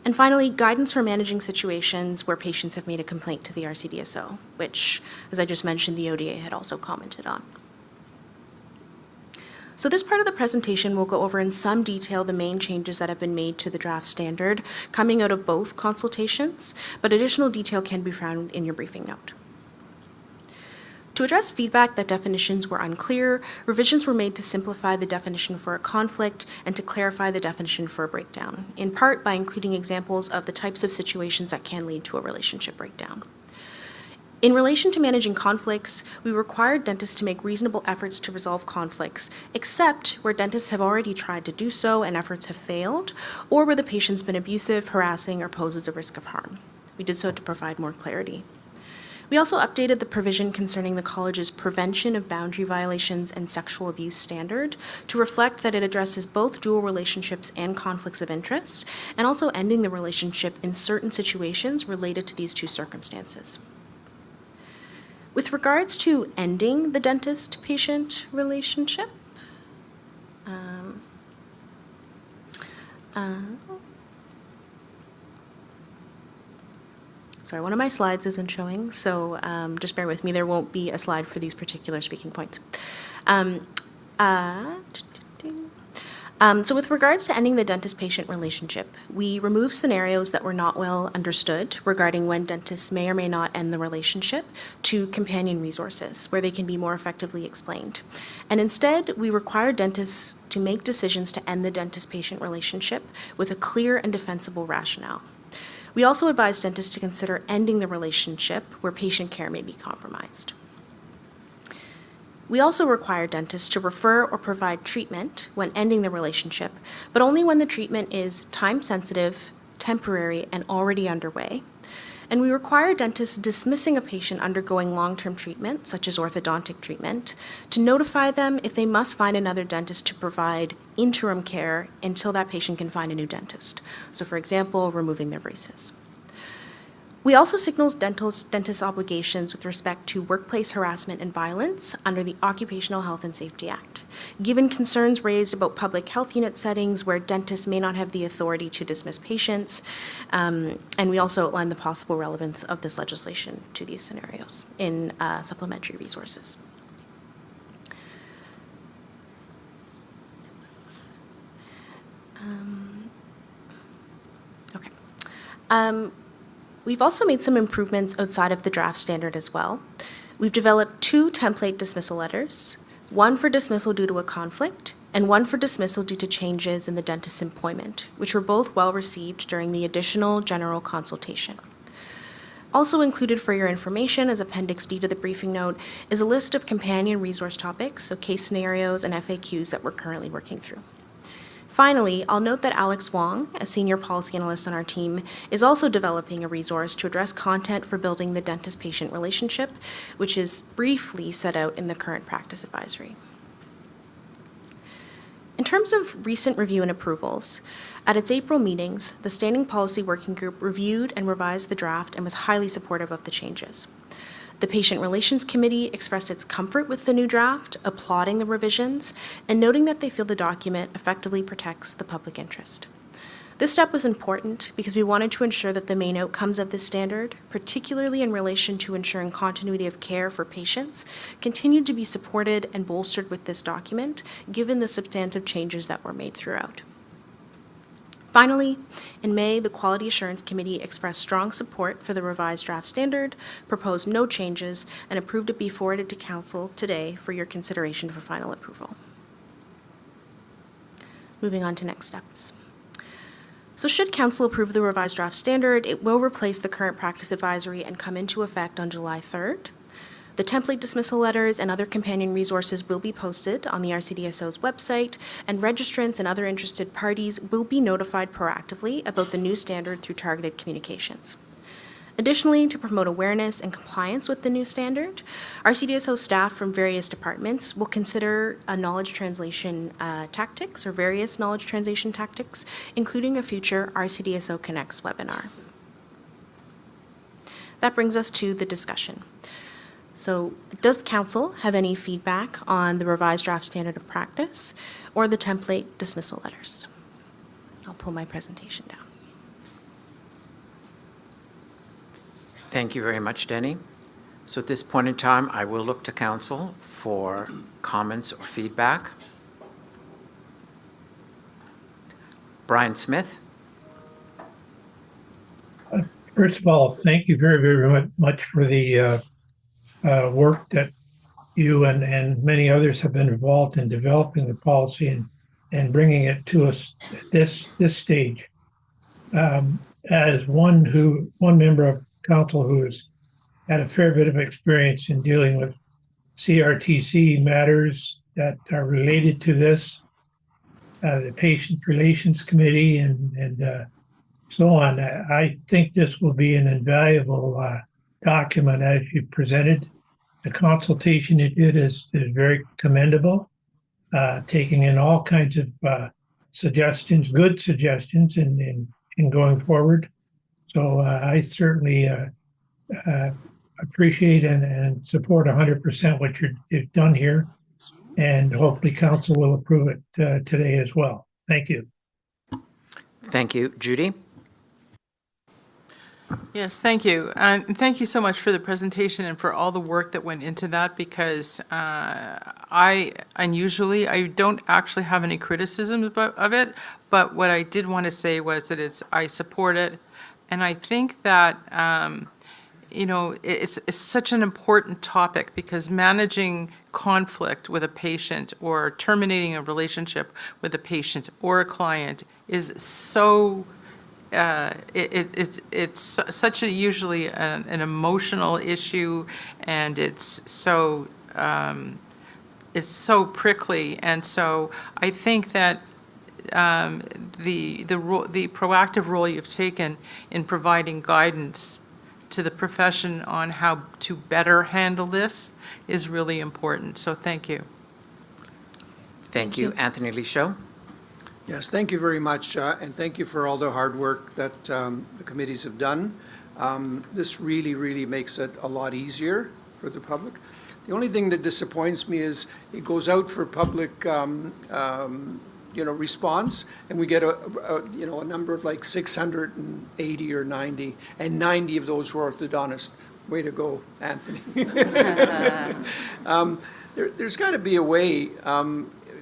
And finally, guidance for managing situations where patients have made a complaint to the RCDSO, which, as I just mentioned, the ODA had also commented on. So this part of the presentation will go over in some detail the main changes that have been made to the draft standard coming out of both consultations, but additional detail can be found in your briefing note. To address feedback that definitions were unclear, revisions were made to simplify the definition for a conflict and to clarify the definition for a breakdown, in part by including examples of the types of situations that can lead to a relationship breakdown. In relation to managing conflicts, we required dentists to make reasonable efforts to resolve conflicts, except where dentists have already tried to do so and efforts have failed, or where the patient's been abusive, harassing, or poses a risk of harm. We did so to provide more clarity. We also updated the provision concerning the college's prevention of boundary violations and sexual abuse standard to reflect that it addresses both dual relationships and conflicts of interest, and also ending the relationship in certain situations related to these two circumstances. With regards to ending the dentist-patient relationship, sorry, one of my slides isn't showing, so just bear with me. There won't be a slide for these particular speaking points. So with regards to ending the dentist-patient relationship, we removed scenarios that were not well understood regarding when dentists may or may not end the relationship to companion resources, where they can be more effectively explained. And instead, we require dentists to make decisions to end the dentist-patient relationship with a clear and defensible rationale. We also advise dentists to consider ending the relationship where patient care may be compromised. We also require dentists to refer or provide treatment when ending the relationship, but only when the treatment is time-sensitive, temporary, and already underway. And we require dentists dismissing a patient undergoing long-term treatment, such as orthodontic treatment, to notify them if they must find another dentist to provide interim care until that patient can find a new dentist. So for example, removing their braces. We also signal dentists' obligations with respect to workplace harassment and violence under the Occupational Health and Safety Act, given concerns raised about public health unit settings where dentists may not have the authority to dismiss patients, and we also outline the possible relevance of this legislation to these scenarios in supplementary resources. We've also made some improvements outside of the draft standard as well. We've developed 2 template dismissal letters, one for dismissal due to a conflict and one for dismissal due to changes in the dentist's employment, which were both well received during the additional general consultation. Also included for your information as Appendix D to the briefing note is a list of companion resource topics, so case scenarios and FAQs that we're currently working through. Finally, I'll note that Alex Wong, a senior policy analyst on our team, is also developing a resource to address content for building the dentist-patient relationship, which is briefly set out in the current practice advisory. In terms of recent review and approvals, at its April meetings, the Standing Policy Working Group reviewed and revised the draft and was highly supportive of the changes. The Patient Relations Committee expressed its comfort with the new draft, applauding the revisions, and noting that they feel the document effectively protects the public interest. This step was important because we wanted to ensure that the main outcomes of this standard, particularly in relation to ensuring continuity of care for patients, continued to be supported and bolstered with this document, given the substantive changes that were made throughout. Finally, in May, the Quality Assurance Committee expressed strong support for the revised draft standard, proposed no changes, and approved it be forwarded to Council today for your consideration for final approval. Moving on to next steps. So should Council approve the revised draft standard, it will replace the current practice advisory and come into effect on July 3rd. The template dismissal letters and other companion resources will be posted on the RCDSO's website, and registrants and other interested parties will be notified proactively about the new standard through targeted communications. Additionally, to promote awareness and compliance with the new standard, RCDSO staff from various departments will consider a knowledge translation tactics or various knowledge translation tactics, including a future RCDSO Connects webinar. That brings us to the discussion. So, does Council have any feedback on the revised draft standard of practice or the template dismissal letters? I'll pull my presentation down. Thank you very much, Denny. So at this point in time, I will look to Council for comments or feedback. Brian Smith. First of all, thank you very, very much for the work that you and many others have been involved in developing the policy and bringing it to us at this stage. As one member of Council who has had a fair bit of experience in dealing with CRTC matters that are related to this, the Patient Relations Committee and so on, I think this will be an invaluable document as you presented. The consultation you did is very commendable, taking in all kinds of suggestions, good suggestions in going forward. So I certainly appreciate and support 100% what you've done here, and hopefully Council will approve it today as well. Thank you. Thank you. Judy? Yes, thank you. And thank you so much for the presentation and for all the work that went into that, because I don't actually have any criticism of it, but what I did want to say was that I support it, and I think that it's such an important topic, because managing conflict with a patient or terminating a relationship with a patient or a client is so it's such a usually an emotional issue, and it's so prickly. And so I think that the proactive role you've taken in providing guidance to the profession on how to better handle this is really important. So thank you. Thank you. Anthony Lisho? Yes, thank you very much, and thank you for all the hard work that the committees have done. This really makes it a lot easier for the public. The only thing that disappoints me is it goes out for public response, and we get a number of like 680 or 90, and 90 of those were orthodontists. Way to go, Anthony. There's got to be a way,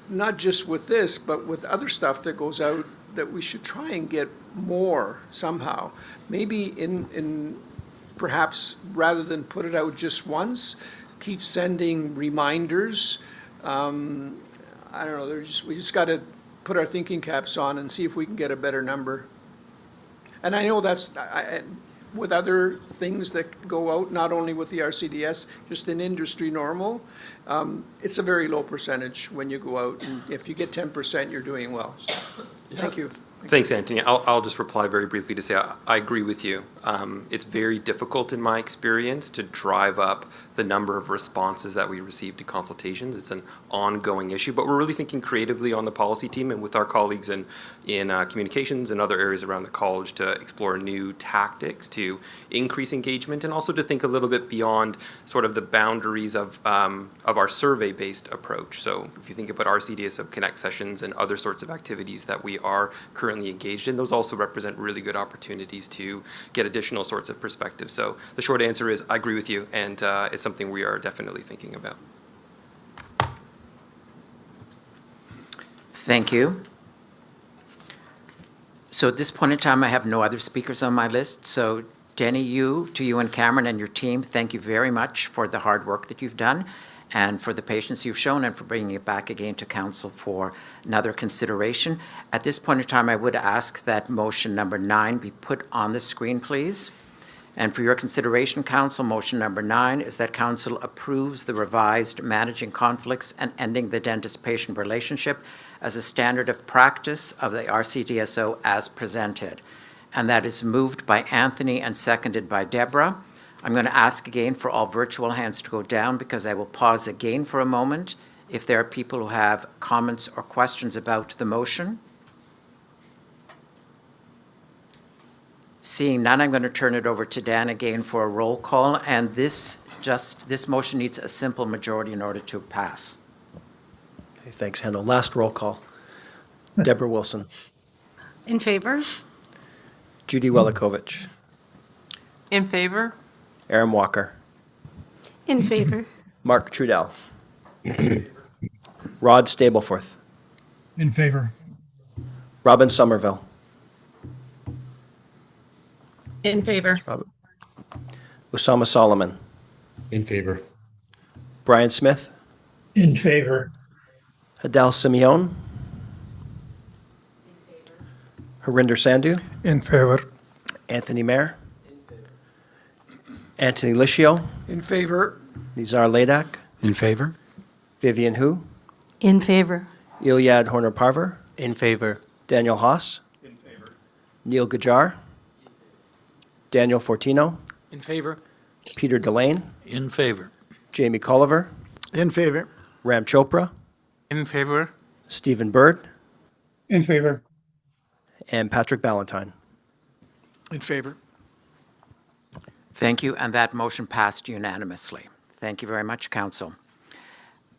not just with this, but with other stuff that goes out, that we should try and get more somehow. Maybe in perhaps rather than put it out just once, keep sending reminders. I don't know. We just got to put our thinking caps on and see if we can get a better number. And I know that's with other things that go out, not only with the RCDS, just in industry normal. It's a very low percentage when you go out, and if you get 10%, you're doing well. So, thank you. Thanks, Anthony. I'll just reply very briefly to say I agree with you. It's very difficult in my experience to drive up the number of responses that we receive to consultations. It's an ongoing issue, but we're really thinking creatively on the policy team and with our colleagues in communications and other areas around the college to explore new tactics to increase engagement, and also to think a little bit beyond sort of the boundaries of our survey-based approach. So if you think about RCDSO Connect sessions and other sorts of activities that we are currently engaged in, those also represent really good opportunities to get additional sorts of perspectives. So the short answer is I agree with you, and it's something we are definitely thinking about. Thank you. So at this point in time, I have no other speakers on my list. So Denny, to you and Cameron and your team, thank you very much for the hard work that you've done and for the patience you've shown and for bringing it back again to council for another consideration. At this point in time, I would ask that motion number 9 be put on the screen, please. And for your consideration, council, motion number 9 is that council approves the revised managing conflicts and ending the dentist-patient relationship as a standard of practice of the RCDSO as presented. And that is moved by Anthony and seconded by Deborah. I'm going to ask again for all virtual hands to go down because I will pause again for a moment if there are people who have comments or questions about the motion. Seeing none, I'm going to turn it over to Dan again for a roll call, and this motion needs a simple majority in order to pass. Okay, thanks, Handel. Last roll call. Deborah Wilson. In favor? Judy Welikovich. In favor? Aaron Walker. In favor. Mark Trudell. Rod Stapleforth. In favor. Robin Somerville. In favor. Osama Solomon. In favor. Brian Smith. In favor. Hadal Simeon. Harinder Sandhu. In favor. Anthony Mayer. Anthony Lischio. In favor. Nizar Ladak. In favor. Vivian Hu. In favor. Iliad Horner-Parver. In favor. Daniel Haas. In favor. Neil Gajar. Daniel Fortino. In favor. Peter Delane. In favor. Jamie Colliver. In favor. Ram Chopra. In favor. Stephen Bird. In favor. And Patrick Ballantyne. In favor. Thank you, and that motion passed unanimously. Thank you very much, Council.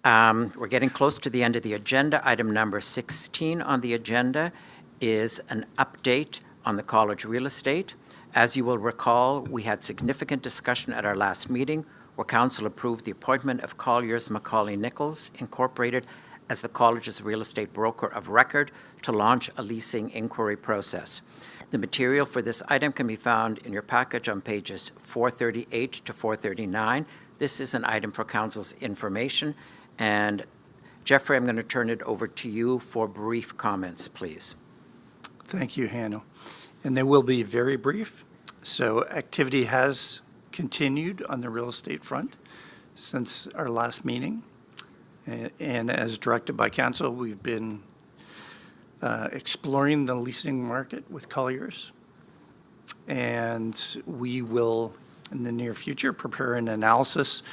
We're getting close to the end of the agenda. Item number 16 on the agenda is an update on the college real estate. As you will recall, we had significant discussion at our last meeting where Council approved the appointment of Colliers Macaulay Nichols Incorporated as the college's real estate broker of record to launch a leasing inquiry process. The material for this item can be found in your package on pages 438 to 439. This is an item for Council's information. And Jeffrey, I'm going to turn it over to you for brief comments, please. Thank you, Hanno. and they will be very brief. So activity has continued on the real estate front since our last meeting. And as directed by council, we've been exploring the leasing market with Colliers. And we will, in the near future, prepare an analysis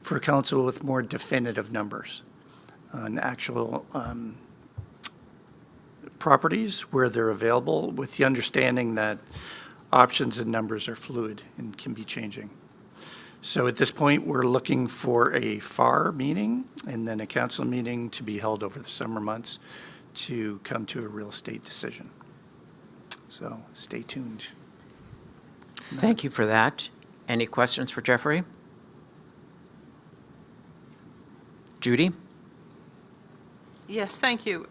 for council with more definitive numbers on actual properties where they're available, with the understanding that options and numbers are fluid and can be changing. So at this point, we're looking for a FAR meeting and then a council meeting to be held over the summer months to come to a real estate decision. So stay tuned. Thank you for that. Any questions for Jeffrey? Judy? Yes, thank you.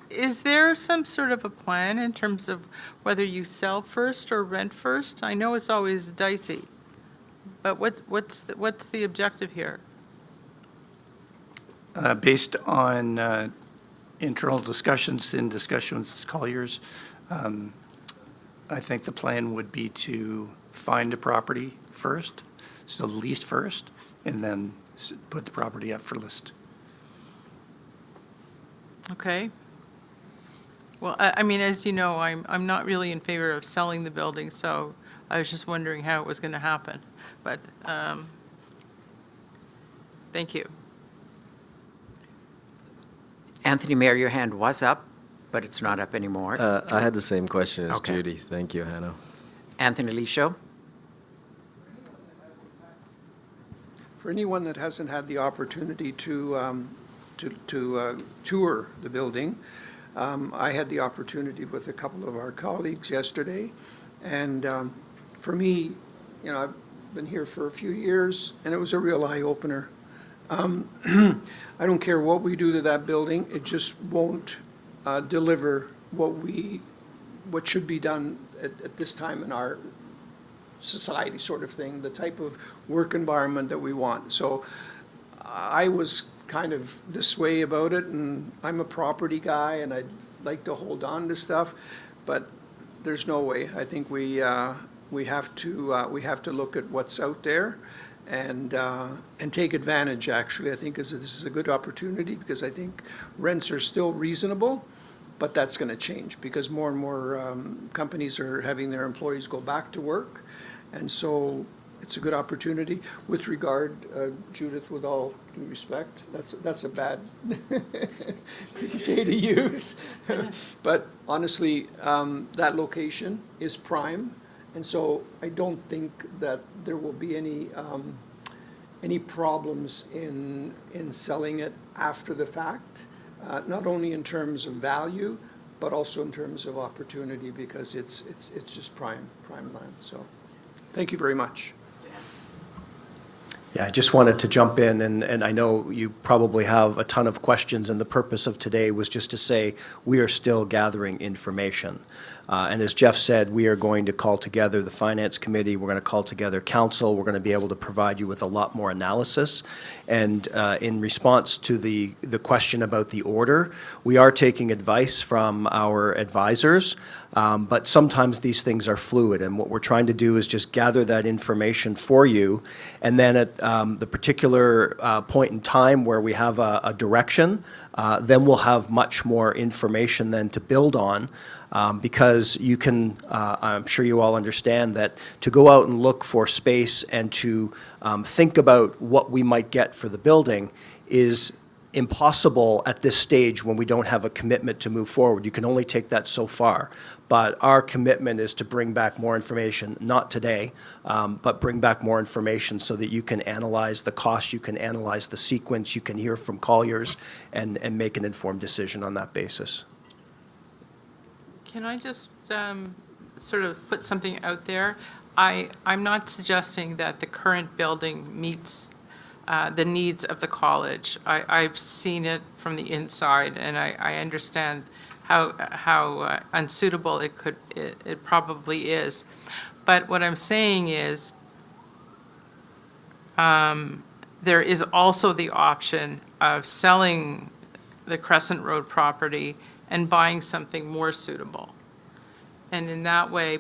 Is there some sort of a plan in terms of whether you sell first or rent first? I know it's always dicey, but what's the objective here? Based on internal discussions and discussions with Colliers, I think the plan would be to find a property first, so lease first, and then put the property up for list. Okay. Well, I mean, as you know, I'm not really in favor of selling the building, so I was just wondering how it was going to happen. But thank you. Anthony Mayer, your hand was up, but it's not up anymore. I had the same question as Okay. Judy. Thank you, Hannah. Anthony Lisho? For anyone that hasn't had the opportunity to tour the building, I had the opportunity with a couple of our colleagues yesterday, and for me, you know, I've been here for a few years, and it was a real eye-opener. I don't care what we do to that building, it just won't deliver what should be done at this time in our society, sort of thing, the type of work environment that we want. So I was kind of this way about it, and I'm a property guy, and I'd like to hold on to stuff, but there's no way. I think we have to look at what's out there and take advantage. Actually, I think this is a good opportunity, because I think rents are still reasonable, but that's going to change because more and more companies are having their employees go back to work, and so it's a good opportunity. With regard, Judith, with all due respect, that's a bad cliche to use, but honestly, that location is prime, and so I don't think that there will be any problems in selling it after the fact, not only in terms of value, but also in terms of opportunity, because it's just prime land. So, thank you very much. Yeah, I just wanted to jump in, and I know you probably have a ton of questions, and the purpose of today was just to say we are still gathering information. And as Jeff said, we are going to call together the Finance Committee, we're going to call together Council, we're going to be able to provide you with a lot more analysis. And in response to the question about the order, we are taking advice from our advisors, but sometimes these things are fluid, and what we're trying to do is just gather that information for you, and then at the particular point in time where we have a direction, then we'll have much more information then to build on, because you can, I'm sure you all understand that to go out and look for space and to think about what we might get for the building is impossible at this stage when we don't have a commitment to move forward. You can only take that so far. But our commitment is to bring back more information, not today, but bring back more information so that you can analyze the cost, you can analyze the sequence, you can hear from Colliers, and make an informed decision on that basis. Can I just sort of put something out there? I'm not suggesting that the current building meets the needs of the college. I've seen it from the inside, and I understand how unsuitable it probably is. But what I'm saying is there is also the option of selling the Crescent Road property and buying something more suitable. and in that way,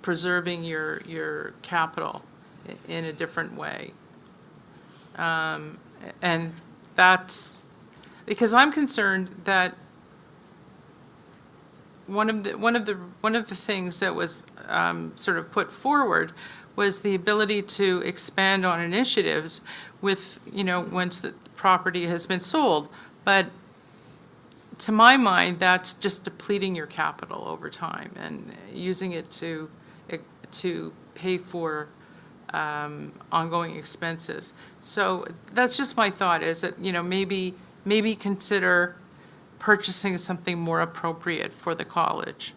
preserving your capital in a different way. And that's, because I'm concerned that one of the things that was sort of put forward was the ability to expand on initiatives with, once the property has been sold. But to my mind, that's just depleting your capital over time and using it to pay for ongoing expenses. So that's just my thought, is that, maybe consider purchasing something more appropriate for the college.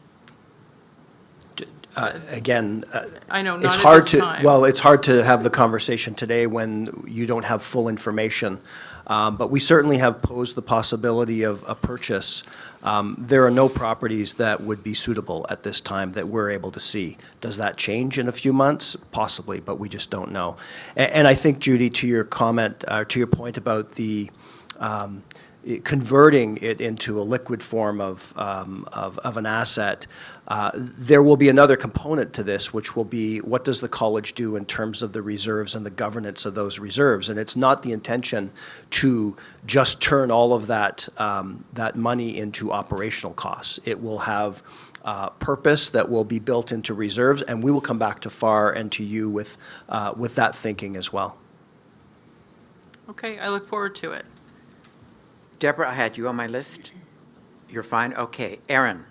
Again, I know, it's not hard at this to, time. well, it's hard to have the conversation today when you don't have full information. But we certainly have posed the possibility of a purchase. There are no properties that would be suitable at this time that we're able to see. Does that change in a few months? Possibly, but we just don't know. And I think, Judy, to your comment, to your point about the converting it into a liquid form of an asset, there will be another component to this, which will be, what does the college do in terms of the reserves and the governance of those reserves? And it's not the intention to just turn all of that money into operational costs. It will have purpose that will be built into reserves, and we will come back to FAR and to you with that thinking as well. Okay, I look forward to it. Deborah, I had you on my list. You're fine? Okay. Erin?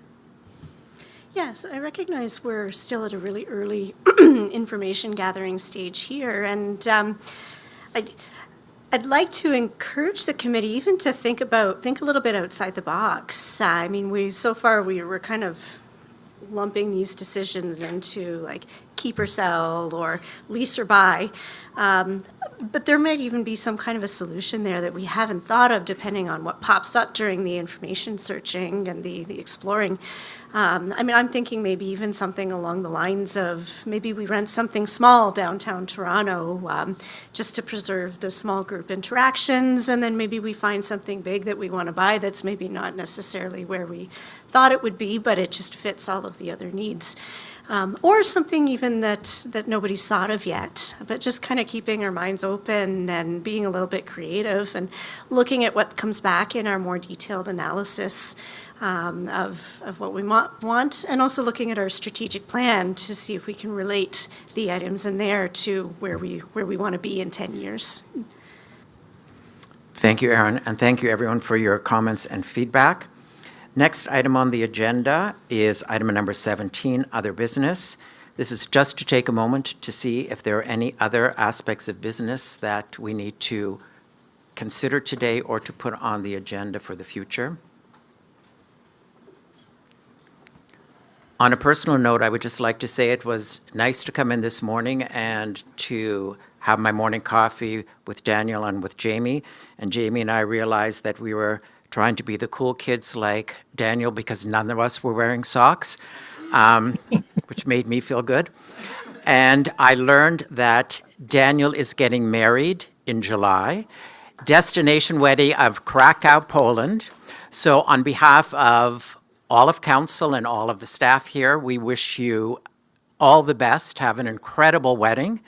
Yes, I recognize we're still at a really early information gathering stage here, and I'd like to encourage the committee even to think a little bit outside the box. I mean, we were kind of lumping these decisions into like keep or sell or lease or buy. But there might even be some kind of a solution there that we haven't thought of, depending on what pops up during the information searching and the exploring. I mean, I'm thinking maybe even something along the lines of maybe we rent something small downtown Toronto just to preserve the small group interactions, and then maybe we find something big that we want to buy that's maybe not necessarily where we thought it would be, but it just fits all of the other needs. Or something even that nobody's thought of yet, but just kind of keeping our minds open and being a little bit creative and looking at what comes back in our more detailed analysis of what we want, and also looking at our strategic plan to see if we can relate the items in there to where we want to be in 10 years. Thank you, Erin, and thank you, everyone, for your comments and feedback. Next item on the agenda is item number 17, other business. This is just to take a moment to see if there are any other aspects of business that we need to consider today or to put on the agenda for the future. On a personal note, I would just like to say it was nice to come in this morning and to have my morning coffee with Daniel and with Jamie. And Jamie and I realized that we were trying to be the cool kids like Daniel because none of us were wearing socks, which made me feel good. And I learned that Daniel is getting married in July, destination wedding of Krakow, Poland. So on behalf of all of council and all of the staff here, we wish you all the best. Have an incredible wedding,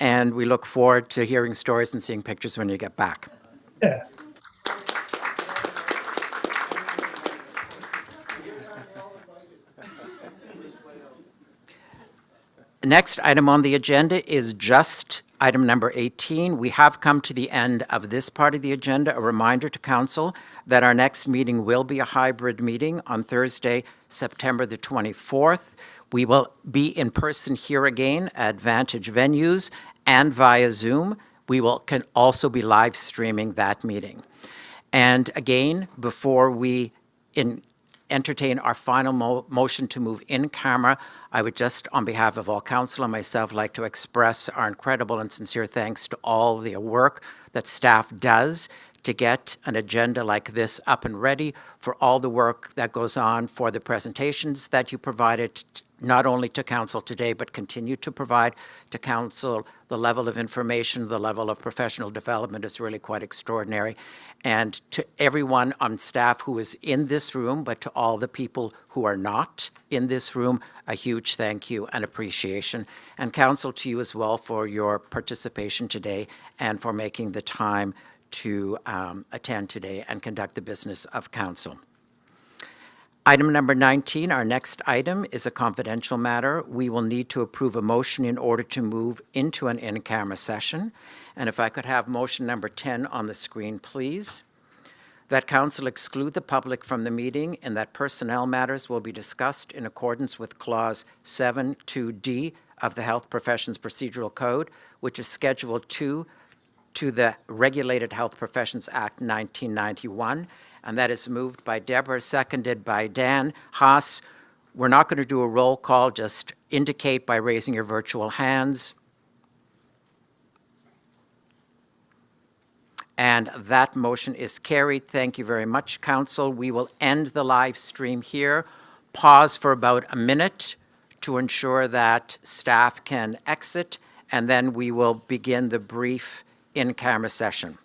and we look forward to hearing stories and seeing pictures when you get back. Yeah. Next item on the agenda is just item number 18. We have come to the end of this part of the agenda. A reminder to council that our next meeting will be a hybrid meeting on Thursday, September the 24th. We will be in person here again at Vantage Venues and via Zoom. We can also be live streaming that meeting. And again, before we entertain our final motion to move in camera, I would just, on behalf of all council and myself, like to express our incredible and sincere thanks to all the work that staff does to get an agenda like this up and ready, for all the work that goes on, for the presentations that you provided not only to council today, but continue to provide to council. The level of information, the level of professional development is really quite extraordinary. And to everyone on staff who is in this room, but to all the people who are not in this room, a huge thank you and appreciation. And council, to you as well for your participation today and for making the time to attend today and conduct the business of council. Item number 19, our next item, is a confidential matter. We will need to approve a motion in order to move into an in-camera session. And if I could have motion number 10 on the screen, please. That council exclude the public from the meeting and that personnel matters will be discussed in accordance with Clause 7(2)(d) of the Health Professions Procedural Code, which is Schedule 2 to the Regulated Health Professions Act 1991. And that is moved by Deborah, seconded by Dan Haas. We're not going to do a roll call, just indicate by raising your virtual hands. And that motion is carried. Thank you very much, council. We will end the live stream here, pause for about a minute to ensure that staff can exit, and then we will begin the brief in-camera session.